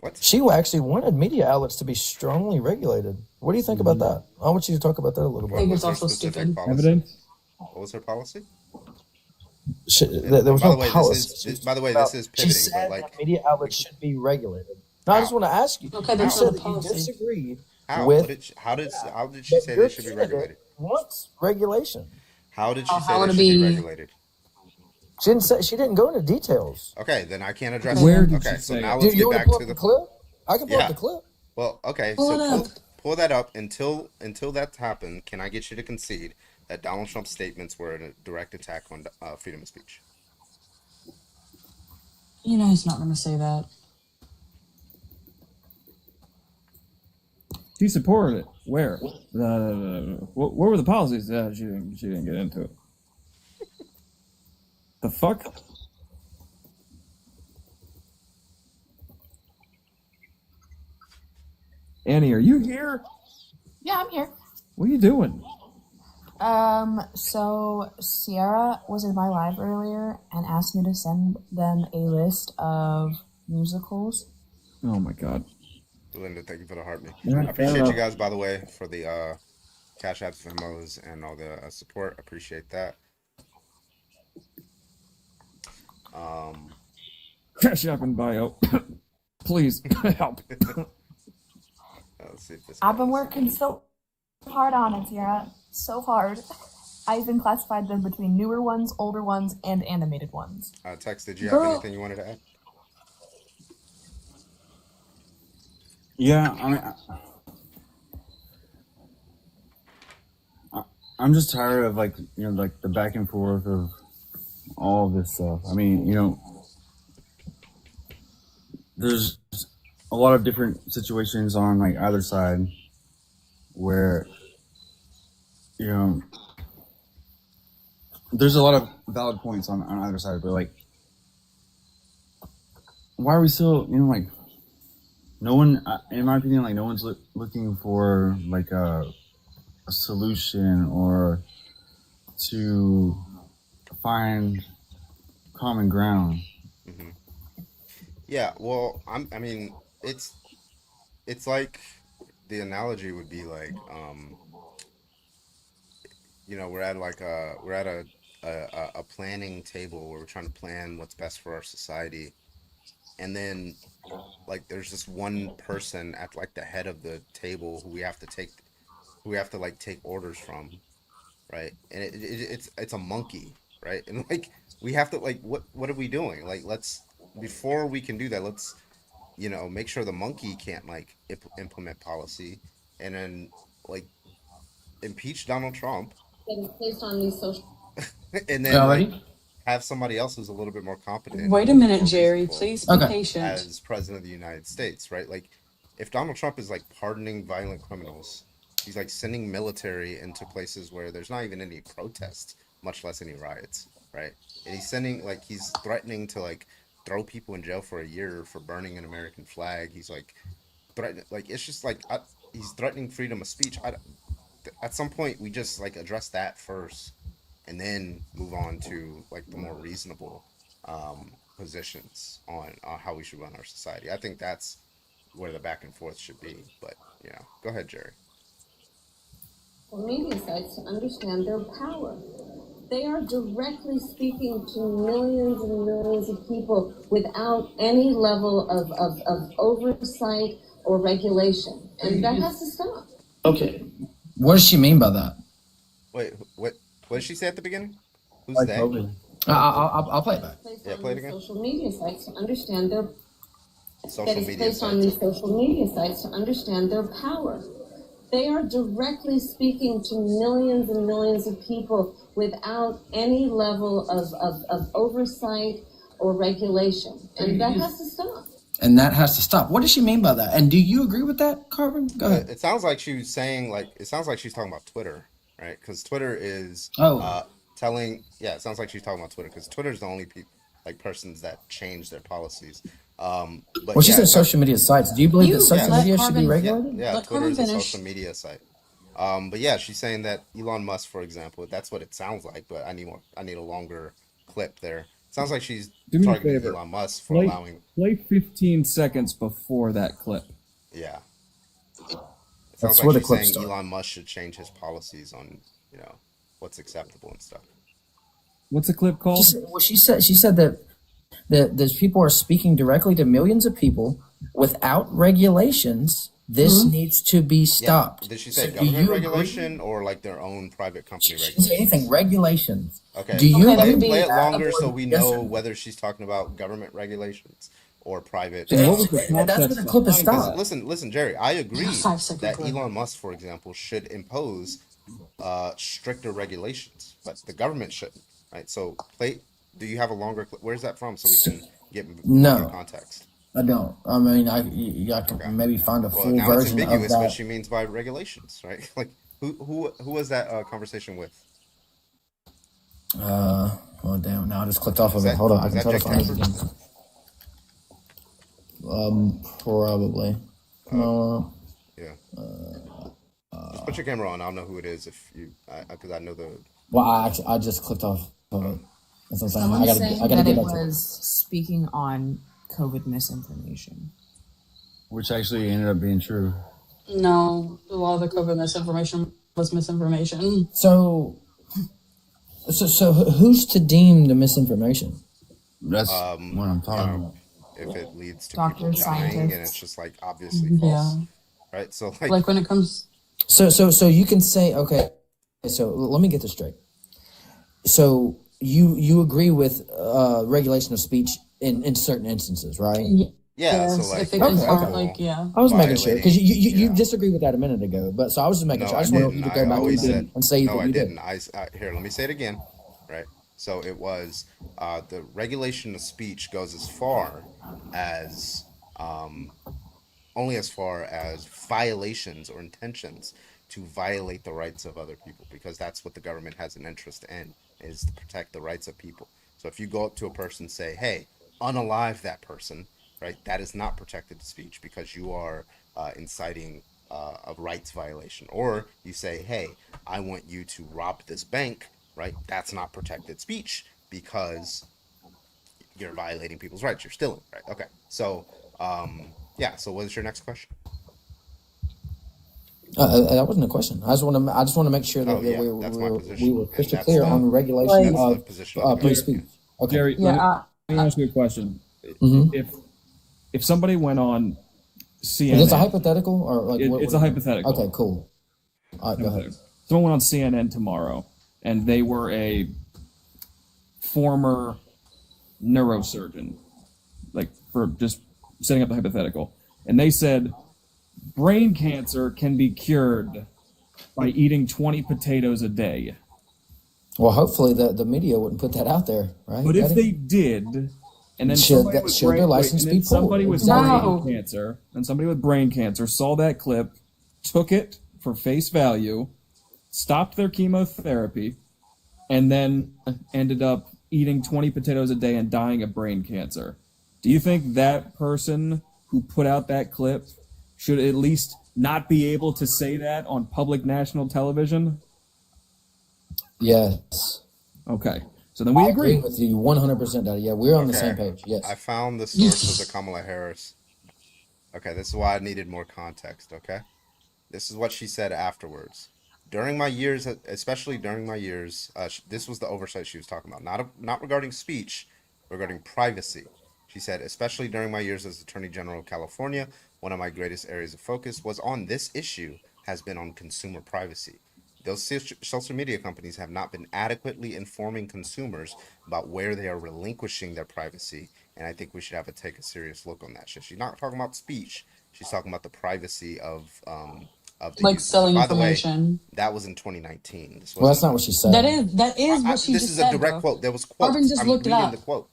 What? She actually wanted media outlets to be strongly regulated. What do you think about that? I want you to talk about that a little bit. I think it's also stupid. Evidence? What was her policy? There was By no the way, policy. this is She pivoting, said but like, that media outlets should be regulated. No, I just want to ask you. Okay, You that's said not a that you policy. disagreed how? with. How did she say they should be regulated? Wants regulation. How did she Oh, say how would they it should be be- regulated? She didn't say. She didn't go into details. Okay, then I can't address Where it. did Okay, she so say now it? let's Do you get want back to pull to up the the clip? I can pull Yeah. up the clip. Well, okay, Pull so it up. pull that up until that happened. Can I get you to concede that Donald Trump's statements were a direct attack on freedom of speech? You know he's not going to say that. He supported it. Where? What were the policies? She didn't get into it. The fuck? Annie, are you here? Yeah, I'm here. What are you doing? So Sierra was in my live earlier and asked me to send them a list of musicals. Oh my god. Linda, thank you for the heartbeat. Yeah, I appreciate fair you enough. guys, by the way, for the Cash Apps, Venmos, and all the support. I appreciate that. Cash App in bio. Please help. Let's see if this I've been working so hard on it, Sierra. So hard. I even classified them between newer ones, older ones, and animated ones. Tex, did you have Girl. anything you wanted to add? Yeah, I mean, I'm just tired of like the back and forth of all of this stuff. I mean, there's a lot of different situations on like either side where there's a lot of valid points on either side, but like, why are we still like no one, in my opinion, like no one's looking for like a solution or to find common ground. Mm-hmm. Yeah, well, I mean, it's like the analogy would be like, we're at a planning table where we're trying to plan what's best for our society, and then like there's this one person at like the head of the table who we have to like take orders from, right? And it's a monkey, right? And like we have to like what are we doing? Like before we can do that, let's make sure the monkey can't like implement policy, and then like impeach Donald Trump, That is placed on these social. and then like, have somebody else who's a little bit more competent. Wait a minute, Jerry. Please be patient. As president of the United States, right? Like, if Donald Trump is like pardoning violent criminals, he's like sending military into places where there's not even any protests, much less any riots, right? And he's threatening to like throw people in jail for a year for burning an American flag. He's like it's just like he's threatening freedom of speech. At some point, we just like address that first, and then move on to like the more reasonable positions on how we should run our society. I think that's where the back and forth should be. But go ahead, Jerry. For media sites to understand their power. They are directly speaking to millions and millions of people without any level of oversight or regulation. And that has to stop. Okay. What does she mean by that? Wait, what did she say at the beginning? Who's Like that? I'll play it back. Yeah, play it again. Social media sites to understand their Social that is media placed on sites. these social media sites to understand their power. They are directly speaking to millions and millions of people without any level of oversight or regulation. And that has to stop. And that has to stop. What does she mean by that? And do you agree with that, Carbon? Go ahead. It sounds like she was saying it sounds like she's talking about Twitter, right? Because Twitter is it sounds like she's talking about Twitter because Twitter is the only persons that change their policies. But She said social media sites. Do you believe that social media should be regulated? Yeah, Twitter is a social media site. But yeah, she's saying that Elon Musk, for example, that's what it sounds like. But I need a longer clip there. Sounds like she's Do me a targeting favor. Elon Musk for allowing. Play 15 seconds before that clip. Yeah. It That's sounds where like the clip she's saying started. Elon Musk should change his policies on what's acceptable and stuff. What's the clip called? She said that those people are speaking directly to millions of people without regulations. This needs to be stopped. Did she say So do government you regulation or like their own private company She didn't regulation? say anything. Regulations. Okay. Do you play agree it with that? longer so we Yes, know sir. whether she's talking about government regulations or private. Then what was the That's where the clip is stopped. Listen, Jerry. I agree 5 second that clip. Elon Musk, for example, should impose stricter regulations, but the government shouldn't. Right. So do you have a longer clip? Where's that from so we can get No. more context? I don't. I mean, I can maybe find a Well, full now it's version of ambiguous what that. she means by regulations, right? Like who was that conversation with? Well, damn. Now I just clicked off Is of it. that- Hold on. I is can that try to Jake find it Tapper? again. Probably. Yeah. Just put your camera on. I'll know who it is if you, because I know the. Well, I just clicked off of it. That's what I'm saying. Someone's saying I gotta that get it back to it. was speaking on COVID misinformation. Which actually ended up being true. No, a lot of the COVID misinformation was misinformation. So who's to deem the misinformation? That's what I'm talking about. If it leads to Doctors, people dying and scientists. it's just like obviously Yeah. false, right? So Like when it comes, So you can say, okay, so let me get this straight. So you agree with regulation of speech in certain instances, right? Yeah, so Yes, like if it for can start, example, like, yeah. I was making sure because you yeah. disagreed with that a minute ago, but so I was just making No, sure. I I just want you didn't. to go I back always and, said and say no. that I you didn't. did. Here. Let me say it again. Right. So it was the regulation of speech goes as far as only as far as violations or intentions to violate the rights of other people, because that's what the government has an interest in, is to protect the rights of people. So if you go up to a person and say, "Hey, unalive that person," right? That is not protected speech because you are inciting a rights violation. Or you say, "Hey, I want you to rob this bank," right? That's not protected speech because you're violating people's rights. You're stealing, right? Okay. So, yeah. So, what is your next question? That wasn't a question. I just want to make sure that, Oh, yeah, that that's my we position, were and crystal that's clear the on regulation that's the of position of the free government. speech. Okay. Jerry, Yeah, let me ask you a question. Mhm. If somebody went on CNN, Is this a hypothetical or like it's a hypothetical. Okay, cool. All right, go ahead. Someone went on CNN tomorrow, and they were a former neurosurgeon, like for just setting up the hypothetical, and they said brain cancer can be cured by eating 20 potatoes a day. Well, hopefully the media wouldn't put that out there, right? But if Eddie? they did, and then Should somebody that- with should their license and be then somebody pulled? with Exactly. brain cancer, and somebody with brain cancer saw that clip, took it for face value, stopped their chemotherapy, and then ended up eating 20 potatoes a day and dying of brain cancer. Do you think that person who put out that clip should at least not be able to say that on public national television? Yes. Okay. So then we I agree. with you 100%, Daddy. Yeah, we're on the same Okay. page. Yes. I found the source of the Kamala Harris. Okay, this is why I needed more context. Okay, this is what she said afterwards. During my years, especially during my years, this was the oversight she was talking about, not regarding speech, regarding privacy. She said, especially during my years as Attorney General of California, one of my greatest areas of focus was on this issue has been on consumer privacy. Those social media companies have not been adequately informing consumers about where they are relinquishing their privacy, and I think we should take a serious look on that shit. She's not talking about speech; she's talking about the privacy of the like users. selling By the way, information. that was in 2019. This Well, that's wasn't. not what she said. That is what she This just is said. a direct Though. quote. There was Arvin quotes. just I'm looked it reading up. the quote.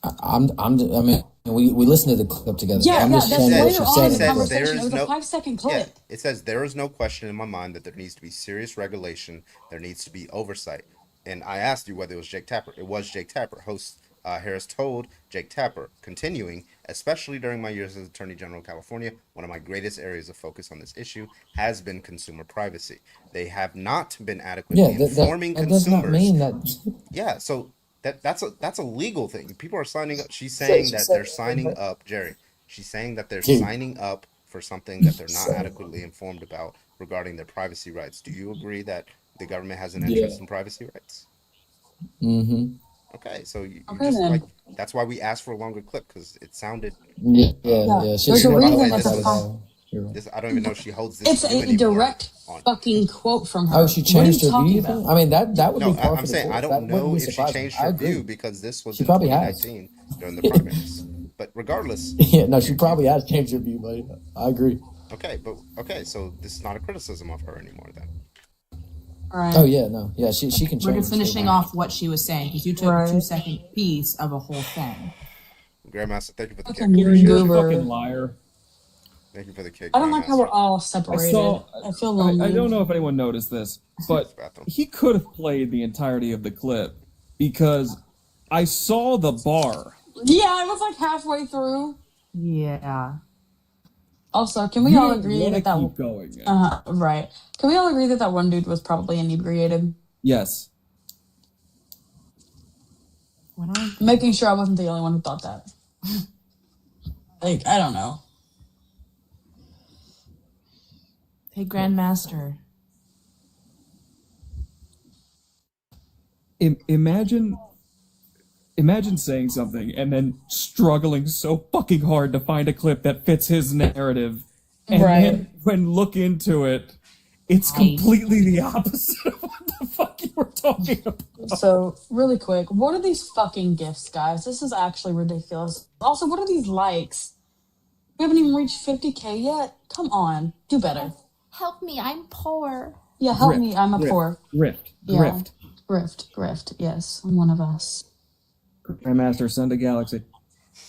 I mean, we listened to the clip together. Yeah, I'm yeah, just that's saying what later she on said in in the the clip. conversation. It was a 5-second clip. Yeah, it says there is no question in my mind that there needs to be serious regulation. There needs to be oversight. And I asked you whether it was Jake Tapper. It was Jake Tapper. Host Harris told Jake Tapper, continuing, especially during my years as Attorney General of California, one of my greatest areas of focus on this issue has been consumer privacy. They have not been adequately Yeah, informing that does consumers. not mean that. Yeah, so that's a legal thing. People are signing up. She's saying that they're signing up, Jerry. She's saying that they're Dude. signing up for something that they're not adequately informed about regarding their privacy rights. Do you agree that the government has an interest in privacy rights? Mm-hmm. Okay, so you Okay, just then. like that's why we asked for a longer clip, because it sounded. Yeah. There's She's a not reason like that's that a at all. You're right. This, I don't even know if she holds this It's view a anymore. direct fucking quote from her. Oh, she What are changed you her talking view. about? I mean, that would No, be par for I'm the saying I course. don't That wouldn't know be if she surprising. changed I her agree. view because this was She in probably has. 2019 during the primaries. But regardless, Yeah, no, she probably has changed her view, buddy. I agree. okay, so this is not a criticism of her anymore then. All right. Oh yeah, no, yeah, she can change. We're just her finishing mind. off what she was saying because you took a 2-second piece of a whole thing. Grandmaster, thank you for the Fucking kick. You're a Goober. Fucking liar. Thank you for the kick. I don't like how we're Grandmaster. all separated. I feel I lonely. don't know if anyone noticed this, but he could have played the entirety of the clip because I saw the bar. Yeah, I was like halfway through. Yeah. Also, can we all agree wanna that keep going. right? Can we all agree that one dude was probably inebriated? Yes. Making sure I wasn't the only one who thought that. Like, I don't know. Hey, Grandmaster. Imagine saying something and then struggling so fucking hard to find a clip that fits his narrative, and Right. then when look into it, It's completely the opposite of what the fuck you were talking about. So, really quick, what are these fucking gifts, guys? This is actually ridiculous. Also, what are these likes? We haven't even reached 50K yet. Come on, do better. Help me, I'm poor. Yeah, help me. I'm a poor. Grift. Yeah. Grift. Yes, I'm one of us. Grandmaster, send a galaxy.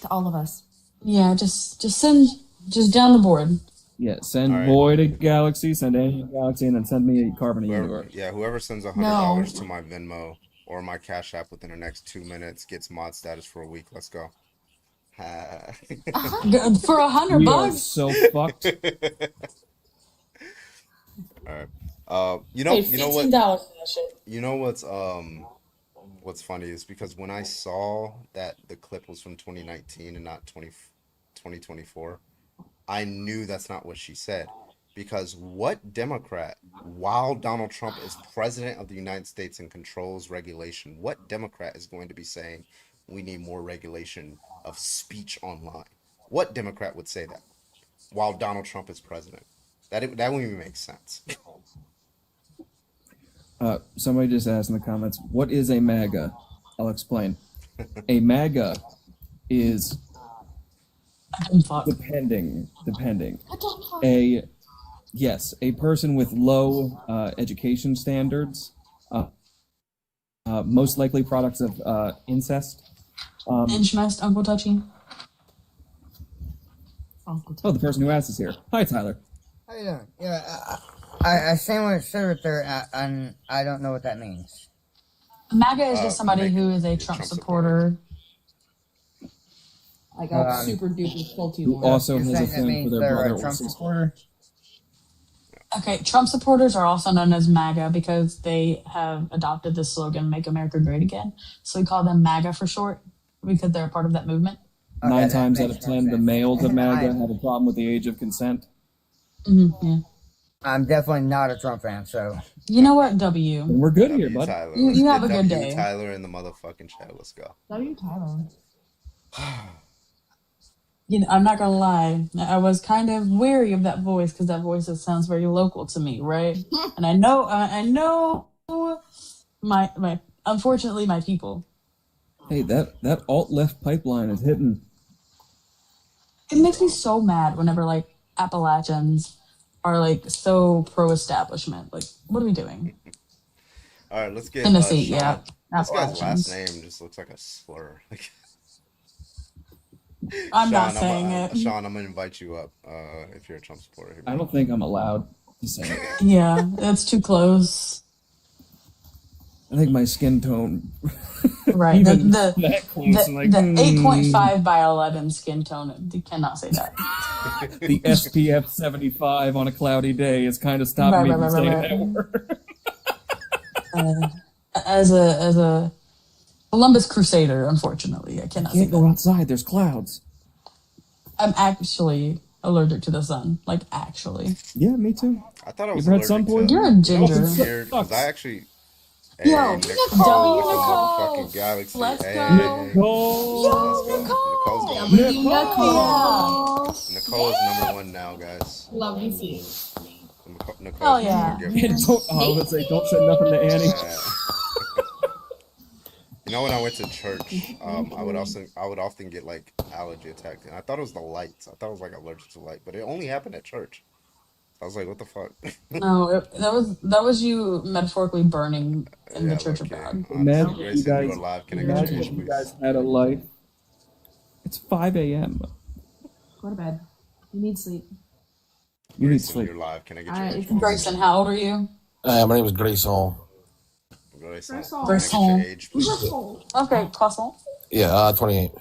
To all of us. Yeah, just down the board. Yeah, send All right. Void a galaxy, send Annie a galaxy, and then send me a Carbon a universe. Yeah, whoever sends $100 No. to my Venmo or my Cash App within the next 2 minutes gets mod status for a week. Let's go. For $100 We are bucks. so fucked. All right. You know what? $15 for that shit. You know what's funny is because when I saw that the clip was from 2019 and not 2024, I knew that's not what she said. Because what Democrat, while Donald Trump is president of the United States and controls regulation, what Democrat is going to be saying we need more regulation of speech online? What Democrat would say that while Donald Trump is president? That wouldn't even make sense. Somebody just asked in the comments, what is a MAGA? I'll explain. A MAGA is depending. A person with low education standards, most likely products of incest. Inchmest, Uncle Touchy. Oh, the person who asked is here. Hi, Tyler. How you doing? Yeah, I seen what it said right there, and I don't know what that means. MAGA is just somebody who is a Trump supporter. Like a super duper culty Who one. also You're has a saying that thing means for their they're brother a or Trump sister. supporter? Okay, Trump supporters are also known as MAGA because they have adopted the slogan "Make America Great Again." So we call them MAGA for short because they're a part of that movement. 9 times out of 10, the males of MAGA have a problem with the age of consent. Yeah. I'm definitely not a Trump fan, so. You know what? W. And we're good here, bud. Tyler. You have a good W day. Tyler in the motherfucking chat. Let's go. W Tyler. You know, I'm not gonna lie. I was kind of wary of that voice because that voice sounds very local to me, right? And I know, my unfortunately my people. Hey, that alt-left pipeline is hitting. It makes me so mad whenever like Appalachians are like so pro-establishment. Like, what are we doing? All right, let's get Tennessee, Sean. yeah. This guy's Appalachians. last name just looks like a slur. I'm not Sean, saying it. Sean, I'm gonna invite you up if you're a Trump supporter. Here we I go. don't think I'm allowed to say it. Yeah, that's too close. I think my skin tone. Right. Even The that close, I'm like, 8.5 by 11 skin tone. You cannot say that. The SPF 75 on a cloudy day is kind of stopping me from saying that word. As a Columbus Crusader, unfortunately, I cannot say Can't that. go outside. There's clouds. I'm actually allergic to the sun. Like, actually. Yeah, me too. I thought I was You've had sun allergic to. poisoning? You're a ginger. It's weird, 'cause I actually. Yo, Hey, Nicole, with the Nicole. motherfucking galaxy. Let's Hey, go. Nicole. Let's go. Nicole's going. Nicole. Nicole is #1 now, guys. Love to see. Nicole's Oh, yeah. gift. I would say, don't say nothing to Annie. You know, when I went to church, I would often get like allergy attacks, and I thought it was the lights. I thought I was like allergic to light, but it only happened at church. I was like, what the fuck? No, that was you metaphorically burning in the Church of God. Imagine Grace, you guys, do a live. Can I get your imagine age, if you please? guys had a life. It's 5 a.m. Go to bed. You need sleep. You need Grayson, sleep. you're live. Can I get All your right, age, it's please? Grayson, how old are you? My name is Grayson. Grayson, Grayson. can I get your age, please? Okay, croissant. Yeah, 28.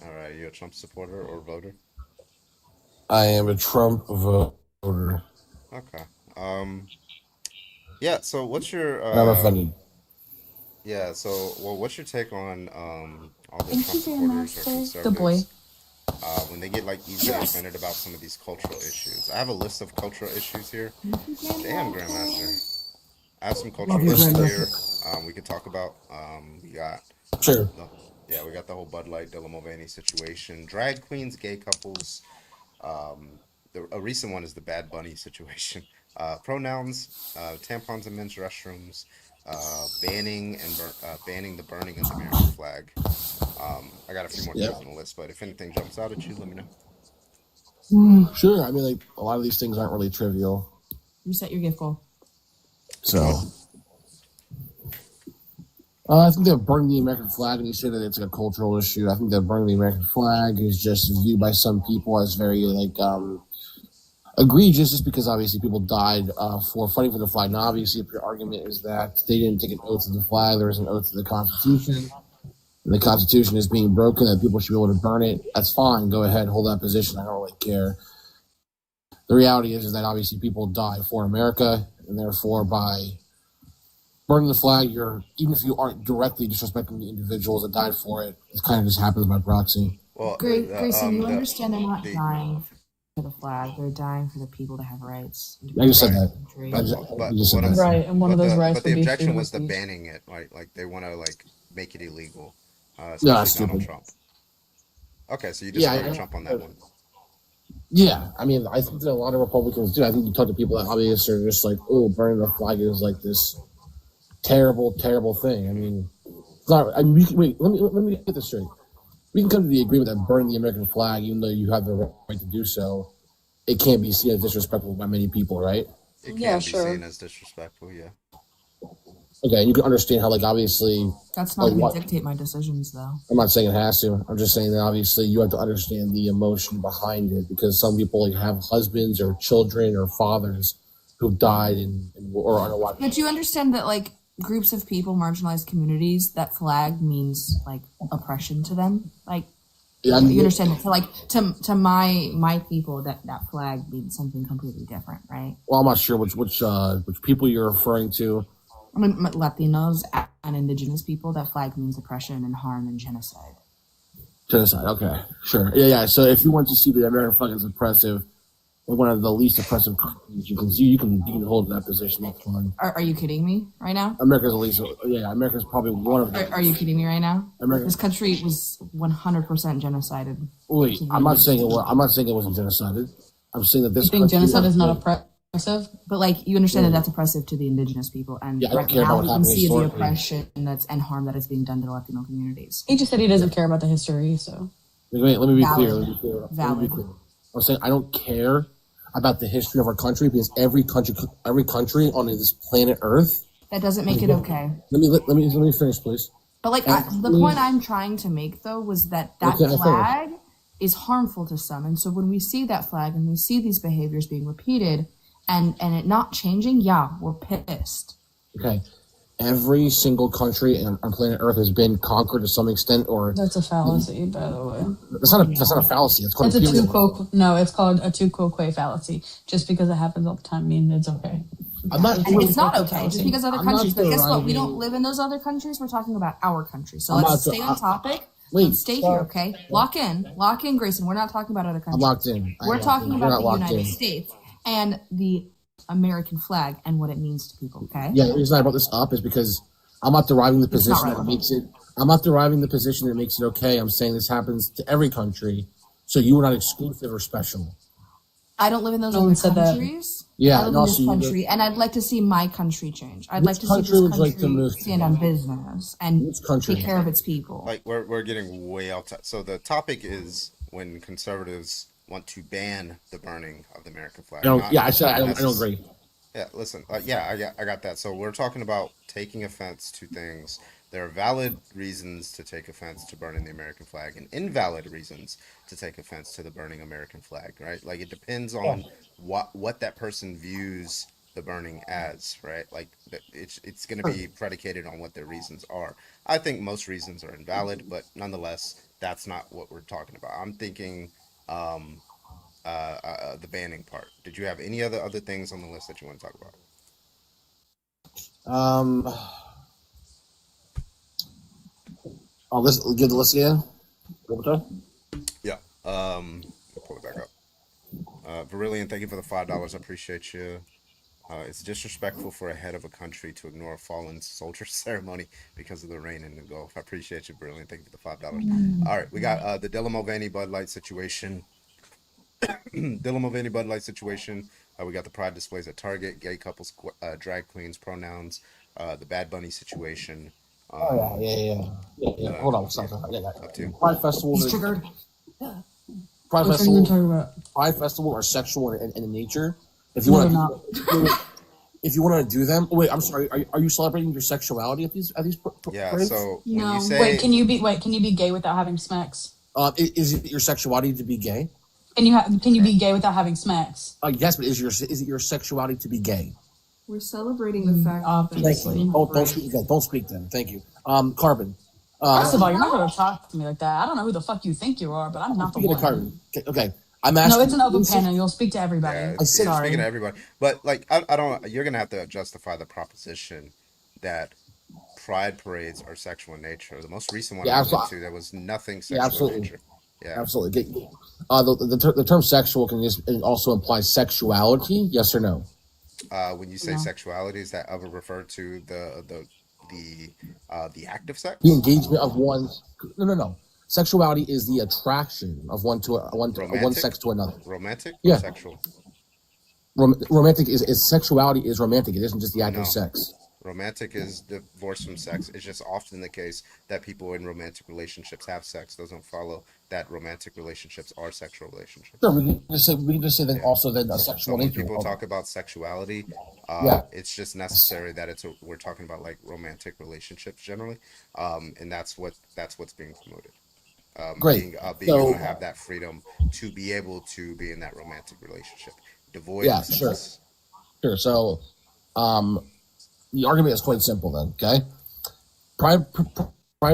All right, you a Trump supporter or voter? I am a Trump voter. Okay. Yeah. So, what's your? I'm offended. Yeah. So, well, what's your take on all the Thank Trump you very supporters much, or sir. conservatives? Good boy. When they get like easily offended about some of these cultural issues. I have a list of cultural issues here. Damn, Grandmaster. I have some cultural Love you, issues Grandmaster. here. We could talk about. We got. Sure. Yeah, we got the whole Bud Light, Dylan Mulvaney situation, drag queens, gay couples. A recent one is the Bad Bunny situation. pronouns, tampons in men's restrooms, banning the burning of the American flag. I got a few more Yeah. things on the list, but if anything jumps out at you, let me know. Sure. I mean, like a lot of these things aren't really trivial. Reset your gift goal. So, I think that burning the American flag, and you say that it's like a cultural issue. I think that burning the American flag is just viewed by some people as very egregious, just because obviously people died for fighting for the flag. Now, obviously, if your argument is that they didn't take an oath to the flag, there was an oath to the Constitution, and the Constitution is being broken, that people should be able to burn it. That's fine. Go ahead, hold that position. I don't really care. The reality is that obviously people died for America, and therefore by burning the flag, even if you aren't directly disrespecting the individuals that died for it, it kind of just happens by proxy. Well, Grayson, you understand they're not dying for the flag; they're dying for the people to have rights. I just said that. Right, and one of those rights But the would be objection freedom was of the speech. banning it, right? Like they want to make it illegal. No, Especially that's Donald stupid. Trump. Okay, so you disagree with Trump on that one. Yeah, I mean, I think that a lot of Republicans do. I think you talk to people that obviously are just like, oh, burning the flag is like this terrible, terrible thing. I mean, it's not. I mean, wait, let me get this straight. We can come to the agreement that burning the American flag, even though you have the right to do so, it can't be seen as disrespectful by many people, right? It can Yeah, be sure. seen as disrespectful, yeah. Okay, and you can understand how, obviously, That's not going to dictate my decisions, though. I'm not saying it has to. I'm just saying that obviously you have to understand the emotion behind it, because some people have husbands or children or fathers who've died or are unalive. But you understand that, groups of people, marginalized communities, that flag means oppression to them. Yeah, I mean, You understand that to my people that flag means something completely different, right? Well, I'm not sure which people you're referring to. I mean, Latinos and indigenous people, that flag means oppression and harm and genocide. Genocide. Okay, sure. Yeah. So if you want to see the American flag as oppressive, and one of the least oppressive countries you can hold that position. That's fine. Are you kidding me right now? America's the least. Yeah, America's probably one of the. Are you kidding me right now? America. This country was 100% genocided. Wait, I'm not saying it was. I'm not saying it wasn't genocided. I'm saying that this. You think country genocide was- is not oppressive? But you understand that that's oppressive to the indigenous people, and Yeah, I don't right care now about what we can happened see the historically. oppression and harm that is being done to Latino communities. He just said he doesn't care about the history, so. Wait, let me be Valid. clear. Let me be clear. Let me Valid. be clear. I'm saying I don't care about the history of our country, because every country on this planet Earth. That doesn't make it okay. Let me finish, please. But the point I'm trying to make though was that Okay, I flag is harmful to some, and so when we see that flag and we see these behaviors being repeated and it not changing, we're pissed. Okay. Every single country on planet Earth has been conquered to some extent, or That's a fallacy, by the way. that's not a fallacy. It's called It's a imperialism. it's called a tu quoque fallacy. Just because it happens all the time means it's okay. I'm not. And it's not okay just because other I'm not countries. But guess what? We deriving- don't live in those other countries. We're talking about our country. So I'm let's not- stay on topic. Wait, Let's stay stop. here, okay? Lock in, Grayson. We're not talking about other countries. I'm locked in. We're talking You're about not the locked United in. States and the American flag and what it means to people, okay? Yeah, the reason I brought this up is because I'm not deriving the It's not position that relevant. makes it. I'm not deriving the position that makes it okay. I'm saying this happens to every country, so you are not exclusive or special. I don't live in those No one other said that. countries. Yeah, I live and in also this you- country, and I'd like to see my country change. I'd Which like to see country this would you like to country move to? stand on business and Which country? take care of its people. We're getting way off. So the topic is when conservatives want to ban the burning of the American flag. not- I said I not don't agree. Yeah, listen. I got that. So we're talking about taking offense to things. There are valid reasons to take offense to burning the American flag, and invalid reasons to take offense to the burning American flag. Right? Like it depends on what that person views the burning as. Right? Like it's going to be predicated on what their reasons are. I think most reasons are invalid, but nonetheless, that's not what we're talking about. I'm thinking. The banning part. Did you have any other things on the list that you want to talk about? Let's give the list again. One more time. Yeah. I'll pull it back up. Varillion, thank you for the $5. I appreciate you. It's disrespectful for a head of a country to ignore a fallen soldier ceremony because of the rain in the Gulf. I appreciate you, Brilliant. Thank you for the $5. All right, we got the Dylan Mulvaney Bud Light situation. Dylan Mulvaney Bud Light situation. We got the pride displays at Target, gay couples, drag queens, pronouns, the Bad Bunny situation. Yeah. Hold on, stop. Yeah. Up to Pride Festival. He's triggered. Pride What are you talking Festival. about? Pride Festival are sexual in nature. If you want to, if you want to do them, wait. I'm sorry. Are you celebrating your sexuality at these yeah. parades? So when No. you say Wait, can you be gay without having smacks? Is it your sexuality to be gay? Can you be gay without having smacks? Yes, but is it your sexuality to be gay? We're celebrating the fact. Thank you. Don't speak again. Don't speak then. Thank you. Carbon. First of all, you're not going to talk to me like that. I don't know who the fuck you think you are, but I'm not the Speaking one. of Carbon. Okay. I'm asking. No, it's an open panel. You'll speak to everybody. Yeah, Sorry. speaking to everybody, but like I don't. You're gonna have to justify the proposition that pride parades are sexual in nature. The most recent one I went to, there was nothing sexual in nature. Yeah, Absolutely. The term sexual can also imply sexuality. Yes or no? When you say No. sexuality, is that ever referred to the act of sex? The engagement of one. No. Sexuality is the attraction of one sex to another. Romantic? Yeah. Or sexual? Romantic is sexuality is romantic. It isn't just the act of sex. Romantic is divorced from sex. It's just often the case that people in romantic relationships have sex. Doesn't follow that romantic relationships are sexual relationships. Sure, we can just say that also then a sexual So when nature. people talk about sexuality, Yeah. it's just necessary that we're talking about like romantic relationships generally, and that's what's being promoted. Great. Being So- able to have that freedom to be able to be in that romantic relationship, devoid Yeah, of sex. sure. So, the argument is quite simple then. Okay, pride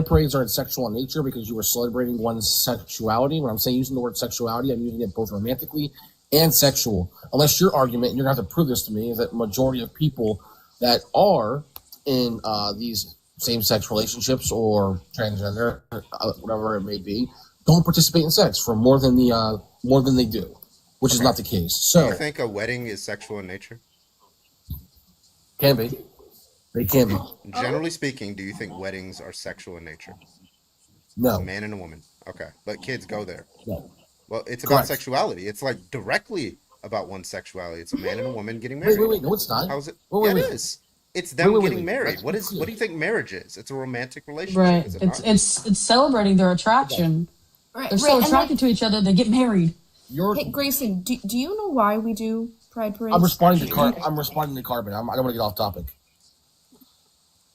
parades are sexual in nature because you were celebrating one's sexuality. When I'm saying using the word sexuality, I'm using it both romantically and sexual. Unless your argument, and you're gonna have to prove this to me, is that majority of people that are in these same-sex relationships or transgender, whatever it may be, don't participate in sex for more than they do, which is not the case. Do So you think a wedding is sexual in nature? can be, they can be. Generally speaking, do you think weddings are sexual in nature? No. A man and a woman. Okay, but kids go there. No. Well, it's about Correct. sexuality. It's like directly about one's sexuality. It's a man and a woman getting married. Wait. No, it's not. How's it? Wait, Yeah, wait. it is. It's them Wait. getting married. What do you think marriage is? It's a romantic relationship. Right. Is it not? It's celebrating their attraction. They're so and attracted to each other, they get married. Hey, Grayson, do you know why we do pride parades? I'm responding to Carbon. I don't want to get off topic.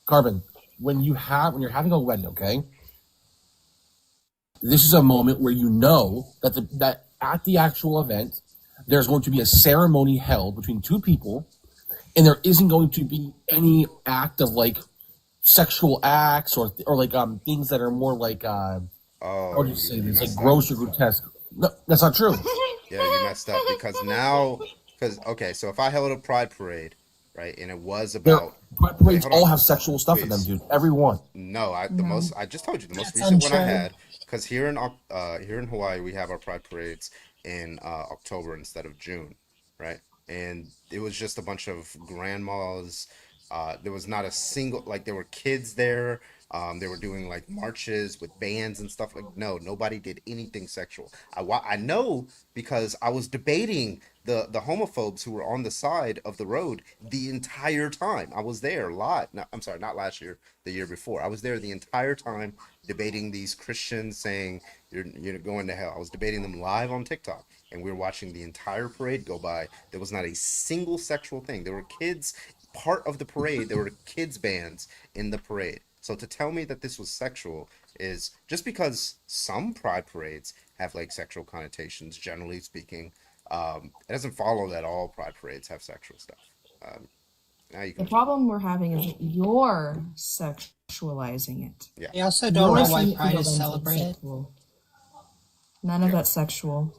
Carbon, when you're having a wedding, okay? This is a moment where you know that at the actual event, there's going to be a ceremony held between two people, and there isn't going to be any act of like sexual acts or like things that are more like how do you say this, like gross or grotesque. No, that's not true. Yeah, you messed up okay, so if I held a pride parade, right, and it was about Pride parades hold all on, have sexual stuff in them, please. dude. Every one. No, I just told you the most That's recent one I untrue. had, because here in Hawaii we have our pride parades in October instead of June, right? And it was just a bunch of grandmas. There was not a single, like, there were kids there. They were doing like marches with bands and stuff. Like, no, nobody did anything sexual. I know because I was debating the homophobes who were on the side of the road the entire time. I was there live. No, I'm sorry, not last year, the year before. I was there the entire time debating these Christians saying you're going to hell. I was debating them live on TikTok, and we were watching the entire parade go by. There was not a single sexual thing. There were kids part of the parade. There were kids bands in the parade. So to tell me that this was sexual is just because some pride parades have like sexual connotations, generally speaking. It doesn't follow that all pride parades have sexual stuff. Now you The can. problem we're having is that you're sexualizing it. Yeah. I also don't You're know why seeing pride it is as celebrated. sexual. None of that's sexual.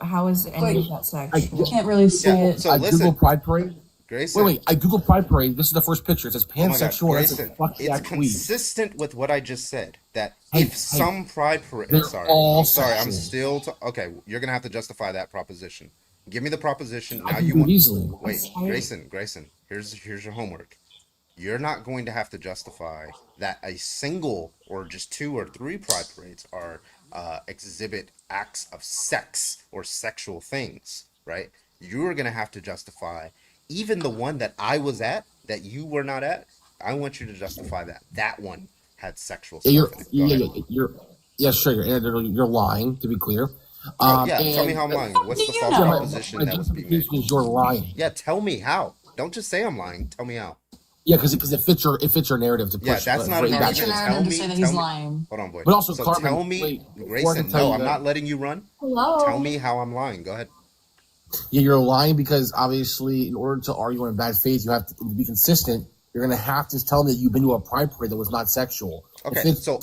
How is any of that sexual? You can't really see it. So I listen, Google Pride Parade. Grayson. Wait. I Google Pride Parade. This is the first picture. It says Oh my God, pansexual. That's a Grayson, fuck it's that tweet. consistent with what I just said. That Hey, if some pride parade, they're all I'm sorry, I'm sexual. still okay. You're gonna have to justify that proposition. Give me the proposition. I Now can you do it want. easily. Wait, Grayson. Here's your homework. You're not going to have to justify that a single or just 2 or 3 pride parades are exhibit acts of sex or sexual things, right? You're gonna have to justify even the one that I was at that you were not at. I want you to justify that one had sexual stuff in it. You're lying, to be clear. Tell me how I'm lying. What's the false proposition that was being made? You're lying. Yeah, tell me how. Don't just say I'm lying. Tell me how. Yeah, because it fits your narrative to push. Yeah, that's not an argument. Tell me. Say that he's lying. Hold on, boy. But also, so Carmen, tell me, Grayson. No, I'm not letting you run. Hello. Tell me how I'm lying. Go ahead. Yeah, you're lying because obviously, in order to argue in bad faith, you have to be consistent. You're going to have to tell me that you've been to a pride parade that was not sexual. Okay, so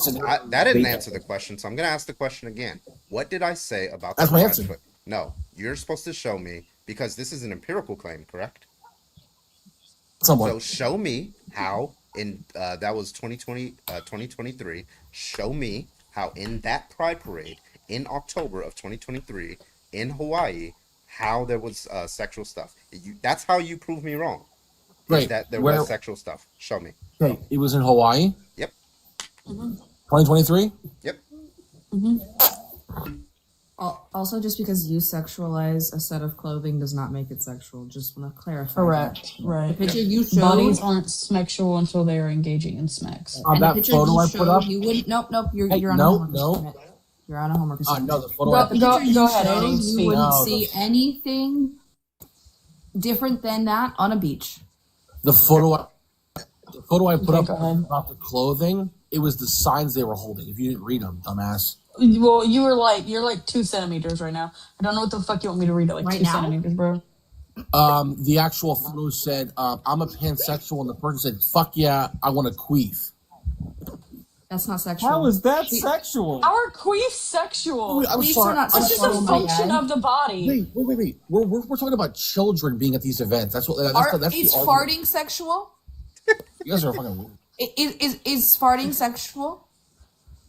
that didn't answer the question, so I'm going to ask the question again. What did I say about That's the my pride answer. parade? No, you're supposed to show me, because this is an empirical claim, correct? Somewhat. So show me how in that was 2023. Show me how in that pride parade in October of 2023 in Hawaii, how there was sexual stuff. That's how you prove me wrong. Right. That there was sexual stuff. Show me. Okay, it was in Hawaii. Yep. 2023. Yep. Also, just because you sexualize a set of clothing does not make it sexual. Just want to clarify. Correct. Right. The picture you showed. Bodies aren't sexual until they are engaging in sex. And the that picture photo you I showed, put up. you wouldn't. Nope. You're on a homework assignment. You're on a homework assignment. No, the photo. I put The up. picture go you ahead, showed, Eddie, you speak. wouldn't No, see anything different than that on a beach. The photo I put up go ahead. about the clothing. It was the signs they were holding. If you didn't read them, dumbass. Well, you're like 2 centimeters right now. I don't know what the fuck you want me to read at like Right 2 now? centimeters, bro. The actual photo said, "I'm a pansexual," and the person said, "Fuck yeah, I want to queef." That's not sexual. How is that sexual? How are queefs sexual? Wait, I'm Queefs sorry. are not It's just sexual, a my function guy. of the body. Wait. We're talking about children being at these events. That's what. That's Is the argument. farting sexual? You guys are fucking weird. Is farting sexual?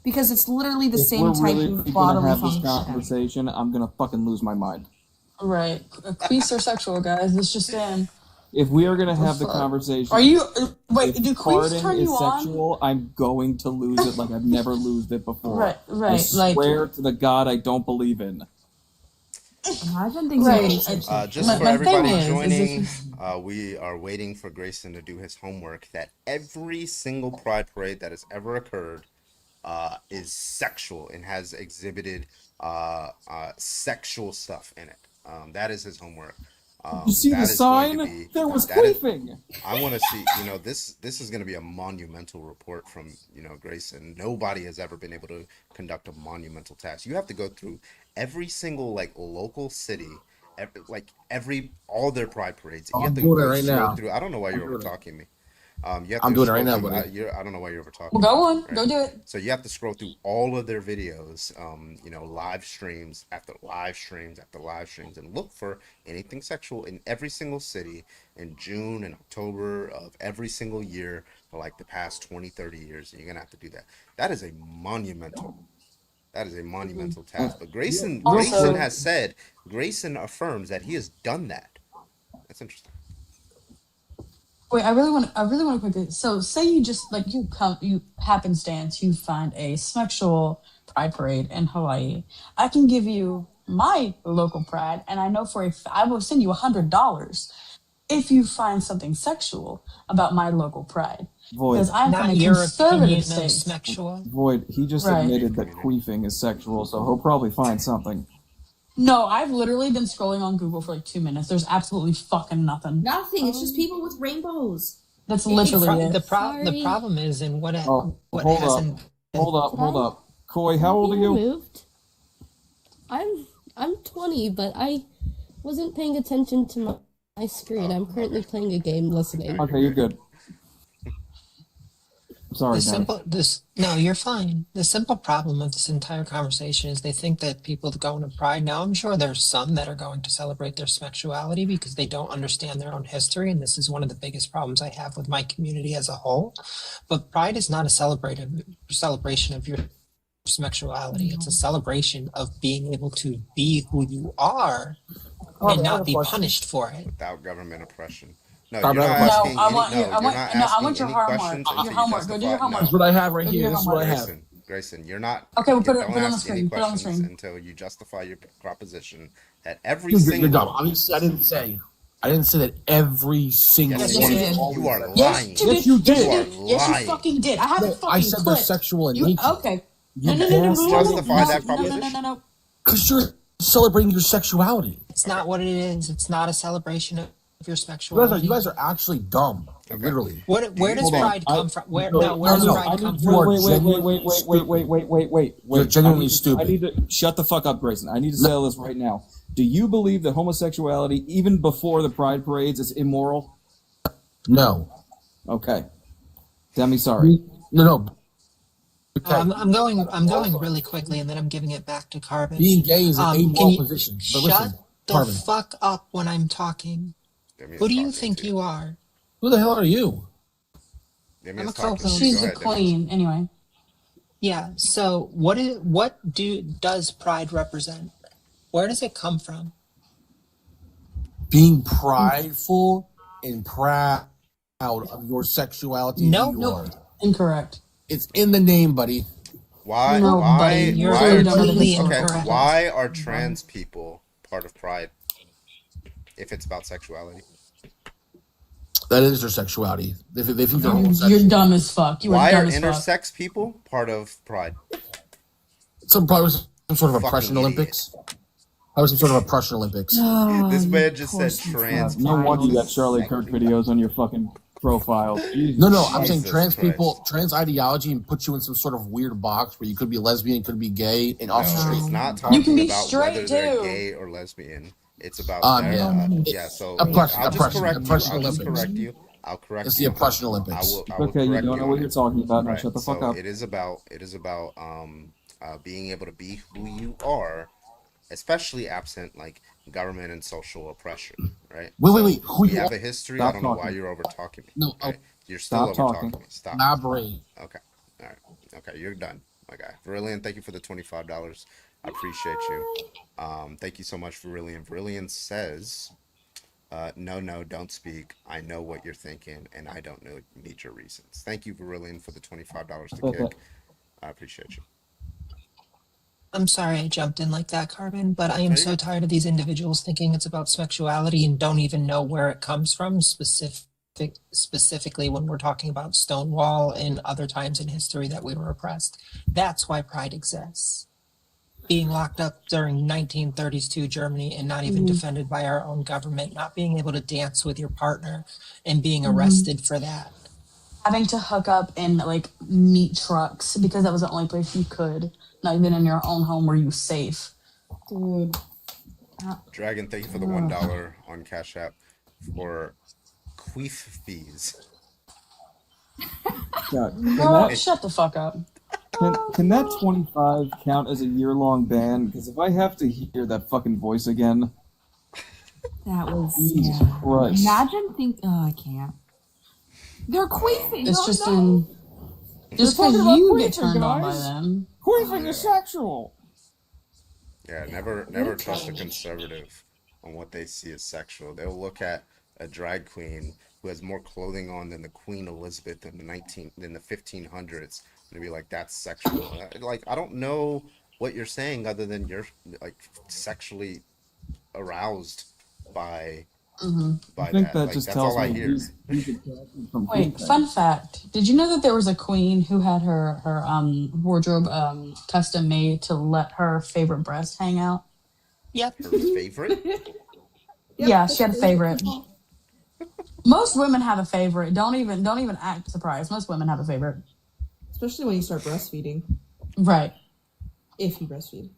Because it's literally the If same we're type really of gonna bodily have this function. conversation, I'm gonna fucking lose my mind. Right. Queefs are sexual, guys. It's just in. If we are gonna have the fuck? conversation, Are you? Wait, if do queefs farting turn is you on? sexual, I'm going to lose it like I've never lost it before. Right. I swear to the God I don't believe in. Imagine things Right. Just My- for my everybody thing is joining, we are waiting for Grayson to do his homework. That every single pride parade that has ever occurred is sexual and has exhibited sexual stuff in it. That is his homework. You see that the is going to sign? be- There was that is- queefing. I want to see, this is going to be a monumental report from, Grayson. Nobody has ever been able to conduct a monumental task. You have to go through every single local city, all their pride parades. You have I'm to doing it go right straight now. through. I don't know why you're I'm doing over it. talking me. You have I'm to doing it right scroll now, through- buddy. I don't know why you're over talking. Well, go on. Right? Go do it. So you have to scroll through all of their videos, live streams after live streams after live streams, and look for anything sexual in every single city in June and October of every single year for like the past 20, 30 years. And you're going to have to do that. That is a monumental task. But Grayson affirms that he has done that. That's interesting. Wait, I really want to quickly. So, say you just you happenstance, you find a sexual pride parade in Hawaii. I can give you my local pride, and I know I will send you $100 if you find something sexual about my local pride. Void. Because I'm from Not a your conservative opinion of state. sexual. Void, he just Right. admitted that queefing is sexual, so he'll probably find something. No, I've literally been scrolling on Google for like 2 minutes. There's absolutely fucking nothing. Nothing. It's just people with rainbows. That's literally it. The problem is in what Hold up. Koi, how old are you? Moved. I'm 20, but I wasn't paying attention to my screen. I'm currently playing a game, listening. Okay, you're good. Sorry, No, you're fine. The simple problem of this entire conversation is they think that people going to Pride. Now, I'm sure there's some that are going to celebrate their sexuality because they don't understand their own history, and this is one of the biggest problems I have with my community as a whole. But Pride is not a celebration of your sexuality. It's a celebration of being able to be who you are and not be punished for it. Without government oppression. No, I you're not asking any, I want your you're not asking homework. any questions Your until you homework. Go do your justify- homework. That's what I have right Go do here. your This is what I have. homework. Grayson, you're not. Okay, we'll put it don't on the ask any screen. Put it on the questions screen. until you justify your proposition at every You're single. dumb. Obviously, I didn't say that every single Yes, one. you is did. always You are that. lying. Yes, you did. You are Yes, lying. you fucking did. I have it fucking I said they're clipped. sexual in You, nature. okay. You No. Justify that No, proposition. Because you're celebrating your sexuality. It's not what it is. It's not a celebration of your You sexuality. guys are actually dumb. Literally. Where does Hold on. pride come from? Where No, does no, pride come you from? are Wait. You're genuinely I stupid. need to shut the fuck up, Grayson. I need to settle this right now. Do you believe that homosexuality, even before the pride parades, is immoral? No. Okay. Demi, sorry. No. Okay. I'm going really quickly, and then I'm giving it back to Carbon. Being gay is an Can amoral you position. But shut listen, the Carbon, fuck up when I'm talking? Who do you think you are? who the hell are you? I'm a co-host. She's the queen, anyway. Yeah. So what does pride represent? Where does it come from? Being prideful and proud of your sexuality. No. who you are. Incorrect. It's in the name, buddy. Why? No, why? buddy, you're Why are, completely okay, incorrect. why are trans people part of pride? If it's about sexuality. That is their sexuality. They think they're homosexual. You're dumb as fuck. You are Why dumb are as fuck. intersex people part of pride? Probably some sort of Fucking oppression idiot. Olympics. Probably some sort of oppression Olympics. This man just said trans. No people. wonder you got Charlie Kirk videos on your fucking profile. Jesus. No, I'm saying Jesus trans Christ. people, trans ideology, and put you in some sort of weird box where you could be lesbian, could be gay, and No, also straight. it's not talking can be about straight, whether they're too. gay or lesbian. It's about Yeah. so Oppression, I'll just correct oppression you. I'll just Olympics. correct you. I'll correct It's you. the oppression I Olympics. will Okay, you correct don't know on what it. you're talking about. Now Right. shut the fuck So up. it is about being able to be who you are, especially absent like government and social oppression, right? Wait. Who We you have are? a history. Stop I don't know why talking. you're over talking me. No, okay? You're still Stop over talking. talking me. Stop. elaborate. Okay. All right. Okay, you're done, my guy. Verillion, thank you for the $25. I appreciate you. Thank you so much, Verillion. Verillion says, no, don't speak. I know what you're thinking, and I don't need your reasons. Thank you, Verillion, for the $25 to Okay. kick. I appreciate you. I'm sorry I jumped in like that, Carbon, but I am so tired of these individuals thinking it's about sexuality and don't even know where it comes from, specifically when we're talking about Stonewall and other times in history that we were oppressed. That's why pride exists. Being locked up during 1932 Germany and not even defended by our own government, not being able to dance with your partner and being arrested for that. Having to hook up in like meat trucks because that was the only place you could. Not even in your own home were you safe. Dude. Dragon, thank you for the $1 on Cash App for queef fees. God, Girl, shut the fuck up. Can that 25 count as a year-long ban? Because if I have to hear that fucking voice again, That was Jesus Christ. Imagine I can't. They're queefing. It's just no. in just They're because talking about you get queefing, turned on by guys. them. Queefing is sexual. Yeah, never trust a conservative on what they see as sexual. They'll look at a drag queen who has more clothing on than the Queen Elizabeth in the 1500s, and be like, that's sexual. Like, I don't know what you're saying other than you're like sexually aroused by I think that. that Like, just that's tells all I me hear. he's attracted from Wait, queefing. fun fact. Did you know that there was a queen who had her wardrobe custom made to let her favorite breast hang out? Yep. Her favorite? Yeah, she had a favorite. Most women have a favorite. Don't even act surprised. Most women have a favorite. Especially when you start breastfeeding. Right. If you breastfeed.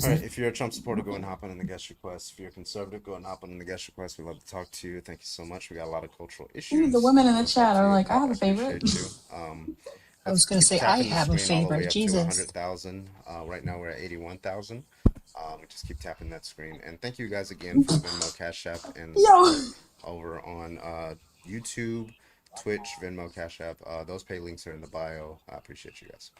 All right, if you're a Trump supporter, go and hop on in the guest request. If you're a conservative, go and hop on in the guest request. We'd love to talk to you. Thank you so much. We got a lot of cultural issues. The women in the chat are like, I have a favorite. Appreciate you. I was going to say, I have a favorite. Jesus. 100,000. Right now we're at 81,000. We just keep tapping that screen. And thank you guys again for Venmo, Cash App, and over on YouTube, Twitch, Venmo, Cash App. Those pay links are in the bio. I appreciate you guys.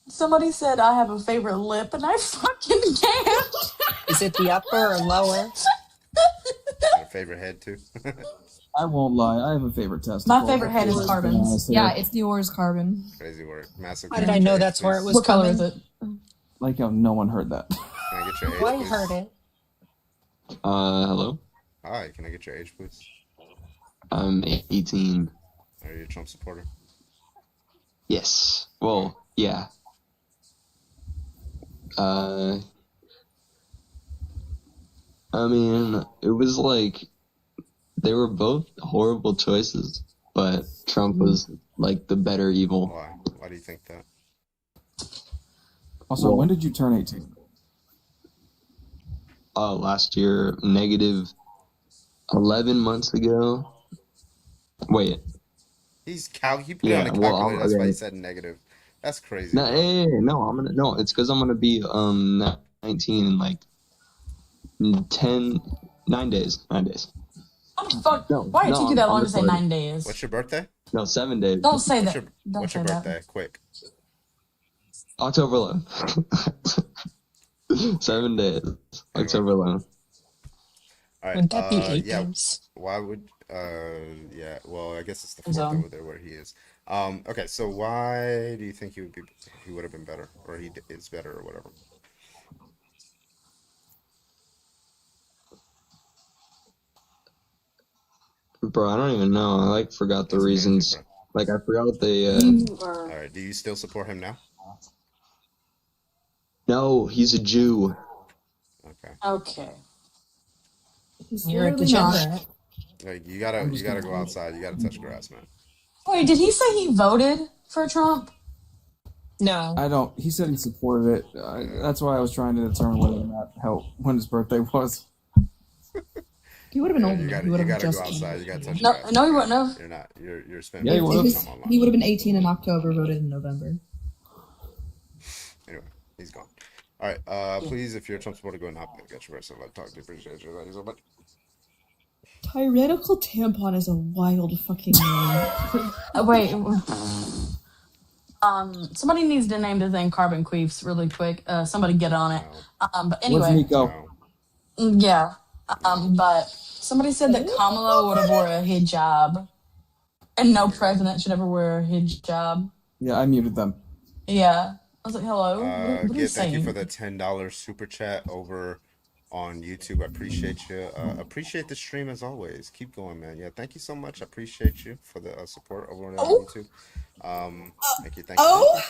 Somebody said I have a favorite lip, and I fucking can't. Is it the upper or lower? Got a favorite head too? I won't lie. I have a favorite testicle. My favorite head is Carbon's. Yeah, it's Dior's Carbon. Crazy work. Massive. How did I know that's where it was What color coming? is it? Like how no one heard that. Can I get your age, I please? heard it. Hello. Hi, can I get your age, please? I'm 18. Are you a Trump supporter? Yes. Well, yeah. I mean, it was like they were both horrible choices, but Trump was like the better evil. Why? Why do you think that? Also, Well- when did you turn 18? Last year, negative 11 months ago. Wait. He put it on the well, calculator. That's why he okay. said negative. That's crazy. No, no, it's because I'm gonna be 19 in like 9 days. 9 days. What the fuck? No, Why did it no, take you that I'm long to say retarded. 9 days? What's your birthday? No, 7 days. Don't say What's that. your, Don't what's say your that. birthday? Quick. October 11th. 7 days. October 11th. All right. Wouldn't that be 8 yeah. days? Why would? Yeah. Well, I guess it's the His 4th own. over there where he is. Okay. So why do you think he would have been better, or is better, or whatever? Bro, I don't even know. I like forgot the That's amazing, reasons. bro. Like I forgot what they. All right. Do you still support him now? No, he's a Jew. Okay. Okay. You're a literally not. degenerate. Like, you gotta go outside. You gotta touch grass, man. Wait, did he say he voted for Trump? No. I don't. He said he supported it. That's why I was trying to determine whether or not when his birthday was. He would have been Yeah, old you enough. gotta, He would you have gotta just. go outside. You gotta touch No, grass. no, he wouldn't have. You're not. You're spending Yeah, he too would've. much time online. He would have been 18 in October, voted in November. Anyway, he's gone. All right. Please, if you're a Trump supporter, go and hop in. Get your rest of life. Talk to you. Appreciate you. Thank you so much. Tyrannical tampon is a wild fucking name. Wait. Somebody needs to name the thing Carbon Queefs really quick. Somebody get on it. But Where's anyway, Nico? yeah. But somebody said that Kamala would have wore a hijab, and no president should ever wear a hijab. Yeah, I muted them. Yeah, I was like, hello. What are you Thank you saying? for the $10 super chat over on YouTube. I appreciate you. Appreciate the stream as always. Keep going, man. Yeah, thank you so much. I appreciate you for the support over on YouTube. Thank you. Thank you.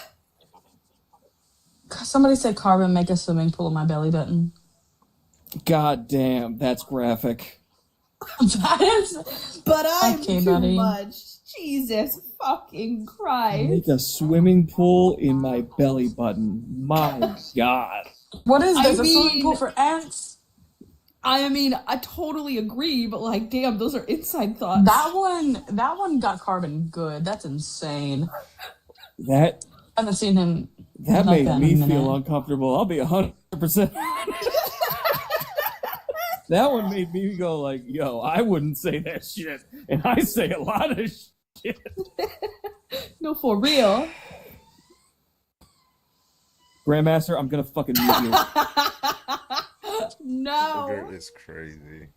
Somebody said Carbon make a swimming pool in my belly button. God damn, that's graphic. That is. But I'm Okay, too buddy. much. Jesus fucking Christ. Make a swimming pool in my belly button. My God. What is this? I A swimming mean- pool for ants? I mean, I totally agree, but like, damn, those are inside thoughts. That one got Carbon good. That's insane. That I haven't seen him. that like made that in me a minute. feel uncomfortable. I'll be 100%. That one made me go like, yo, I wouldn't say that shit. And I say a lot of shit. No, for real. Grandmaster, I'm gonna fucking mute you. No. Sugar is crazy.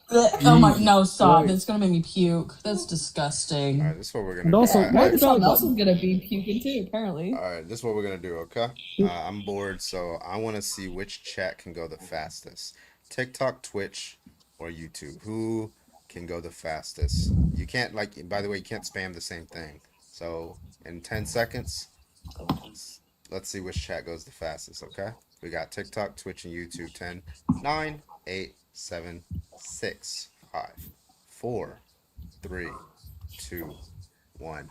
Oh my no! Stop! Right. It's gonna make me puke. That's disgusting. All right, this is what we're gonna And do. also, All right, why all the right, belly Someone else is button? gonna be puking too, apparently. all right, this is what we're gonna do. Okay, I'm bored, so I want to see which chat can go the fastest: TikTok, Twitch, or YouTube. Who can go the fastest? You can't like. By the way, you can't spam the same thing. So in 10 seconds, let's see which chat goes the fastest. Okay, we got TikTok, Twitch, and YouTube. 10, 9, 8, 7, 6, 5, 4, 3, 2, 1.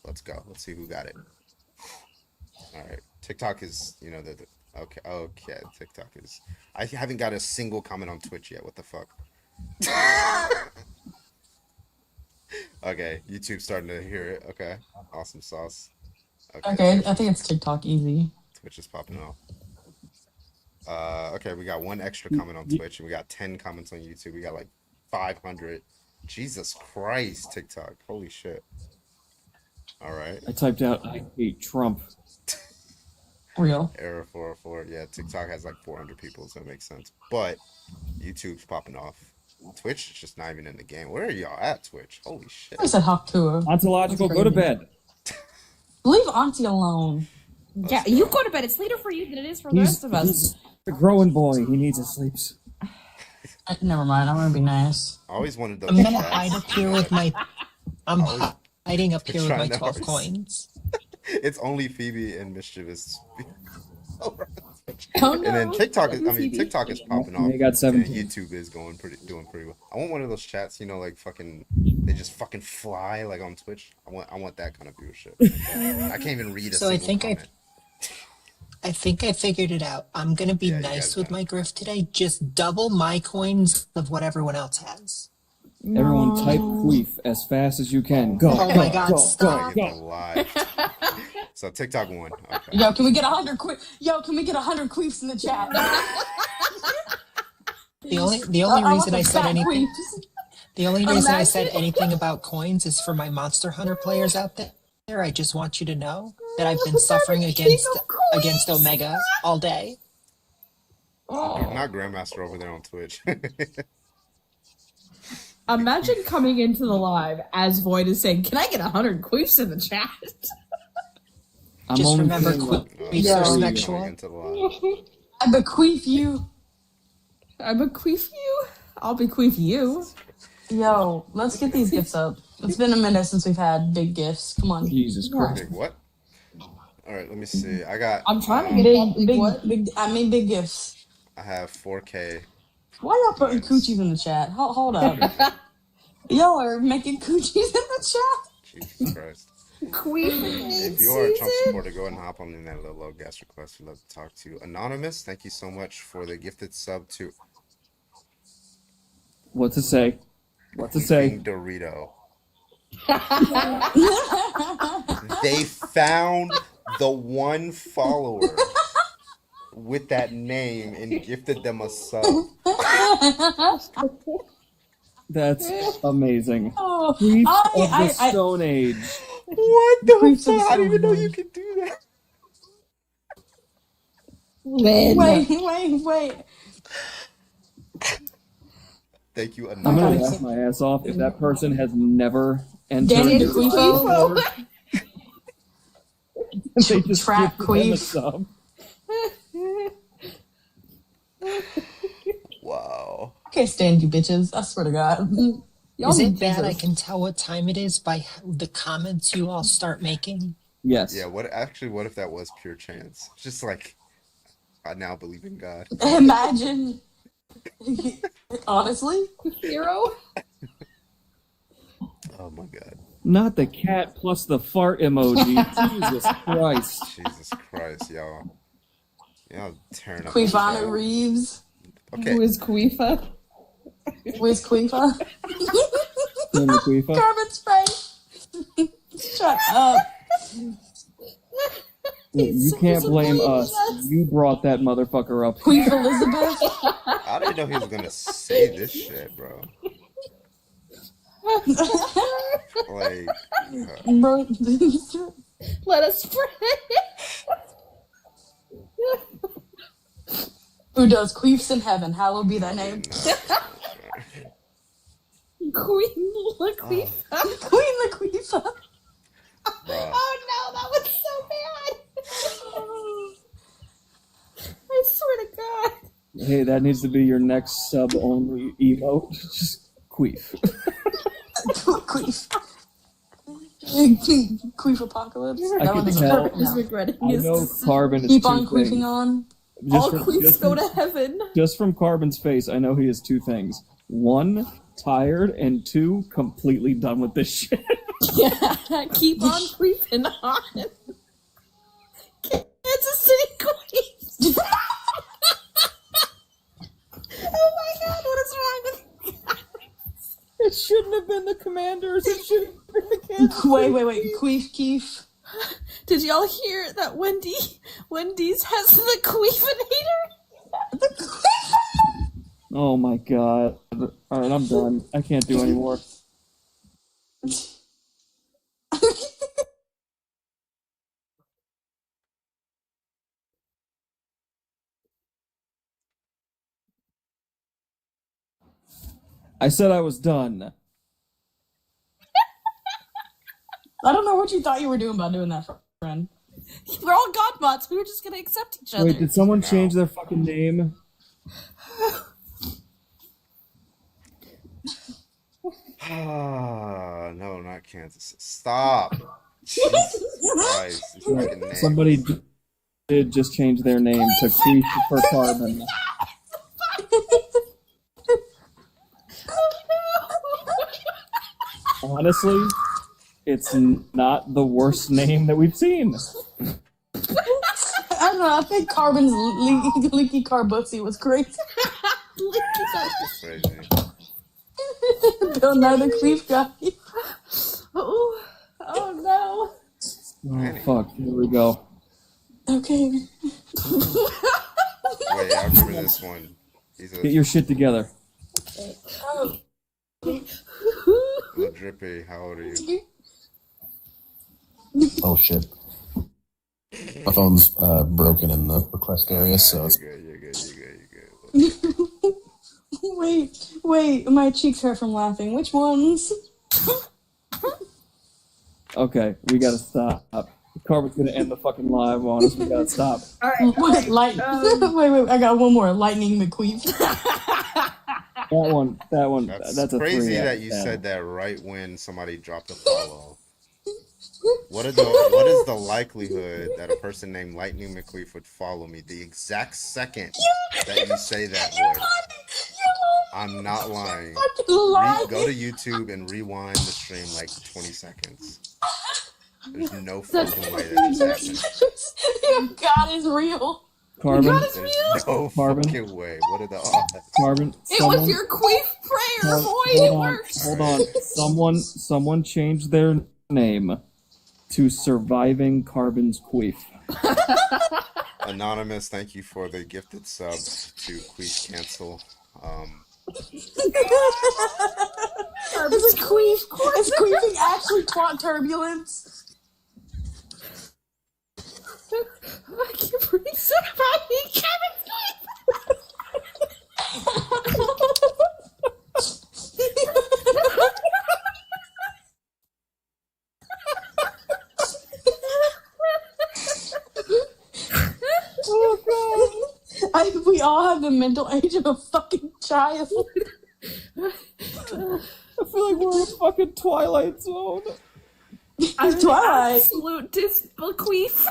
Let's go. Let's see who got it. All right. TikTok is, okay. TikTok is. I haven't got a single comment on Twitch yet. What the fuck? Okay. YouTube's starting to hear it. Okay. Awesome sauce. Okay, I think it's TikTok easy. Twitch is popping off. Okay, we got one extra comment on Twitch and we got 10 comments on YouTube. We got like 500. Jesus Christ, TikTok. Holy shit. All right. I typed out, I hate Trump. Real. Error 404. Yeah, TikTok has like 400 people, so it makes sense. But YouTube's popping off. Twitch is just not even in the game. Where are y'all at, Twitch? Holy shit. I said hawk to her. Ontological, go to bed. Leave Auntie alone. Yeah, you go to bed. It's later for you than it is for the rest of us. He's a growing boy. He needs his sleeps. Never mind. I'm gonna be nice. I always wanted those I'm gonna chats. hide up here with my. I'm hiding up here with my Trying to 12 always- coins. It's only Phoebe and Mischievous. Oh, And then TikTok is, I mean, TikTok is popping off. They got And 17. YouTube is doing pretty well. I want one of those chats, you know, like fucking, they just fucking fly like on Twitch. I want that kind of viewership. I can't even read a So I single think comment. I think I figured it out. I'm gonna be nice with my grift today. Just double my coins of what everyone else has. Everyone type queef as fast as you can. Go, Oh go, my God, go, stop. go, Get the live. So TikTok won. Okay. Yo, can we get 100 can we get 100 queefs in the chat? The only I reason want I the said fat anything queefs. the only reason I said Imagine. anything about coins is for my Monster Hunter players out there. I just want you to know that I've been suffering against Omega all day. Not Grandmaster over there on Twitch. Imagine coming into the live as Void is saying, "Can I get 100 queefs in the chat?" I'm Just only remember, saying what- queefs are sexual. I bequeath you. I bequeath you. I'll bequeath you. Yo, let's get these gifts up. It's been a minute since we've had big gifts. Come on. Jesus Christ. Big what? All right, let me see. I got. I'm trying to get big gifts. I have 4K. Why y'all putting coochies in the chat? Hold up. Y'all are making coochies in the chat. Jesus Christ. Queef. If you are a Trump supporter, go ahead and hop on in that little guest request. We'd love to talk to you. Anonymous, thank you so much for the gifted sub to What to say? What to say? King Dorito. They found the one follower with that name and gifted them a sub. That's amazing. Oh, Queef I- of the I- Stone Age. What the Queefs of fuck? I didn't even know Stone you could do that. Wait. Thank you, I'm gonna Anonymous. laugh my ass off if that person has never entered. Danny this Queefo? Discord. They just Trap gifted them a queef. sub. Wow. I can't stand you bitches. I swear to God. Y'all Is need it bad I Jesus. can tell what time it is by the comments you all start making? Yes. Yeah, what if that was pure chance? Just like I now believe in God. Imagine. Honestly. Hero. Oh my god. Not the cat plus the fart emoji. Jesus Christ. Jesus Christ, y'all. Y'all tearing up. Queefana Reeves. Okay. Who is Queefa? Where's Queefa? Danny Queefa. Carbon's face. Shut up. You can't blame us. You brought that motherfucker up. Queen Elizabeth. I didn't know he was gonna say this shit, bro. Like, Bro. Let us pray. Who does queefs in heaven? Hallowed be thy name. Queen Laqueefa. Queen Laqueefa. bro. Oh no, that was so bad. I swear to God. Hey, that needs to be your next sub only emote. Just queef. Queef. Queef apocalypse. I That can one is tell. perfect now. regretting I his know decision. Carbon is Keep two on queefing things. on. All queefs go to heaven. Just from Carbon's face, I know he is two things. One, tired, and two, completely done with this shit. Yeah, keep on creeping on. Kansas City Queens. Oh my God, what is wrong with you? It shouldn't have been the Commanders. It should have been the Kansas Wait. City Queef Keef. Did y'all hear that Wendy's has the Queefinator? Oh my god. Alright, I'm done. I can't do anymore. I said I was done. I don't know what you thought you were doing by doing that, friend. We're all godbots. We were just gonna accept each other. Wait, did someone change their fucking name? No, not Kansas. Stop. Jesus Christ. This fucking name. Somebody did just change their name to Queef for Carbon. Honestly, it's not the worst name that we've seen. I don't know. I think Carbon's leaky carbussy was crazy. Crazy. Bill Nye the Queef guy. Oh no. Oh fuck! Here we go. Okay. Wait, I remember this one. Get your shit together. Little Drippy, how old are you? Oh shit. My phone's broken in the request area, so it's... You're good. Wait, my cheeks hurt from laughing. Which ones? Okay, we gotta stop. Carbon's gonna end the fucking live on us. We gotta stop. Alright, wait, I got one more. Lightning McQueef. That one. That's a crazy 3 out that of you 10. said that right when somebody dropped a follow. What is the likelihood that a person named Lightning McQueef would follow me the exact second that you say that word? I'm not lying. Go to YouTube and rewind the stream like 20 seconds. There's no fucking way that just happened. God is real. Carbon. God is There's real. no Carbon. fucking way. What are the odds? Carbon. It was your queef prayer, boy. It worked. Hold on. Someone changed their name to Surviving Carbon's Queef. Anonymous, thank you for the gifted sub to Queef Cancel. Is queefing actually twat turbulence? I can't breathe. Surviving Kevin's Oh god. I think we all have the mental age of a fucking child. I feel like we're in a fucking Twilight Zone. I'm Twilight. Absolute disbequeef.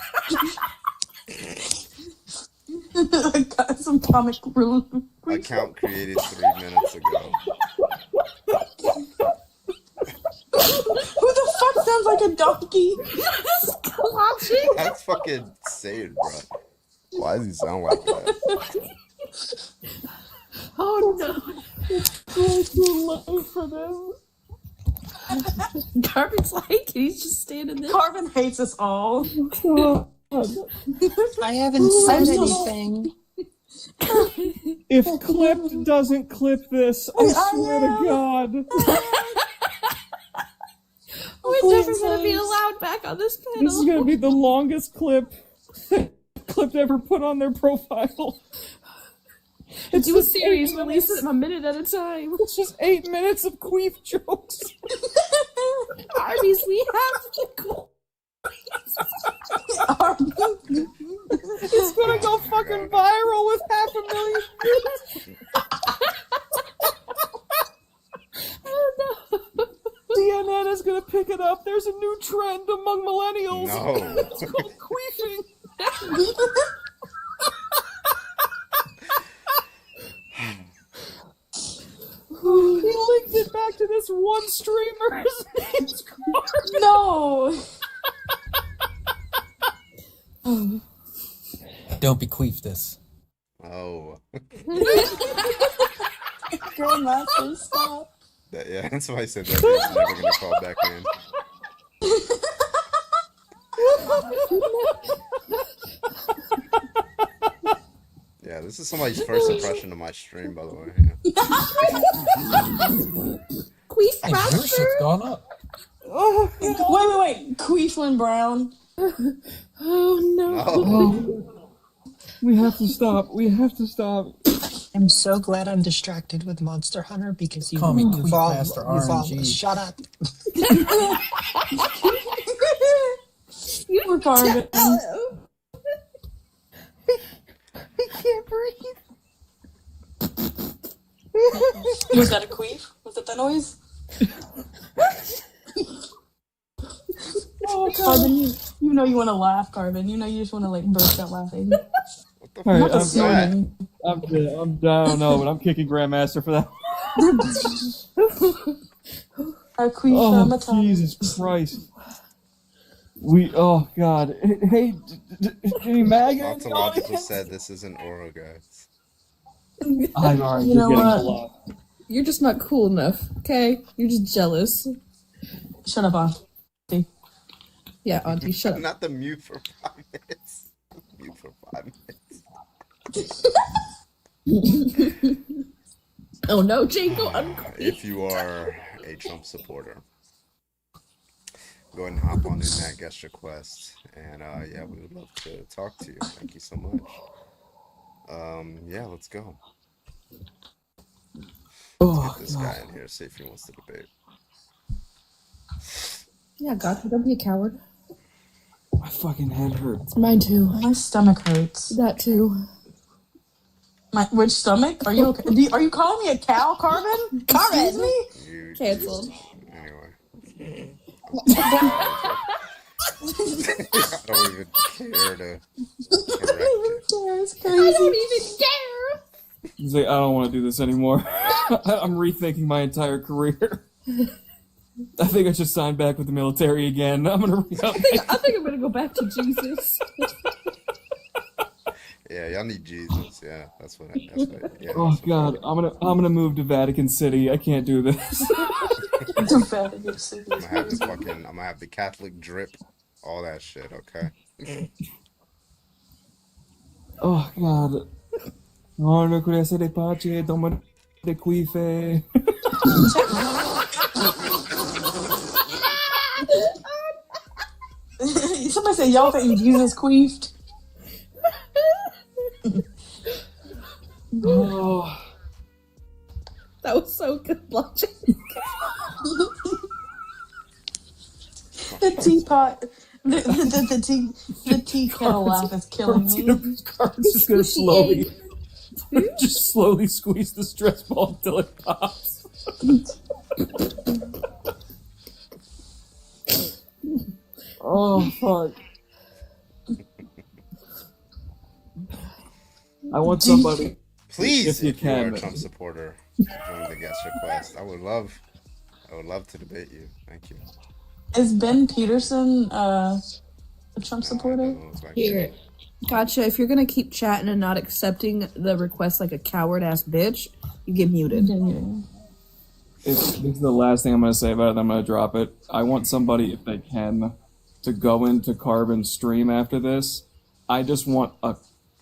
I got some comic relief. Account created 3 minutes ago. Who the fuck sounds like a donkey? That's fucking sad, bro. Why does he sound like that? Oh no. It's too low for this. Carbon's like, he's just standing there. Carbon hates us all. I haven't said anything. If Clipped doesn't clip this, I swear to God. We're never gonna be allowed back on this panel. This is gonna be the longest clip Clipped ever put on their profile. Do a series, release it a minute at a time. It's just 8 minutes of queef jokes. Arby's, we have to go. It's gonna go fucking viral with 500,000 views. Oh no. CNN is gonna pick it up. There's a new trend among millennials. No. It's called queefing. He linked it back to this one streamer. His name's Carbon. No. Don't bequeath this. Oh. Grandmaster, stop. Yeah, somebody said that dude's never gonna call back in. Yeah, this is somebody's first impression of my stream, by the way. Queef Hey, your shit's gone up. Oh, wait. Queeflin Brown. Oh no. Oh. We have to stop. We have to stop. I'm so glad I'm distracted with Monster Hunter because Call me you've all, Pastor you've all RNG. shut up. Poor Carmen. I can't breathe. Was that a queef? Was that the noise? Oh, Carbon, you know you want to laugh, Carbon. You know you just want to like burst out laughing. All right, Not the snorting. I'm down. No, but I'm kicking Grandmaster for that. A queef Oh, Jesus Christ. Oh, God. Hey, Jimmy Mag? Ontological said this isn't oral, guys. I'm alright. You You're know getting what? a lot. You're just not cool enough, okay? You're just jealous. Shut up, Auntie. Yeah, Auntie, shut up. Not the mute for 5 minutes. Mute for 5 minutes. Oh no, Jingo, If you are a Trump supporter, go ahead and hop on in that guest request. And yeah, we would love to talk to you. Thank you so much. Yeah, let's go. Let's get this guy in here, see if he wants to debate. Yeah, God, don't be a coward. My fucking head hurts. Mine too. My stomach hurts. That too. Which stomach? Are you okay? Are you calling me a cow, Carbon? Excuse me? Cancelled. Anyway. I don't even care to correct it. It's crazy. I don't even care. He's like, I don't want to do this anymore. I'm rethinking my entire career. I think I should sign back with the military again. I'm gonna. I think I'm gonna go back to Jesus. Yeah, y'all need Jesus. Yeah, that's what. Yeah, Oh God, I'm gonna move to Vatican City. I can't do this. I'm gonna have I'm gonna have the Catholic drip, all that shit. Okay. Oh God. No, no crece de pace, toma de quife. Somebody said y'all think Jesus queefed. Oh. That was so good logic. The teapot, the tea kettle laugh is killing me. Carmen's just slowly squeeze the stress ball until it pops. Oh fuck! I want somebody. Please, if you if you are can. a Trump supporter, join the guest request. I would love to debate you. Thank you. Is Ben Peterson a Trump supporter? Here. Gotcha. If you're gonna keep chatting and not accepting the request like a coward ass bitch, you get muted. This is the last thing I'm going to say about it. I'm going to drop it. I want somebody, if they can, to go into Carbon's stream after this. I just want a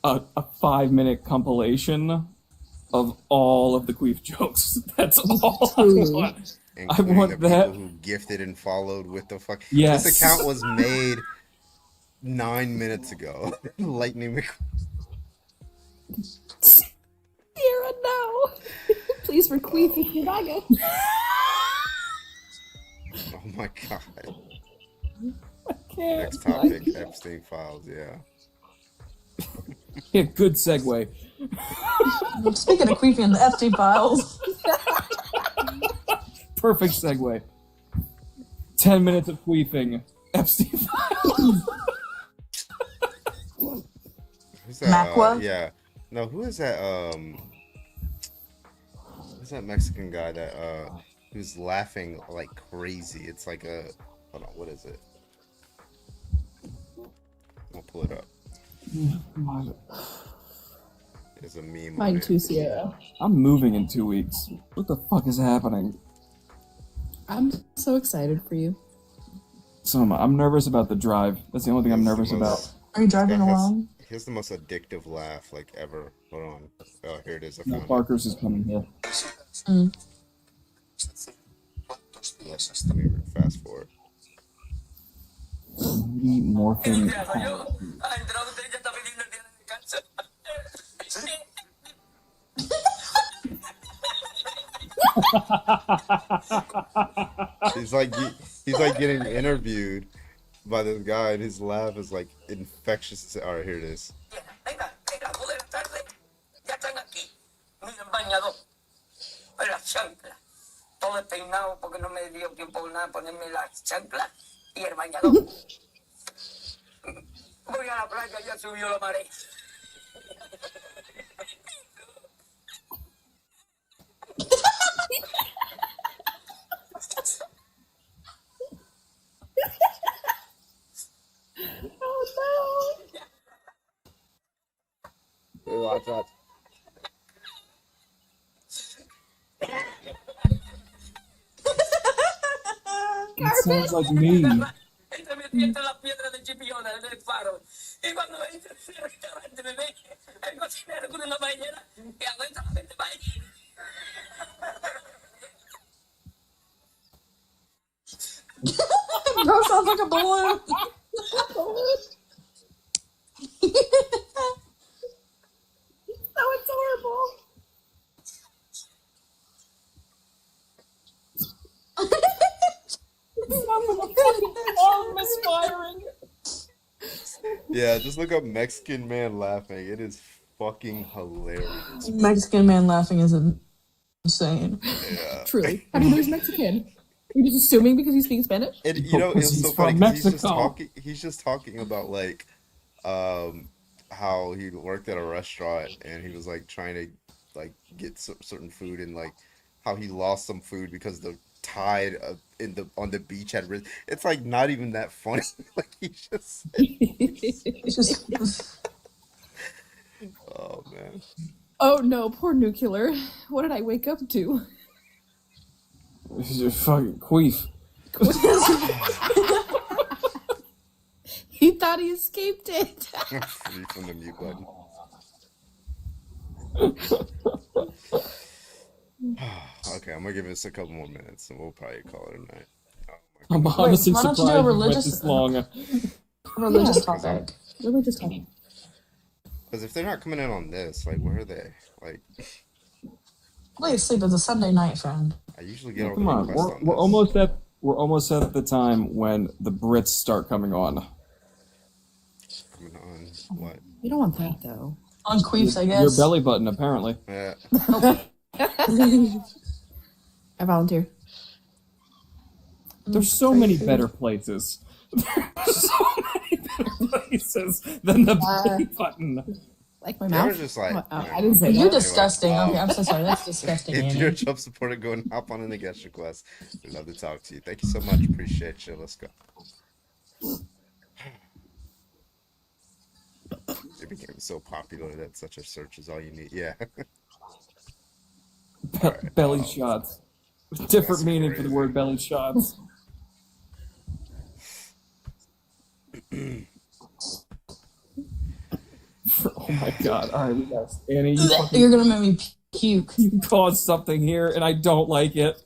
5-minute compilation of all of the queef jokes. That's all I want. I want the that. people who gifted and followed with the fuck. Yes. This account was made 9 minutes ago. Lightning Sierra, no. Please requeef if you're not gonna. Oh my god. I can't. Next topic, Epstein files. Yeah. Yeah, good segue. Speaking of queefing, the Epstein files. Perfect segue. 10 minutes of queefing. Epstein files. Who's that? Macwa? Yeah. No, who is that? Who's that Mexican guy that who's laughing like crazy? It's like a hold on, what is it? I'll pull it up. There's a meme. Mine on too, it. Sierra. I'm moving in 2 weeks. What the fuck is happening? I'm so excited for you. So I'm nervous about the drive. That's the only thing I'm nervous about. Are you driving This guy has- along? He has the most addictive laugh like ever. Hold on. Oh, here it is. I No, found it. Parker's is coming here. Let me fast forward. Morphine. He's like he's like getting interviewed by this guy, and his laugh is like infectious. All right, here it is. La chancla. Todo peinado porque no me dio tiempo nada ponerme la chancla y el bañador. Voy a la playa, ya subió la marea. Oh Hey, watch out. It sounds like me. Él se metía entre las piedras de Chipiona, en el faro. Y cuando entra en el restaurante me ve el cocinero con una bañera y adentro la gente bañera. Bro sounds like a balloon. Oh, it's horrible. It sounds like a fucking arm misfiring. Yeah, just look up Mexican man laughing. It is fucking hilarious. Mexican man laughing is insane. Yeah. Truly. How do you know he's Mexican? You're just assuming because he speaks Spanish? And you know, it's so funny 'cause he's just talking about like how he worked at a restaurant and he was like trying to like get certain food, and like how he lost some food because the tide on the beach had risen. It's like not even that funny. Like he's just oh man. Oh no, poor Nuclear. What did I wake up to? This is a fucking queef. He thought he escaped it. Free from the mute button. Okay, I'm gonna give this a couple more minutes and we'll probably call it a night. I'm honestly why don't you surprised do a it went religious- this long. Religious topic. Religious topic. Because if they're not coming in on this, like where are they? Like Please sleep. It's a Sunday night, friend. I usually get all Come the on, requests on we're almost at the time when the Brits start coming on. Coming on what? You don't want that though. On queefs, I Your guess. belly button, apparently. Yeah. I volunteer. There's so many better places. There's so many better places than the belly button. Like my They mouth? were just like, Oh, I didn't say You're that. disgusting. Okay, I'm so sorry. That's disgusting, If Annie. you're a Trump supporter, go and hop on in the guest request. We'd love to talk to you. Thank you so much. Appreciate you. Let's go. It became so popular that such a search is all you need. Yeah. Belly shots. Different meaning for the word belly shots. Oh my god. Alright, we got Annie. You're gonna make me puke. You caused something here and I don't like it.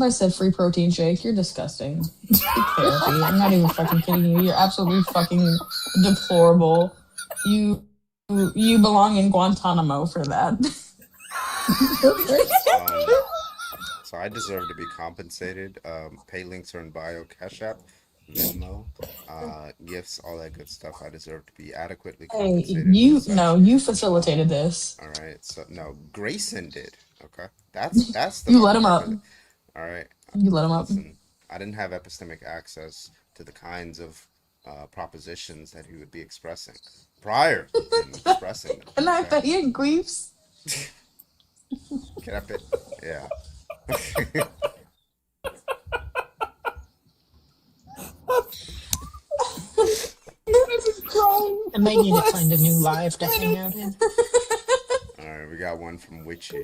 I said free protein shake. You're disgusting. Speak therapy. I'm not even fucking kidding you. You're absolutely fucking deplorable. You belong in Guantanamo for that. So I deserve to be compensated. Pay links are in bio, Cash App, Venmo, gifts, all that good stuff. I deserve to be adequately Hey, compensated. you facilitated this. All right. So no, Grayson did. Okay, that's the. You let him up. All right. You let him up. Listen, I didn't have epistemic access to the kinds of propositions that he would be expressing prior to him expressing them. And I bet you queefs. Can I fit? Yeah. I might need to find a new live to hang out in. All right, we got one from Witchy.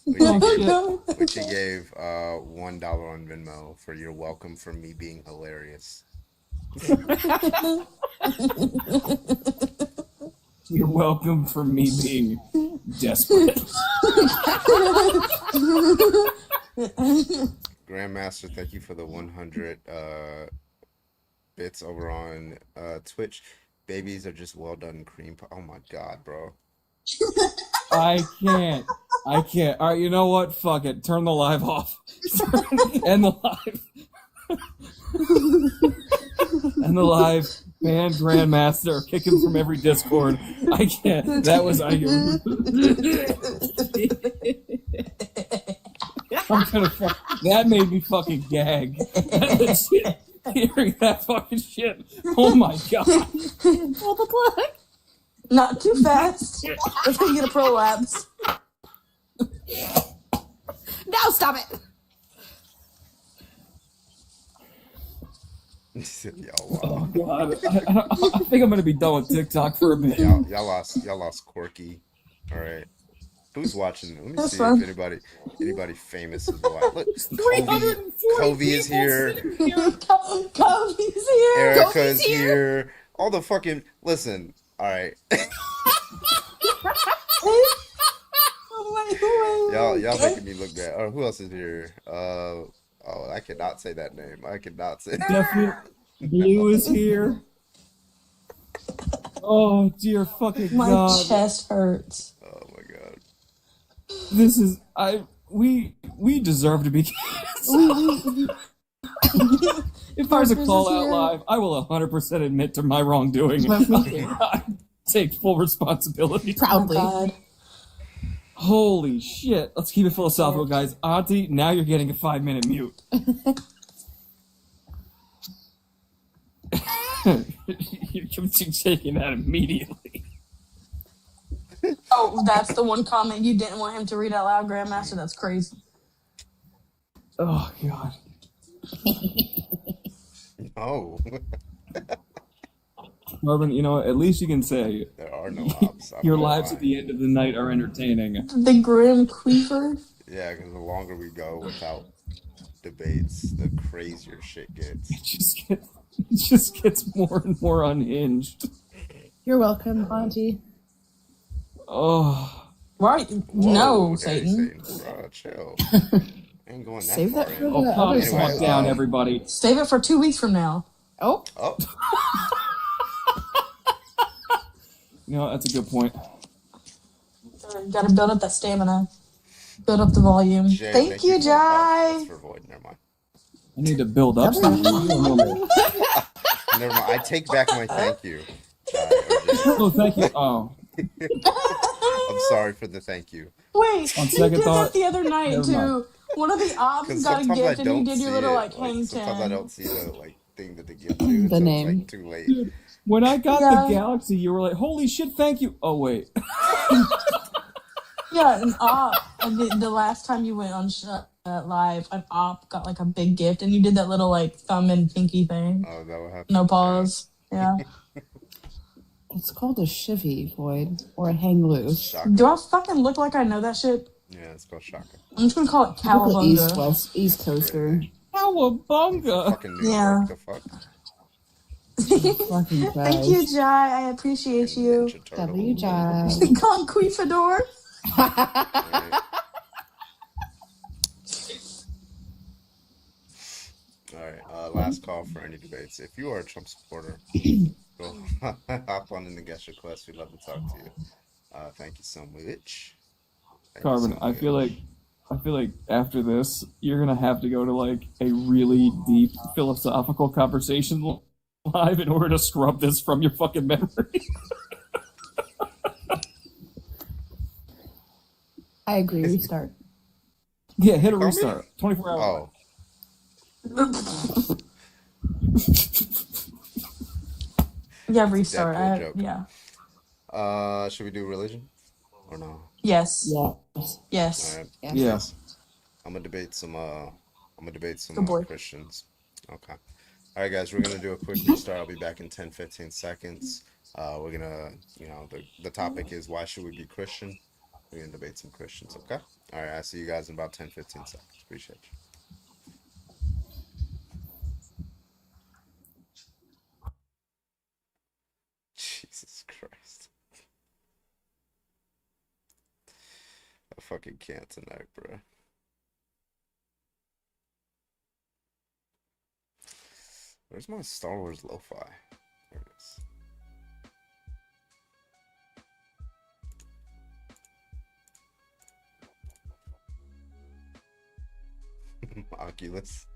Witchy gave $1 on Venmo for your welcome for me being hilarious. You're welcome for me being desperate. Grandmaster, thank you for the 100 bits over on Twitch. Babies are just well done cream pie. Oh my god, bro. I can't. I can't. All right, you know what? Fuck it. Turn the live off. End the live. End the live. Ban Grandmaster. Kick him from every Discord. I can't. That was I. I'm gonna fuck. That made me fucking gag. Hearing that fucking shit. Oh my god. Pull the plug. Not too fast. If we get a prolapse. No, stop it. Yo, Oh god. I think I'm gonna be done with TikTok for a bit. y'all lost Corky. All right. Who's watching? Let me That's see fun. if anybody famous is watching. Look, Kobe is here. Kobe's here. Erica's here. All the fucking listen. All right. Y'all making me look bad. Who else is here? Oh, I cannot say that name. I cannot say. Definitely. Blue is here. Oh dear fucking My god. chest hurts. Oh my god. This is we deserve to be canceled. If there's a call out live, I will 100% admit to my wrongdoing. I take full responsibility. Proudly. God. Holy shit. Let's keep it philosophical, guys. Auntie, now you're getting a 5-minute mute. You're taking that immediately. Oh, that's the one comment you didn't want him to read out loud, Grandmaster. That's crazy. Oh god. Oh. Marvin, you know what? At least you can say There are no ops. your lives at the end of the night are entertaining. The Grim Queefer. Yeah, because the longer we go without debates, the crazier shit gets. It just gets more and more unhinged. You're welcome, Auntie. Oh. Right. No, Satan. Chill. Ain't going that Save far that for in. the Calm other the fuck side. down, everybody. Save it for 2 weeks from now. Oh. Oh. You know, that's a good point. Gotta build up that stamina. Build up the volume. Jay, Thank you, Jai. That's for Void. Never mind. I need to build up something. Never mind. I take back my thank you. Oh, thank you. Oh. I'm sorry for the thank you. Wait, On you second did thought, that the other night never too. mind. One of the ops Because got a sometimes I gift and you don't did see your little it. like hang Sometimes I ten. don't see the thing that they give to. The name. It's like too late. Dude, when I got Yeah. the Galaxy, you were like, holy shit, thank you. Oh, wait. Yeah, an op. The last time you went on live, an op got like a big gift, and you did that little like thumb and pinky thing. Oh, that would happen. No pause. Yeah. It's called a chivy, Void, or a hang loose. Do I fucking look like I know that shit? Yeah, it's called Shaka. I'm just gonna call it Typical Cowabunga. East Coaster. Cowabunga. Fucking New Yeah. York, the fuck? Fucking Thank you, Jai. I appreciate you. W Jai. Conquistador. All right, last call for any debates. If you are a Trump supporter, go hop on in the guest request. We'd love to talk to you. Thank you so much. Carbon, I feel like after this, you're gonna have to go to like a really deep philosophical conversation live in order to scrub this from your fucking memory. I agree. Restart. Yeah, hit a restart. 24 hours. Oh. Yeah, restart. Deadpool joke. Yeah. Should we do religion or no? Yes. Yes. Yes. All right. Yes. I'm gonna debate some. Good boy. Christians. Okay. All right, guys. We're gonna do a quick restart. I'll be back in 10-15 seconds. We're gonna, the topic is why should we be Christian? We're gonna debate some Christians. Okay. All right. I'll see you guys in about 10-15 seconds. Appreciate you. Jesus Christ. I fucking can't tonight, bro. Where's my Star Wars lo-fi? There it is. Oculus.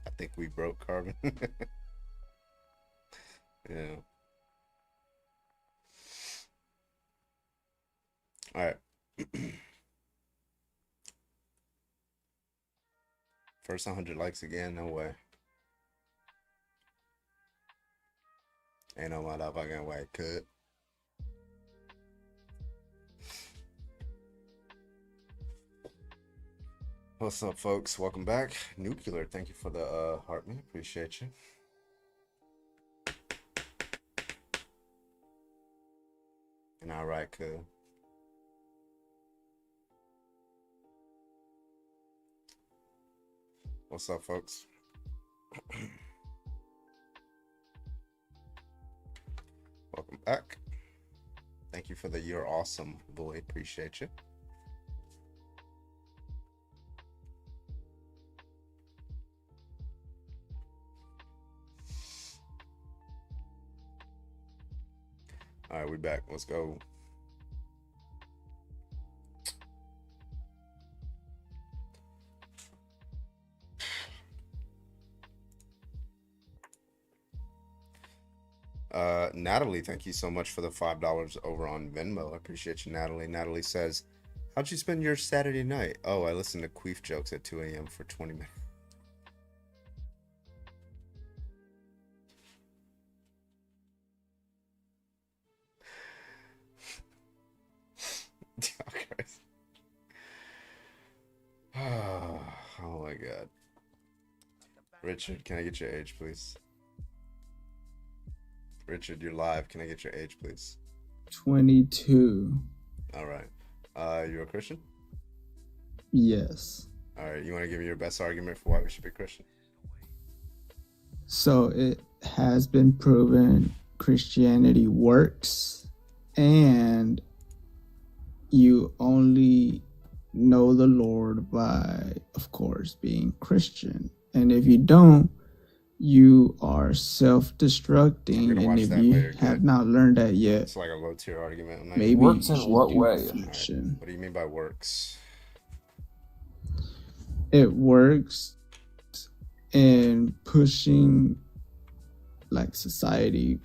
I think we broke Carbon. Yeah. All right. First 100 likes again. No way. Ain't no motherfucking way. Could. What's up, folks? Welcome back. Nuclear, thank you for the heart, man. Appreciate you. And all right, could. What's up, folks? Welcome back. Thank you for the "You're Awesome" void. Appreciate you. All right, we back. Let's go. Natalie, thank you so much for the $5 over on Venmo. I appreciate you, Natalie. Natalie says, how'd you spend your Saturday night? Oh, I listened to queef jokes at 2 a.m. for 20 minutes. Oh my God. Richard, can I get your age, please? Richard, you're live. Can I get your age, please? 22. All right. You're a Christian? Yes. All right. You want to give me your best argument for why we should be Christian? So it has been proven Christianity works, and you only know the Lord by, of course, being Christian. And if you don't, you are self-destructing, and if you have not learned that yet, it's like a low-tier argument. Maybe works in you what should way? Right. What do you mean by works? It works in pushing like society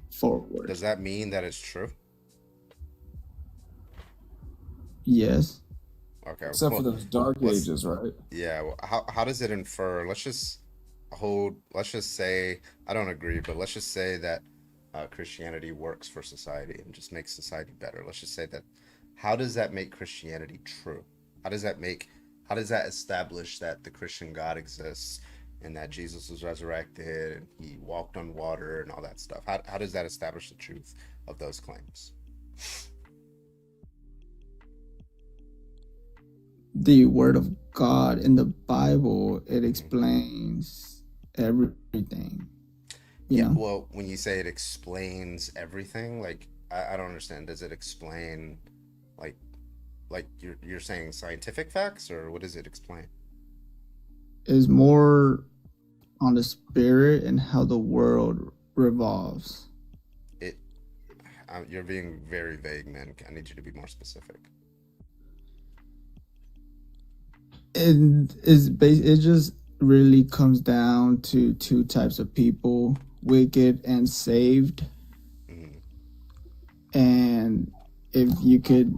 forward. Does that mean that it's true? Yes. Okay. Except for those dark ages, right? Yeah. Well, how does it infer? Let's just say, I don't agree, but let's just say that Christianity works for society and just makes society better. Let's just say that. How does that make Christianity true? How does that establish that the Christian God exists and that Jesus was resurrected and he walked on water and all that stuff? How does that establish the truth of those claims? The word of God in the Bible, it explains everything. You know? Well, when you say it explains everything, like I don't understand. Does it explain like you're saying scientific facts, or what does it explain? Is more on the spirit and how the world revolves. You're being very vague, man. I need you to be more specific. It just really comes down to two types of people: wicked and saved. And if you could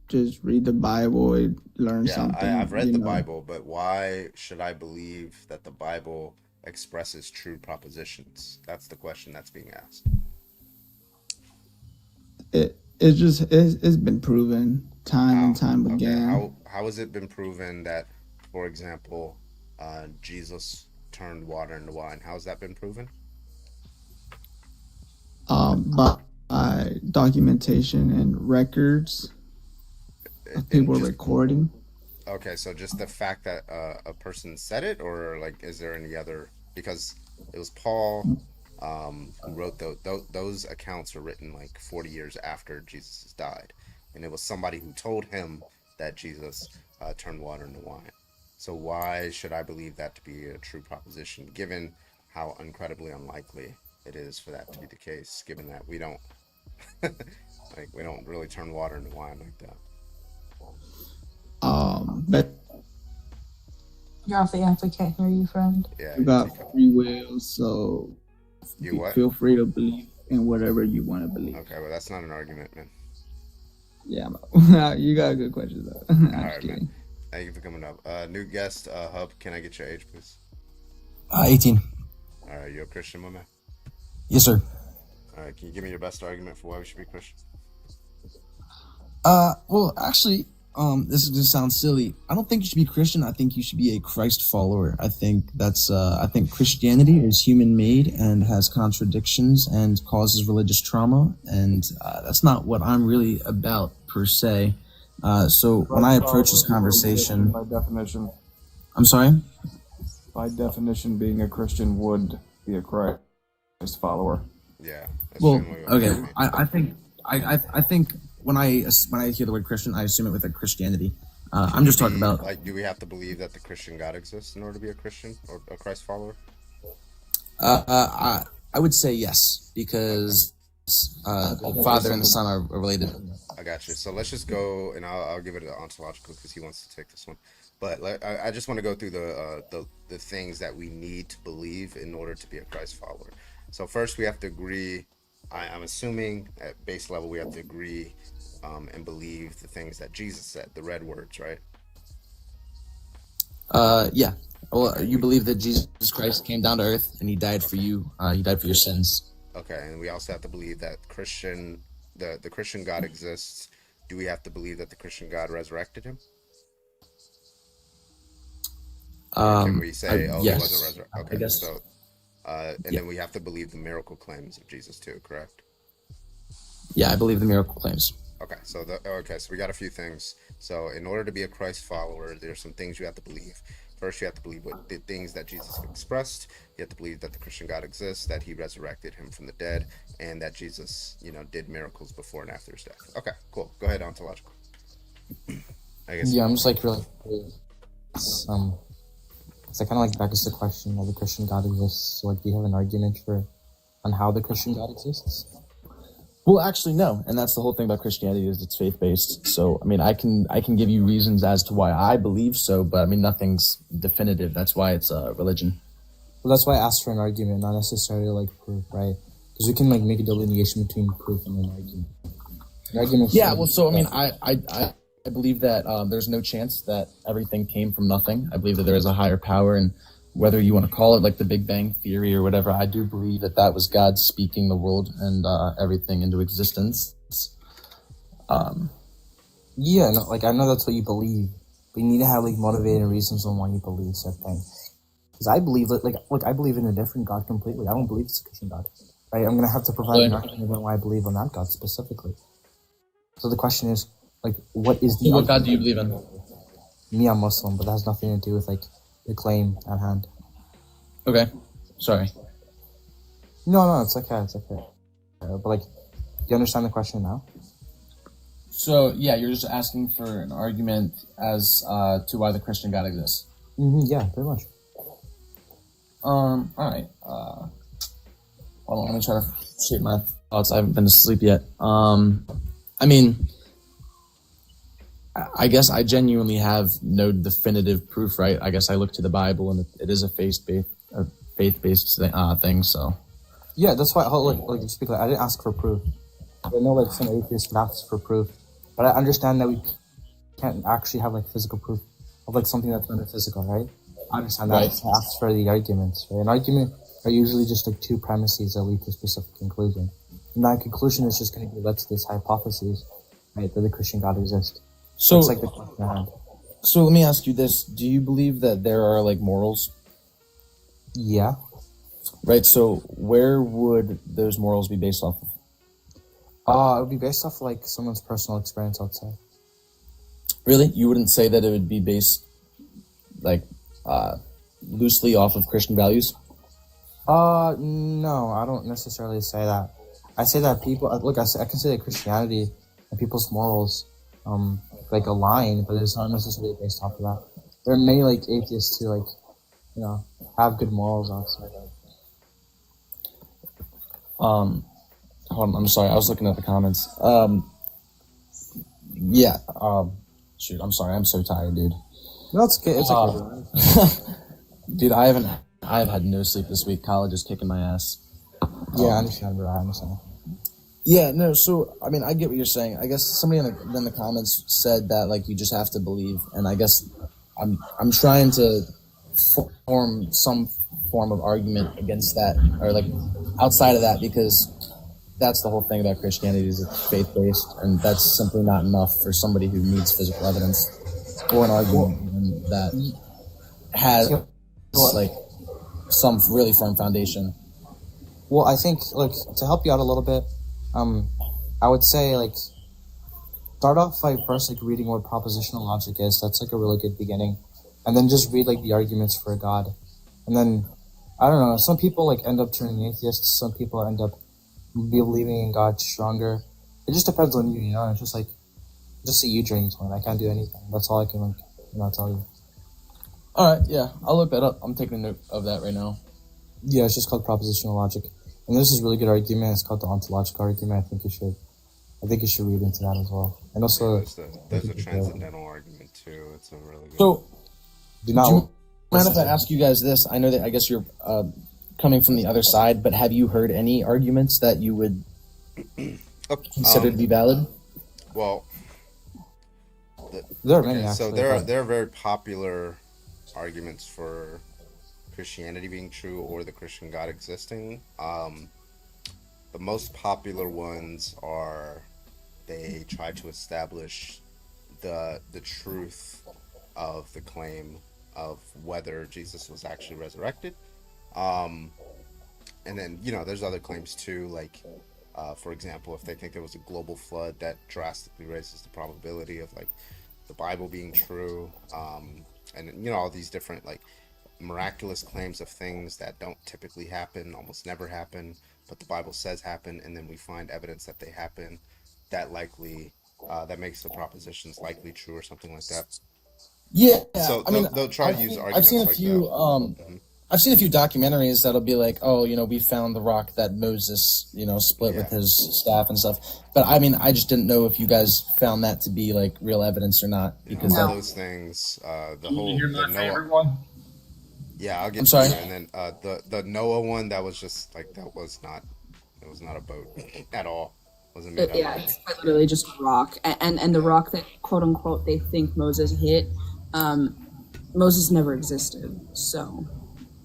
just read the Bible and learn something. I've read the Bible, but why should I believe that the Bible expresses true propositions? That's the question that's being asked. It's been proven time and time again. How has it been proven that, for example, Jesus turned water into wine? How has that been proven? By documentation and records of people recording. Okay, so just the fact that a person said it, or like, is there any other? Because it was Paul who wrote those accounts were written like 40 years after Jesus has died, and it was somebody who told him that Jesus turned water into wine. So why should I believe that to be a true proposition, given how incredibly unlikely it is for that to be the case, given that we don't Like we don't really turn water into wine like that. But You're off the app. We can't hear you, friend. Yeah. you got free will, so You what? feel free to believe in whatever you want to believe. Okay, well that's not an argument, man. Yeah, you got a good question though. All I'm right, just kidding. man. Thank you for coming up. New guest, Hub. Can I get your age, please? 18. All right, you a Christian, my man? Yes, sir. All right, can you give me your best argument for why we should be Christian? Well, actually, this is gonna sound silly. I don't think you should be Christian. I think you should be a Christ follower. I think I think Christianity is human made and has contradictions and causes religious trauma, and that's not what I'm really about per se. So when I approach this conversation, by definition, I'm sorry. by definition, being a Christian would be a Christ follower. Yeah. Well, okay. I think when I hear the word Christian, I assume it with a Christianity. I'm just talking about. Like, do we have to believe that the Christian God exists in order to be a Christian or a Christ follower? I would say yes, because the Father and the Son are related. I got you. So let's just go, and I'll give it an ontological because he wants to take this one. But I just want to go through the things that we need to believe in order to be a Christ follower. So first, we have to agree. I'm assuming at base level we have to agree and believe the things that Jesus said, the red words, right? Yeah. Well, you believe that Jesus Christ came down to earth and he died for you. He died for your sins. Okay, and we also have to believe that the Christian God exists. Do we have to believe that the Christian God resurrected him? Or can we say, yes. he wasn't resurrected? Okay, I guess. So, and then we have to believe the miracle claims of Jesus too, correct? Yeah, I believe the miracle claims. Okay, so we got a few things. So in order to be a Christ follower, there's some things you have to believe. First, you have to believe what the things that Jesus expressed. You have to believe that the Christian God exists, that he resurrected him from the dead, and that Jesus, did miracles before and after his death. Okay, cool. Go ahead, ontological. I guess. Yeah, I'm just like really. So kind of like begs the question of the Christian God exists. So like, do you have an argument on how the Christian God exists? Well, actually, no, and that's the whole thing about Christianity is it's faith-based. So, I mean, I can give you reasons as to why I believe so, but I mean, nothing's definitive. That's why it's a religion. Well, that's why I asked for an argument, not necessarily like proof, right? Because we can like make a delineation between proof and an argument. An argument. Yeah. Well, so I mean, I believe that there's no chance that everything came from nothing. I believe that there is a higher power, and whether you want to call it like the Big Bang Theory or whatever, I do believe that was God speaking the world and everything into existence. Yeah, no, like I know that's what you believe, but you need to have like motivating reasons on why you believe said thing. Because I believe that, look, I believe in a different God completely. I don't believe it's a Christian God, right? I'm gonna have to provide an argument on why I believe on that God specifically. So the question is, like, what is the? What God do you believe in? Me, I'm Muslim, but that has nothing to do with like the claim at hand. Okay, sorry. No, it's okay. But like, do you understand the question now? So yeah, you're just asking for an argument as to why the Christian God exists. Yeah, pretty much. All right. Hold on, let me try to shape my thoughts. I haven't been to sleep yet. I mean, I guess I genuinely have no definitive proof, right? I guess I look to the Bible, and it is a faith-based thing. So, yeah, that's why. Like to speak, like, I didn't ask for proof. I know like some atheists would ask for proof, but I understand that we can't actually have like physical proof of like something that's metaphysical, right? I understand that. Right. So I asked for the arguments. Right? An argument are usually just like two premises that lead to a specific conclusion, and that conclusion is just going to be led to this hypothesis, right, that the Christian God exists. So it's like the question at hand. So let me ask you this: do you believe that there are like morals? Yeah. Right. So where would those morals be based off of? It would be based off like someone's personal experience, I'd say. Really? You wouldn't say that it would be based like loosely off of Christian values? No, I don't necessarily say that. I say that people look. I can say that Christianity and people's morals like align, but it's not necessarily based off of that. There are many like atheists who like have good morals outside of. hold on, I'm sorry. I was looking at the comments. Yeah. Shoot, I'm sorry. I'm so tired, dude. No, it's okay. It's okay. Dude, I've had no sleep this week. College is kicking my ass. Yeah, I understand, bro. I understand. Yeah, no, so, I mean, I get what you're saying. I guess somebody in the comments said that, like, you just have to believe, and I guess I'm trying to form some form of argument against that, or, like, outside of that, because that's the whole thing about Christianity is it's faith-based, and that's simply not enough for somebody who needs physical evidence or an argument that has, like, some really firm foundation. Well, I think, like, to help you out a little bit, I would say, like, start off by first, like, reading what propositional logic is. That's, like, a really good beginning. And then just read, like, the arguments for God. And then, I don't know, some people, like, end up turning atheists. Some people end up believing in God stronger. It just depends on you, you know? It's just, like, just see you during time. I can't do anything. That's all I can, like, you know, tell you. Alright, yeah, I'll look that up. I'm taking note of that right now. Yeah, it's just called propositional logic. And there's this really good argument. It's called the ontological argument. I think you should read into that as well. And also, there's a transcendental argument too. It's a really good. So, do not you mind if I ask you guys this? I know that I guess you're coming from the other side, but have you heard any arguments that you would consider to be valid? Well, there are many. Okay, so Actually, there are very popular arguments for Christianity being true or the Christian God existing. The most popular ones are they try to establish the truth of the claim of whether Jesus was actually resurrected. And then, you know, there's other claims too, like for example, if they think there was a global flood, that drastically raises the probability of like the Bible being true. And you know, all these different like miraculous claims of things that don't typically happen, almost never happen, but the Bible says happen, and then we find evidence that they happen, that likely that makes the propositions likely true or something like that. Yeah, so I mean, they'll try to use arguments I've seen a like few. that. I've seen a few documentaries that'll be like, oh, you know, we found the rock that Moses, you know, split with his staff and stuff. But I mean, I just didn't know if you guys found that to be like real evidence or not, because all those things, the whole Hear my the favorite Noah. one? Yeah, I'll get I'm to sorry? that. And then the Noah one, that was just like it was not a boat at all. Wasn't made out Yeah, of it's quite literally just a rock, and the rock that quote unquote they think Moses hit, Moses never existed. So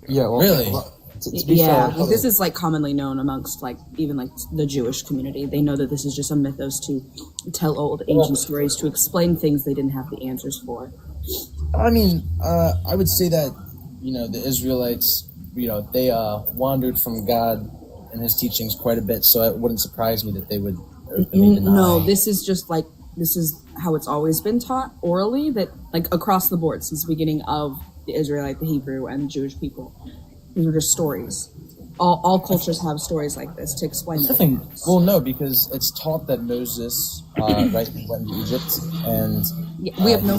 yeah, well, really, to be yeah, fair, like, this is like commonly known amongst like even like the Jewish community. They know that this is just a mythos to tell old ancient stories to explain things they didn't have the answers for. I mean, I would say that, you know, the Israelites, you know, they wandered from God and his teachings quite a bit, so it wouldn't surprise me that they would openly deny. No, this is just like this is how it's always been taught orally, that like across the board since the beginning of the Israelite, the Hebrew, and the Jewish people. These are just stories. All cultures have stories like this to explain them. Well, no, because it's taught that Moses, right, went to Egypt, and We have no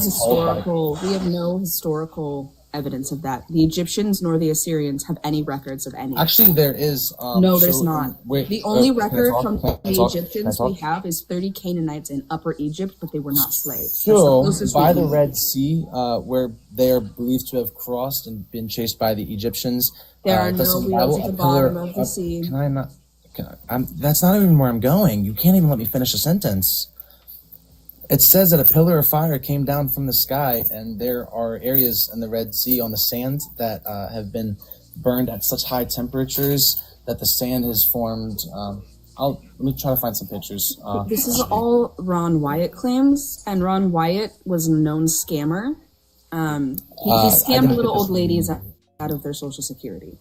historical evidence of that. The Egyptians nor the Assyrians have any records of any. Actually, there is. No, there's not. The only record from the Egyptians Can I talk? we have is 30 Canaanites in Upper Egypt, but they were not slaves. So, That's the closest by we the can- Red Sea, where they are believed to have crossed and been chased by the Egyptians, There are does no the wheels Bible- at the a pillar- bottom of the sea. Can I not? That's not even where I'm going. You can't even let me finish a sentence. It says that a pillar of fire came down from the sky, and there are areas in the Red Sea on the sand that have been burned at such high temperatures that the sand has formed. Let me try to find some pictures. This is all Ron Wyatt claims, and Ron Wyatt was a known scammer. He I scammed didn't little get this old from ladies out of their Social Security.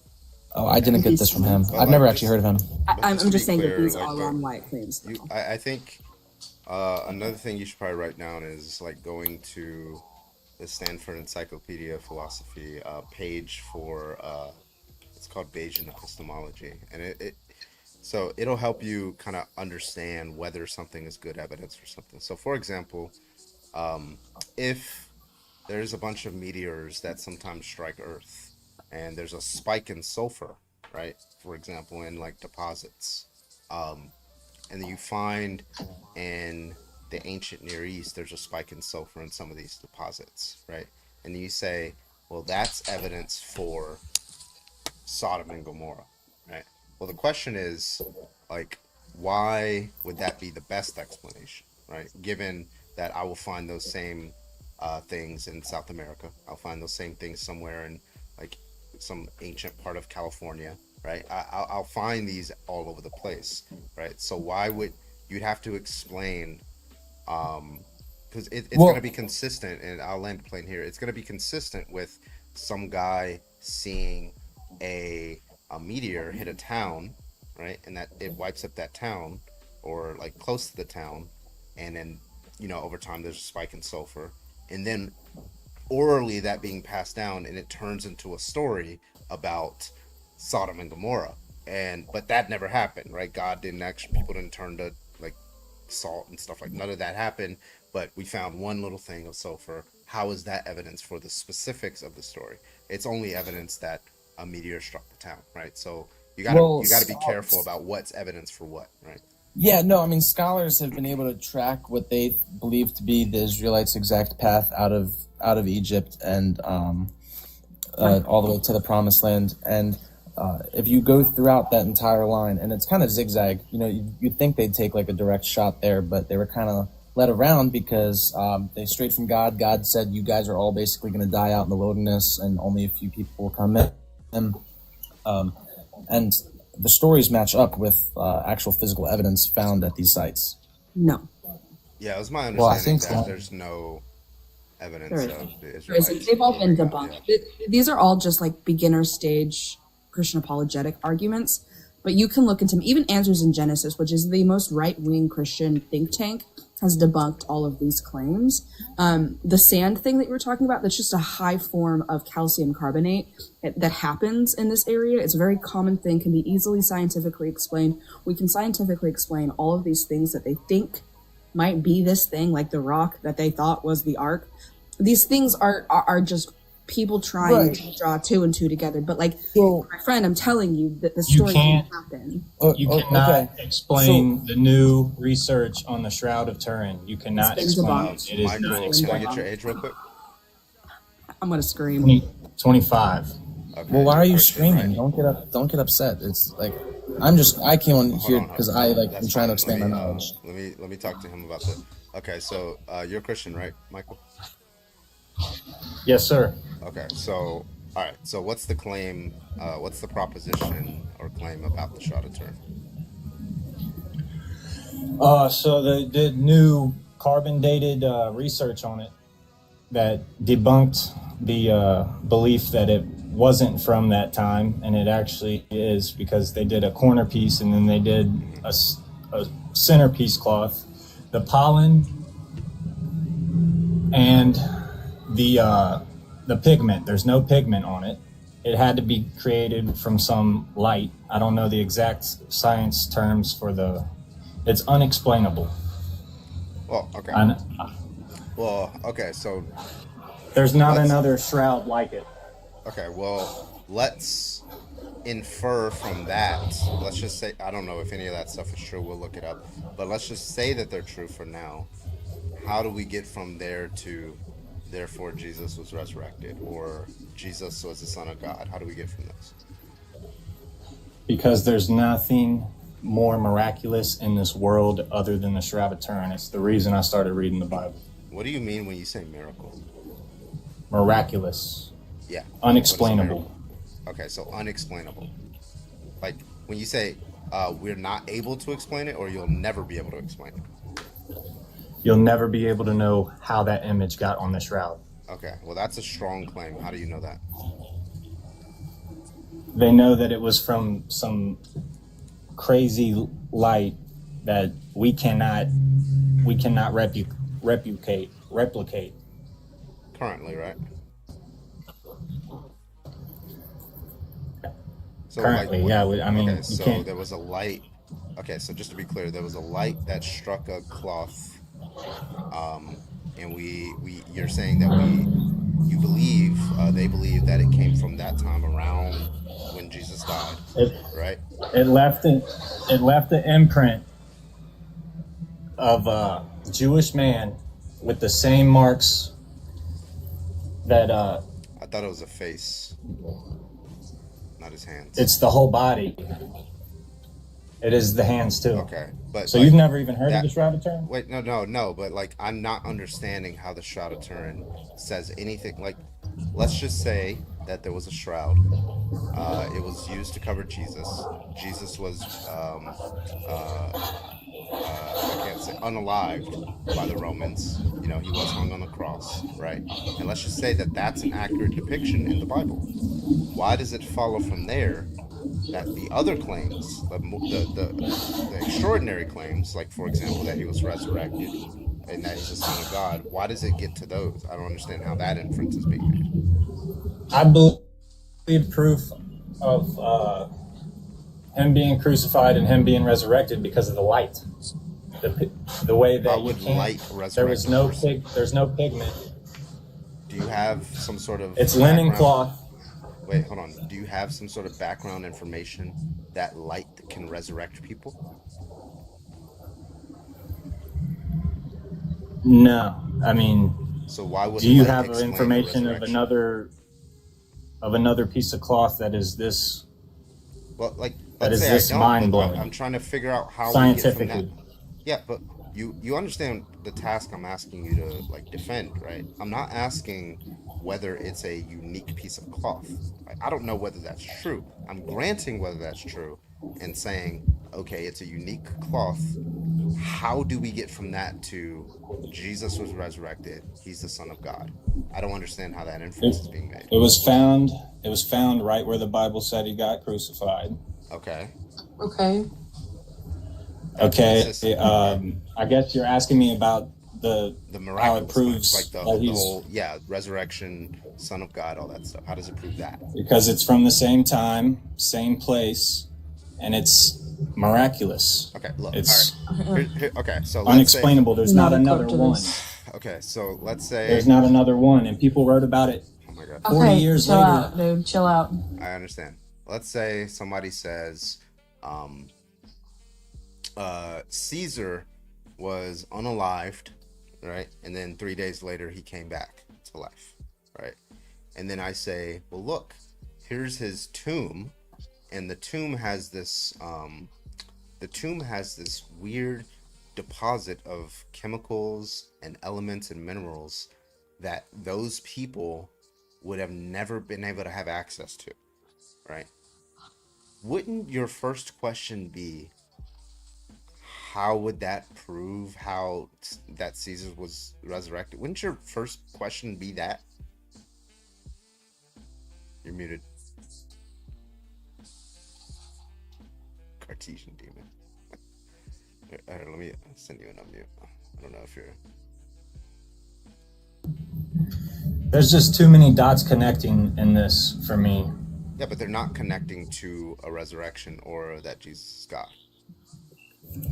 Oh, I didn't get this from him. I've never actually heard of him. I'm to be just saying clear, that these like, are Ron Wyatt claims. I think another thing you should probably write down is like going to the Stanford Encyclopedia of Philosophy page for it's called Bayesian epistemology, and so it'll help you kind of understand whether something is good evidence for something. So, for example, if there's a bunch of meteors that sometimes strike Earth, and there's a spike in sulfur, right? For example, in like deposits. and then you find in the ancient Near East there's a spike in sulfur in some of these deposits, right? And you say, well, that's evidence for Sodom and Gomorrah, right? Well, the question is, like, why would that be the best explanation, right? Given that I will find those same things in South America, I'll find those same things somewhere in like some ancient part of California, right? I'll find these all over the place, right? So why would you'd have to explain? Because it's going to be consistent, and I'll land the plane here. It's going to be consistent with some guy seeing a meteor hit a town, right? And that it wipes up that town, or like close to the town, and then over time there's a spike in sulfur, and then orally that being passed down, and it turns into a story about Sodom and Gomorrah. But that never happened, right? People didn't turn to like salt and stuff, like none of that happened. But we found one little thing of sulfur. How is that evidence for the specifics of the story? It's only evidence that a meteor struck the town, right? So you gotta be careful about what's evidence for what, right? Yeah, no, I mean, scholars have been able to track what they believe to be the Israelites' exact path out of Egypt and all the way to the Promised Land. And if you go throughout that entire line, and it's kind of zigzag, you'd think they'd take like a direct shot there, but they were kind of led around because they strayed from God. God said, you guys are all basically going to die out in the wilderness, and only a few people will come in. And the stories match up with actual physical evidence found at these sites. No. Yeah, it was my understanding that there's no evidence of the Israelites. They've all been debunked. These are all just like beginner stage Christian apologetic arguments, but you can look into even Answers in Genesis, which is the most right-wing Christian think tank, has debunked all of these claims. The sand thing that you were talking about, that's just a high form of calcium carbonate that happens in this area. It's a very common thing, can be easily scientifically explained. We can scientifically explain all of these things that they think might be this thing, like the rock that they thought was the ark. These things are just people trying to draw two and two together. But like, my friend, I'm telling you that the story didn't happen. You cannot explain the new research on the Shroud of Turin. You cannot explain it. It is Michael, not can I explained. get your age real quick? I'm gonna scream. 25. Okay, Well, why are you screaming? Don't get upset. It's like I came on here because I'm trying to expand my knowledge. Let me talk to him about the. Okay, so you're a Christian, right, Michael? Yes, sir. Okay, so all right. So what's the claim? What's the proposition or claim about the Shroud of Turin? So the new carbon dated research on it that debunked the belief that it wasn't from that time, and it actually is, because they did a corner piece and then they did a centerpiece cloth. The pollen and the pigment, there's no pigment on it. It had to be created from some light. I don't know the exact science terms for it's unexplainable. Well, okay. Well, okay, so there's not another shroud like it. Okay, well, let's infer from that. Let's just say, I don't know if any of that stuff is true. We'll look it up. But let's just say that they're true for now. How do we get from there to, therefore, Jesus was resurrected, or Jesus was the Son of God? How do we get from this? Because there's nothing more miraculous in this world other than the Shroud of Turin. It's the reason I started reading the Bible. What do you mean when you say miracle? Miraculous. Yeah. Unexplainable. Okay, so unexplainable. Like when you say we're not able to explain it, or you'll never be able to explain it. You'll never be able to know how that image got on the shroud. Okay, well that's a strong claim. How do you know that? They know that it was from some crazy light that we cannot replicate. Currently, right? So Currently, yeah. I mean, okay, you so can't. there was a light. Okay, so just to be clear, there was a light that struck a cloth, and you're saying that you believe, they believe that it came from that time around when Jesus died, right? It left an imprint of a Jewish man with the same marks that I thought it was a face, not his hands. it's the whole body. It is the hands too. Okay, but So like, you've never even heard that, of the Shroud of Turin? wait, no, but like I'm not understanding how the Shroud of Turin says anything. Like, let's just say that there was a shroud. It was used to cover Jesus. Jesus was, I can't say, unalived by the Romans. You know, he was hung on the cross, right? And let's just say that that's an accurate depiction in the Bible. Why does it follow from there that the other claims, the extraordinary claims, like for example that he was resurrected and that he's the Son of God, why does it get to those? I don't understand how that inference is being made. I believe proof of him being crucified and him being resurrected because of the light. The way that would you can't, light there was resurrect a no person? there's no pigment. Do you have some sort of It's linen background- cloth. Wait, hold on. Do you have some sort of background information that light can resurrect people? No, I mean, So why would do you light have explain the information of resurrection? another piece of cloth that is this? Well, like, that let's is say this I don't, mind but blowing? I'm trying to figure out how we get from that. Scientifically. Yeah, but you understand the task I'm asking you to like defend, right? I'm not asking whether it's a unique piece of cloth. I don't know whether that's true. I'm granting whether that's true and saying, okay, it's a unique cloth. How do we get from that to Jesus was resurrected, he's the Son of God? I don't understand how that inference is being made. It was found right where the Bible said he got crucified. Okay. Okay. Okay. I guess you're asking me about the how it miraculous proves claims, like that the he's whole, yeah, resurrection, Son of God, all that stuff. How does it prove that? because it's from the same time, same place, and it's miraculous. Okay, look. It's All right. Okay, so let's unexplainable. say, There's not another one. Okay, so let's say There's not another one, and people wrote about it. Oh my God. 40 years chill later. out, dude. Chill out. I understand. Let's say somebody says, Caesar was unalived, right? And then 3 days later he came back to life, right? And then I say, well, look, here's his tomb, and the tomb has this weird deposit of chemicals and elements and minerals that those people would have never been able to have access to, right? Wouldn't your first question be, how would that prove that Caesar was resurrected? Wouldn't your first question be that? You're muted. Cartesian demon. All right, let me send you an unmute. I don't know if you're... There's just too many dots connecting in this for me. Yeah, but they're not connecting to a resurrection or that Jesus is God.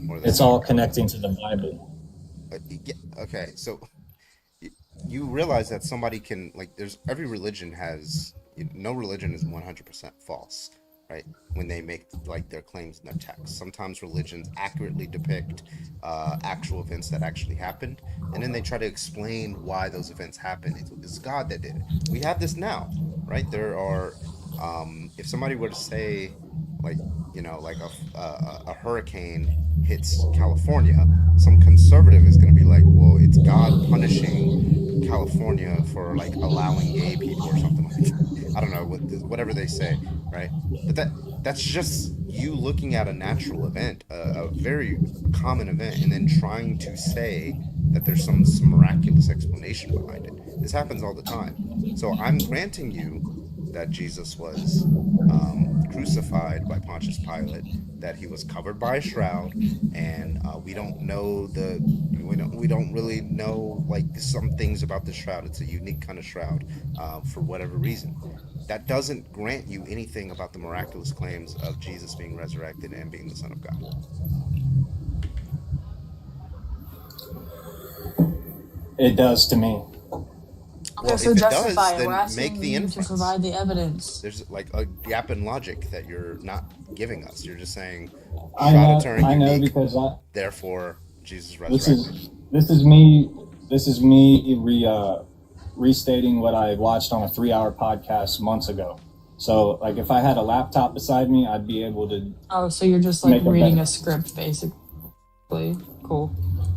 Or that It's all connecting to the Bible. yeah, okay, so you realize that somebody can, like, there's every religion has, no religion is 100% false, right? When they make like their claims in their text. Sometimes religions accurately depict actual events that actually happened, and then they try to explain why those events happened. It's God that did it. We have this now, right? There are, if somebody were to say, like, like a hurricane hits California, some conservative is going to be like, well, it's God punishing California for like allowing gay people or something like that. I don't know, whatever they say, right? But that's just you looking at a natural event, a very common event, and then trying to say that there's some miraculous explanation behind it. This happens all the time. So I'm granting you that Jesus was crucified by Pontius Pilate, that he was covered by a shroud, and we don't really know like some things about the shroud. It's a unique kind of shroud for whatever reason. That doesn't grant you anything about the miraculous claims of Jesus being resurrected and being the Son of God. It does to me. Okay, Well, so if it justify does, it. We're then asking make the you to inference. provide the evidence. There's like a gap in logic that you're not giving us. You're just saying I Shroud know, of Turin I know unique, because therefore Jesus This resurrected. is me restating what I watched on a 3-hour podcast months ago. So, like, if I had a laptop beside me, I'd be able to. Oh, so you're just like make a reading better- a script, basically. Cool.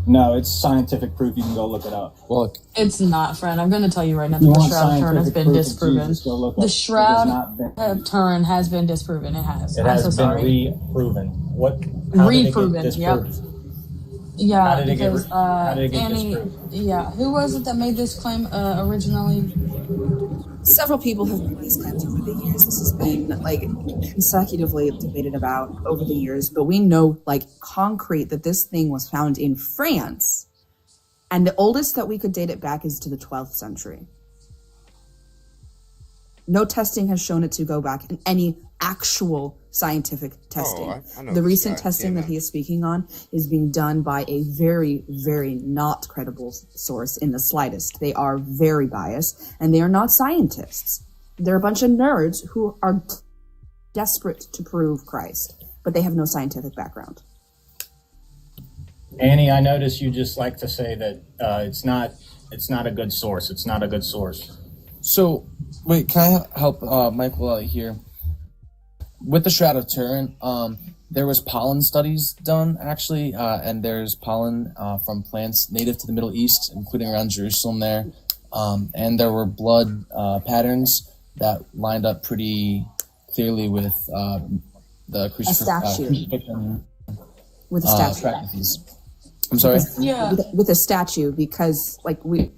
No, it's scientific proof. You can go look it up. Look, It's not, friend. I'm going to tell you right now If that you the want Shroud of Turin has scientific been proof of disproven. Jesus, go look The up. It has Shroud not been- of Turin has been disproven. It has. It I'm has so been sorry. reproven. What? How did it get Reproven. Yep. disproved? Yeah, How did it get because how did it get Annie. disproved? Yeah, who was it that made this claim originally? Several people have made these claims over the years. This has been like consecutively debated about over the years, but we know like concrete that this thing was found in France, and the oldest that we could date it back is to the 12th century. No testing has shown it to go back in any actual scientific testing. I know The this recent guy, testing that he is speaking on is being done by a very, very not credible source in the slightest. They are very biased, and they are not scientists. They're a bunch of nerds who are desperate to prove Christ, but they have no scientific background. Annie, I notice you just like to say that it's not a good source. It's not a good source. So, wait, can I help Michael out here? With the Shroud of Turin, there was pollen studies done, actually, and there's pollen from plants native to the Middle East, including around Jerusalem there. And there were blood patterns that lined up pretty clearly with the crucifixion. With a statue. practices. I'm sorry? Yeah. With a statue, because like we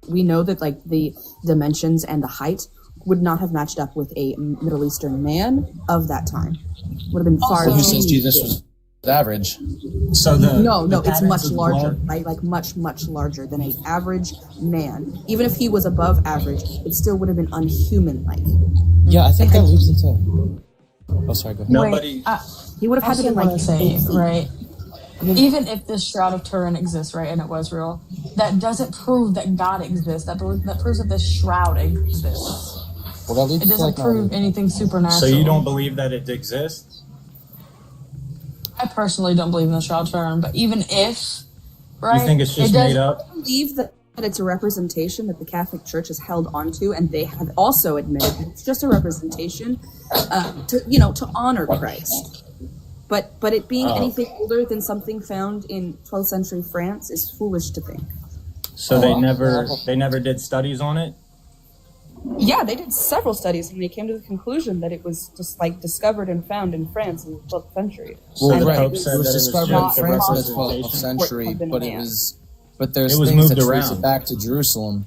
know that like the dimensions and the height would not have matched up with a Middle Eastern man of that time. Would have been far Who too says Jesus big. was average? So No, it's patterns much of larger, blood- right? Like much larger than an average man. Even if he was above average, it still would have been unhuman-like. Yeah, I think that leads into... Oh, sorry, go ahead. Nobody. He would have had to be also like want to say, 8 feet. right? Even if the Shroud of Turin exists, right, and it was real, that doesn't prove that God exists. That proves that the shroud exists. Well, that leads It to, doesn't like, prove anything supernatural. So you don't believe that it exists? I personally don't believe in the Shroud of Turin, but even if, right? You think it's just made up? I believe that it's a representation that the Catholic Church has held onto, and they have also admitted that it's just a representation to honor Christ. But it being Oh. anything older than something found in 12th century France is foolish to think. So they never did studies on it? Yeah, they did several studies and they came to the conclusion that it was just like discovered and found in France in the 12th century. Well, And right. it It was was discovered in not France in the possible 12th for it century, to have been but a it man. was... But there's It was things that moved trace around. it back to Jerusalem.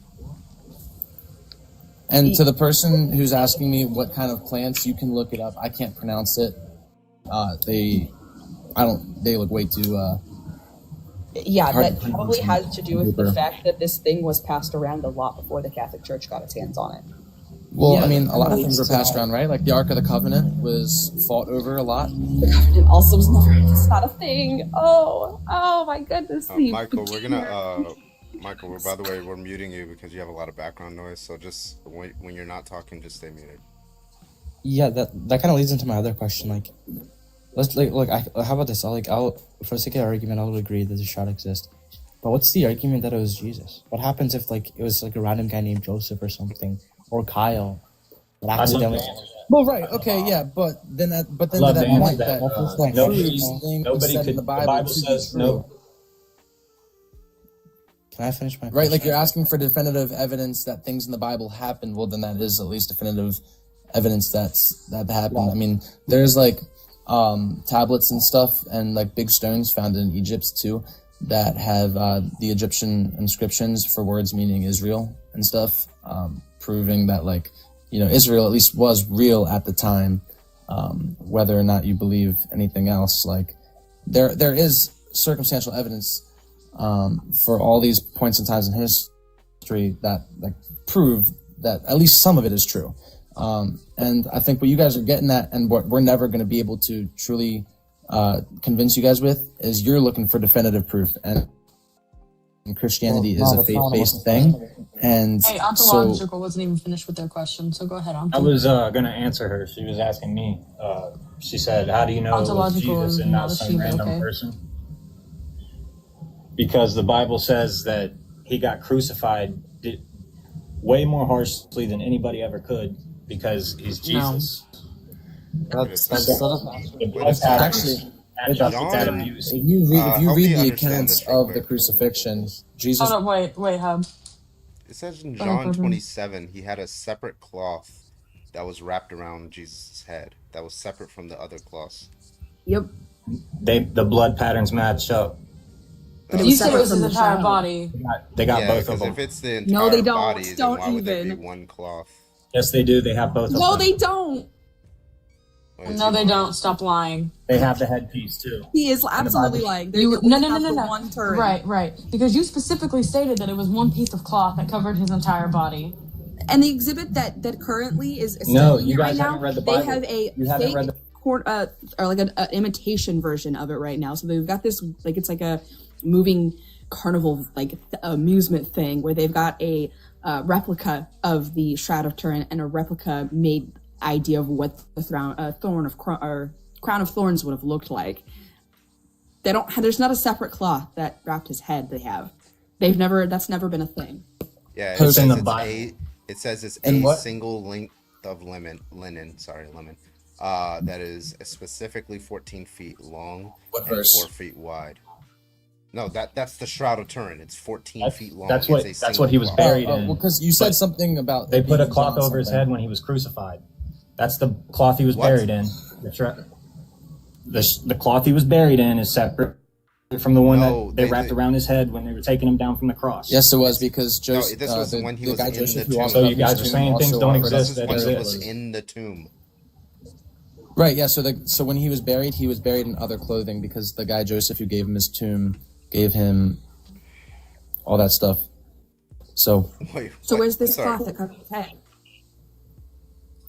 And to the person who's asking me what kind of plants, you can look it up. I can't pronounce it. They look way too... Yeah, hard that to probably pronounce has to do with the paper. fact that this thing was passed around a lot before the Catholic Church got its hands on it. Well, Yeah, I mean, a lot of that things were makes passed sense. around, right? Like the Ark of the Covenant was fought over a lot. The Covenant also was never, it's not a thing. Oh my goodness. Michael, we're gonna Michael, by the way, we're muting you because you have a lot of background noise. So just when you're not talking, just stay muted. Yeah, that kind of leads into my other question. Like, how about this? I'll for the sake of argument, I'll agree that the shroud exists. But what's the argument that it was Jesus? What happens if like it was like a random guy named Joseph or something, or Kyle, that accidentally? Well, right, okay, yeah, but then to that point, that Nobody said could. in the Bible, to be says true. no. Can I finish my right? Like you're asking for definitive evidence that things in the Bible happened. Well, then that is at least definitive evidence that happened. I mean, there's like tablets and stuff and like big stones found in Egypt too that have the Egyptian inscriptions for words meaning Israel and stuff, proving that like Israel at least was real at the time. Whether or not you believe anything else, like there is circumstantial evidence for all these points and times in history that like prove that at least some of it is true. And I think what you guys are getting at, and what we're never going to be able to truly convince you guys with, is you're looking for definitive proof, and Christianity is a faith-based thing. And Hey, so, Ontological wasn't even finished with their question, so go ahead, I Ontological. was gonna answer her. She was asking me. She said, "How do you know it was Ontological Jesus and and not not a some sheep, random okay. person?" because the Bible says that he got crucified way more harshly than anybody ever could because he's Jesus. That's Actually, that abuse. If you help read me the understand accounts this real of the crucifixion, Jesus. Hold on, wait, Hub. It says in Go ahead, John Corbin. 27, he had a separate cloth that was wrapped around Jesus' head that was separate from the other cloths. Yep. The blood patterns match up. But You said it was his entire body. They got Yeah, both of because them. if it's the entire No, they don't. body, then Don't why would there be even. one cloth? Yes, they do. They have both of No, them. they don't. No, they don't. Stop lying. They have the headpiece too. He is absolutely lying. They You, only no, have the no. one turret. Right. Because you specifically stated that it was one piece of cloth that covered his entire body. And the exhibit that currently is No, standing you here guys right haven't now, read the they Bible. have a You haven't fake read the- or like an imitation version of it right now. So they've got this like it's like a moving carnival like amusement thing where they've got a replica of the Shroud of Turin and a replica made idea of what the crown of thorns would have looked like. They don't. There's not a separate cloth that wrapped his head. That's never been a thing. Yeah, it It's says in the it's Bible. it says it's And a what? single length of lemon. That is specifically 14 feet long What and verse? 4 feet wide. No, that's the Shroud of Turin. It's 14 feet long. That's It's what a he was single cloth. buried Well, in. because you said But something about They put a being cloth drawn over his something. head when he was crucified. That's the cloth he was What? buried in. The cloth he was buried in is separate from the one No, that they they- wrapped around his head when they were taking him down from the cross. Yes, it was because No, Joseph. this was when he the was guy in Joseph the who walked tomb. So up you guys his are tomb saying also things don't offered exist us- that When he exist. was in the tomb. Right. Yeah. So when he was buried in other clothing because the guy Joseph who gave him his tomb gave him all that stuff. So Wait, So what? where's this Sorry. cloth that covers his head?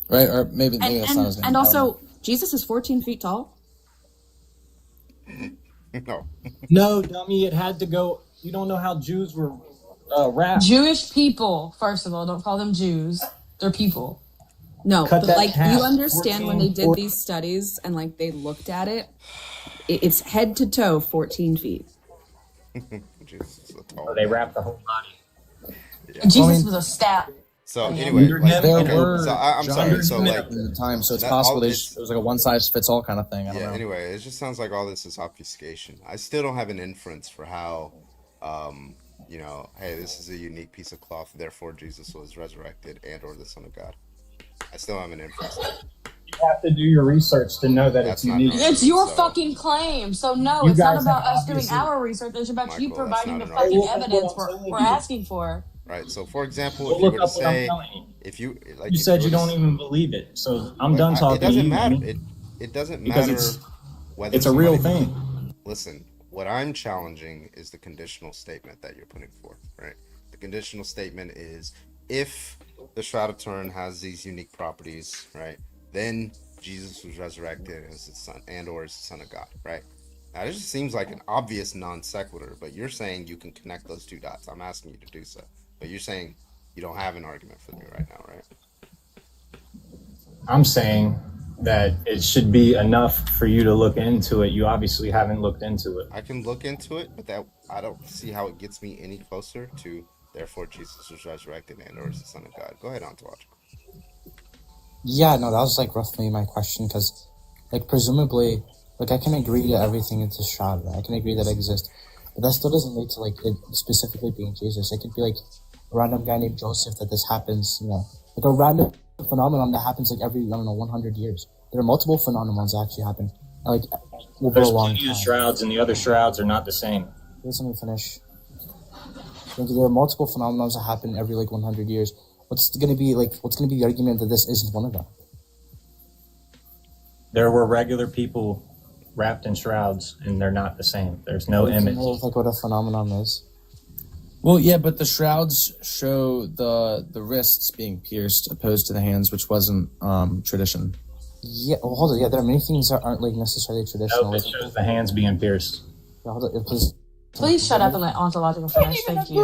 right, or maybe that's not his name. And I don't know. also, Jesus is 14 feet tall. No. No, dummy, it had to go. You don't know how Jews were wrapped. Jewish people, first of all, don't call them Jews. They're people. No, Cut but that like in half. you understand when they did 14. these studies and like they looked at it, it's head to toe 14 feet. Jesus is a tall They man. wrapped the whole body. Jesus was a stat. So anyway, Under like, him, There okay, were so I'm sorry. giants So like, at the time, so it's that- possible all it this- was like a one size fits all kind of thing. I don't yeah. know. Anyway, it just sounds like all this is obfuscation. I still don't have an inference for how, hey, this is a unique piece of cloth. Therefore, Jesus was resurrected and/or the Son of God. I still have an inference. You have to do your research to know that That's it's not unique. normal. It's your So- fucking claim. So no, You it's not guys about have us doing obviously- our research. It's about you Michael, that's providing the not an fucking argument. evidence Well, that's what I'm we're telling you. asking for. Right. So, for example, Go if you look were to up what I'm say, telling you. if you like, You if said were you to don't s- even believe it, so I'm Well, done talking It doesn't to you. matter. dummy. It doesn't Because matter it's- whether It's a real somebody- thing. Listen, what I'm challenging is the conditional statement that you're putting forth, right? The conditional statement is if the Shroud of Turin has these unique properties, right? Then Jesus was resurrected as his son and/or as the Son of God, right? Now, this just seems like an obvious non sequitur, but you're saying you can connect those two dots. I'm asking you to do so, but you're saying you don't have an argument for me right now, right? I'm saying that it should be enough for you to look into it. You obviously haven't looked into it. I can look into it, but that I don't see how it gets me any closer to. Therefore, Jesus was resurrected and/or is the Son of God. Go ahead, on to watch. Yeah, no, that was like roughly my question because, like, presumably, like, I can agree to everything into Shroud, right? I can agree that it exists, but that still doesn't lead to like it specifically being Jesus. It could be like a random guy named Joseph that this happens, like a random phenomenon that happens like every 100 years. There are multiple phenomenons that actually happen, like over There's a long plenty time. of shrouds, and the other shrouds are not the same. Let me finish. There are multiple phenomena that happen every 100 years. What's gonna be the argument that this isn't one of them? There were regular people wrapped in shrouds, and they're not the same. There's no Do you image. know, what a phenomenon is? Well, yeah, but the shrouds show the wrists being pierced, opposed to the hands, which wasn't tradition. Yeah, well, hold on. Yeah, there are many things that aren't necessarily traditional. Nope, it shows the hands being pierced. Yeah, hold on, please. Please shut up and let ontological finish. Thank you.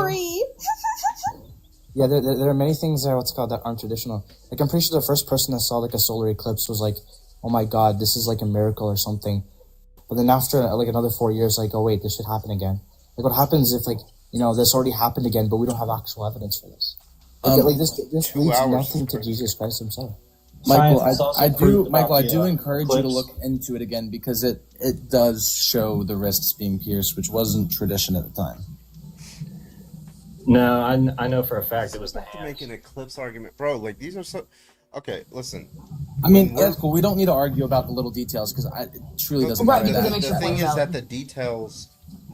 Yeah, there are many things that aren't traditional. Like, I'm pretty sure the first person that saw a solar eclipse was like, oh my god, this is a miracle or something. But then after another 4 years, oh wait, this should happen again. Like, what happens if, like, this already happened again, but we don't have actual evidence for this? This 2 leads hours nothing is to Jesus Christ himself. Michael, Science is also I proof do, about Michael, I the, do encourage you to eclipse. look into it again because it does show the wrists being pierced, which wasn't tradition at the time. No, I know for a fact it was the To hand. make an eclipse argument, bro. Like these are so. Okay, listen. I mean, When we're- that's cool. We don't need to argue about the little details because it truly doesn't Right, matter. because That, the thing is valid. that the details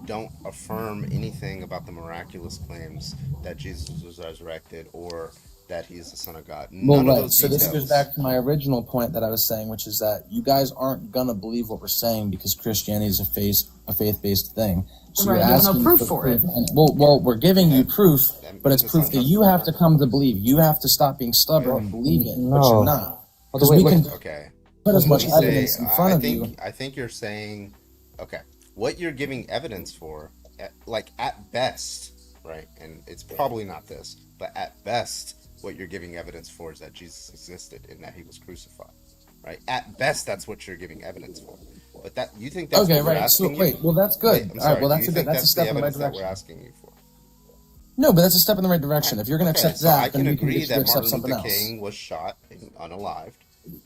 don't affirm anything about the miraculous claims that Jesus was resurrected or that he is the Son of God. well, None of right. those So details. this goes back to my original point that I was saying, which is that you guys aren't gonna believe what we're saying because Christianity is a faith-based thing. So Right, you're there's no asking proof for for it. And, well, we're giving you proof, but it's That's proof not that you have to come to believe. You have to stop being stubborn and believe it, but No. you're not. Because Wait, we can Okay. put as Let much me say, evidence in front I of think you. I think you're saying, okay, what you're giving evidence for, like at best, right? And it's probably not this, but at best, what you're giving evidence for is that Jesus existed and that he was crucified, right? At best, that's what you're giving evidence for. But that you think that's Okay, what we're right. So asking you? wait, well that's good. Wait, I'm All right, sorry. well Do that's you a think good. That's a that's step the in the right evidence that we're direction. asking you for? No, but that's a step in the right direction. If you're going to Okay, accept so I that, then can we can agree get you to that accept Martin something Luther else. King was shot and unalived,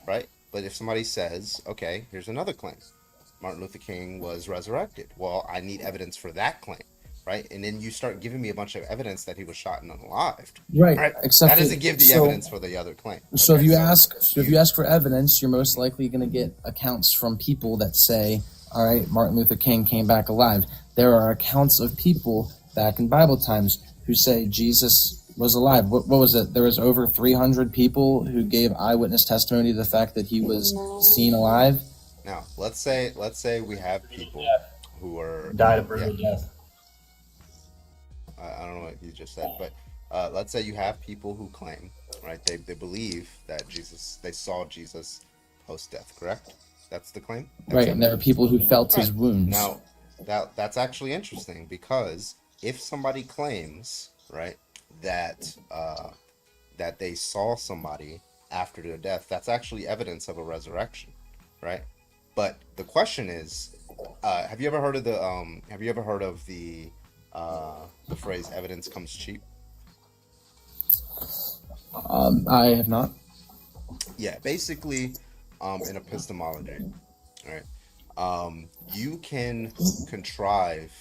right? But if somebody says, okay, here's another claim. Martin Luther King was resurrected. Well, I need evidence for that claim, right? And then you start giving me a bunch of evidence that he was shot and unalived. Right. Except That doesn't give the evidence for the other claim. So Okay, if you ask for evidence, you're most likely going to get accounts from people that say, "All right, Martin Luther King came back alive." There are accounts of people back in Bible times who say Jesus was alive. What was it? There was over 300 people who gave eyewitness testimony to the fact that he was seen alive. Now, let's say we have people who are Died a brutal death. I don't know what you just said, but let's say you have people who claim, right? They believe that they saw Jesus post death, correct? That's the claim? Right, and there are people who felt his Right. wounds. Now, that's actually interesting because if somebody claims, right, that that they saw somebody after their death, that's actually evidence of a resurrection, right? But the question is, have you ever heard of the phrase "evidence comes cheap"? I have not. Yeah, basically, in epistemology, right? You can contrive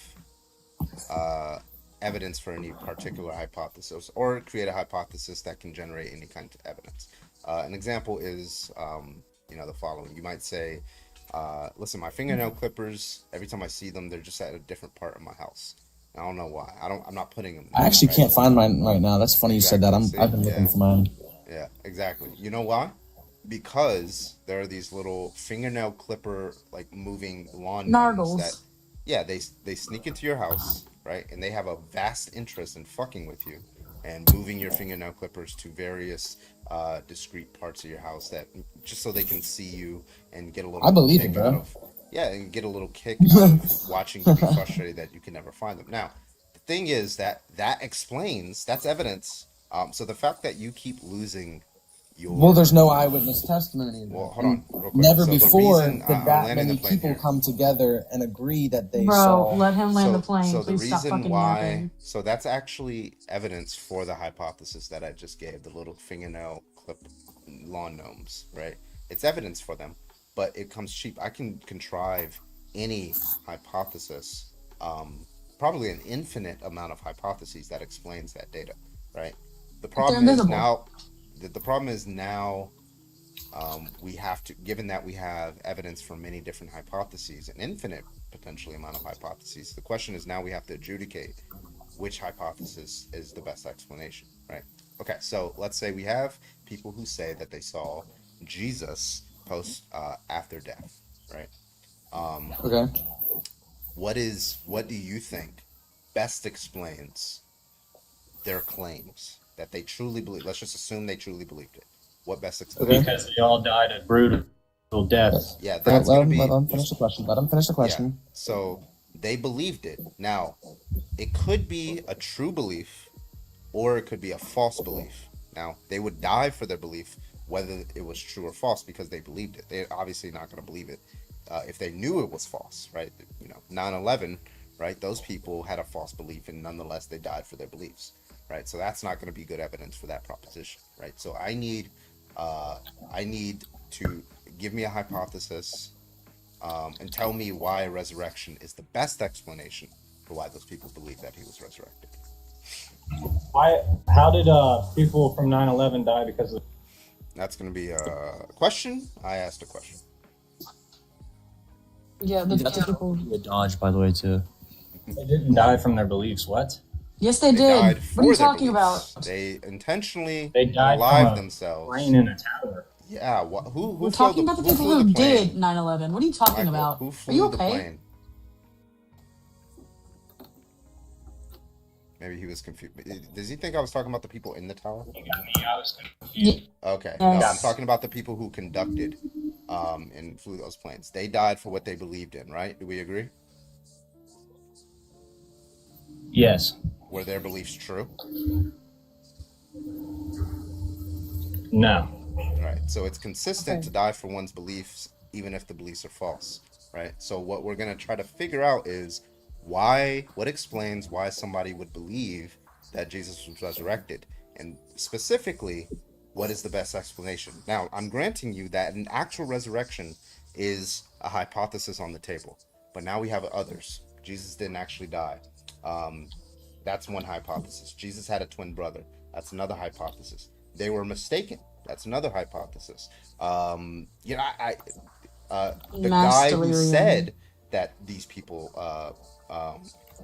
evidence for any particular hypothesis or create a hypothesis that can generate any kind of evidence. An example is, the following. You might say, listen, my fingernail clippers, every time I see them, they're just at a different part of my house. I don't know why. I'm not putting them there, I actually right? can't find mine right now. That's funny you said that. Exactly. I've been looking Yeah. for mine. Yeah, exactly. You know why? Because there are these little fingernail clipper like moving lawn gnomes Nargles. that, yeah, they sneak into your house, right? And they have a vast interest in fucking with you and moving your fingernail clippers to various discrete parts of your house that just so they can see you and get a little I believe kick it, bro. out of, yeah, and get a little kick out of watching you be frustrated that you can never find them. Now, the thing is that explains, that's evidence. So the fact that you keep losing your Well, there's no eyewitness testimony. Well, hold on, real quick. Never So the before reason- did I'm that landing the many plane people here. come together and agree that they Bro, saw. let him land the plane. So the Please stop reason fucking why, yapping. so that's actually evidence for the hypothesis that I just gave, the little fingernail clip lawn gnomes, right? It's evidence for them, but it comes cheap. I can contrive any hypothesis, probably an infinite amount of hypotheses that explains that data, right? The problem is invisible. now, the problem is now, we have to, given that we have evidence for many different hypotheses, an infinite potentially amount of hypotheses, the question is now we have to adjudicate which hypothesis is the best explanation, right? Okay, so let's say we have people who say that they saw Jesus post after death, right? Okay. What do you think best explains their claims that they truly believe? Let's just assume they truly believed it. What best explains? Because they all died a brutal death. Yeah, that's let gonna him, be. let him finish the question. Let him finish the Yeah. question. So they believed it. Now, it could be a true belief, or it could be a false belief. Now, they would die for their belief, whether it was true or false, because they believed it. They're obviously not going to believe it if they knew it was false, right? 9/11, right? Those people had a false belief, and nonetheless they died for their beliefs, right? So that's not going to be good evidence for that proposition, right? So I need to give me a hypothesis, and tell me why resurrection is the best explanation for why those people believe that he was resurrected. How did people from 9/11 die because of? That's going to be a question. I asked a question. Yeah, the typical. A dodge, by the way, too. They didn't die from their beliefs. What? Yes, they died did. for What are you their talking beliefs. about? They intentionally They died alive from a themselves. plane in a tower. Yeah. Who We're flew talking about the who people flew who the plane? did 9/11. What are you talking Michael, about? who Are flew you the okay? plane? Maybe he was confused. Does he think I was talking about the people in the tower? I was confused. Okay. No, I'm Yes. talking about the people who conducted and flew those planes. They died for what they believed in, right? Do we agree? Yes. Were their beliefs true? No. Right. So it's consistent to die for one's beliefs, even if the beliefs are false, right? So what we're going to try to figure out is what explains why somebody would believe that Jesus was resurrected, and specifically, what is the best explanation? Now, I'm granting you that an actual resurrection is a hypothesis on the table, but now we have others. Jesus didn't actually die. That's one hypothesis. Jesus had a twin brother. That's another hypothesis. They were mistaken. That's another hypothesis. The Mass guy who delirium. said that these people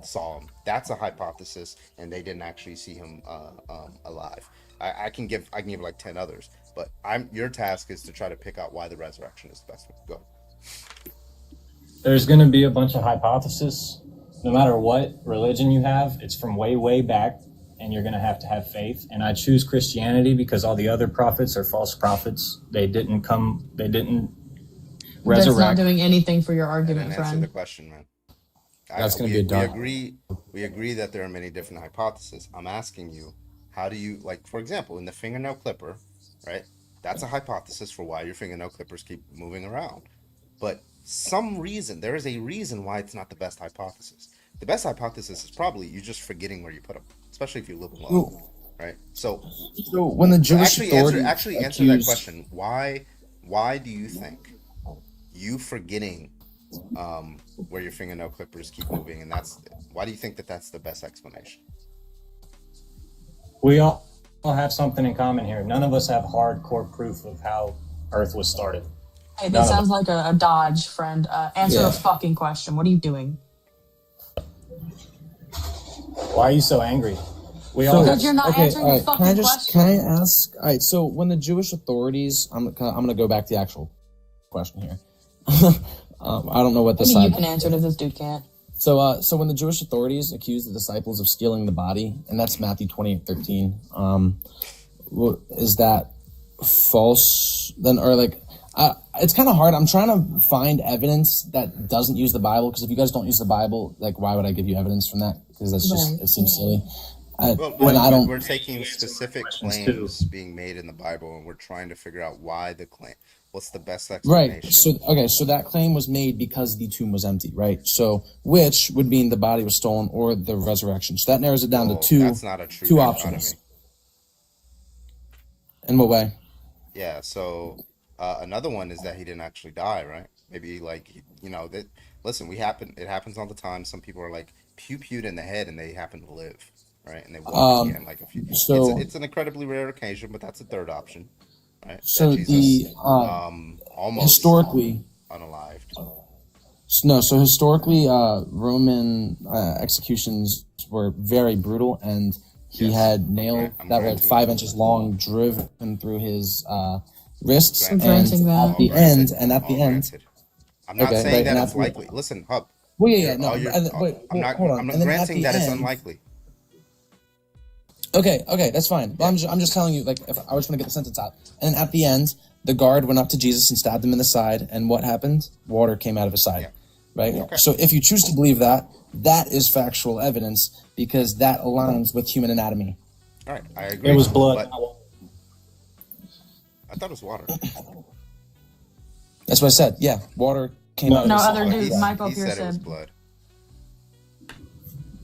saw him, that's a hypothesis, and they didn't actually see him alive. I can give like 10 others, but your task is to try to pick out why the resurrection is the best one. Go. There's going to be a bunch of hypotheses. No matter what religion you have, it's from way, way back, and you're going to have faith. And I choose Christianity because all the other prophets are false prophets. They didn't resurrect. That's not doing anything for your argument, Answer the friend. question, man. That's going to be a dog. We agree that there are many different hypotheses. I'm asking you, how do you, like, for example, in the fingernail clipper, right? That's a hypothesis for why your fingernail clippers keep moving around. But there is a reason why it's not the best hypothesis. The best hypothesis is probably you just forgetting where you put them, especially if you live alone, right? So when the Jewish actually answer that question. Why do you think you forgetting where your fingernail clippers keep moving, and why do you think that's the best explanation? We all have something in common here. None of us have hardcore proof of how Earth was started. Hey, that sounds like a dodge, friend. Answer the fucking question. What are you doing? Why are you so angry? Because you're not answering the fucking question. Can I ask? All right. So when the Jewish authorities, I'm gonna go back to the actual question here. I don't know what this. You can answer it if this dude can't. So when the Jewish authorities accused the disciples of stealing the body, and that's Matthew 28:13, is that false? Then, or like, it's kind of hard. I'm trying to find evidence that doesn't use the Bible, because if you guys don't use the Bible, like, why would I give you evidence from that? Because that's just it seems silly. We're taking specific claims being made in the Bible, and we're trying to figure out why the claim. What's the best explanation? Right. So that claim was made because the tomb was empty, right? So which would mean the body was stolen or the resurrection. So that narrows it down to two. That's not a true two dichotomy. options. In what way? Yeah. So another one is that he didn't actually die, right? Maybe listen, it happens all the time. Some people are like pewed in the head and they happen to live, right? And they walk again like a few. So it's an incredibly rare occasion, but that's a third option. Right. So almost historically unalived. So historically, Roman executions were very brutal, and he had nails that were 5 inches long driven through his wrists, and at the end, I'm not saying that it's likely. Listen, Hub. Well, yeah, no. I'm not granting that it's unlikely. Okay, that's fine. But I'm just telling you, like, if I was trying to get the sentence out. And at the end, the guard went up to Jesus and stabbed him in the side, and what happened? Water came out of his side, right? Okay. So if you choose to believe that, that is factual evidence, because that aligns with human anatomy. All right, I agree. It was blood. I thought it was water. That's what I said. Yeah, water came out of his side. No, other dude, Michael Pierce said it was said blood.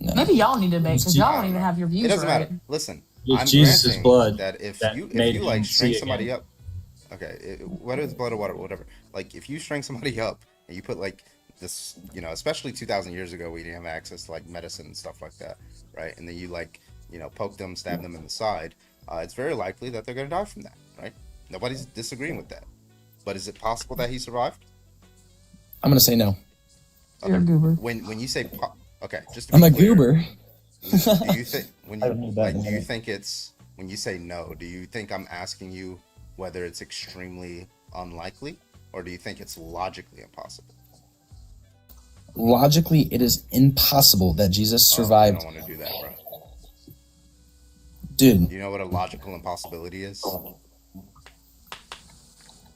Maybe y'all need to debate because y'all don't even have your It views doesn't right. matter. Listen, It's I'm Jesus' granting blood that if that you made like him string see somebody again. up, okay, whether it's blood or whatever, like if you string somebody up and you put like this, you know, especially 2,000 years ago, we didn't have access to like medicine and stuff like that, right? And then you like, you know, poke them, stab them in the side, it's very likely that they're gonna die from that, right? Nobody's disagreeing with that. But is it possible that he survived? I'm gonna say no. You're a goober. When you say okay, just to I'm be a clear, goober. do you think when I you don't need that, like do you man. think it's when you say no, do you think I'm asking you whether it's extremely unlikely or do you think it's logically impossible? Logically, it is impossible that Jesus I survived. don't want to do that, bro. Dude, Do you know what a logical impossibility is?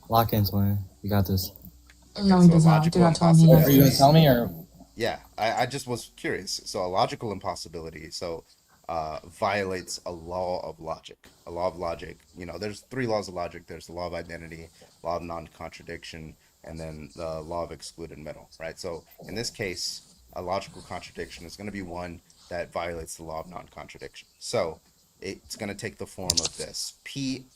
Lock in, man. You got this. No, he does not. Do not tell him he has are you gonna tell me or? Yeah, I just was curious. So a logical impossibility violates a law of logic. A law of logic, you know, there's 3 laws of logic. There's the law of identity, law of non-contradiction, and then the law of excluded middle, right? So in this case, a logical contradiction is going to be one that violates the law of non-contradiction. So it's going to take the form of this: P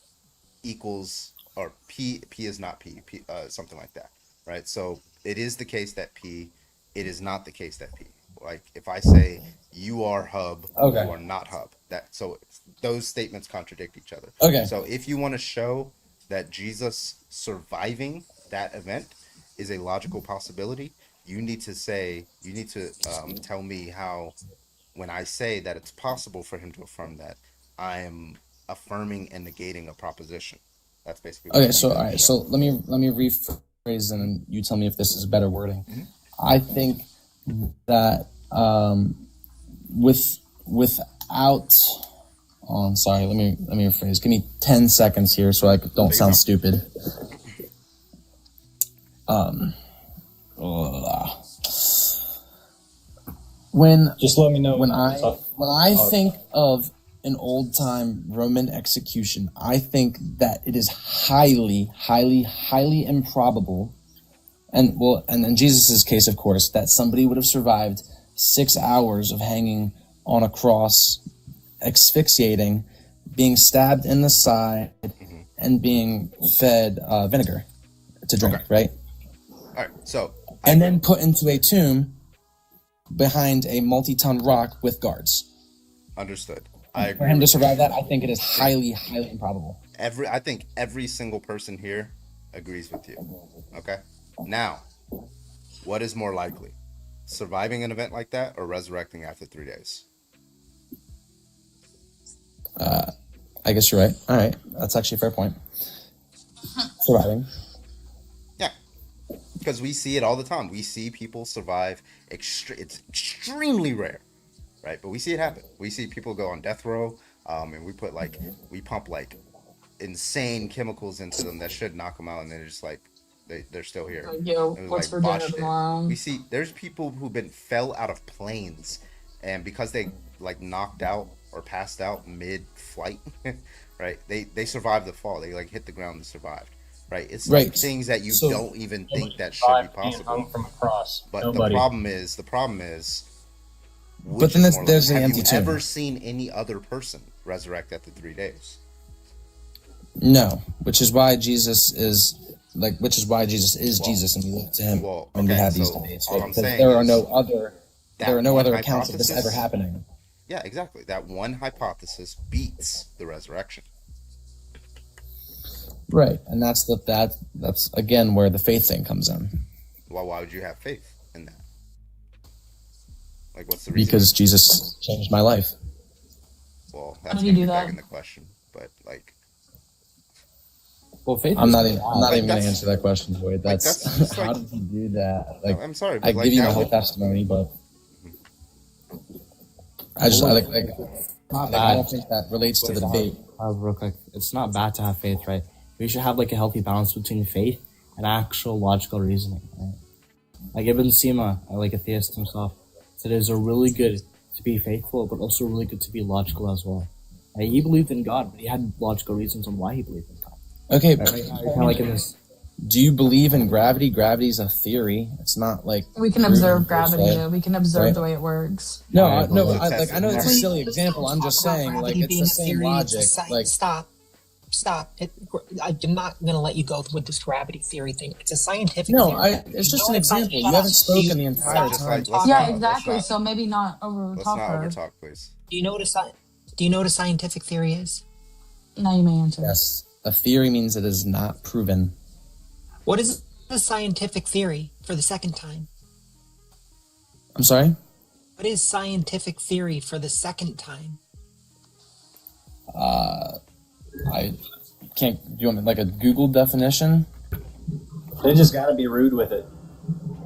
equals, or P is not P, something like that, right? So it is the case that P, it is not the case that P. Like if I say you are hub, Okay. you are not hub. So those statements contradict each other. Okay. So if you want to show that Jesus surviving that event is a logical possibility, you need to tell me how, when I say that it's possible for him to affirm that, I am affirming and negating a proposition. That's basically what Okay, I'm so trying all to right, show. so let me rephrase and you tell me if this is better wording. I think that without I'm sorry, let me rephrase. Give me 10 seconds here so I don't sound stupid. When Just let me know when I think of an old time Roman execution, I think that it is highly, highly, highly improbable, and in Jesus' case, of course, that somebody would have survived 6 hours of hanging on a cross, asphyxiating, being stabbed in the side, and being fed vinegar to drink, right? All right, so And then put into a tomb behind a multi-ton rock with guards. understood. I agree. For him to with survive you. that, I think it is highly, highly improbable. I think every single person here agrees with you. Okay. Now, what is more likely? Surviving an event like that or resurrecting after 3 days? I guess you're right. All right, that's actually a fair point. Surviving. Yeah. Because we see it all the time. We see people survive. It's extremely rare, right? But we see it happen. We see people go on death row, and we pump like insane chemicals into them that should knock them out, and they're just like they're still here. Like, yo, It was what's like for dinner botched it. tomorrow? We see there's people who fell out of planes, and because they like knocked out or passed out mid-flight, right? They survived the fall. They like hit the ground and survived. Right, it's like Right. things that you So- don't even think that should be Being possible. hung from a cross. But Nobody. the problem is, But then there's the have empty you tomb. ever seen any other person resurrect after 3 days? No, which is why Jesus is Jesus, and we look to him when we okay, have these so debates. all Right? I'm Because saying there are is no other one accounts of this ever hypothesis- happening. Yeah, exactly. That one hypothesis beats the resurrection. Right, and that's again where the faith thing comes in. Well, why would you have faith in that? Like, what's the reason? Because Jesus changed my life. Well, How that's did he gonna do be that? begging the question. But like, Well, faith. I'm is not blind. even going to that's- answer that question, Boyd. That's, that's just how like- did he do that? Like, I'm sorry, I but like give you my that whole would- testimony, but I don't think that relates to the debate. Real quick, it's not bad to have faith, right? We should have like a healthy balance between faith and actual logical reasoning, right? Like Ibn Sina, like a theist himself, said it was a really good to be faithful, but also really good to be logical as well. Right? He believed in God, but he had logical reasons on why he believed in God. Okay, Right now, you're kind of like in this. Do you believe in gravity? Gravity is a theory. It's not like We can proven observe per gravity. se, Yeah, we can observe right? the way it works. No, Alright, no. well, I know it's a silly example. I'm just saying, like, it's the same logic. Like, Stop. I'm not going to let you go with this gravity theory thing. It's a scientific no, theory. it's just You an know it's not- example. You shut haven't up. spoken the entire Just time. let's Yeah, not- exactly. let's So maybe not over Let's talk not her. overtalk, please. Do you know what a scientific theory is? Now you may answer. Yes, a theory means it is not proven. What is a scientific theory for the second time? I'm sorry? What is scientific theory for the second time? I can't. Do you want like a Google definition? They just got to be rude with it.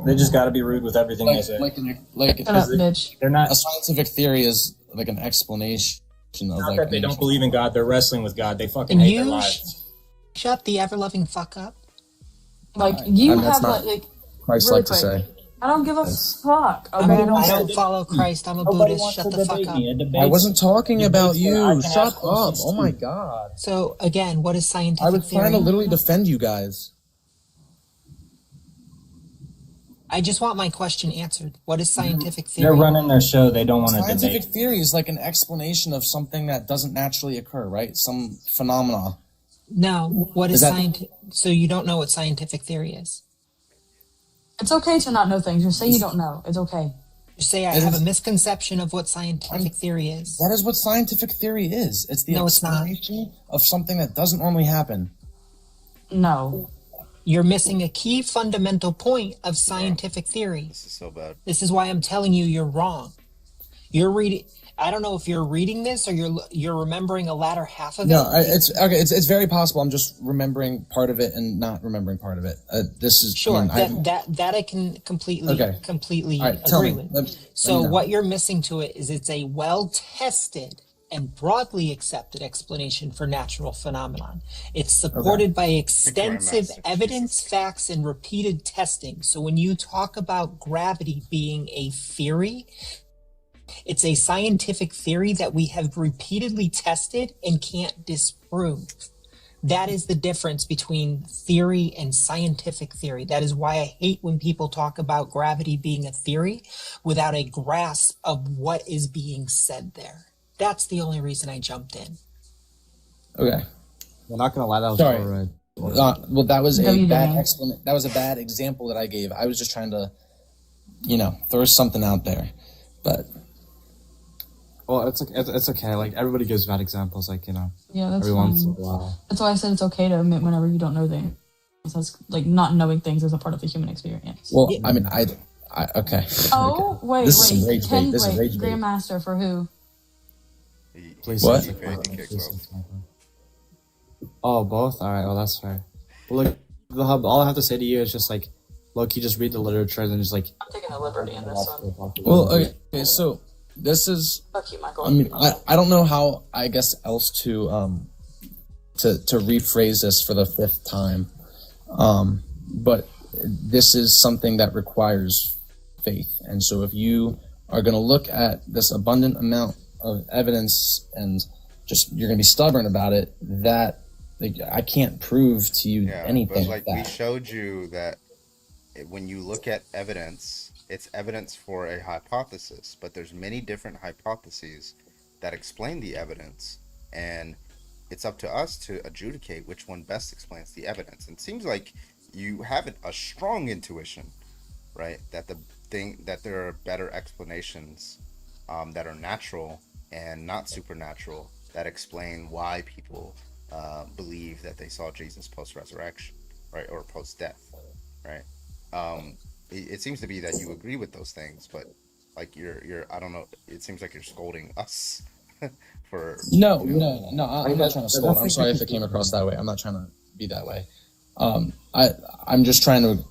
They just got to be rude with everything they say. Shut up, bitch. They're not. A scientific theory is like an explanation of Not like. that they don't believe in God. They're wrestling with God. They fucking And hate their you lives. shut the ever-loving fuck up. Like you And that's have not like Christ really like to quick. say. I don't give a fuck. Okay, I don't follow Christ. I'm a Nobody Buddhist. wants Shut to the fuck debate up. me. A debate- I wasn't talking about debates where I you. can Shut ask up. questions Oh my too. god. So again, what is scientific I was theory? trying to literally defend you guys. I just want my question answered. What is scientific theory? They're running their show. They don't want to Scientific debate. theory is like an explanation of something that doesn't naturally occur, right? Some phenomena. No. What Is is that- scientific? So you don't know what scientific theory is? It's okay to not know things. Just say you don't know. It's okay. Just say I It have is- a misconception of what scientific theory is. That is what scientific theory is. It's the No, it's not. explanation of something that doesn't normally happen. No. You're missing a key fundamental point of scientific theory. This is so bad. This is why I'm telling you you're wrong. You're reading. I don't know if you're reading this or you're remembering a latter half of No, it. it's okay. It's very possible. I'm just remembering part of it and not remembering part of it. This is Sure, I mean, that I can completely Okay. completely All right, tell agree me. with. Let me So know. what you're missing to it is it's a well-tested and broadly accepted explanation for natural phenomenon. It's supported by extensive evidence, facts, and repeated testing. So when you talk about gravity being a theory, it's a scientific theory that we have repeatedly tested and can't disprove. That is the difference between theory and scientific theory. That is why I hate when people talk about gravity being a theory without a grasp of what is being said there. That's the only reason I jumped in. Okay. We're not gonna lie, that was Sorry. overrated. Well, that was No, a you bad didn't. that was a bad example that I gave. I was just trying to, throw something out there, but Well, it's okay. Like everybody gives bad examples. Like Yeah, that's every once in a fine. while. That's why I said it's okay to admit whenever you don't know things. That's like not knowing things is a part of the human experience. well, I mean, I okay. Oh, wait, This is some wait. rage bait. This is wait, rage bait. Grandmaster for who? Please What? say He kicks Please off. say something. Oh, both. All right. Well, that's fair. Well, look, the hub. All I have to say to you is just like, look, you just read the literature and then just like. I'm taking a liberty in this one. Well, okay, so this is. Fuck you, Michael. I mean, I don't know how I guess else to rephrase this for the fifth time, but this is something that requires faith, and so if you are going to look at this abundant amount of evidence and just you're going to be stubborn about it, that like, I can't prove to you anything but like like we that. showed you that when you look at evidence, it's evidence for a hypothesis, but there's many different hypotheses that explain the evidence, and it's up to us to adjudicate which one best explains the evidence. And it seems like you have a strong intuition, right? That there are better explanations that are natural and not supernatural that explain why people believe that they saw Jesus post-resurrection, right, or post-death, right? It seems to be that you agree with those things, but like you're I don't know. It seems like you're scolding us for No, I'm not trying to scold. I'm sorry if it came across that way. I'm not trying to be that way. I'm just trying to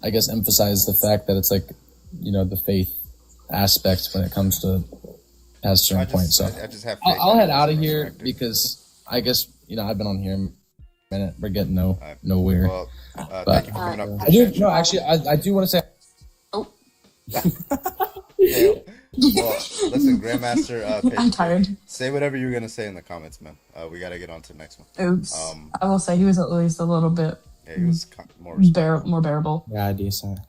I guess emphasize the fact that it's like, the faith aspect when it comes to past certain points. So I just have faith I'll in head your out of here perspective. because I guess I've been on here a minute. We're getting nowhere. Well, thank you for coming up. I do I do want to say. Well, listen, Grandmaster. I'm tired. Say whatever you're gonna say in the comments, man. We gotta get on to the next one. Oops. I will say he was at least a little bit Yeah, he was more respectful. more bearable. Yeah, decent.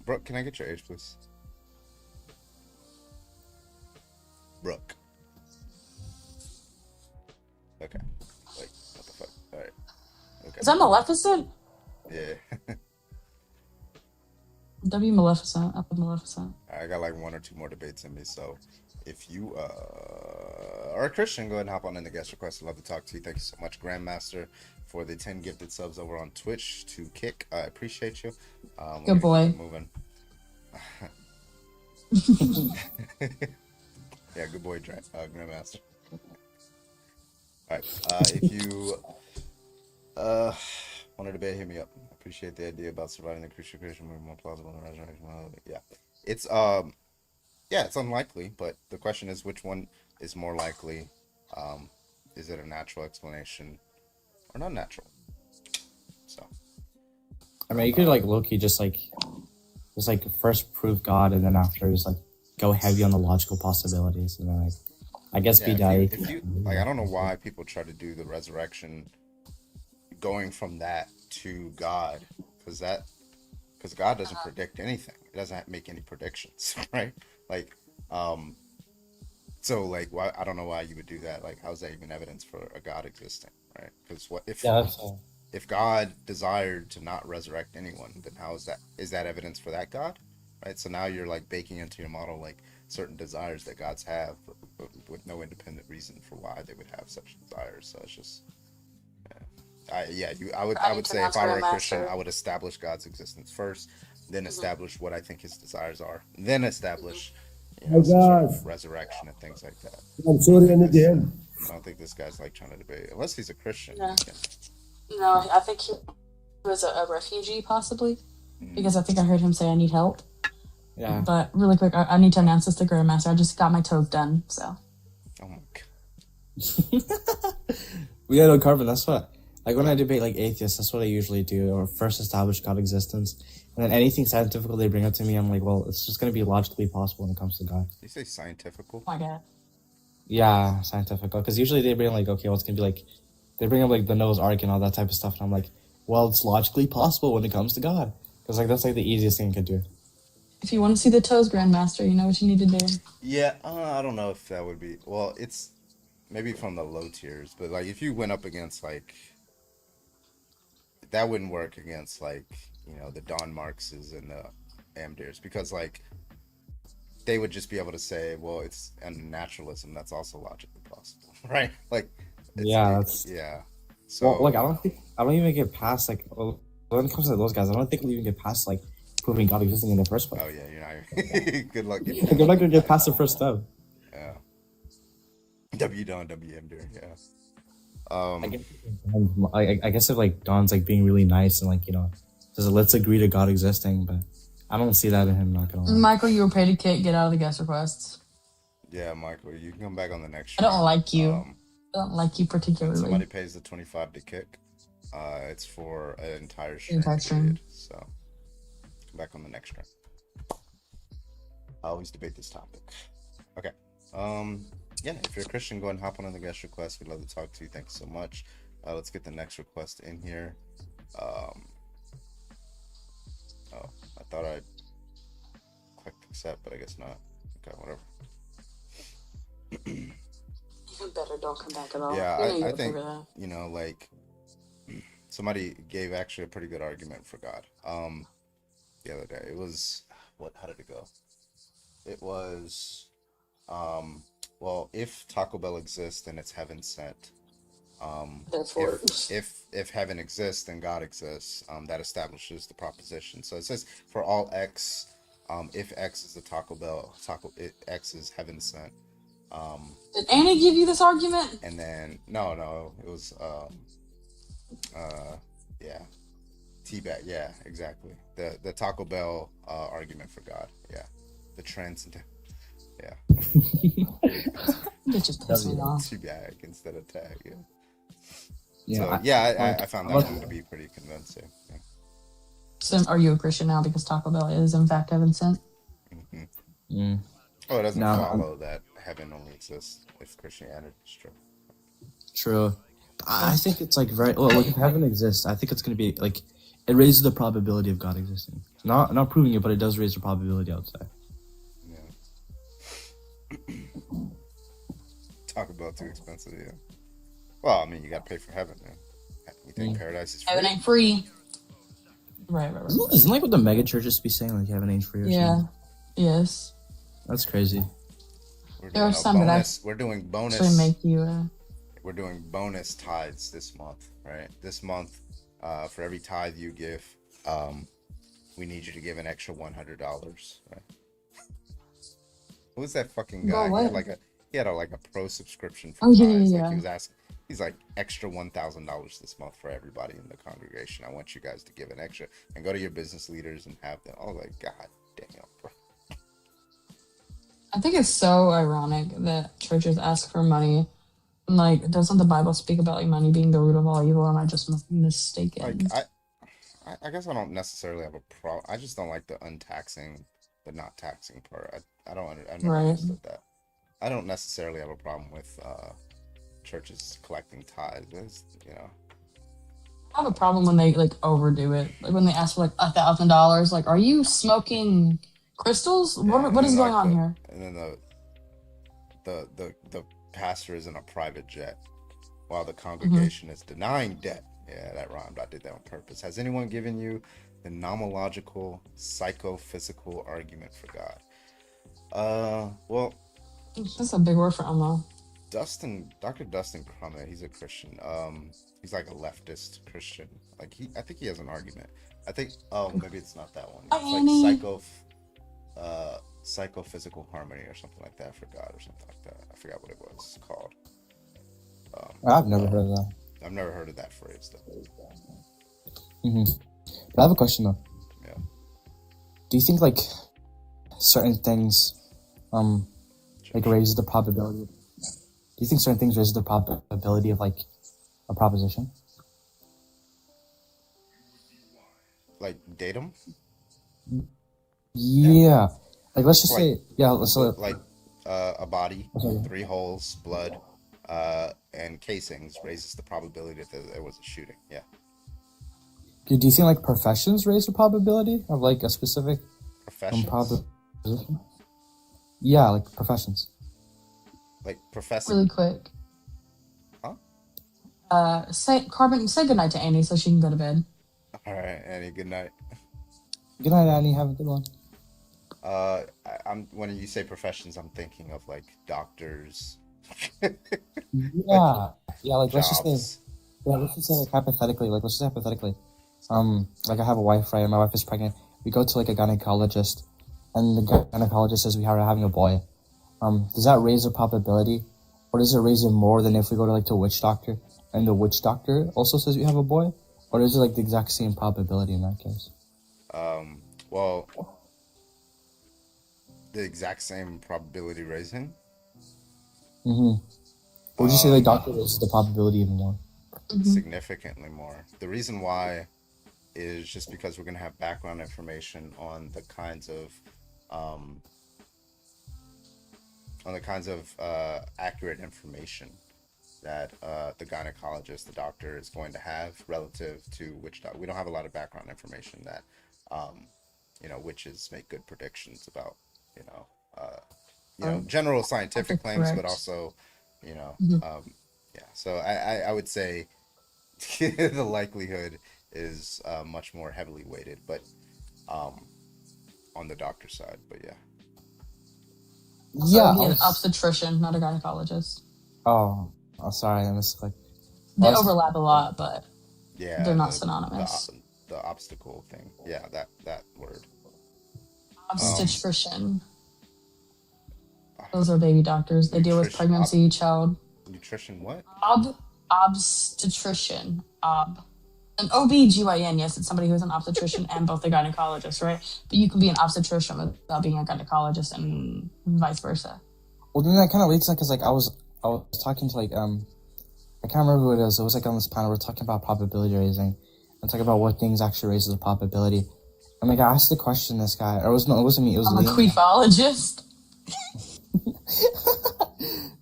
Brooke, can I get your age, please? Brooke. Okay. Like, what the fuck? All right. Okay. Is that Maleficent? Yeah. W Maleficent. Up with Maleficent. I got like one or two more debates in me, so if you are a Christian, go ahead and hop on in the guest request. I'd love to talk to you. Thank you so much, Grandmaster, for the 10 gifted subs over on Twitch to Kick. I appreciate you. Good boy. Moving. Yeah, good boy, Grandmaster. All right. If you want to debate, hit me up. I appreciate the idea about surviving the Christian movement more plausible than resurrection. Yeah, it's it's unlikely, but the question is, which one is more likely? Is it a natural explanation or not natural? So, I mean, you could like low-key just first prove God, and then after just like go heavy on the logical possibilities, and then like I guess be if you like, I don't know why people try to do the resurrection going from that to God, because God doesn't predict anything. It doesn't make any predictions, right? Like, so like, why? I don't know why you would do that. Like, how is that even evidence for a God existing, right? Because what if if God desired to not resurrect anyone, then how is that? Is that evidence for that God, right? So now you're like baking into your model like certain desires that gods have, but with no independent reason for why they would have such desires. So it's just. I would say if I were a Christian, I would establish God's existence first, then establish what I think his desires are, then establish resurrection and things like that. I'm sorry, I don't think this guy's like trying to debate, unless he's a Christian. No, no, I think he was a refugee, possibly, because I think I heard him say, "I need help." Yeah. But really quick, I need to announce this to Grandmaster. I just got my toes done, so. Oh my God. We gotta know, Carbon. That's what. Like when I debate like atheists, that's what I usually do, or first establish God existence, and then anything scientific they bring up to me, I'm like, well, it's just gonna be logically possible when it comes to God. Did you say scientifical? Oh my God. Yeah, scientific. Because usually they bring like, okay, what's gonna be like, they bring up like the Noah's Ark and all that type of stuff, and I'm like, well, it's logically possible when it comes to God, because like that's like the easiest thing you could do. If you want to see the toes, Grandmaster, you know what you need to do. Yeah, I don't know if that would be. Well, it's maybe from the low tiers, but like if you went up against like. That wouldn't work against like, you know, the Don Marxes and the Amdirs, because like they would just be able to say, well, it's a naturalism that's also logically possible, right? Like, So well, like I don't even get past like when it comes to those guys, I don't think we'll even get past like proving God existing in the first place. Oh yeah, you're not. Good luck. You're not gonna get past the first step. Yeah. W Don, W Amdir, yeah. I guess if like Don's like being really nice and like, you know, says let's agree to God existing, but I don't see that in him. Not gonna lie. Michael, you were paid to kick. Get out of the guest requests. Yeah, Michael, you can come back on the next show. I don't like you. I don't like you particularly. Somebody pays the 25 to kick. It's for an entire stream. Period, so come back on the next stream. I always debate this topic. Okay. Yeah, if you're a Christian, go ahead and hop on the guest request. We'd love to talk to you. Thanks so much. Let's get the next request in here. I thought I clicked accept, but I guess not. Okay, whatever. You better don't come back at all. Yeah, I think, you know, like, somebody gave actually a pretty good argument for God. The other day. It was, how did it go? It was, well, if Taco Bell exists, then it's heaven sent. Therefore, if heaven exists, then God exists. That establishes the proposition. So it says for all X, if X is the Taco Bell, X is heaven sent. Did Annie give you this argument? And then no, it was yeah, T-Bag, yeah, exactly. The Taco Bell argument for God, yeah, the transcendent. Yeah. It just pissed me off. T-Bag instead of tag, yeah. Yeah, So, I found that one to be pretty convincing. Yeah. So, are you a Christian now because Taco Bell is in fact heaven sent? Mm-hmm. Oh, it doesn't follow that heaven only exists if Christianity is true. True, I think it's like very well. Like if heaven exists, I think it's gonna be like it raises the probability of God existing. Not proving it, but it does raise the probability. I would say. Talk about too expensive, yeah. Well, I mean, you gotta pay for heaven, man. You think paradise is free? Heaven ain't free. Right. Isn't like what the mega churches be saying, like heaven ain't free or Yeah. something? Yes. That's crazy. There are some that We're doing bonus. actually make you. We're doing bonus tithes this month, right? This month, for every tithe you give, we need you to give an extra $100, right? Who was that fucking guy? He had a pro subscription for tithes. Like he was asking, he's like extra $1,000 this month for everybody in the congregation. I want you guys to give an extra and go to your business leaders and have them. Oh, like God damn, bro. I think it's so ironic that churches ask for money. Like, doesn't the Bible speak about like money being the root of all evil? Am I just mistaken? Like I guess I don't necessarily have a problem. I just don't like the untaxing, the not taxing part. I never understood that. I don't necessarily have a problem with churches collecting tithes. It's, you know, I have a problem when they like overdo it. Like when they ask for like $1,000. Like, are you smoking crystals? What is going on here? And then the pastor is in a private jet while the congregation is denying debt. Yeah, that rhymed. I did that on purpose. Has anyone given you the nomological psychophysical argument for God? Well, that's a big word for Elmo. Dr. Dustin Crummett, he's a Christian. He's like a leftist Christian. Like I think he has an argument. I think maybe it's not that one. It's like psychophysical harmony or something like that for God or something like that. I forgot what it was called. I've never heard of that. I've never heard of that phrase though. But I have a question though. Yeah. Do you think like certain things like raises the probability? Do you think certain things raise the probability of like a proposition? Like datum? Yeah. Like let's just say like a body, 3 holes, blood, and casings raises the probability that there was a shooting. Yeah. Do you think like professions raise the probability of like a specific proposition? Yeah, like professions. Like professor. Really quick. Huh? Say goodnight to Annie so she can go to bed. All right, Annie. Good night. Good night, Annie. Have a good one. I'm when you say professions, I'm thinking of like doctors. Yeah, like let's just say like hypothetically, like I have a wife, right, and my wife is pregnant. We go to like a gynecologist, and the gynecologist says we are having a boy. Does that raise the probability, or does it raise it more than if we go to like to a witch doctor, and the witch doctor also says we have a boy, or is it like the exact same probability in that case? Well, the exact same probability raising. Would you say like doctor raises the probability even more? Significantly more. The reason why is just because we're going to have background information on the kinds of accurate information that the gynecologist, the doctor, is going to have relative to which we don't have a lot of background information that witches make good predictions about general scientific claims, but also so I would say the likelihood is much more heavily weighted, but on the doctor side. But an obstetrician, not a gynecologist. Oh, sorry, I missed like they overlap a lot, but they're not the, synonymous. The obstacle thing, that word. Obstetrician. Those are baby doctors. They deal with pregnancy, child. Nutrition, what? Obstetrician. An OB-GYN, yes, it's somebody who's an obstetrician and both a gynecologist, right? But you can be an obstetrician without being a gynecologist and vice versa. Well, then that kind of leads to, because like I was talking to like I can't remember who it is. It was like on this panel we're talking about probability raising and talking about what things actually raises the probability. And like I asked the question this guy, or it wasn't me, it was I'm Liam. a queefologist.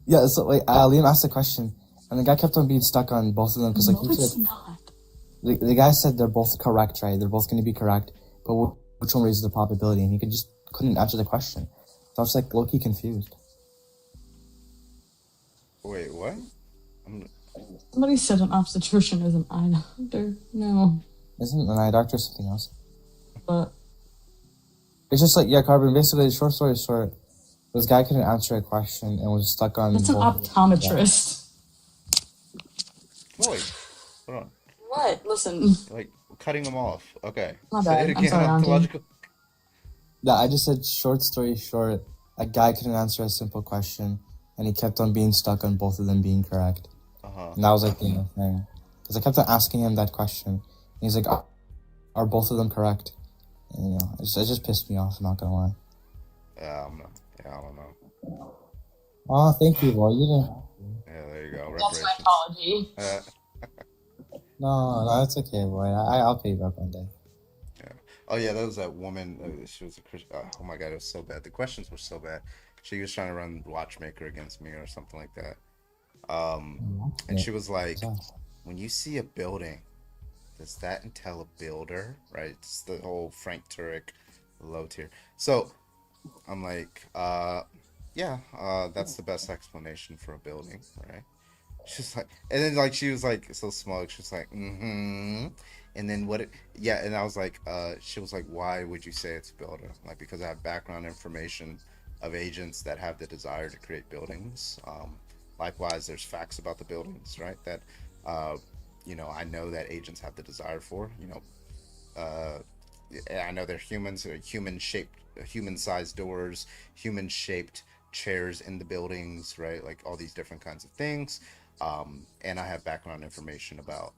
Yeah, so like Liam asked the question, And the guy kept on being stuck on both of them because, like, No, he it's said, not. the guy said they're both correct, right? They're both going to be correct, but which one raises the probability? And he couldn't answer the question. So I was like low-key confused. Wait, what? Somebody said an obstetrician is an eye doctor. No. Isn't an eye doctor something else? But It's just like, yeah, Carbon, basically, the short story short, this guy couldn't answer a question and was stuck on... that's an optometrist. Boy, hold on. What? Listen. Like, cutting them off. Okay. My Say bad. it I'm again. sorry, Auntie. Ontological. Yeah, I just said short story short, a guy couldn't answer a simple question, and he kept on being stuck on both of them being correct. And that was like the thing. Because I kept on asking him that question, and he's like, are both of them correct? And, it just pissed me off, I'm not gonna lie. Yeah, I don't know. Oh, thank you, boy. You didn't... Yeah, there you go. That's my apology. No, it's okay, boy. I'll pay you back one day. Oh yeah, that was that woman. She was a Christian. Oh my god, it was so bad. The questions were so bad. She was trying to run Watchmaker against me or something like that. And she was like, "When you see a building, does that entail a builder?" Right? It's the whole Frank Turek low tier. So I'm like, yeah, that's the best explanation for a building, right? She's like, and then like she was like so smug. She was like, mm-hmm. And then and I was like, she was like, why would you say it's a builder? Like, because I have background information of agents that have the desire to create buildings. Likewise, there's facts about the buildings, right? That, I know that agents have the desire for, I know they're humans, human-sized doors, human-shaped chairs in the buildings, right? Like all these different kinds of things. And I have background information about,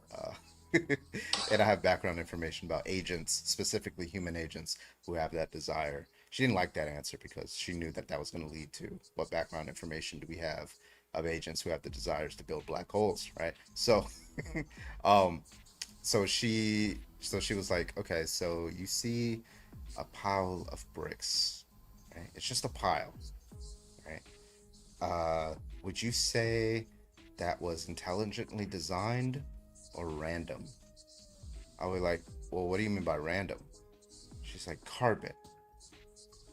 agents, specifically human agents who have that desire. She didn't like that answer because she knew that was going to lead to what background information do we have of agents who have the desires to build black holes, right? So, so she was like, okay, so you see a pile of bricks, right? It's just a pile, right? Would you say that was intelligently designed or random? I was like, well, what do you mean by random? She's like, Carbon,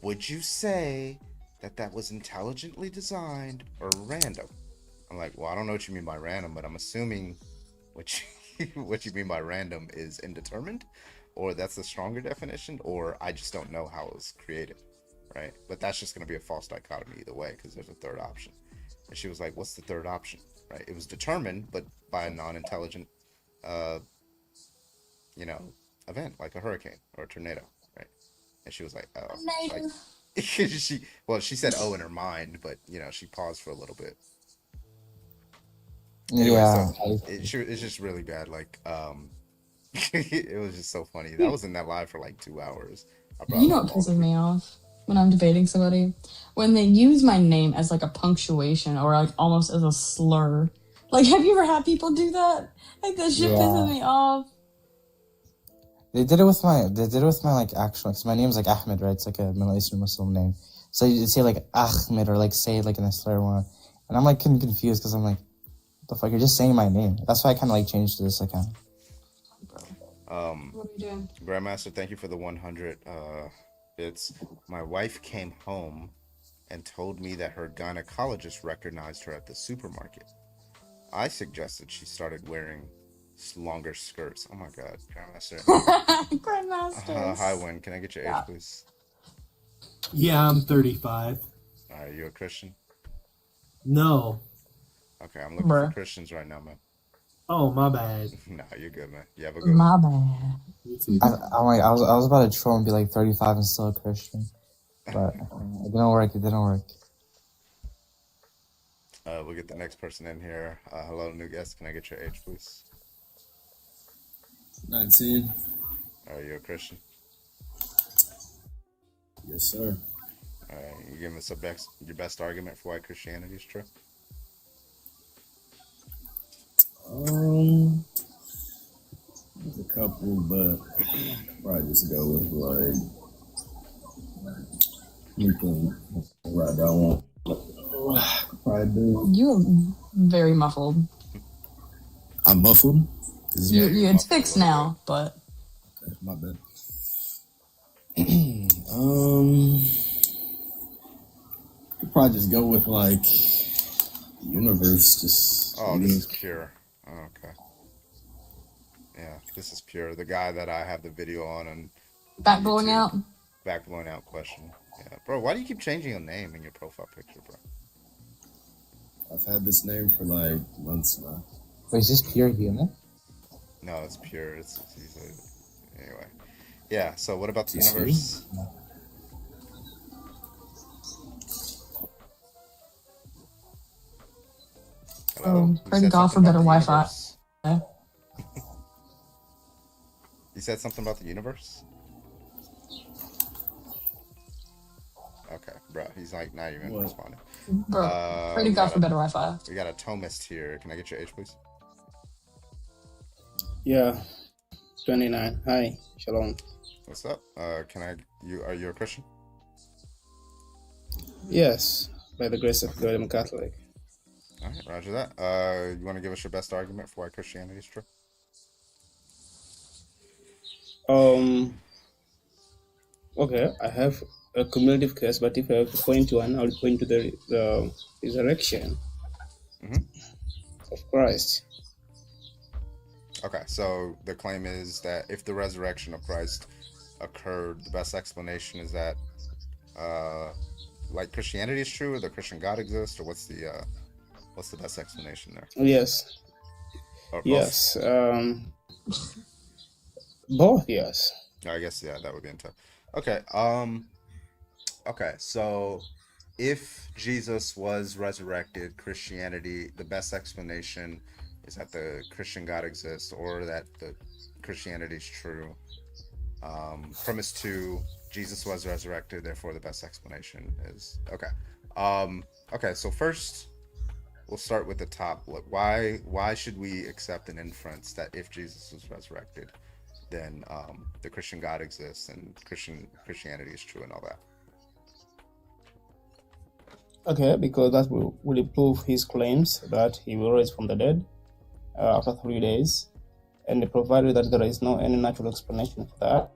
would you say that was intelligently designed or random? I'm like, well, I don't know what you mean by random, but I'm assuming what you mean by random is indeterminate, or that's the stronger definition, or I just don't know how it was created, right? But that's just going to be a false dichotomy either way, because there's a third option. And she was like, what's the third option, right? It was determined, but by a non-intelligent, event, like a hurricane or a tornado, right? And she was like, oh. Like, she said oh in her mind, but, she paused for a little bit. Anyway, Yeah. so it's just really bad. Like, it was just so funny. That was in that live for like 2 hours. You know what pisses me off when I'm debating somebody? When they use my name as like a punctuation or like almost as a slur. Like, have you ever had people do that? Like, that shit pisses me off. They did it with my like actual, because my name's like Ahmed, right? It's like a Middle Eastern Muslim name. So you say like Ahmed or like say it like in a slur one. And I'm like confused because I'm like, the fuck, you're just saying my name. That's why I kind of like changed to this account. What are you doing? Grandmaster, thank you for the 100 bits. My wife came home and told me that her gynecologist recognized her at the supermarket. I suggested she started wearing longer skirts. Oh my god, Grandmaster. Grandmaster. Hi, Win. Can I get your age, please? Yeah, I'm 35. Are you a Christian? No. Okay, I'm looking for Christians right now, man. Oh, my bad. No, you're good, man. You have a good My one. bad. I was about to troll and be like 35 and still a Christian. But it didn't work. We'll get the next person in here. Hello, new guest. Can I get your age, please? 19. Are you a Christian? Yes, sir. All right, you give us your best argument for why Christianity is true. There's a couple, but probably just go with like anything right I want. Probably do. You're very muffled. I'm muffled. It's fixed now, but Okay, my bad. Could probably just go with like universe. Just Oh, this is pure. Oh, okay. Yeah, this is pure. The guy that I have the video on and back blowing out. back blowing out question. Yeah, bro. Why do you keep changing your name in your profile picture, bro? I've had this name for like months now. Wait, is this pure human? No, it's pure. Anyway. Yeah. So what about the Is this universe? Hello. You Pray to said God for something better about the Wi-Fi. universe? You said something about the universe? Okay, bro. He's like not even What? responding. Bro, pray to We God got for better Wi-Fi. we got a Thomist here. Can I get your age, please? Yeah, 29. Hi, shalom. What's up? Are you a Christian? Yes, by the grace of God, I'm Catholic. All right, roger that. You want to give us your best argument for why Christianity is true? Okay, I have a cumulative case, but if I have to point to one, I'll point to the resurrection of Christ. Okay, so the claim is that if the resurrection of Christ occurred, the best explanation is that, like Christianity is true, or the Christian God exists, or what's the best explanation there? Yes, Or both? yes, both, yes. I guess yeah, that would be into. Okay, okay, so if Jesus was resurrected, Christianity, the best explanation is that the Christian God exists, or that the Christianity is true. Premise 2, Jesus was resurrected, therefore the best explanation is okay. Okay, so first we'll start with the top. Why should we accept an inference that if Jesus was resurrected, then the Christian God exists and Christianity is true and all that? Okay, because that will prove his claims that he will rise from the dead after 3 days, and provided that there is no any natural explanation for that,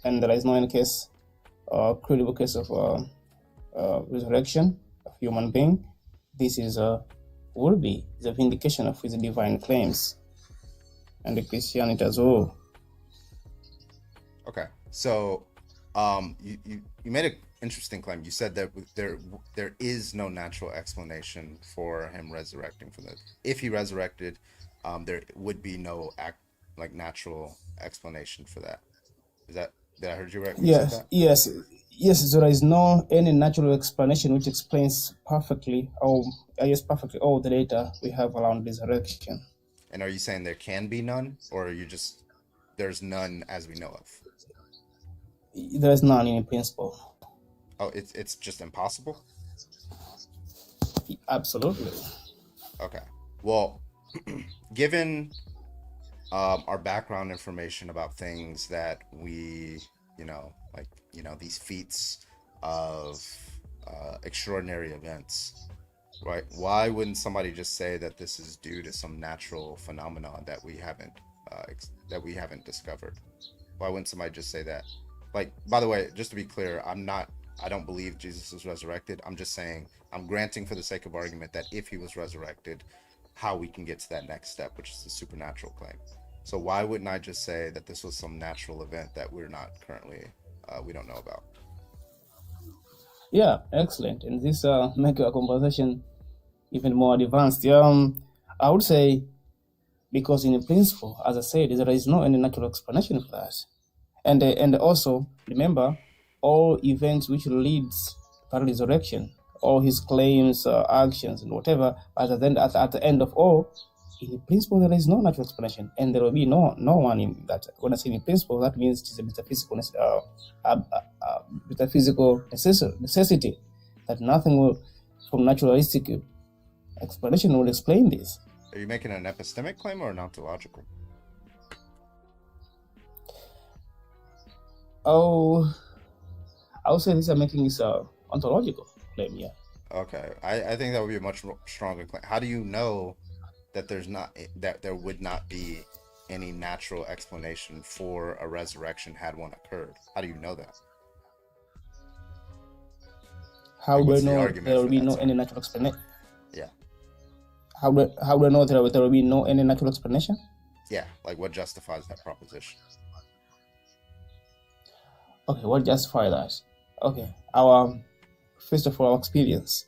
and there is no any case, credible case of resurrection of human being, this is will be the vindication of his divine claims and the Christianity as well. Okay, so you made an interesting claim. You said that there is no natural explanation for him resurrecting from the. If he resurrected, there would be no natural explanation for that. Did I heard you right when you said that? Yes. There is no any natural explanation which explains perfectly, perfectly all the data we have around resurrection. And are you saying there can be none, or there's none as we know of? There is none in principle. Oh, it's just impossible? Absolutely. Okay. Well, given our background information about things that we, these feats of extraordinary events, right? Why wouldn't somebody just say that this is due to some natural phenomenon that we haven't discovered? Why wouldn't somebody just say that? Like, by the way, just to be clear, I don't believe Jesus was resurrected. I'm just saying, I'm granting for the sake of argument that if he was resurrected, how we can get to that next step, which is the supernatural claim. So why wouldn't I just say that this was some natural event that we're not currently, we don't know about? Yeah, excellent. And this make our conversation even more advanced. I would say, because in principle, as I said, there is no any natural explanation for that. And also, remember, all events which leads to the resurrection, all his claims, actions, and whatever, at the end of all, in principle, there is no natural explanation, and there will be no one in that. When I say in principle, that means it is a metaphysical necessity, that nothing will, from naturalistic explanation will explain this. Are you making an epistemic claim or an ontological? Oh, I would say this is making this ontological claim, yeah. Okay, I think that would be a much stronger claim. How do you know that there would not be any natural explanation for a resurrection had one occurred? How do you know that? How Like, do I what's the know argument there will for be that? no Sorry. any natural explanation? Yeah. How do I know there will be no any natural explanation? Yeah. Like, what justifies that proposition? Okay, what justify that? Okay, our first of all, our experience.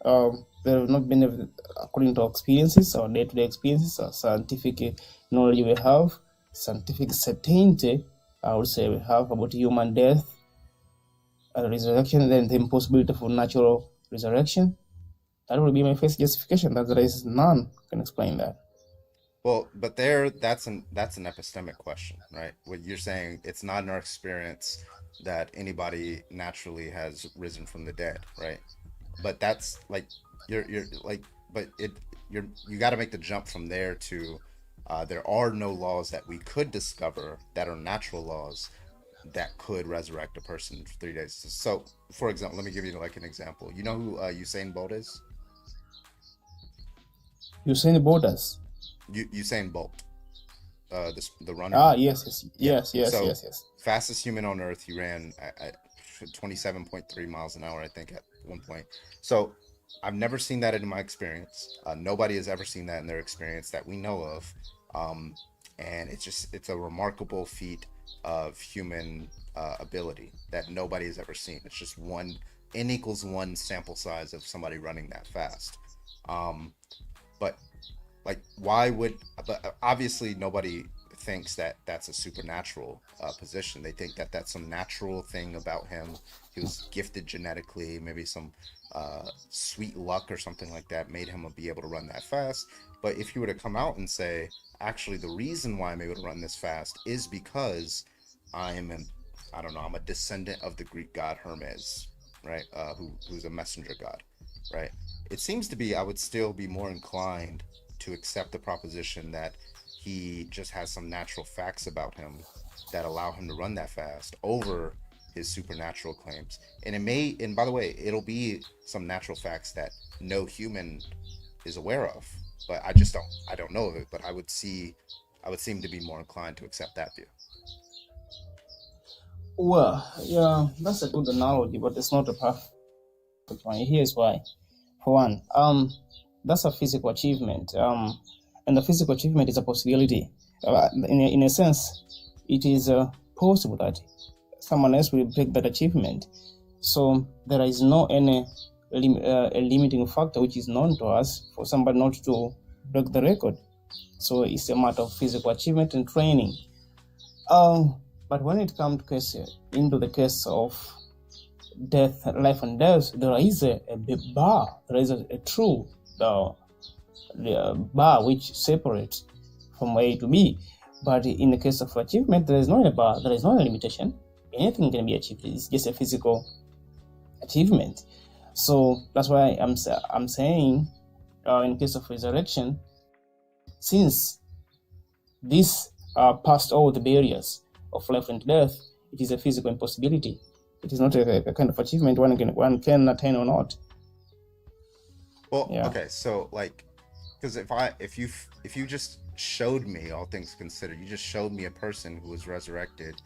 There have not been, according to our experiences, our day-to-day experiences, our scientific knowledge we have, scientific certainty, I would say we have about human death, resurrection, then the impossibility for natural resurrection. That would be my first justification. That there is none can explain that. Well, but that's an epistemic question, right? What you're saying, it's not in our experience that anybody naturally has risen from the dead, right? But that's like you're like, but you got to make the jump from there to there are no laws that we could discover that are natural laws that could resurrect a person for 3 days. So, for example, let me give you like an example. You know who Usain Bolt is? Usain Bolt. Usain Bolt, the runner. Yes. So, fastest human on earth. He ran at 27.3 miles an hour, I think, at one point. So I've never seen that in my experience. Nobody has ever seen that in their experience that we know of. And it's a remarkable feat of human ability that nobody has ever seen. It's just N equals 1 sample size of somebody running that fast. But like, but obviously nobody thinks that that's a supernatural position. They think that that's some natural thing about him. He was gifted genetically, maybe some sweet luck or something like that made him be able to run that fast. But if you were to come out and say, actually, the reason why I'm able to run this fast is because I'm a descendant of the Greek god Hermes, right? Who's a messenger god, right? It seems to be, I would still be more inclined to accept the proposition that he just has some natural facts about him that allow him to run that fast over his supernatural claims. And by the way, it'll be some natural facts that no human is aware of, but I don't know of it, but I would seem to be more inclined to accept that view. Well, yeah, that's a good analogy, but it's not a perfect one. Here's why. For one, that's a physical achievement. And the physical achievement is a possibility. In a sense, it is possible that someone else will break that achievement. So there is no any a limiting factor which is known to us for somebody not to break the record. So it's a matter of physical achievement and training. But when it comes into the case of death, life and death, there is a bar. There is a true bar which separates from A to B. But in the case of achievement, there is no bar. There is no limitation. Anything can be achieved. It's just a physical achievement. So that's why I'm saying, in case of resurrection, since this passed all the barriers of life and death, it is a physical impossibility. It is not a kind of achievement one can attain or not. Well, Yeah. okay, so like, because if you just showed me, all things considered, you just showed me a person who was resurrected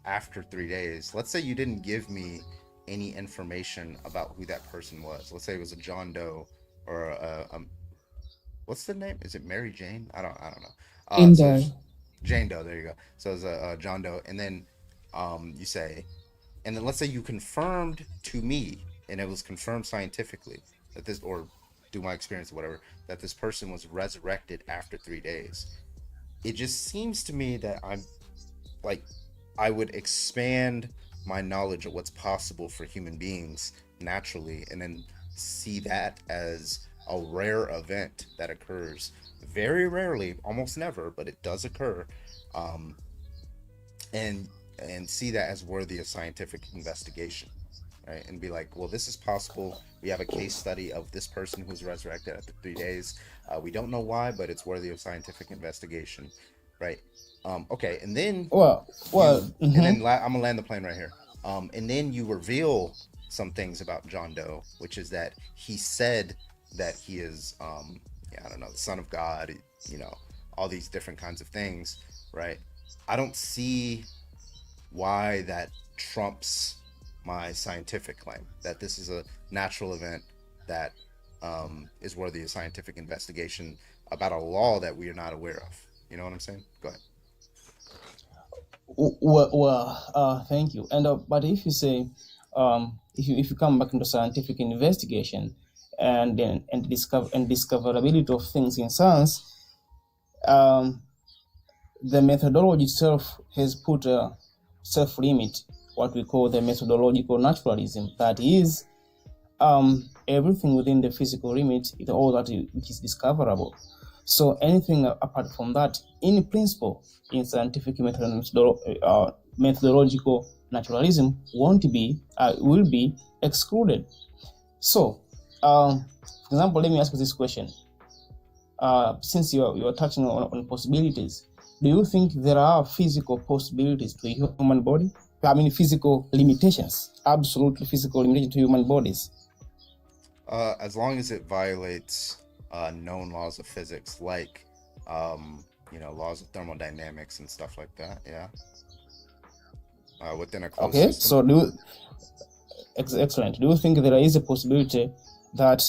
after 3 days. Let's say you didn't give me any information about who that person was. Let's say it was a John Doe or a what's the name? Is it Mary Jane? I don't know. Jane So Doe. it's Jane Doe. There you go. So it's a John Doe, and then you say, and then let's say you confirmed to me, and it was confirmed scientifically that this, or through my experience or whatever, that this person was resurrected after 3 days. It just seems to me that I would expand my knowledge of what's possible for human beings naturally, and then see that as a rare event that occurs very rarely, almost never, but it does occur, and see that as worthy of scientific investigation, right? And be like, well, this is possible. We have a case study of this person who was resurrected after 3 days. We don't know why, but it's worthy of scientific investigation, right? Okay, and then and then I'm gonna land the plane right here. And then you reveal some things about John Doe, which is that he said that he is I don't know, the Son of God, you know, all these different kinds of things, right? I don't see why that trumps my scientific claim that this is a natural event that is worthy of scientific investigation about a law that we are not aware of. You know what I'm saying? Go ahead. Thank you. And but if you say, if you come back into scientific investigation and discoverability of things in science, the methodology itself has put a self-limit, what we call the methodological naturalism. That is, everything within the physical limit is all that which is discoverable. So anything apart from that, in principle, in scientific methodological naturalism will be excluded. So, for example, let me ask you this question. Since you're touching on possibilities, do you think there are physical possibilities to a human body? I mean, physical limitations, absolutely physical limitations to human bodies. As long as it violates known laws of physics, like you know, laws of thermodynamics and stuff like that, yeah. Within a closed system. So excellent. Do you think there is a possibility that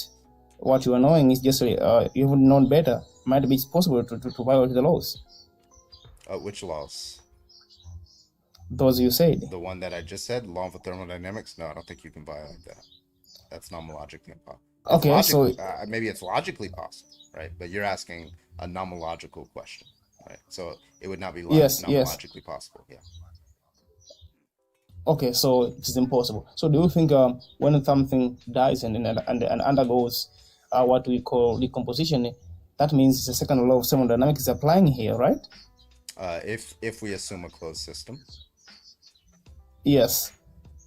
what you are knowing is just you would known better? Might be possible to violate the laws? Which laws? Those you said. The one that I just said, law of thermodynamics. No, I don't think you can violate that. That's nomologically impossible. Okay, so maybe it's logically possible, right? But you're asking a nomological question, right? So it would not be nomologically possible. Yeah. Okay, so it's impossible. So do you think when something dies and undergoes what we call decomposition, that means the second law of thermodynamics is applying here, right? If we assume a closed system. Yes.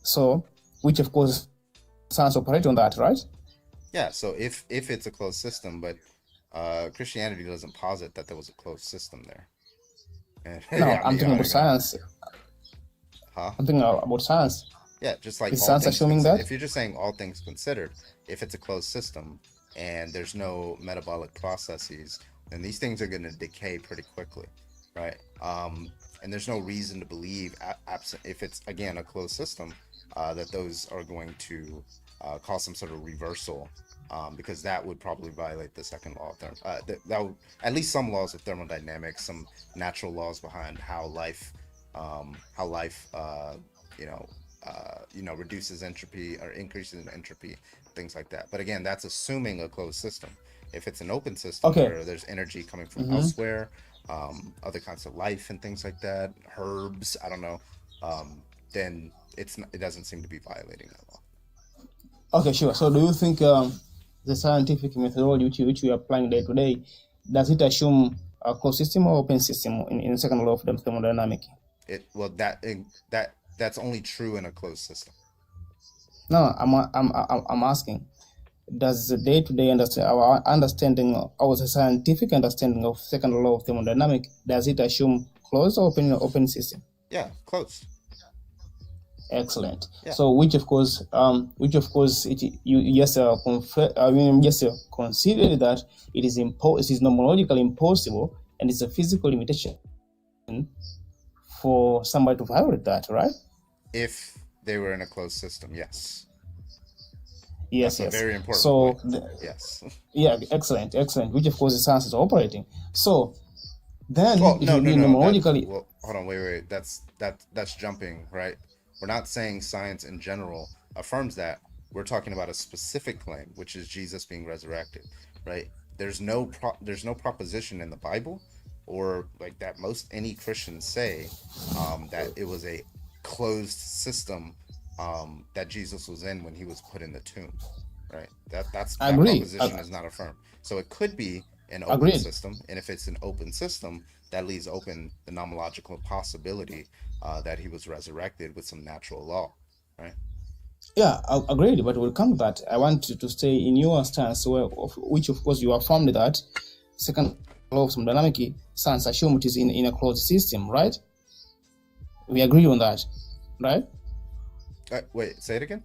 So, which of course science operate on that, right? Yeah. So if it's a closed system, but Christianity doesn't posit that there was a closed system there. And, no, I'm thinking about science. Huh? I'm thinking about science. Yeah, just like is science assuming that? If you're just saying all things considered, if it's a closed system and there's no metabolic processes, then these things are going to decay pretty quickly, right? And there's no reason to believe, absent if it's again a closed system, that those are going to cause some sort of reversal, because that would probably violate the second law of that would, at least some laws of thermodynamics, some natural laws behind how life reduces entropy or increases in entropy, things like that. But again, that's assuming a closed system. If it's an open system where there's energy coming from elsewhere, other kinds of life and things like that, herbs, I don't know, then it doesn't seem to be violating that law. Okay, sure. So do you think the scientific methodology which we are applying day to day, does it assume a closed system or open system in the second law of thermodynamics? That's only true in a closed system. No, I'm asking, does the day-to-day our understanding, our scientific understanding of second law of thermodynamics, does it assume closed or open system? Yeah, closed. Excellent. Yeah. So, which of course, you just consider that it is nomologically impossible, and it's a physical limitation for somebody to violate that, right? If they were in a closed system, yes. Yes, That's a very important point. Yes. Yeah, excellent. Which of course the science is operating. So then, nomologically. Well, hold on, wait. That's jumping, right? We're not saying science in general affirms that. We're talking about a specific claim, which is Jesus being resurrected, right? There's no proposition in the Bible, or like that any Christians say, that it was a closed system that Jesus was in when he was put in the tomb, right? That proposition is not affirmed. So it could be an open system, and if it's an open system, that leaves open the nomological possibility that he was resurrected with some natural law, right? Yeah, I agreed, but we'll come to that. I want to stay in your stance, which of course you affirmed that second law of thermodynamics, science assume it is in a closed system, right? We agree on that, right? Wait, say it again.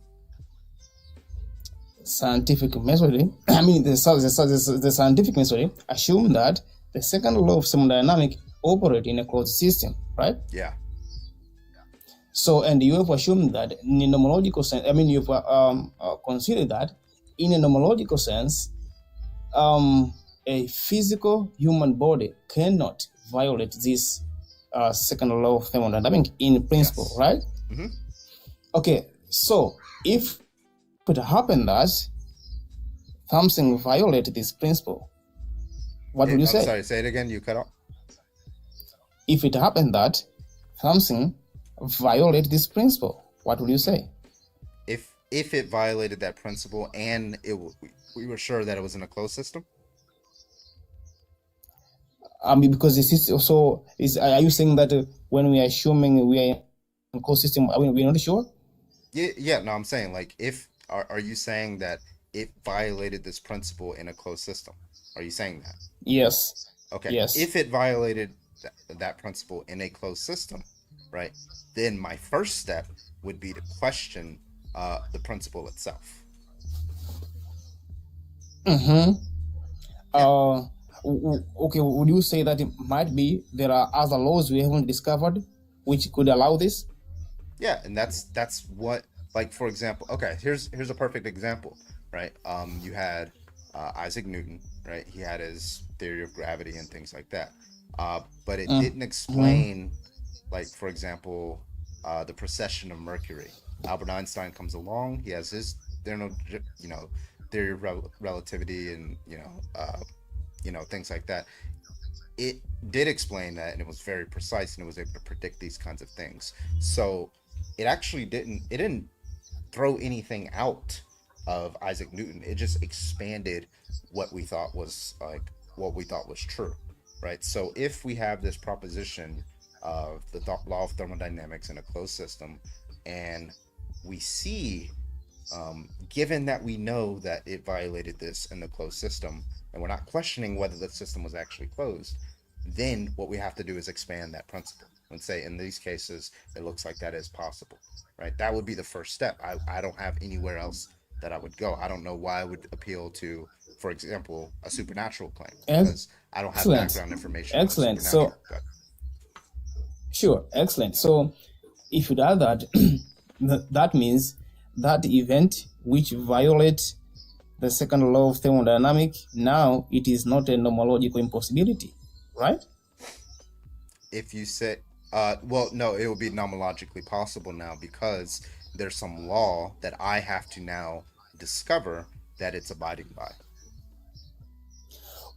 scientific method, I mean the scientific method assume that the second law of thermodynamics operate in a closed system, right? Yeah. So, and you have assumed that in a nomological sense, I mean, you've considered that in a nomological sense, a physical human body cannot violate this second law of thermodynamics in principle, Yes. right? Mm-hmm. Okay, so if it happened that something violate this principle, what would you I'm say? sorry, say it again. You cut off. If it happened that something violate this principle, what would you say? If it violated that principle and we were sure that it was in a closed system. I mean, because this is also are you saying that when we are assuming we are in closed system, I mean, we're not sure? Yeah. No, I'm saying like if are you saying that it violated this principle in a closed system? Are you saying that? Yes. Okay. Yes. If it violated that principle in a closed system, right? Then my first step would be to question the principle itself. Mm-hmm. Okay, would you say that it might be there are other laws we haven't discovered which could allow this? Yeah, and that's what, like, for example, okay, here's a perfect example, right? You had Isaac Newton, right? He had his theory of gravity and things like that, but it didn't explain, like, for example, the precession of Mercury. Albert Einstein comes along, he has his theory of relativity and things like that. It did explain that, and it was very precise, and it was able to predict these kinds of things. So it actually didn't throw anything out of Isaac Newton. It just expanded what we thought was true, right? So if we have this proposition of the law of thermodynamics in a closed system, and we see, given that we know that it violated this in the closed system, and we're not questioning whether the system was actually closed, then what we have to do is expand that principle and say, in these cases, it looks like that is possible, right? That would be the first step. I don't have anywhere else that I would go. I don't know why I would appeal to, for example, a supernatural claim, because I don't have Excellent. background information. Excellent. On So, supernatural. sure, excellent. So, if you do that, that means that event which violates the second law of thermodynamics, now it is not a nomological impossibility, right? If you say, well, no, it will be nomologically possible now, because there's some law that I have to now discover that it's abiding by.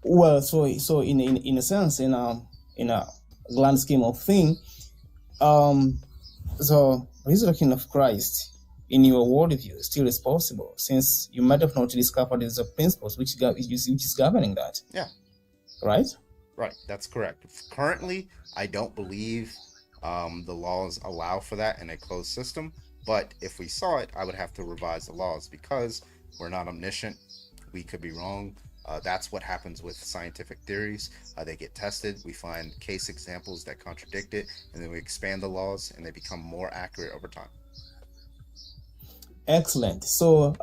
Well, so in a sense, in a grand scheme of thing, the resurrection of Christ in your worldview still is possible, since you might have not discovered the principles which is governing that. Yeah. Right? Right, that's correct. Currently, I don't believe the laws allow for that in a closed system, but if we saw it, I would have to revise the laws, because we're not omniscient. We could be wrong. That's what happens with scientific theories. They get tested, we find case examples that contradict it, and then we expand the laws, and they become more accurate over time. Excellent. So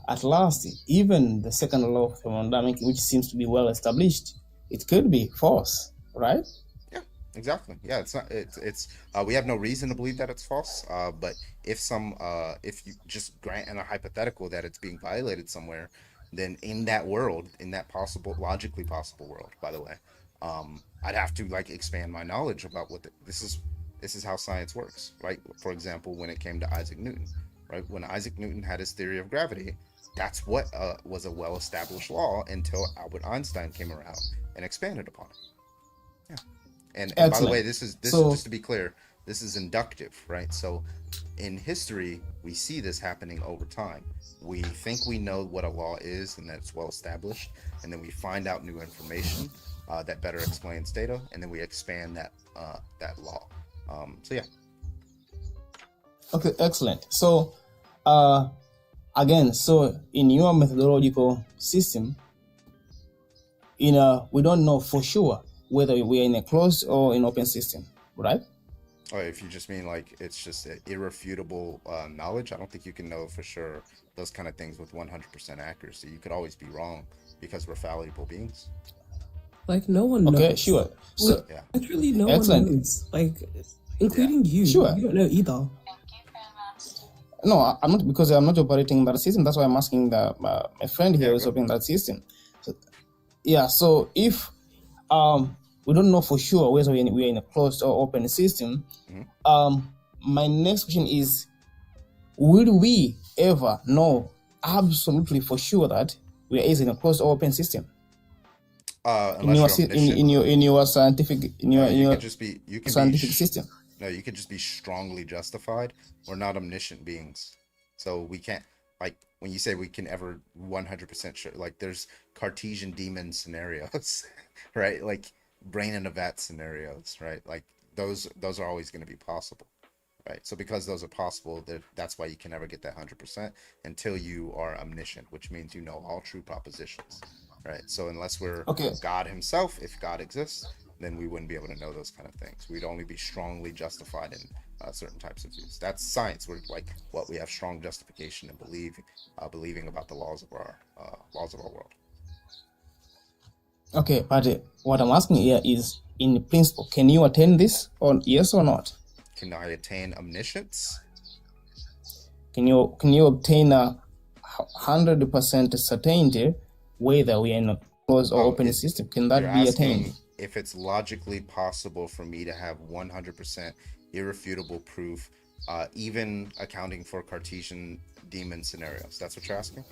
at last, even the second law of thermodynamics, which seems to be well established, it could be false, right? Yeah, exactly. Yeah, it's not. It's. We have no reason to believe that it's false. But if you just grant in a hypothetical that it's being violated somewhere, then in that world, in that logically possible world, by the way, I'd have to expand my knowledge about what this is how science works, right? For example, when it came to Isaac Newton, right? When Isaac Newton had his theory of gravity, that's what was a well-established law until Albert Einstein came around and expanded upon it. Yeah. And by the way, this is just to be clear, this is inductive, right? So in history, we see this happening over time. We think we know what a law is and that it's well established, and then we find out new information that better explains data, and then we expand that law. So yeah. Okay, excellent. So again, so in your methodological system, we don't know for sure whether we are in a closed or in open system, right? Or if you just mean like it's just irrefutable knowledge, I don't think you can know for sure those kind of things with 100% accuracy. You could always be wrong because we're fallible beings. Like no one knows. Okay, sure. So, Like, literally, no excellent. one knows. Like, including you. Sure. You don't know either. No, I'm not, because I'm not operating that system. That's why I'm asking my friend here who's operating that system. So, yeah. So if we don't know for sure whether we're in a closed or open system, my next question is: will we ever know absolutely for sure that we are in a closed or open system? Unless you're omniscient. In your scientific scientific system. No, you could just be strongly justified. We're not omniscient beings, so we can't, like, when you say we can ever 100% sure, like there's Cartesian demon scenarios, right? Like brain in a vat scenarios, right? Like those are always going to be possible, right? So because those are possible, that's why you can never get that 100% until you are omniscient, which means you know all true propositions, right? So unless we're God himself, if God exists, then we wouldn't be able to know those kind of things. We'd only be strongly justified in certain types of views. That's science. We're like what we have strong justification in believing about the laws of our world. Okay, but what I'm asking here is, in principle, can you attain this, or yes or not? Can I attain omniscience? Can you obtain a 100% certainty whether we are in a closed or open system? Can that be attained? If it's logically possible for me to have 100% irrefutable proof, even accounting for Cartesian demon scenarios. That's what you're asking?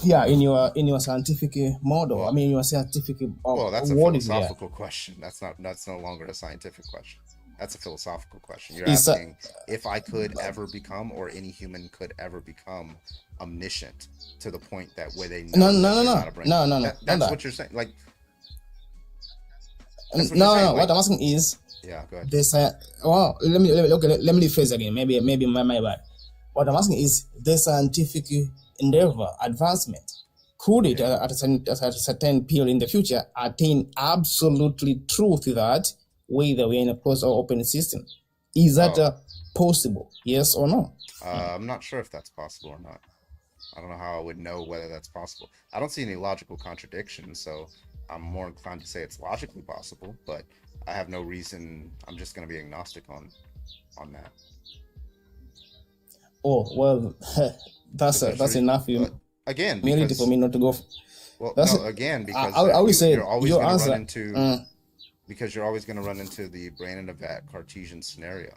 Yeah, in your scientific model. I mean, your scientific. Well, that's a philosophical question. That's no longer a scientific question. That's a philosophical question. You're asking if I could ever become, or any human could ever become, omniscient to the point that where they know no. That's what you're saying. Like, no. What I'm asking is, yeah, go ahead. Let me rephrase again. Maybe my bad. What I'm asking is, the scientific endeavor, advancement, could it at a certain period in the future attain absolutely truth that whether we're in a closed or open system? Is that possible? Yes or no? I'm not sure if that's possible or not. I don't know how I would know whether that's possible. I don't see any logical contradiction, so I'm more inclined to say it's logically possible, but I have no reason. I'm just going to be agnostic on that. Oh, well, that's enough. Again, because, for me not to go. Well, no, again, because I would say you're always going to run into because you're always going to run into the brain in a vat Cartesian scenario,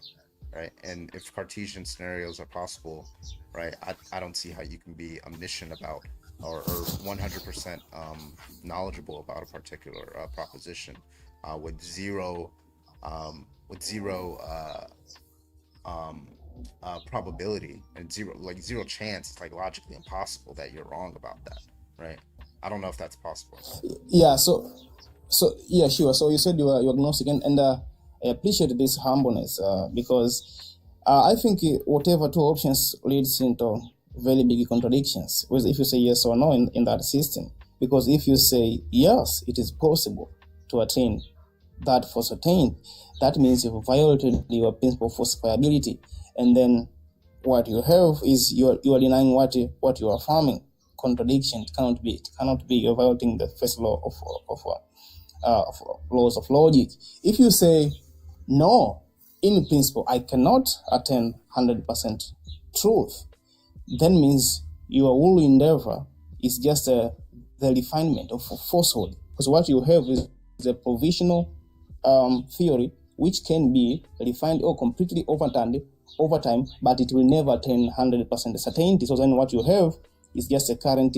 right? And if Cartesian scenarios are possible, right, I don't see how you can be omniscient about or 100% knowledgeable about a particular proposition with zero probability and zero chance. It's like logically impossible that you're wrong about that, right? I don't know if that's possible. Yeah. So yeah, sure. So you said you're agnostic, and I appreciate this humbleness because I think whatever two options leads into very big contradictions. If you say yes or no in that system, because if you say yes, it is possible to attain that for certain, that means you've violated your principle of falsifiability, and then what you have is you are denying what you are affirming. Contradiction cannot be. You're violating the first law of laws of logic. If you say no, in principle, I cannot attain 100% truth, then means your whole endeavor is just the refinement of falsehood. Because what you have is a provisional theory which can be refined or completely overturned over time, but it will never attain 100% certainty. So then what you have is just a current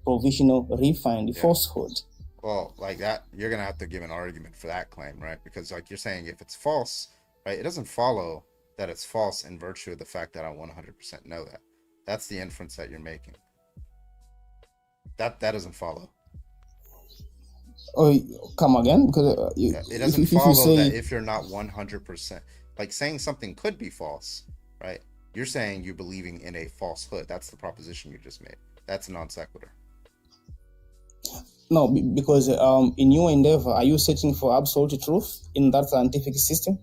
provisional refined falsehood. Well, like that, you're going to have to give an argument for that claim, right? Because like you're saying, if it's false, right, it doesn't follow that it's false in virtue of the fact that I 100% know that. That's the inference that you're making. That doesn't follow. Oh, come again? Because it doesn't follow that if you're not 100%, like saying something could be false, right? You're saying you're believing in a falsehood. That's the proposition you just made. That's a non sequitur. No, because in your endeavor, are you searching for absolute truth in that scientific system?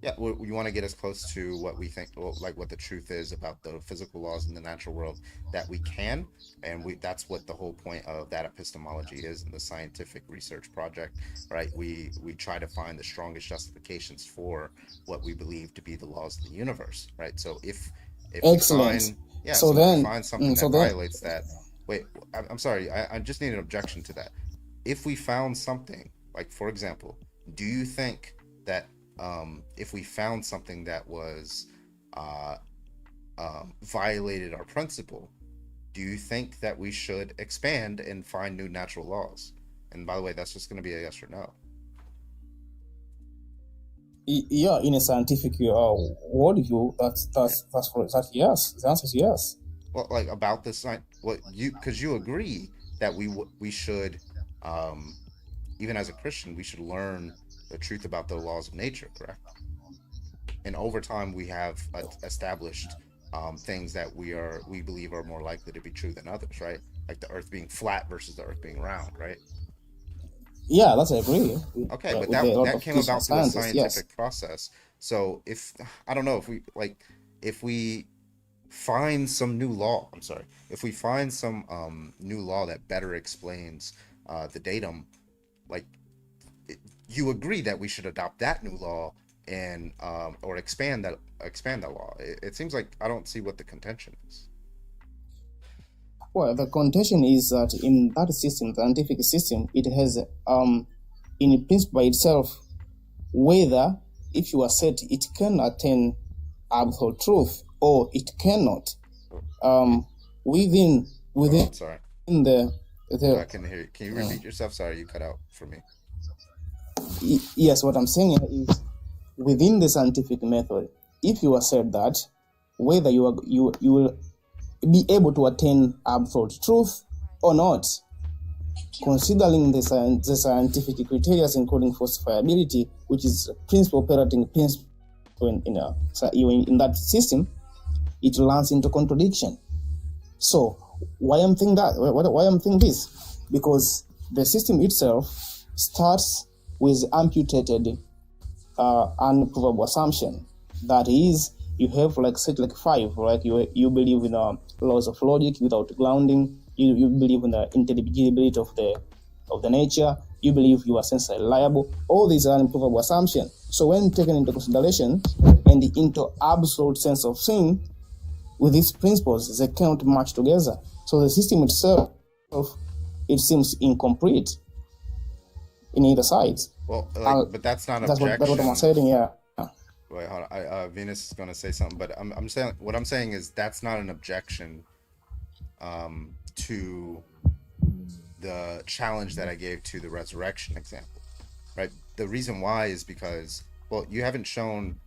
Yeah, you want to get as close to what we think, well, like what the truth is about the physical laws in the natural world that we can, and that's what the whole point of that epistemology is in the scientific research project, right? We try to find the strongest justifications for what we believe to be the laws of the universe, right? So if we Excellent. find, yeah, So so if we then, find something so that then, violates that, wait, I'm sorry, I just need an objection to that. If we found something, like for example, do you think that if we found something that was violated our principle, do you think that we should expand and find new natural laws? And by the way, that's just going to be a yes or no. Yeah, in a scientific worldview, that's yes. The answer is yes. Well, like about this, because you agree that we should, even as a Christian, we should learn the truth about the laws of nature, correct? And over time, we have established things that we believe are more likely to be true than others, right? Like the Earth being flat versus the Earth being round, right? Yeah, that's I agree. Okay, but With a lot that of came Christian about through a scientists, yes. scientific process. So I don't know if we find some new law, I'm sorry, if we find some new law that better explains the datum, like you agree that we should adopt that new law and or expand that law. It seems like I don't see what the contention is. Well, the contention is that in that system, the scientific system, it has in principle by itself whether if you accept it can attain absolute truth or it cannot. Within Sorry. in the I can hear you. Can you repeat yourself? Sorry, you cut out for me. Yes, what I'm saying here is within the scientific method, if you accept that, whether you will be able to attain absolute truth or not, considering the scientific criteria, including falsifiability, which is principal operating principle in that system, it runs into contradiction. So why I'm thinking that? Why I'm thinking this? Because the system itself starts with amputated unprovable assumption. That is, you have set like 5, like you believe in laws of logic without grounding. You believe in the intelligibility of the nature. You believe you are sensibly reliable. All these are unprovable assumptions. So when taken into consideration and into absolute sense of thing, with these principles, they cannot match together. So the system itself, it seems incomplete in either side. Well, but that's not an that's objection. That's what I'm saying, yeah. Wait, hold on. Venus is going to say something, but I'm saying what I'm saying is that's not an objection to the challenge that I gave to the resurrection example, right? The reason why is because, well, you haven't shown.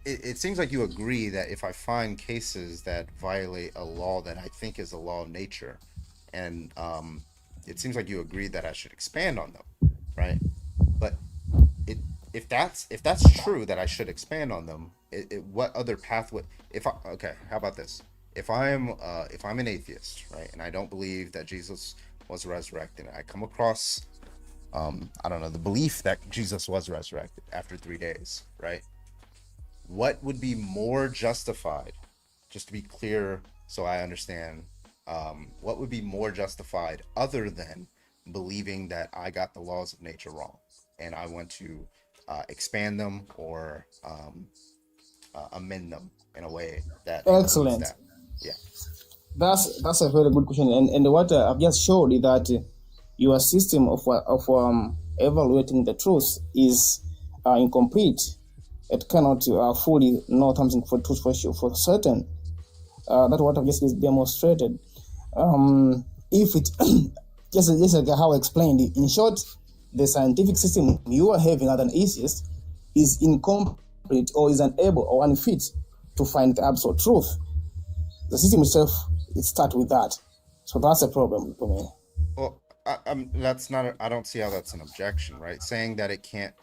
It seems like you agree that if I find cases that violate a law that I think is a law of nature, and it seems like you agree that I should expand on them, right? But if that's true that I should expand on them, what other pathway? Okay, how about this? If I'm an atheist, right, and I don't believe that Jesus was resurrected, I come across I don't know, the belief that Jesus was resurrected after 3 days, right? What would be more justified, just to be clear so I understand, what would be more justified other than believing that I got the laws of nature wrong and I want to expand them or amend them in a way that excellent. That. Yeah, that's a very good question. And what I've just showed is that your system of evaluating the truth is incomplete. It cannot fully know something for truth for certain. That's what I've just demonstrated. If it just like how I explained it, in short, the scientific system you are having as an atheist is incomplete or is unable or unfit to find the absolute truth. The system itself, it starts with that. So that's a problem for me. Well, that's not. I don't see how that's an objection, right? Saying that it can't.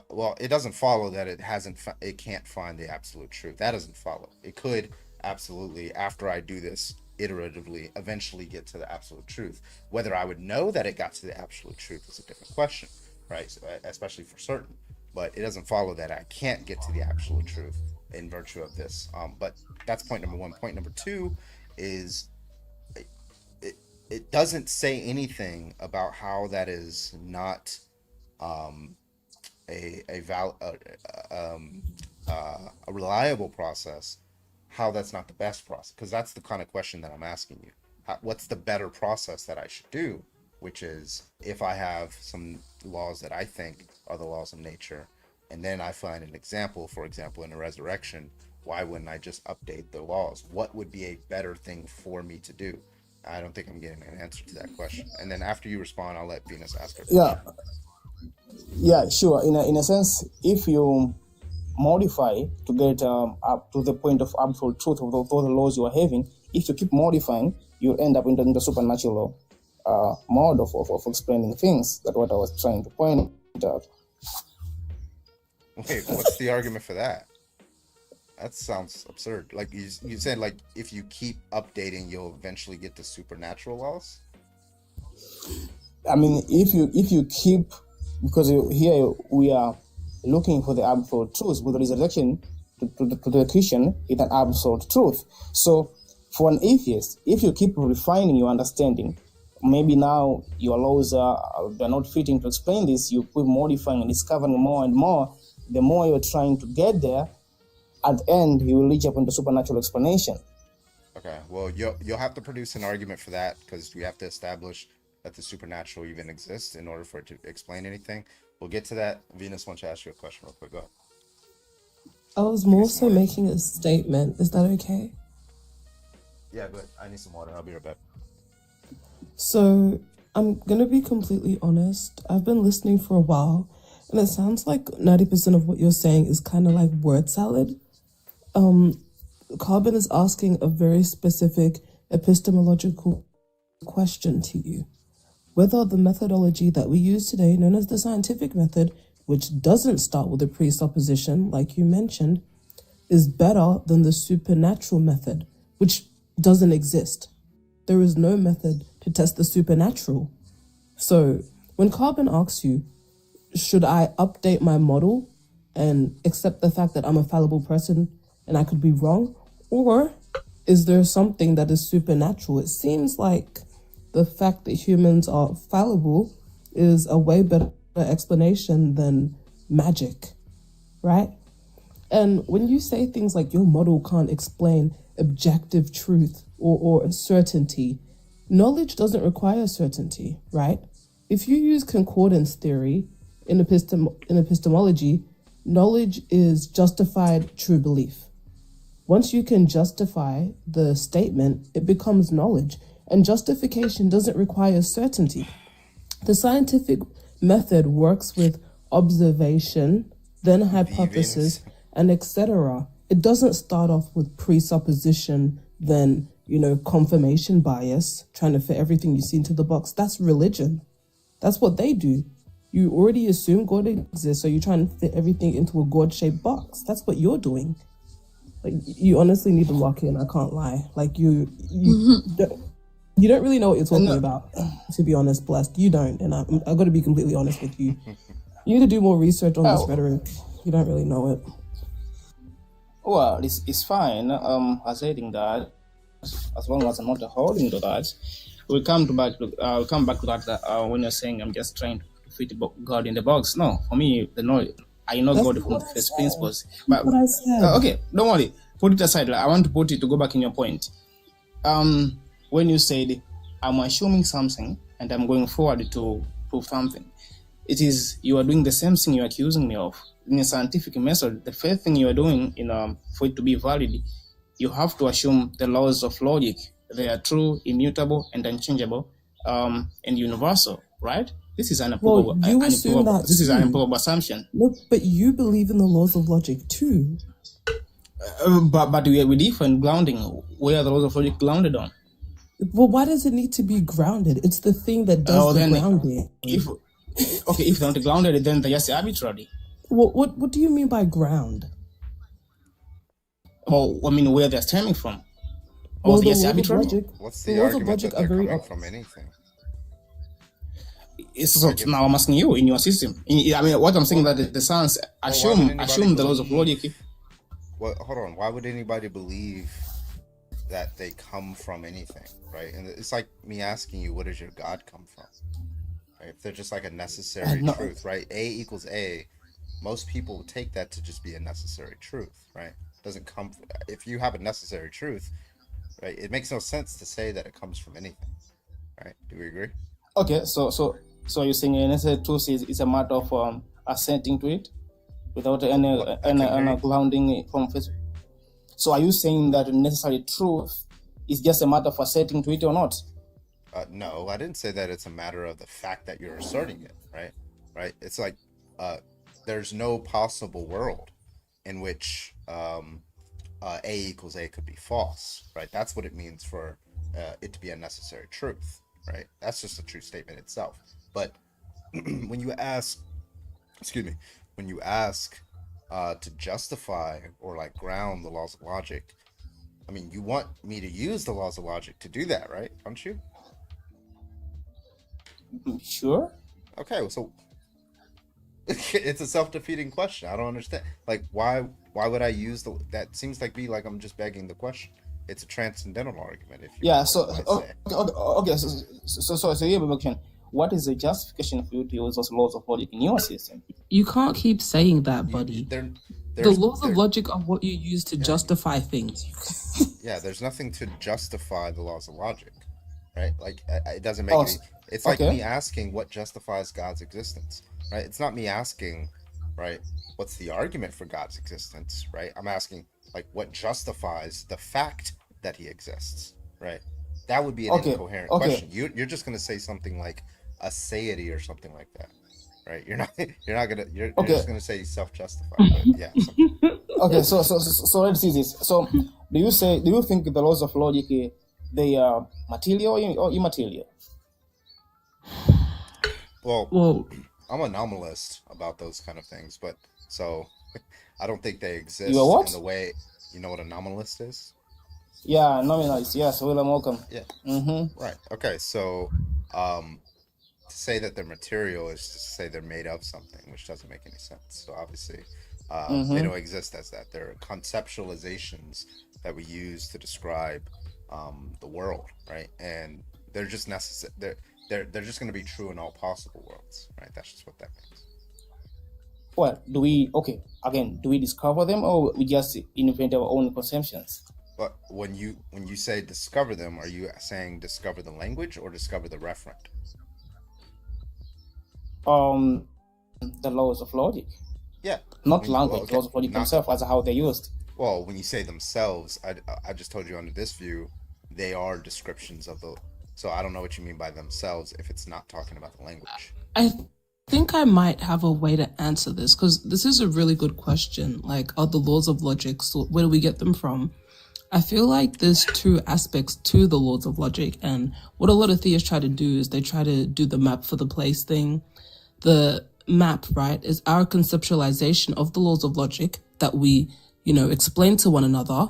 Well, it doesn't follow that it can't find the absolute truth. That doesn't follow. It could absolutely, after I do this iteratively eventually get to the absolute truth. Whether I would know that it got to the absolute truth is a different question, right? So, especially for certain, but it doesn't follow that I can't get to the absolute truth in virtue of this. But that's point number one. Point number two is it doesn't say anything about how that is not a reliable process, how that's not the best process, because that's the kind of question that I'm asking you. What's the better process that I should do? Which is, if I have some laws that I think are the laws of nature, and then I find an example, for example, in a resurrection, why wouldn't I just update the laws? What would be a better thing for me to do? I don't think I'm getting an answer to that question. And then after you respond, I'll let Venus ask her. Yeah, sure. In a sense, if you modify to get up to the point of absolute truth of those laws you are having, if you keep modifying, you'll end up in the supernatural mode of explaining things. That's what I was trying to point out. Wait, what's the argument for that? That sounds absurd. Like you said, like if you keep updating, you'll eventually get to supernatural laws. I mean, if you keep, because here we are looking for the absolute truth, with the resurrection to the Christian is an absolute truth. So for an atheist, if you keep refining your understanding, maybe now your laws they're not fitting to explain this, you keep modifying and discovering more and more. The more you're trying to get there, at the end you will reach up into supernatural explanation. Okay, well you'll have to produce an argument for that, because we have to establish that the supernatural even exists in order for it to explain anything. We'll get to that. Venus wants to ask you a question real quick. Go ahead. I was more so making a statement. Is that okay? Yeah, but I need some water. I'll be right back. So I'm gonna be completely honest. I've been listening for a while, and it sounds like 90% of what you're saying is kind of like word salad. Carbon is asking a very specific epistemological question to you. Whether the methodology that we use today, known as the scientific method, which doesn't start with a presupposition, like you mentioned, is better than the supernatural method, which doesn't exist. There is no method to test the supernatural. So when Carbon asks you, should I update my model and accept the fact that I'm a fallible person and I could be wrong? Or is there something that is supernatural? It seems like the fact that humans are fallible is a way better explanation than magic, right? And when you say things like your model can't explain objective truth or certainty, knowledge doesn't require certainty, right? If you use concordance theory in epistemology, knowledge is justified true belief. Once you can justify the statement, it becomes knowledge, and justification doesn't require certainty. The scientific method works with observation, then hypothesis, and etc. It doesn't start off with presupposition, then, confirmation bias, trying to fit everything you see into the box. That's religion. That's what they do. You already assume God exists, so you're trying to fit everything into a God-shaped box. That's what you're doing. Like, you honestly need to lock in, I can't lie. Like, you don't really know what you're talking about, to be honest, Blessed. You don't, and I've got to be completely honest with you. You need to do more research on this rhetoric. You don't really know it. Well, it's fine. Asserting that, as long as I'm not holding to that, we'll come back to that when you're saying I'm just trying to fit God in the box. No, for me, I know God from the first principles. But what I said. Okay, don't worry. Put it aside. I want to put it to go back in your point. When you said I'm assuming something and I'm going forward to prove something, it is you are doing the same thing you're accusing me of. In a scientific method, the first thing you are doing, for it to be valid, you have to assume the laws of logic. They are true, immutable, and unchangeable, and universal, right? This is an improbable assumption. No, but you believe in the laws of logic too. But we differ in grounding. Where are the laws of logic grounded on? Well, why does it need to be grounded? It's the thing that does the grounding. If they're not grounded, then they're just arbitrary. What do you mean by ground? Well, I mean where they're stemming from. Oh, Well, the yes, laws of arbitrary. logic, What's the the laws of argument logic that are they're very. coming from anything? So Like if now I'm asking you in your system. I mean, what I'm saying well, that the science well, why would anybody assume the laws of believe? logic. Well, hold on. Why would anybody believe that they come from anything, right? And it's like me asking you, where does your God come from? Right? If they're just like a necessary No, truth, right? A equals A. Most people would take that to just be a necessary truth, right? Doesn't come. If you have a necessary truth, right? It makes no sense to say that it comes from anything, right? Do we agree? okay, so you're saying necessary truth is a matter of assenting to it without any What? I couldn't hear you. grounding from physics. So are you saying that necessary truth is just a matter of assenting to it or not? No, I didn't say that it's a matter of the fact that you're asserting it, right? Right? It's like there's no possible world in which A equals A could be false, right? That's what it means for it to be a necessary truth, right? That's just a true statement itself. But when you ask, excuse me, when you ask to justify or like ground the laws of logic, I mean, you want me to use the laws of logic to do that, right? Don't you? Sure. Okay, so it's a self-defeating question. I don't understand. Like, why would I use that? Seems like I'm just begging the question. It's a transcendental argument, if you Yeah. So might say. okay. So here we question. What is the justification for you to use those laws of logic in your system? You can't keep saying that, buddy. The There's laws of there, logic are what you use to justify things. yeah, there's nothing to justify the laws of logic, right? Like, it doesn't make Oh, any. It's like okay. me asking what justifies God's existence, right? It's not me asking, right, what's the argument for God's existence, right? I'm asking, like, what justifies the fact that he exists, right? That would be an Okay. incoherent Okay. question. You're just gonna say something like a satiety or something like that, right? You're Okay. just gonna say self-justified, but yeah. Okay. So let's see this. So do you think the laws of logic they are material or immaterial? Well, I'm a nominalist about those kind of things, but so I don't think they exist You are what? in the way. You know what a nominalist is? Yeah, nominalist. Yes, William Malcolm. Yeah. Mm-hmm. Right. Okay. So, to say that they're material is to say they're made of something, which doesn't make any sense. So obviously, they Mm-hmm. don't exist as that. They're conceptualizations that we use to describe the world, right? And they're just necessary. They're just going to be true in all possible worlds, right? That's just what that means. Well, do we discover them or we just invent our own conceptions? But when you say discover them, are you saying discover the language or discover the referent? The laws of logic, Yeah. not Well, language, okay. laws of logic Not themselves as how they're used. well. When you say themselves, I just told you under this view, they are descriptions of the. So I don't know what you mean by themselves if it's not talking about the language. I think I might have a way to answer this because this is a really good question. Like, are the laws of logic, so where do we get them from? I feel like there's two aspects to the laws of logic, and what a lot of theists try to do is they try to do the map for the place thing. The map, right, is our conceptualization of the laws of logic that we, explain to one another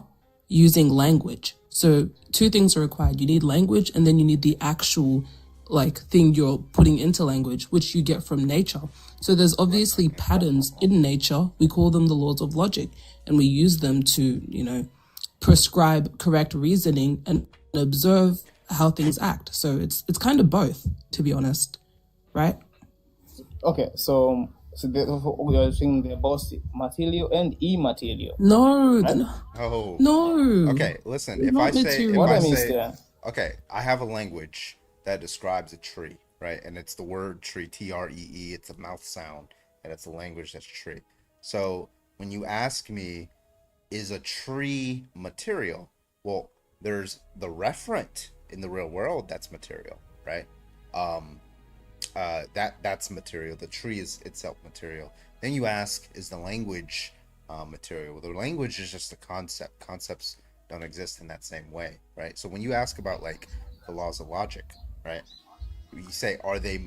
using language. So two things are required. You need language, and then you need the actual thing you're putting into language, which you get from nature. So there's obviously patterns in nature. We call them the laws of logic, and we use them to, prescribe correct reasoning and observe how things act. So it's kind of both, to be honest, right? Okay, so we are saying they're both material and immaterial. No, Right? Oh. no. Okay, listen. They're If I not say, material. What I mean is that okay, I have a language that describes a tree, right? And it's the word tree, TREE. It's a mouth sound, and it's a language that's tree. So when you ask me, is a tree material? Well, there's the referent in the real world that's material, right? That's material. The tree is itself material. Then you ask, is the language material? Well, the language is just a concept. Concepts don't exist in that same way, right? So when you ask about like the laws of logic, right? You say, are they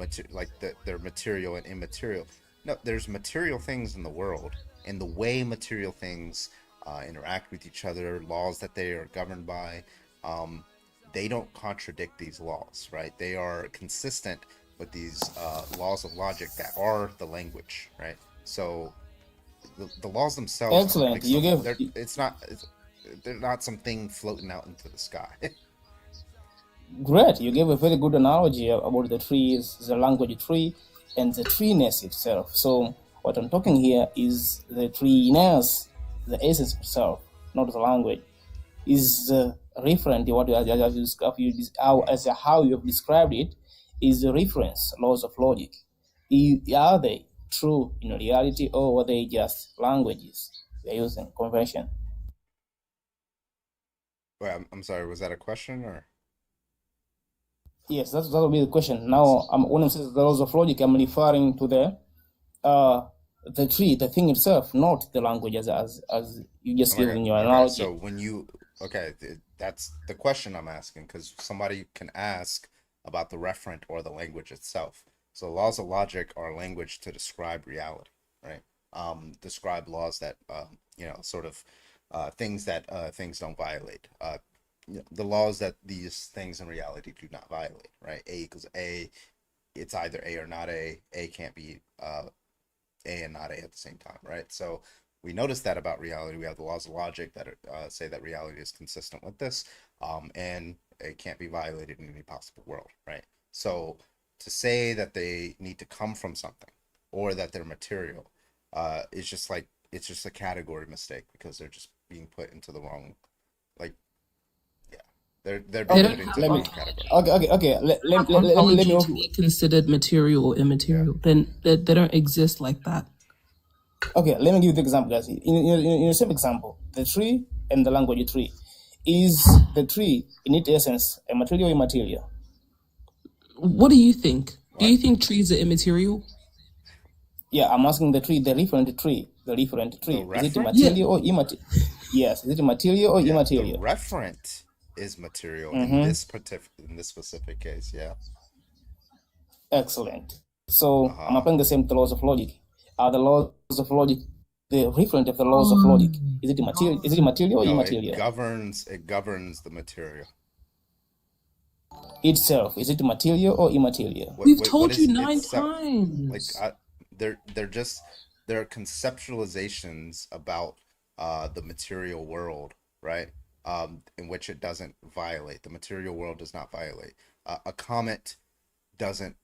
they're material and immaterial? No, there's material things in the world, and the way material things interact with each other, laws that they are governed by, they don't contradict these laws, right? They are consistent with these laws of logic that are the language, right? So the laws themselves aren't Excellent. like You some, gave they're not something floating out into the sky. great. You gave a very good analogy about the trees, the language tree, and the treeness itself. So what I'm talking here is the treeness, the essence itself, not the language, is referent to what how you have described it is the reference laws of logic. Are they true in reality, or are they just languages they're using convention? Well, I'm sorry, was that a question or? Yes, that will be the question. Now, when I say the laws of logic, I'm referring to the tree, the thing itself, not the language as you just gave in your analogy. So when you that's the question I'm asking, because somebody can ask about the referent or the language itself. So laws of logic are language to describe reality, right? Describe laws that sort of things that things don't violate. The laws that these things in reality do not violate, right? A equals A. It's either A or not A. A can't be A and not A at the same time, right? So we notice that about reality. We have the laws of logic that say that reality is consistent with this, and it can't be violated in any possible world, right? So to say that they need to come from something or that they're material is just like, it's just a category mistake, because they're just being put into the wrong, like, they're being put into the wrong category. Okay. Let me To be considered material or immaterial, then they don't exist like that. Okay, let me give you the example, guys. In the same example, the tree and the language tree. Is the tree, in its essence, a material or immaterial? What do you think? Do you think trees are immaterial? Yeah, I'm asking the tree, the referent tree. Is it referent? material or immaterial? Yes, is it material or immaterial? The referent is material Mhm. in this specific case, yeah. Excellent. So I'm applying the same laws of logic. Are the laws of logic the referent of the laws of logic? Is it material? Is it material or No, immaterial? it governs the material. Itself, is it material or immaterial? We've told what you is 9 itself? times. Like they're conceptualizations about the material world, right? In which it doesn't violate. The material world does not violate. A comet doesn't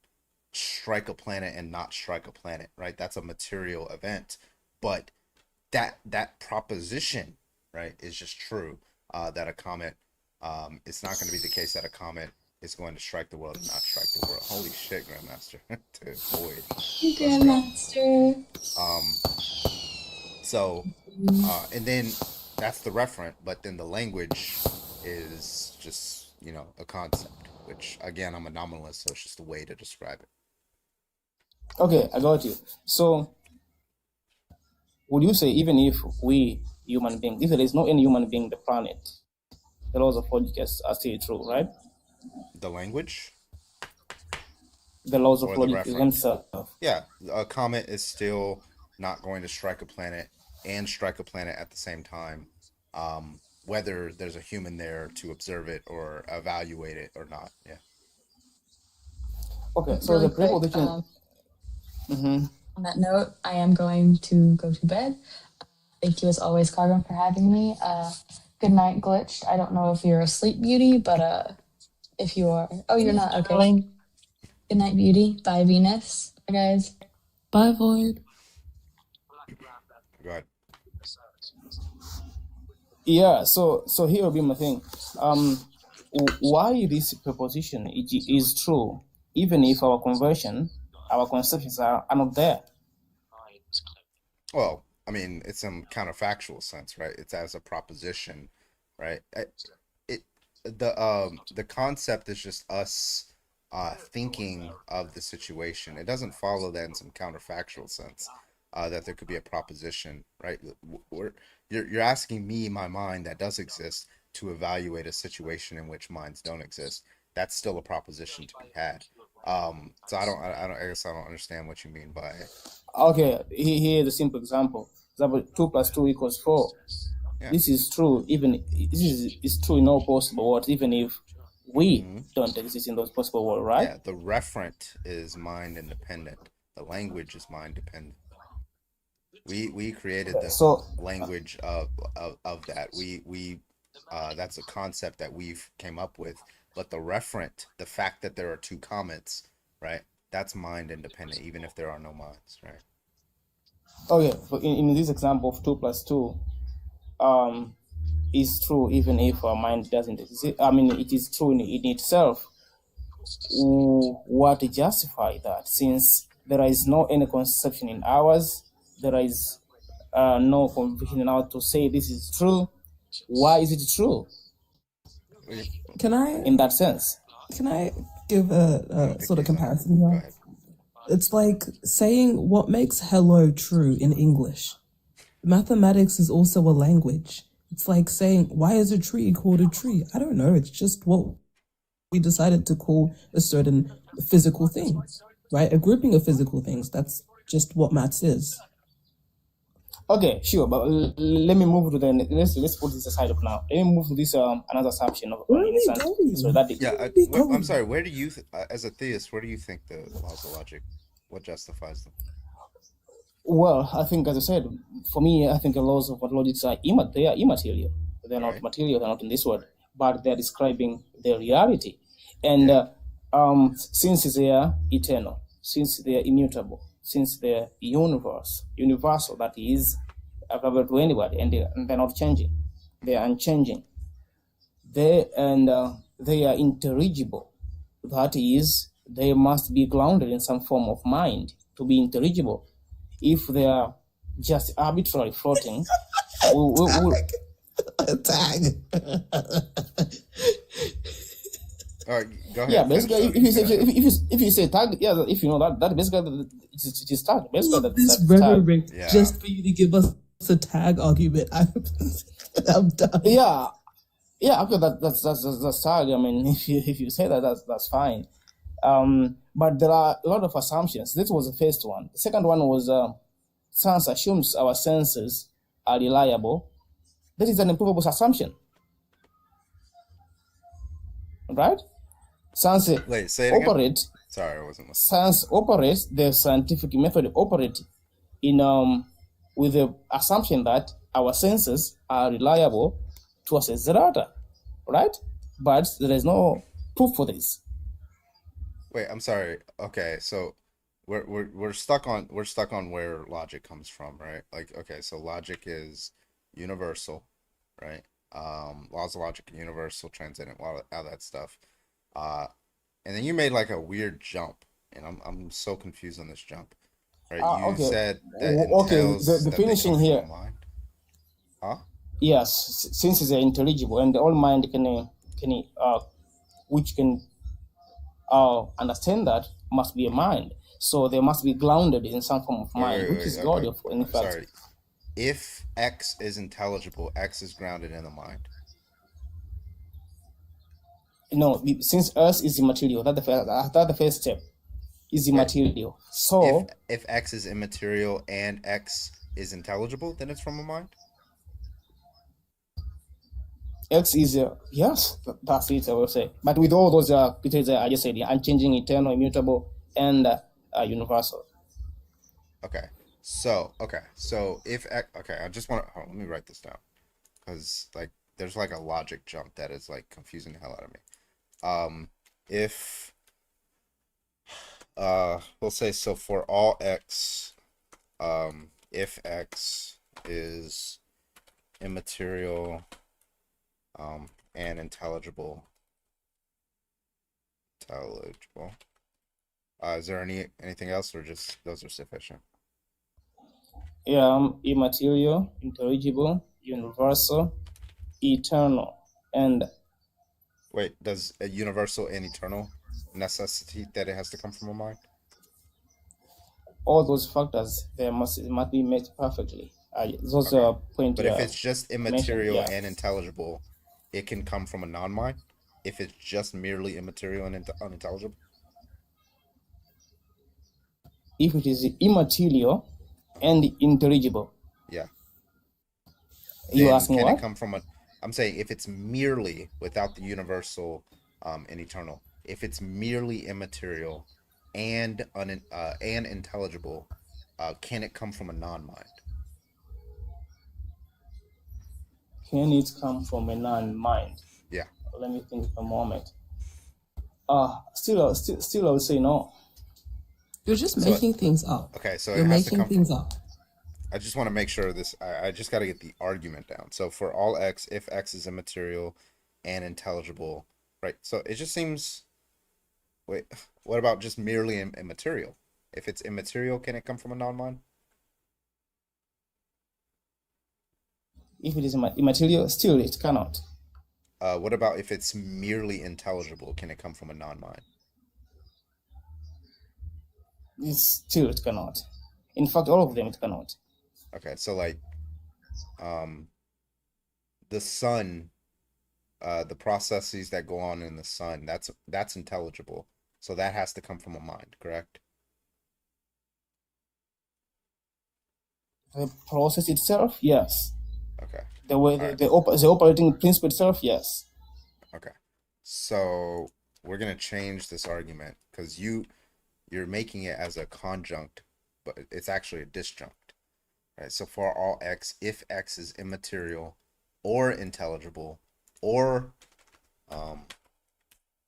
strike a planet and not strike a planet, right? That's a material event, but that proposition, right, is just true. That a comet, it's not going to be the case that a comet is going to strike the world and not strike the world. Holy shit, Grandmaster. Dude, Boyd. Grandmaster. So, and then that's the referent, but then the language is just, a concept, which again, I'm a nominalist, so it's just a way to describe it. Okay, I got you. So, would you say even if we human beings, if there is no any human being on the planet, the laws of logic are still true, right? The language? The laws of Or the logic referent? themselves. Yeah, a comet is still not going to strike a planet and strike a planet at the same time, whether there's a human there to observe it or evaluate it or not. Yeah. Okay, so Really the quick, proposition. on that note, I am going to go to bed. Thank you as always, Carbon, for having me. Good night, Glitched. I don't know if you're asleep, Beauty, but if you are, you're not. Okay. Good night, Beauty. Bye, Venus. Bye, guys. Bye, Void. Go ahead. Yeah, so here will be my thing. Why this proposition is true, even if our conceptions are not there. Well, I mean, it's some counterfactual sense, right? It's as a proposition, right? The concept is just us thinking of the situation. It doesn't follow that in some counterfactual sense that there could be a proposition, right? You're asking me, my mind that does exist, to evaluate a situation in which minds don't exist. That's still a proposition to be had. So I guess I don't understand what you mean by it. Okay, here is a simple example. 2 + 2 = 4. this is true, even this is true in all possible worlds, even if we don't exist in those possible worlds, right? Yeah, the referent is mind independent. The language is mind dependent. We created the So language of that. We that's a concept that we've came up with. But the referent, the fact that there are two comets, right? That's mind independent, even if there are no minds, right? okay, in this example of 2 plus 2, is true even if our mind doesn't exist. I mean, it is true in itself. What justify that? Since there is no any conception in ours, there is no conviction in ours to say this is true. Why is it true? Can I, In that sense, can I give a sort of comparison here? It's like saying what makes hello true in English. Mathematics is also a language. It's like saying, why is a tree called a tree? I don't know. It's just what we decided to call a certain physical thing, right? A grouping of physical things. That's just what maths is. okay, sure, but let me move to the let's put this aside for now. Let me move to this another assumption of Where are we innocence. going? So that Yeah, Where are we I'm going? sorry. Where do you, as a theist, where do you think the laws of logic, what justifies them? well, I think as I said, for me, I think the laws of logic are they are immaterial. They're not material. They're not in this world, but they're describing the reality. And since they are eternal, since they are immutable, since they're universal, that is available to anybody, and they're not changing. They are unchanging. They are intelligible. That is, they must be grounded in some form of mind to be intelligible. If they are just arbitrarily floating, Tag. All right, go ahead. yeah, finish basically, up. if you say tag, yeah, if you know that basically it is tag. Basically, Look, this that's tag. rhetoric Yeah. just for you to give us a tag argument. I'm done. Yeah, okay, that's tag. I mean, if you say that, that's fine. But there are a lot of assumptions. This was the first one. The second one was science assumes our senses are reliable. That is an improvable assumption, right? Science Wait, say it again. operate. Sorry, I wasn't listening. Science operates. The scientific method operate in with the assumption that our senses are reliable to assess the data, right? But there is no proof for this. Wait, I'm sorry. Okay, so we're stuck on where logic comes from, right? Like, okay, so logic is universal, right? Laws of logic are universal, transcendent, all that stuff. And then you made like a weird jump, and I'm so confused on this jump. Right? You Okay. said that Okay. entails The that they finishing come from here. the mind. Huh? Yes, since it's intelligible and all mind which can understand that must be a mind. So they must be grounded in some form of mind, which is God, in fact. Sorry. If X is intelligible, X is grounded in the mind. No, since Earth is immaterial, that's the first step. Is immaterial. So if X is immaterial and X is intelligible, then it's from a mind. X is yes, that's it. I will say, but with all those criteria I just said, unchanging, eternal, immutable, and universal. Okay, so if okay, I just want to let me write this down, because like there's like a logic jump that is like confusing the hell out of me. If we'll say, so for all X, if X is immaterial and intelligible, is there anything else, or just those are sufficient? Yeah, immaterial, intelligible, universal, eternal, and wait, does a universal and eternal necessitate that it has to come from a mind? All those factors they must be met perfectly. Those are points. But if it's just immaterial yeah. and intelligible, it can come from a non-mind. If it's just merely immaterial and unintelligible. If it is immaterial and intelligible, yeah, You then asking can what? it come from a? I'm saying if it's merely without the universal and eternal, if it's merely immaterial and and intelligible, can it come from a non-mind? Can it come from a non-mind? Yeah. Let me think for a moment. Still, I would say no. You're just So making things up. okay, so You're it has to making come things from. up. I just want to make sure this. I just got to get the argument down. So for all x, if x is immaterial and intelligible, right? So it just seems. Wait, what about just merely immaterial? If it's immaterial, can it come from a non-mind? If it is immaterial, still it cannot. What about if it's merely intelligible? Can it come from a non-mind? Still it cannot. In fact, all of them it cannot. Okay, so like, the sun, the processes that go on in the sun, that's intelligible. So that has to come from a mind, correct? The process itself, yes. Okay. The way All right. the operating principle itself, yes. Okay. So we're gonna change this argument because you're making it as a conjunct, but it's actually a disjunct. Right? So for all x, if x is immaterial or intelligible or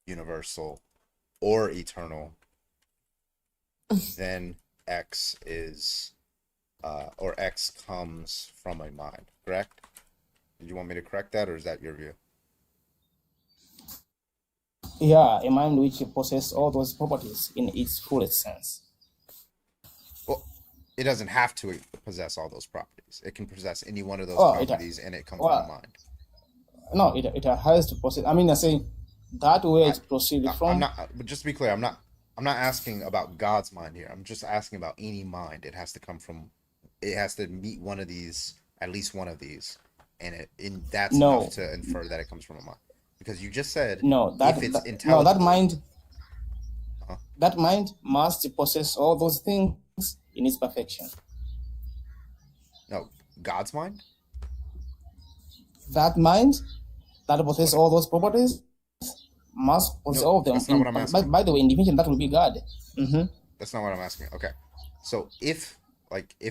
universal or eternal, then x is or x comes from a mind, correct? Do you want me to correct that, or is that your view? Yeah, a mind which possesses all those properties in its fullest sense. Well, it doesn't have to possess all those properties. It can possess any one of those Oh, properties and it comes from a well, mind. no, it has to possess. I mean, I say that way it proceeds I'm from. not, but just to be clear, I'm not asking about God's mind here. I'm just asking about any mind. It has to come from, it has to meet one of these, at least one of these, and that's No, enough to infer that it comes from a mind. Because you just said no, if it's no, intelligible. that mind must possess all those things in its perfection. No, God's mind? That mind that possesses all those properties must possess all of them. That's not what I'm asking. By the way, in division, that will be God. Mm-hmm. That's not what I'm asking. Okay. So if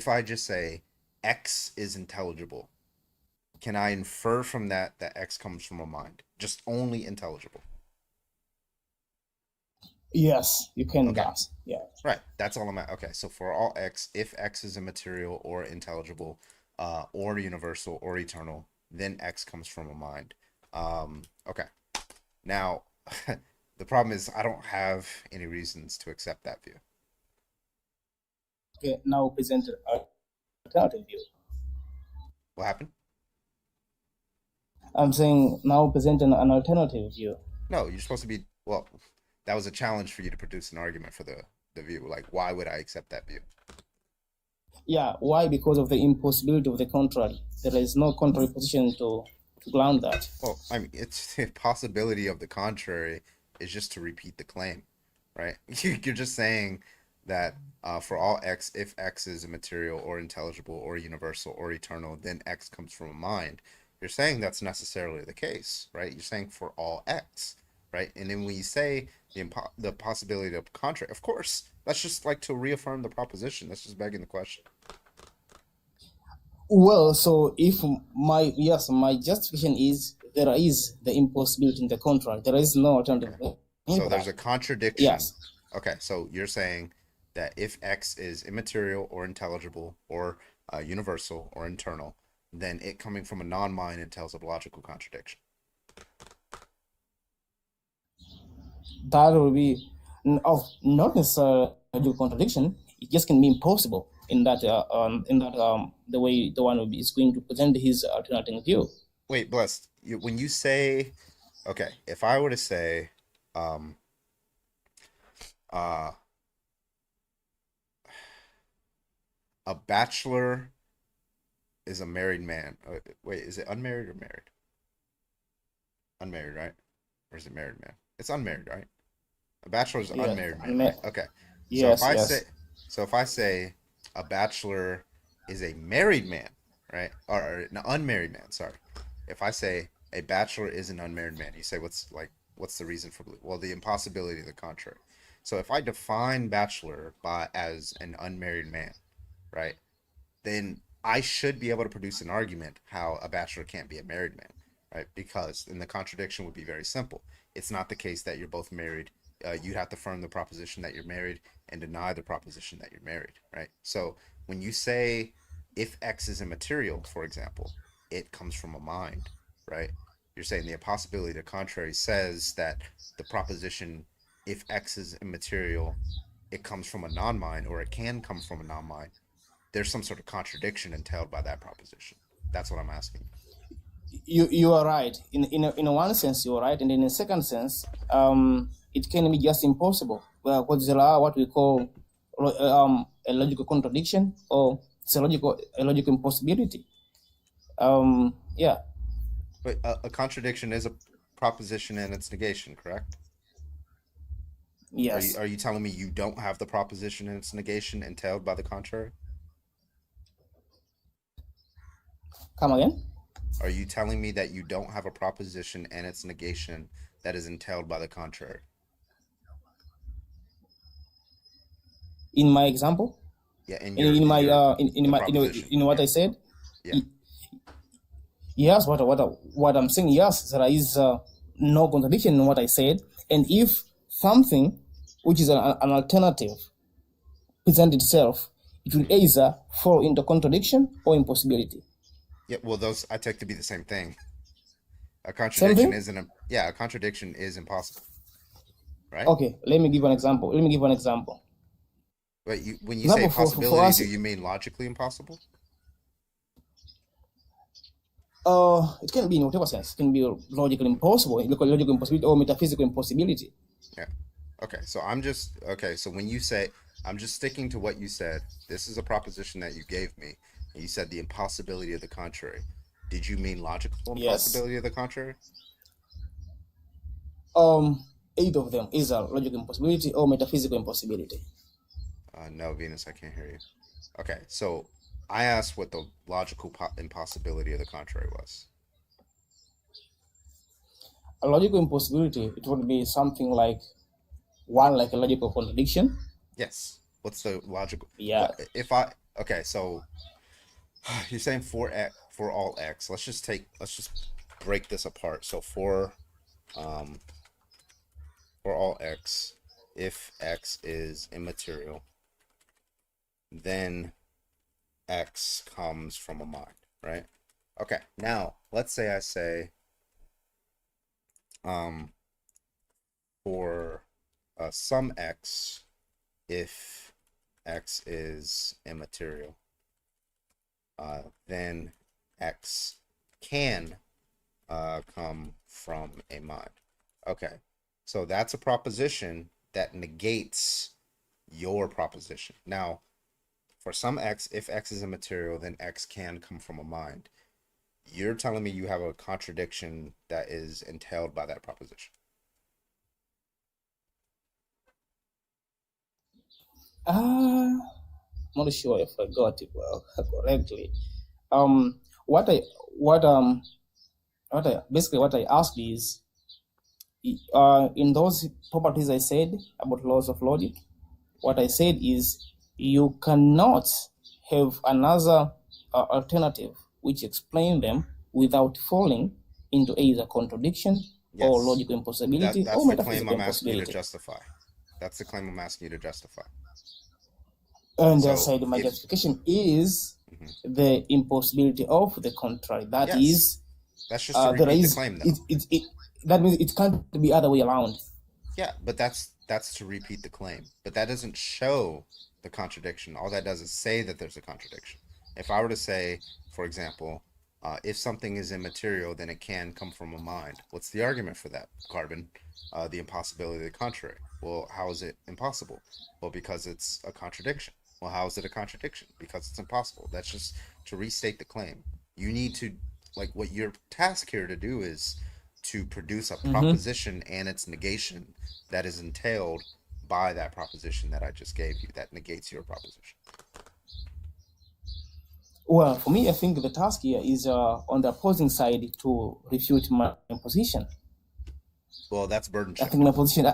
I just say X is intelligible, can I infer from that X comes from a mind? Just only intelligible. Yes, you can. Okay. That. Yeah. Right. That's all I'm at. Okay. So for all X, if X is immaterial or intelligible, or universal or eternal, then X comes from a mind. Okay. Now, the problem is I don't have any reasons to accept that view. Okay. Now present an alternative view. What happened? I'm saying now present an alternative view. No, you're supposed to be, well, that was a challenge for you to produce an argument for the view. Like, why would I accept that view? Yeah. Why? Because of the impossibility of the contrary. There is no contrary position to ground that. Well, I mean, it's the possibility of the contrary is just to repeat the claim, right? You're just saying that for all X, if X is immaterial or intelligible or universal or eternal, then X comes from a mind. You're saying that's necessarily the case, right? You're saying for all X, right? And then when you say the possibility of contrary, of course, that's just like to reaffirm the proposition. That's just begging the question. Well, so if my justification is there is the impossibility in the contrary, there is no alternative. So there's a contradiction. Yes. Okay, so you're saying that if X is immaterial or intelligible or universal or internal, then it coming from a non-mind entails a logical contradiction. That will be not necessarily a contradiction. It just can be impossible in that the way the one is going to present his alternative view. Wait, Blessed, when you say, okay, if I were to say, a bachelor is a married man. Wait, is it unmarried or married? Unmarried, right? Or is it married man? It's unmarried, right? A bachelor is an unmarried man. Right? Okay. Yes, So if I say a bachelor is a married man, right? Or an unmarried man, sorry. If I say a bachelor is an unmarried man, you say what's the reason for belief? Well, the impossibility of the contrary. So if I define bachelor as an unmarried man, right, then I should be able to produce an argument how a bachelor can't be a married man, right? Because then the contradiction would be very simple. It's not the case that you're both married. You'd have to affirm the proposition that you're married and deny the proposition that you're married, right? So when you say if X is immaterial, for example, it comes from a mind, right? You're saying the impossibility to the contrary says that the proposition if X is immaterial, it comes from a non-mind, or it can come from a non-mind. There's some sort of contradiction entailed by that proposition. That's what I'm asking. You are right. In one sense, you are right, and in a second sense, it can be just impossible. Well, what we call a logical contradiction, or it's a logical impossibility. Yeah. But a contradiction is a proposition and its negation, correct? Yes. Are you telling me you don't have the proposition and its negation entailed by the contrary? Come again? Are you telling me that you don't have a proposition and its negation that is entailed by the contrary? In my example? Yeah, in what I said? Yeah. Yes, what I'm saying, yes, there is no contradiction in what I said. And if something which is an alternative present itself, it will either fall into contradiction or impossibility. Yeah, well, those I take to be the same thing. A contradiction a contradiction is impossible, right? Okay, let me give an example. But when you say possibility, do you mean logically impossible? It can be in whatever sense. It can be logically impossible, logical impossibility, or metaphysical impossibility. Yeah. Okay, so so when you say, I'm just sticking to what you said, this is a proposition that you gave me, and you said the impossibility of the contrary. Did you mean logical impossibility of the contrary? Either of them is a logical impossibility or metaphysical impossibility. No, Venus, I can't hear you. Okay, so I asked what the logical impossibility of the contrary was. A logical impossibility, it would be something like a logical contradiction. Yes. What's the logical? Yeah. So you're saying for all X. Let's just break this apart. So for all X, if X is immaterial, then X comes from a mind, right? Okay, now let's say I say for some X, if X is immaterial, then X can come from a mind. Okay, so that's a proposition that negates your proposition. Now, for some X, if X is immaterial, then X can come from a mind. You're telling me you have a contradiction that is entailed by that proposition. I'm not sure if I got it correctly. What I asked is, in those properties I said about laws of logic, what I said is you cannot have another alternative which explain them without falling into either contradiction or logical impossibility or metaphysical impossibility. That's the claim I'm asking you to justify. And I said my justification is the impossibility of the contrary. That's just to repeat the claim, though. That means it can't be other way around. Yeah, but that's to repeat the claim. But that doesn't show the contradiction. All that does is say that there's a contradiction. If I were to say, for example, if something is immaterial, then it can come from a mind. What's the argument for that, Carbon? The impossibility of the contrary. Well, how is it impossible? Well, because it's a contradiction. Well, how is it a contradiction? Because it's impossible. That's just to restate the claim. You need to, what your task here to do is to produce a proposition and its negation that is entailed by that proposition that I just gave you, that negates your proposition. Well, for me, I think the task here is on the opposing side to refute my position. Well, that's burden I shifting. think my position.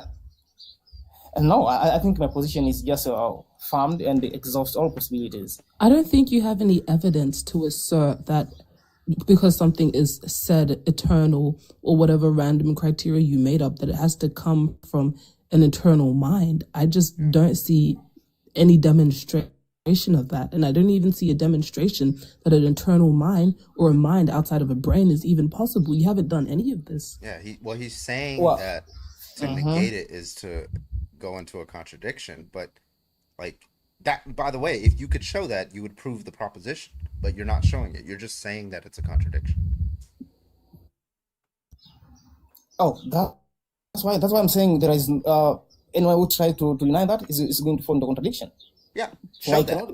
No, I think my position is just farmed and exhausts all possibilities. I don't think you have any evidence to assert that because something is said eternal or whatever random criteria you made up, that it has to come from an eternal mind. I just don't see any demonstration of that. And I don't even see a demonstration that an eternal mind or a mind outside of a brain is even possible. You haven't done any of this. Yeah, he's saying Well, that to negate it is to go into a contradiction, but like that, by the way, if you could show that, you would prove the proposition, but you're not showing it. You're just saying that it's a contradiction. Oh, that's why I'm saying there is anyone who try to deny that is going to fall into contradiction. Yeah, So show I that. cannot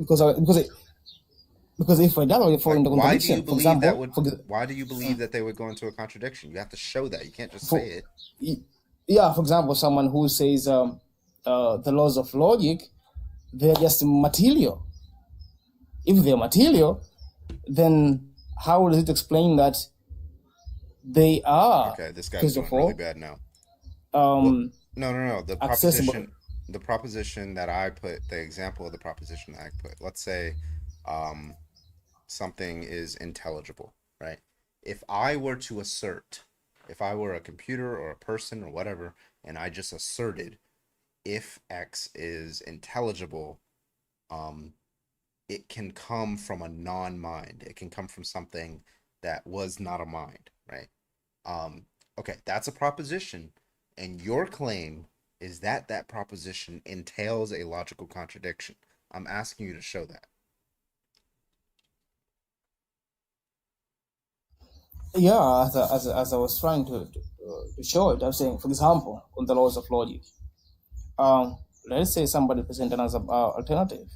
because if I doubt, I fall into Why do you contradiction. For believe that example, why do you believe that they would go into a contradiction? You have to show that. You can't just for say it. yeah, for example, someone who says the laws of logic, they're just material. If they're material, then how does it explain that they are, Okay, this guy's first doing of really all, bad now. No. accessible? The proposition that I put, the example of the proposition that I put. Let's say something is intelligible, right? If I were to assert, if I were a computer or a person or whatever, and I just asserted if X is intelligible, it can come from a non-mind. It can come from something that was not a mind, right? Okay, that's a proposition, and your claim is that that proposition entails a logical contradiction. I'm asking you to show that. Yeah, as I was trying to show it, I was saying, for example, on the laws of logic. Let's say somebody presents another alternative.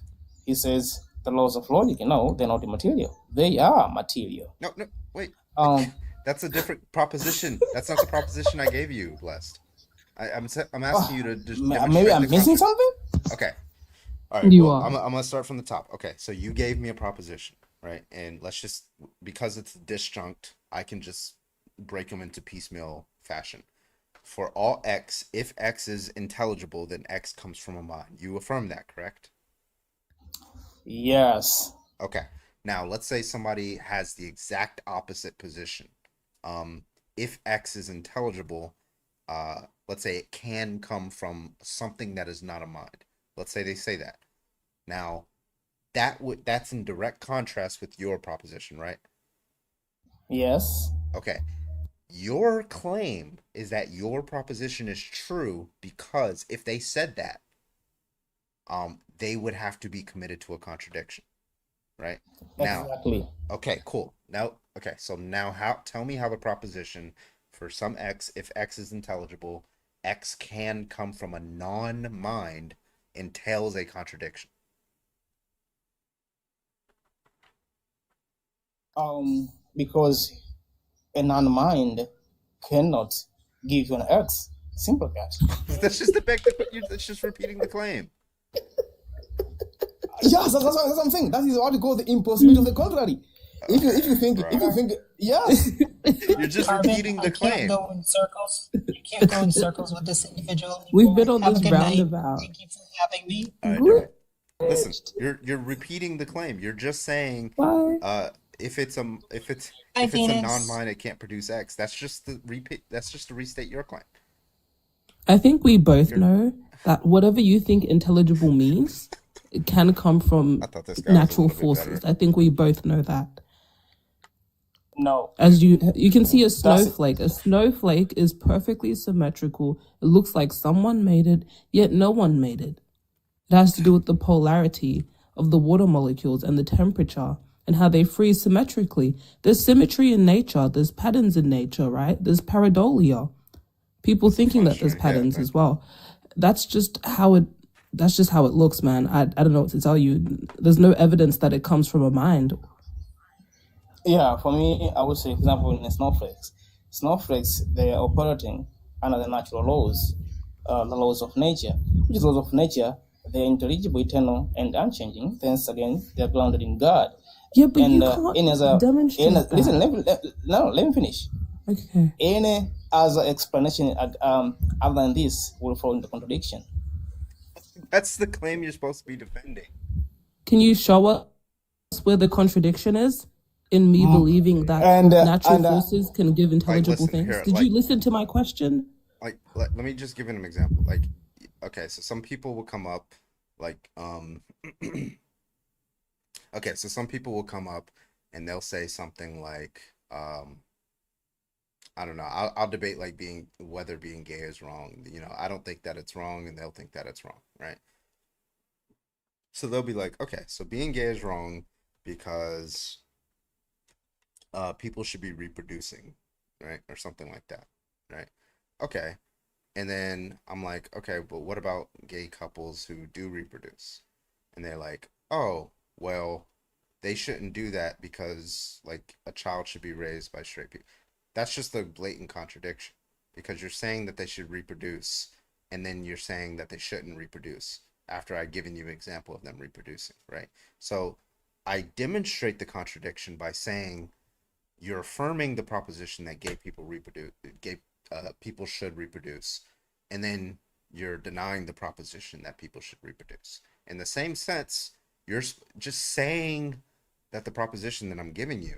He says the laws of logic, no, they're not immaterial. They are material. No, wait. Um, That's a different proposition. That's not the proposition I gave you, Blessed. I'm asking you to just maybe demonstrate I'm the missing concept. something. Okay. All right. You Well, are. I'm gonna start from the top. Okay. So you gave me a proposition, right? And let's just, because it's disjunct, I can just break them into piecemeal fashion. For all X, if X is intelligible, then X comes from a mind. You affirm that, correct? Yes. Okay. Now let's say somebody has the exact opposite position. If X is intelligible, let's say it can come from something that is not a mind. Let's say they say that. Now, that's in direct contrast with your proposition, right? Yes. Okay. Your claim is that your proposition is true because if they said that, they would have to be committed to a contradiction, right? Now, Exactly. okay, cool. So now tell me how the proposition for some X, if X is intelligible, X can come from a non-mind entails a contradiction. Because a non-mind cannot give you an X. Simple as that. That's just that's just repeating the claim. Yes, that's what I'm saying. That is what you call the impossibility of the contrary. If you think, yes, You're just Carbon, repeating the I can't claim. go in circles. You can't go in circles with this individual. We've anymore. been on Have a this good night. roundabout. Thank you for having me. All right, all right. Listen, you're repeating the claim. You're just saying, Why? if it's a Hi, Phoenix. non-mind, it can't produce X. That's just the repeat. That's just to restate your claim. I think we both know that whatever you think intelligible means, it can come from I thought this guy was a natural little bit better. forces. I think we both know that. no. As you can see a snowflake. A snowflake is perfectly symmetrical. It looks like someone made it, yet no one made it. It has to do with the polarity of the water molecules and the temperature and how they freeze symmetrically. There's symmetry in nature. There's patterns in nature, right? There's pareidolia. People thinking that there's patterns as well. That's just how it looks, man. I don't know what to tell you. There's no evidence that it comes from a mind. Yeah, for me, I would say, for example, in snowflakes, they are operating under the natural laws, the laws of nature. Which laws of nature, they are intelligible, eternal, and unchanging. Hence, again, they are grounded in God. Yeah, but And you in as a can't demonstrate listen, that. let me finish. Okay. Any other explanation other than this will fall into contradiction. That's the claim you're supposed to be defending. Can you show us where the contradiction is in me believing that natural forces can give intelligible listen things? here, Did you listen to my question? Like, let me just give an example. Like, okay, so some people will come up, like, okay, so some people will come up and they'll say something like, I don't know. I'll debate like whether being gay is wrong. You know, I don't think that it's wrong, and they'll think that it's wrong, right? So they'll be like, okay, so being gay is wrong because people should be reproducing, right, or something like that, right? Okay, and then I'm like, okay, but what about gay couples who do reproduce? And they're like, oh, well, they shouldn't do that because like a child should be raised by straight people. That's just a blatant contradiction, because you're saying that they should reproduce, and then you're saying that they shouldn't reproduce after I've given you an example of them reproducing, right? So I demonstrate the contradiction by saying you're affirming the proposition that gay people people should reproduce, and then you're denying the proposition that people should reproduce. In the same sense, you're just saying that the proposition that I'm giving you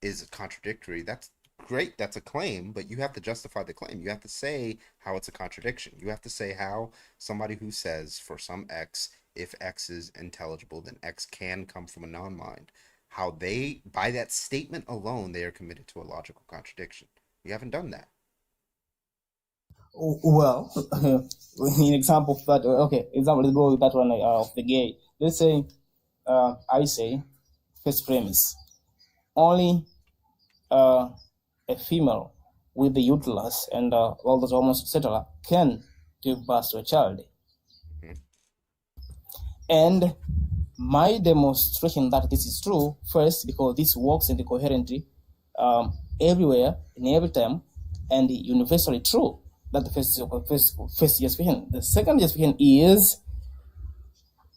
is contradictory. That's great, that's a claim, but you have to justify the claim. You have to say how it's a contradiction. You have to say how somebody who says for some X, if X is intelligible, then X can come from a non-mind, how they, by that statement alone, they are committed to a logical contradiction. You haven't done that. Well, in example of that, okay, example, let's go with that one of the gay. Let's say, I say, first premise, only a female with the uterus and all those hormones, etc., can give birth to a child. And my demonstration that this is true, first, because this works in the coherently everywhere, in every time, and universally true. That's the first justification. The second justification is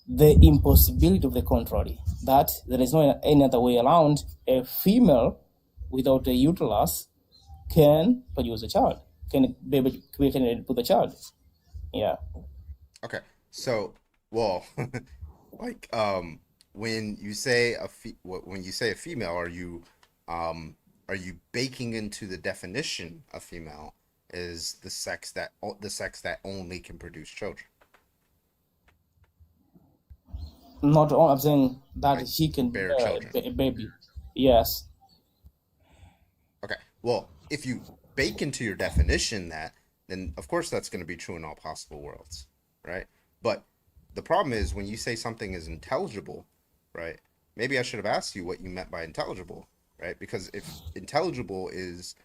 the impossibility of the contrary, that there is no any other way around. A female without a uterus can produce a child, can put a child. Yeah. Okay, so, well, like, when you say a female, are you baking into the definition of female is the sex that only can produce children? Not all, I'm saying that she can bear a baby. Yes. Okay. Well, if you bake into your definition that, then of course that's going to be true in all possible worlds, right? But the problem is when you say something is intelligible, right? Maybe I should have asked you what you meant by intelligible, right? Because if intelligible is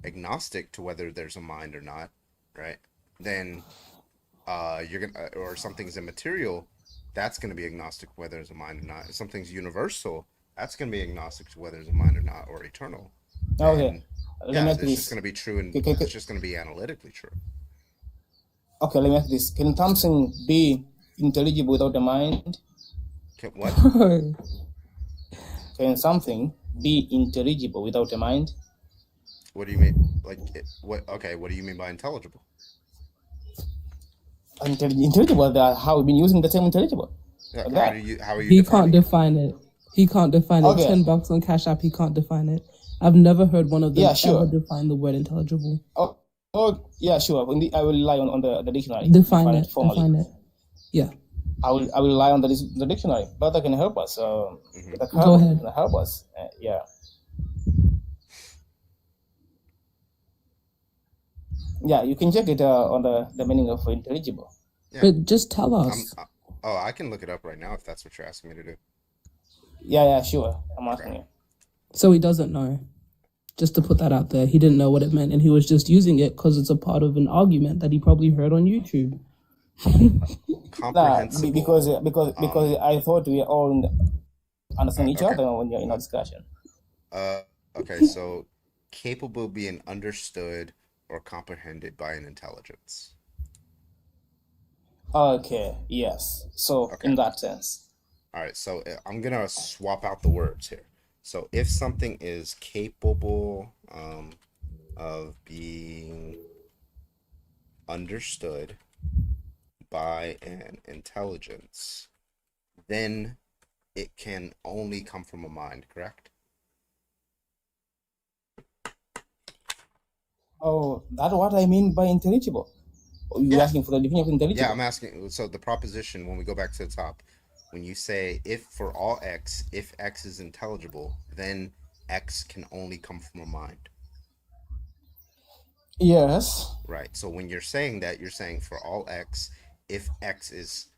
agnostic to whether there's a mind or not, right? Then or something's immaterial, that's going to be agnostic to whether there's a mind or not. If something's universal, that's going to be agnostic to whether there's a mind or not, or eternal. Okay. Yeah, it's just going to be true, and it's just going to be analytically true. Okay, let me ask this. Can something be intelligible without a mind? What? Can something be intelligible without a mind? What do you mean? Like, what? Okay, what do you mean by intelligible? Intelligible. How we've been using the term intelligible. Yeah, like how are you? He can't define it. He can't define it. Okay. $10 on Cash App. He can't define it. I've never heard one of them sure. ever define the word intelligible. Oh, yeah, sure. I will rely on the dictionary. Define it. Formally. Define it. Yeah. I will rely on the dictionary. Brother can help us. Go ahead. Can help us. Yeah. Yeah, you can check it on the meaning of intelligible. Yeah. But just tell us. I can look it up right now if that's what you're asking me to do. Yeah, sure. I'm asking you. So he doesn't know. Just to put that out there, he didn't know what it meant, and he was just using it because it's a part of an argument that he probably heard on YouTube. Comprehensible. Because I thought we all understand each other when you're in a discussion. Okay, so capable of being understood or comprehended by an intelligence. Okay, yes. So in that sense. All right, so I'm gonna swap out the words here. So if something is capable of being understood by an intelligence, then it can only come from a mind, correct? Oh, that's what I mean by intelligible. You're asking for the definition of intelligible? Yeah, I'm asking. So the proposition, when we go back to the top, when you say if for all x, if x is intelligible, then x can only come from a mind. Yes. Right. So when you're saying that, you're saying for all x, if x is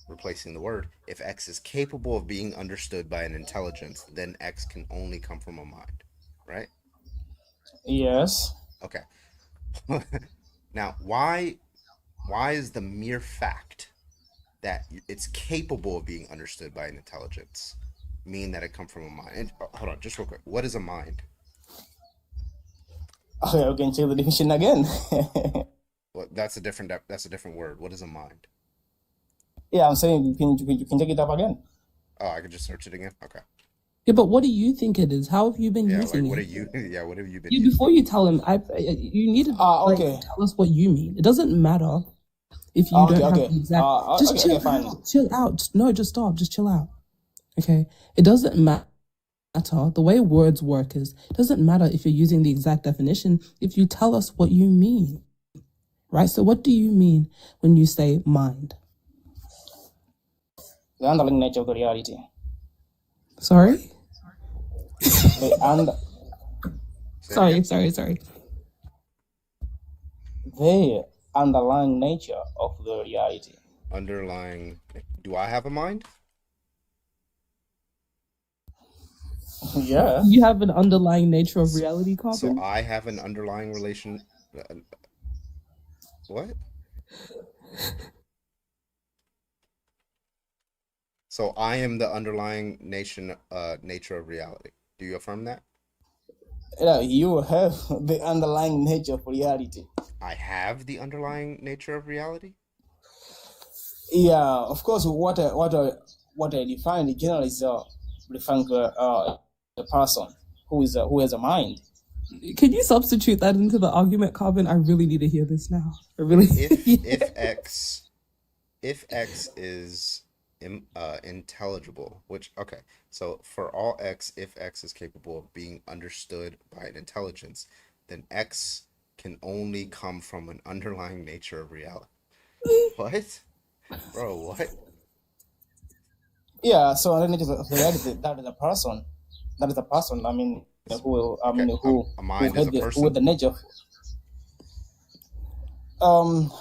replacing the word, if x is capable of being understood by an intelligence, then x can only come from a mind. Right? Yes. Okay. Now, why is the mere fact that it's capable of being understood by an intelligence mean that it come from a mind? And, hold on, just real quick. What is a mind? Okay, we can check the definition again. Well, that's a different word. What is a mind? Yeah, I'm saying you can check it up again. Oh, I could just search it again. Okay. Yeah, but what do you think it is? How have you been using what it? are you? Yeah, what have you been? You, before you tell him, you need to okay. tell us what you mean. It doesn't matter if you don't have the exact. Just chill out. Chill out. No, just stop. Just chill out. Okay. It doesn't matter. The way words work is it doesn't matter if you're using the exact definition. If you tell us what you mean, right? So, what do you mean when you say mind? The underlying nature of the reality. Sorry. Sorry. The underlying nature of the reality. Underlying. Do I have a mind? Yeah. You have an underlying nature of reality, Carbon? So I have an underlying relation. What? So I am the underlying nature of reality. Do you affirm that? Yeah, you have the underlying nature of reality. I have the underlying nature of reality? Yeah, of course. What I define generally is referring to a person who has a mind. Can you substitute that into the argument, Carbon? I really need to hear this now. I really. If x is intelligible, which okay, so for all x, if x is capable of being understood by an intelligence, then x can only come from an underlying nature of reality. What, bro? What? Yeah, so I need to reality that is a person. That is a person. I mean, who a mind is a person. With the nature of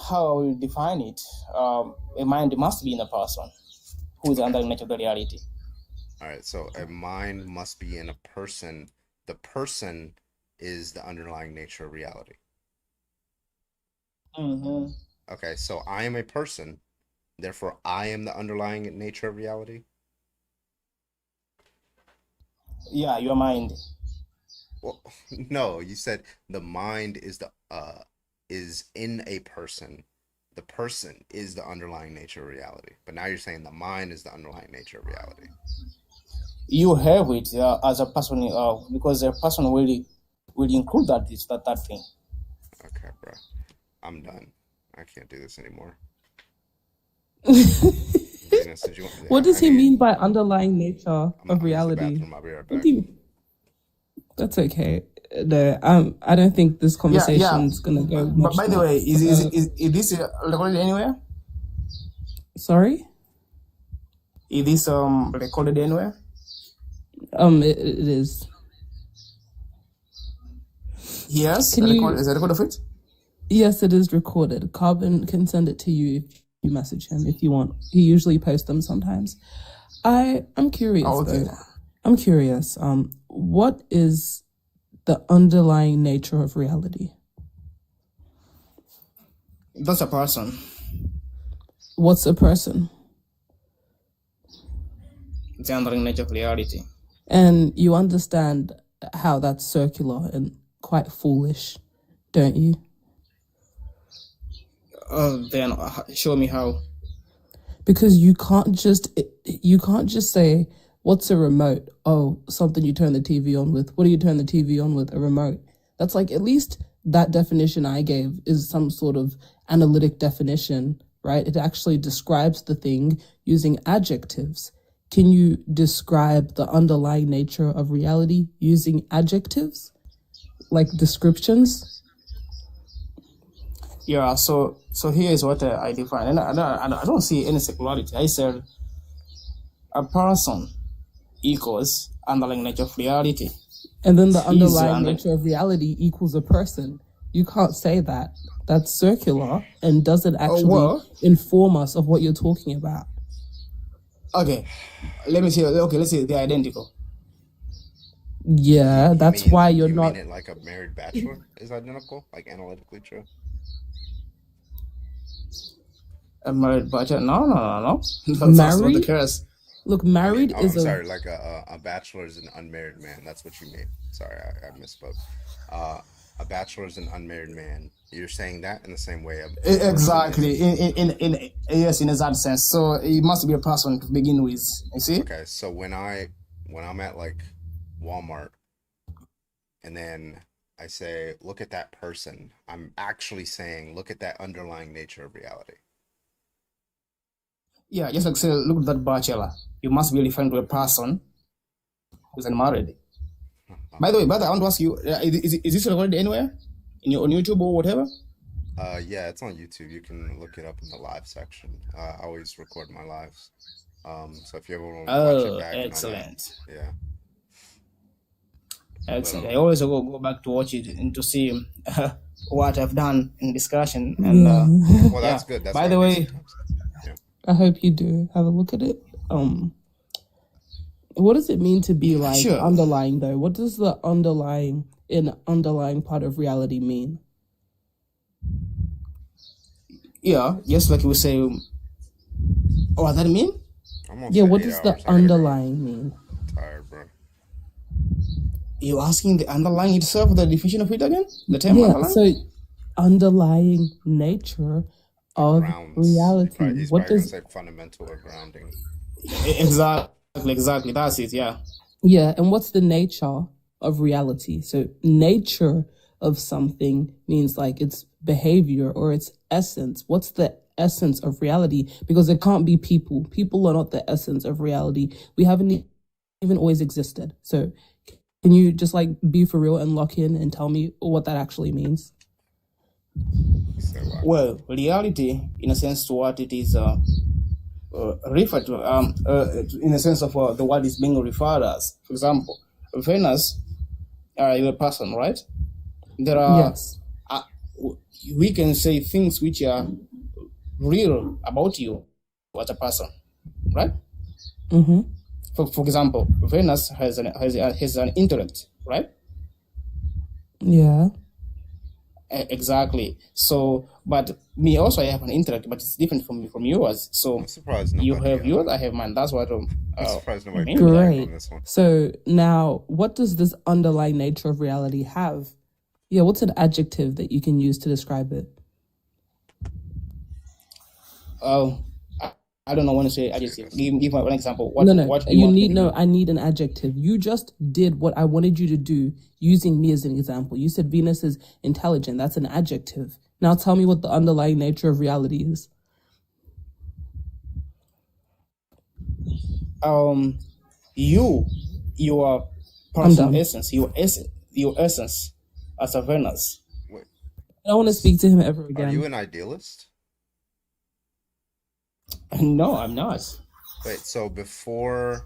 how we define it, a mind must be in a person who is the underlying nature of the reality. All right, so a mind must be in a person. The person is the underlying nature of reality. Mm-hmm. Okay, so I am a person, therefore I am the underlying nature of reality. Yeah, your mind. Well, no, you said the mind is in a person. The person is the underlying nature of reality. But now you're saying the mind is the underlying nature of reality. You have it as a person because a person will include that thing. Okay, bro. I'm done. I can't do this anymore. Venus, what does he mean by underlying nature of reality? I'll be right back. That's okay. No, I don't think this conversation's gonna go. But by the way, is this recorded anywhere? Sorry? Is this recorded anywhere? It is. Yes. Is a record of it? Yes, it is recorded. Carbon can send it to you if you message him if you want. He usually posts them sometimes. I'm curious though. I'm curious. What is the underlying nature of reality? That's a person. What's a person? It's the underlying nature of reality. And you understand how that's circular and quite foolish, don't you? Then show me how. because you can't just say what's a remote? Oh, something you turn the TV on with. What do you turn the TV on with? A remote. That's like, at least that definition I gave is some sort of analytic definition, right? It actually describes the thing using adjectives. Can you describe the underlying nature of reality using adjectives, like descriptions? Yeah, so here is what I define, and I don't see any secularity. I said a person equals underlying nature of reality. And then the Is underlying nature of reality equals a person. You can't say that. That's circular and doesn't actually well, inform us of what you're talking about. okay. Let me see. Okay, let's say they're identical. Yeah, that's why you're You not. mean it like a married bachelor is identical, like analytically true? A married bachelor? No. That's not the Married? case. Look, married I'm is a. sorry, like a bachelor is an unmarried man. That's what you mean. Sorry, I misspoke. A bachelor is an unmarried man. You're saying that in the same way a person is. Exactly. In yes, in that sense. So it must be a person to begin with. You see? Okay, so when I'm at like Walmart and then I say, look at that person, I'm actually saying, look at that underlying nature of reality. Yeah, just like say, look at that bachelor. You must be referring to a person who's unmarried. By the way, brother, I want to ask you: is this recorded anywhere on YouTube or whatever? Yeah, it's on YouTube. You can look it up in the live section. I always record my lives. So if you ever want to watch it back, Excellent. yeah. Excellent. I always go back to watch it and to see what I've done in discussion. And Well, that's good. That's by what the I do way, sometimes. Yeah. I hope you do have a look at it. What does it mean to be like Sure. underlying though? What does the underlying part of reality mean? yeah, just like we say, what that mean? I'm on Yeah, for what 8 does hours. the I gotta go. underlying mean? I'm tired, bro. You asking the underlying itself, the definition of it again? The term Yeah, underlying? so underlying nature of Grounds. reality. He's What probably gonna does say fundamental or grounding. Exactly. That's it. Yeah. Yeah, and what's the nature of reality? So nature of something means like its behavior or its essence. What's the essence of reality? Because it can't be people. People are not the essence of reality. We haven't even always existed. So can you just like be for real and lock in and tell me what that actually means? Well, reality, in a sense, to what it is referred to, in a sense of the word is being referred as. For example, Venus, you're a person, right? There are, Yes. we can say things which are real about you as a person, right? Mm-hmm. For example, Venus has an intellect, right? Yeah. Exactly. So, but me also, I have an intellect, but it's different from yours. So I'm surprised you nobody. have yours, I have mine. That's what. I'm surprised nobody mean. picked back Great. on this one. So now, what does this underlying nature of reality have? Yeah, what's an adjective that you can use to describe it? Oh, I don't know when to say. I just give me one example. What? No, What do you want me need to no. do? I need an adjective. You just did what I wanted you to do using me as an example. You said Venus is intelligent. That's an adjective. Now tell me what the underlying nature of reality is. Your I'm person done. essence, your essence as a Venus. Wait, I don't want to speak to him ever are you again. an idealist? No, I'm not. Wait, so before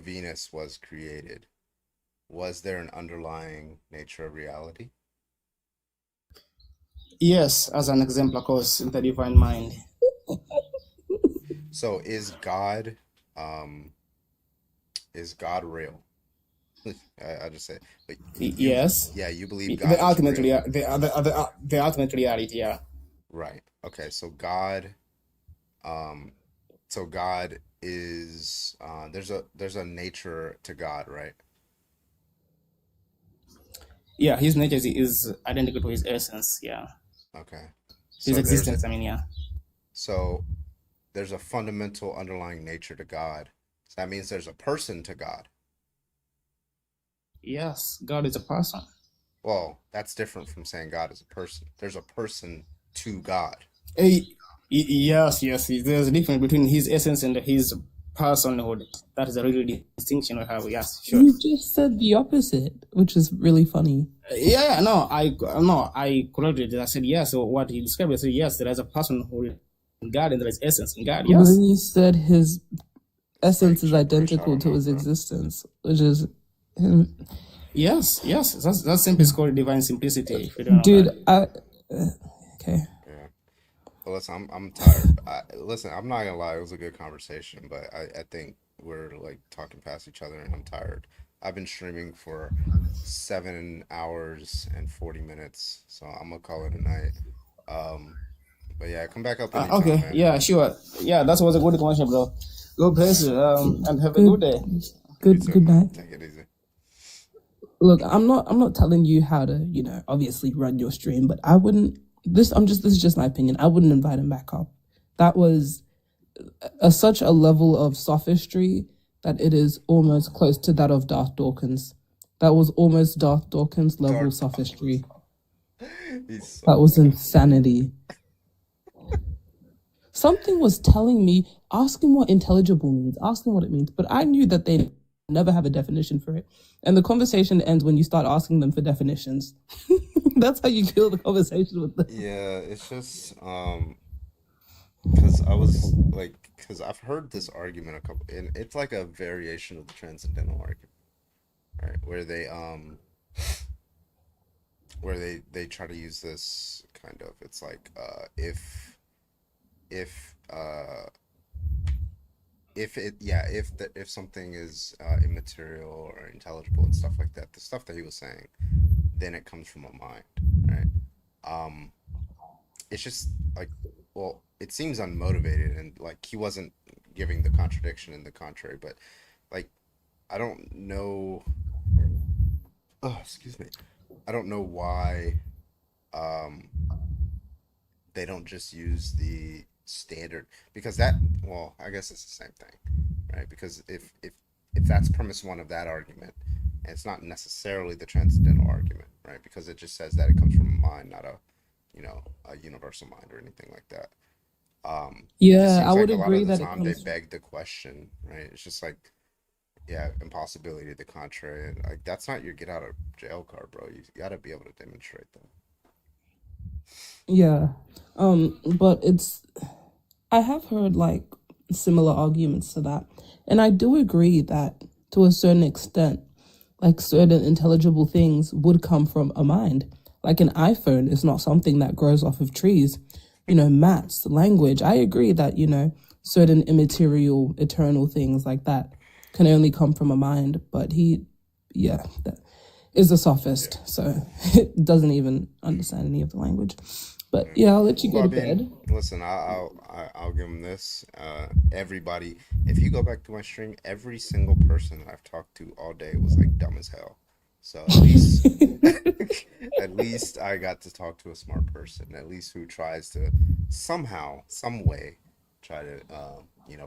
Venus was created, was there an underlying nature of reality? Yes, as an example, of course, in the divine mind. So is God real? I just say, but Yes. yeah, you believe God The is ultimate, real, the ultimate reality. Yeah. right? Okay, so God is there's a nature to God, right? Yeah, his nature is identical to his essence. Yeah. Okay, his So there's existence. I mean, yeah. so there's a fundamental underlying nature to God. So that means there's a person to God. Yes, God is a person. Well, that's different from saying God is a person. There's a person to God. Yes, there's a difference between his essence and his personhood. That is a really distinction we have. Yes, sure. You just said the opposite, which is really funny. Yeah, no, I corrected it. I said yes. So what he described, I said yes. There is a personhood in God, and there is essence in God. But Yes. then you said his essence is identical to his existence, which is him. Yes. That's simply called divine simplicity. If you don't know Dude, that. okay. Yeah. Well, listen, I'm tired. Listen, I'm not gonna lie. It was a good conversation, but I think we're like talking past each other, and I'm tired. I've been streaming for 7 hours and 40 minutes, so I'm gonna call it a night. But yeah, come back up anytime, Okay, man. yeah, sure. Yeah, that was a good conversation, bro. God bless you. And have a good day. Good night. Take it easy. Look, I'm not telling you how to, obviously run your stream, but I wouldn't. This is just my opinion. I wouldn't invite him back up. That was such a level of sophistry that it is almost close to that of Darth Dawkins. That was almost Darth Dawkins level sophistry. That was insanity. Something was telling me, ask him what intelligible means, ask him what it means, but I knew that they never have a definition for it. And the conversation ends when you start asking them for definitions. That's how you kill the conversation with them. Yeah, it's just because I've heard this argument a couple, and it's like a variation of the transcendental argument, right? Where they try to use this kind of, it's like if something is immaterial or intelligible and stuff like that, the stuff that he was saying, then it comes from a mind, right? It's just like, well, it seems unmotivated, and like he wasn't giving the contradiction and the contrary, but like I don't know. Oh, excuse me. I don't know why they don't just use the standard, because that, well, I guess it's the same thing, right? Because if that's premise one of that argument, and it's not necessarily the transcendental argument, right? Because it just says that it comes from a mind, not a universal mind or anything like that. Yeah, I would a lot agree of the that it time they comes. beg the question, right? It's just like, yeah, impossibility to the contrary, and like that's not your get out of jail card, bro. You gotta be able to demonstrate that. Yeah. But I have heard like similar arguments to that. And I do agree that to a certain extent, like certain intelligible things would come from a mind. Like an iPhone is not something that grows off of trees. Maths, language. I agree that, certain immaterial, eternal things like that can only come from a mind. But that is a sophist. So it doesn't even understand any of the language. But yeah, I'll let you go Well, to bed. listen, I'll give them this. Everybody, if you go back to my stream, every single person that I've talked to all day was like dumb as hell. So at least I got to talk to a smart person, at least who tries to somehow, some way, try to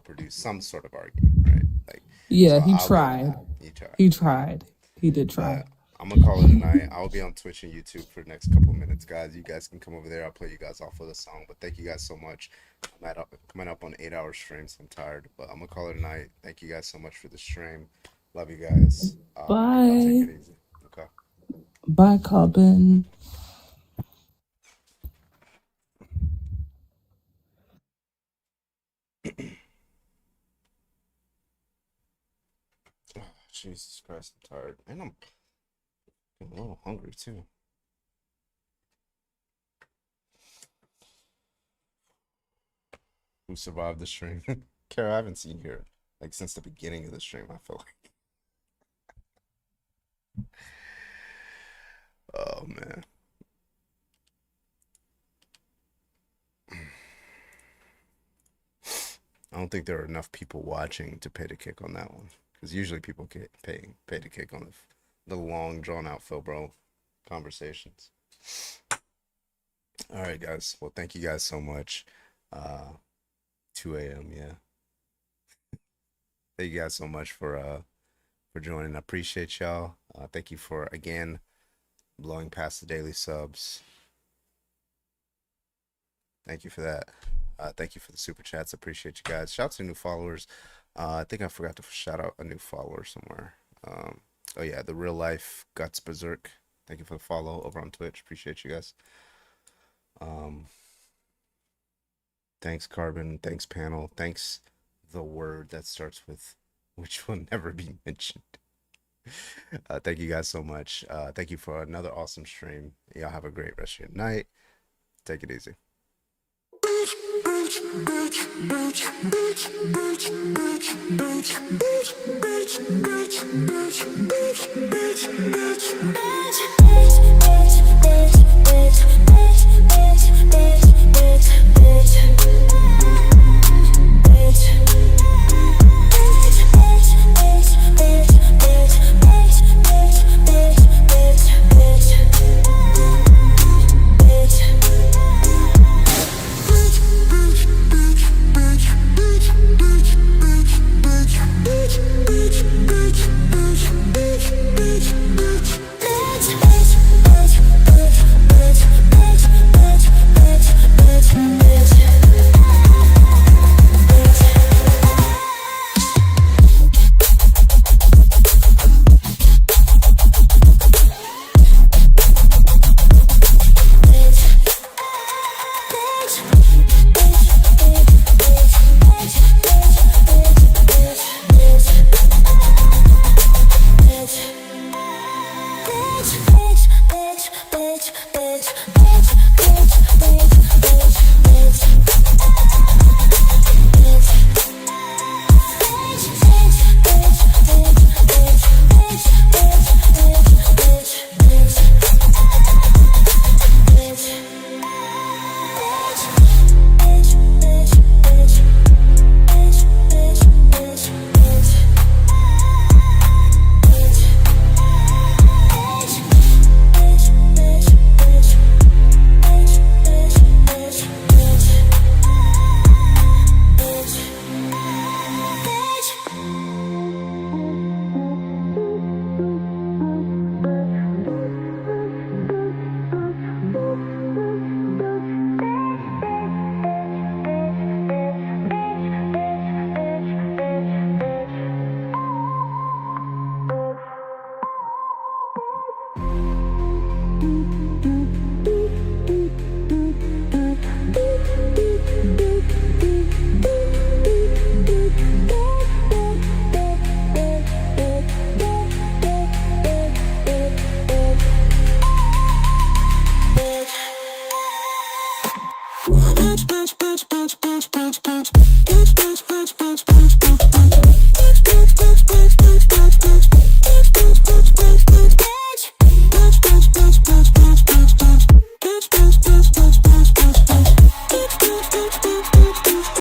produce some sort of argument, right? Like, Yeah, so he I'll give him tried. that. He tried. He tried. He did try. I'm gonna call it a night. I'll be on Twitch and YouTube for the next couple of minutes, guys. You guys can come over there. I'll play you guys off with a song. But thank you guys so much. I'm coming up on 8-hour streams. I'm tired, but I'm gonna call it a night. Thank you guys so much for the stream. Love you guys. Y'all Bye. take it easy. Okay. Bye, Carbon. Oh, Jesus Christ, I'm tired, and I'm a little hungry too. Who survived the stream? Kara, I haven't seen you here like since the beginning of the stream. I feel like. Oh man. I don't think there are enough people watching to pay to kick on that one, because usually people pay to kick on the long drawn out Phil bro conversations. All right, guys. Well, thank you guys so much. 2 a.m. Yeah. Thank you guys so much for joining. I appreciate y'all. Thank you for again blowing past the daily subs. Thank you for that. Thank you for the super chats. I appreciate you guys. Shout out to new followers. I think I forgot to shout out a new follower somewhere. Oh yeah, the real life Guts Berserk. Thank you for the follow over on Twitch. Appreciate you guys. Thanks Carbon. Thanks Panel. Thanks the word that starts with which will never be mentioned. Thank you guys so much. Thank you for another awesome stream. Y'all have a great rest of your night. Take it easy. Bitch.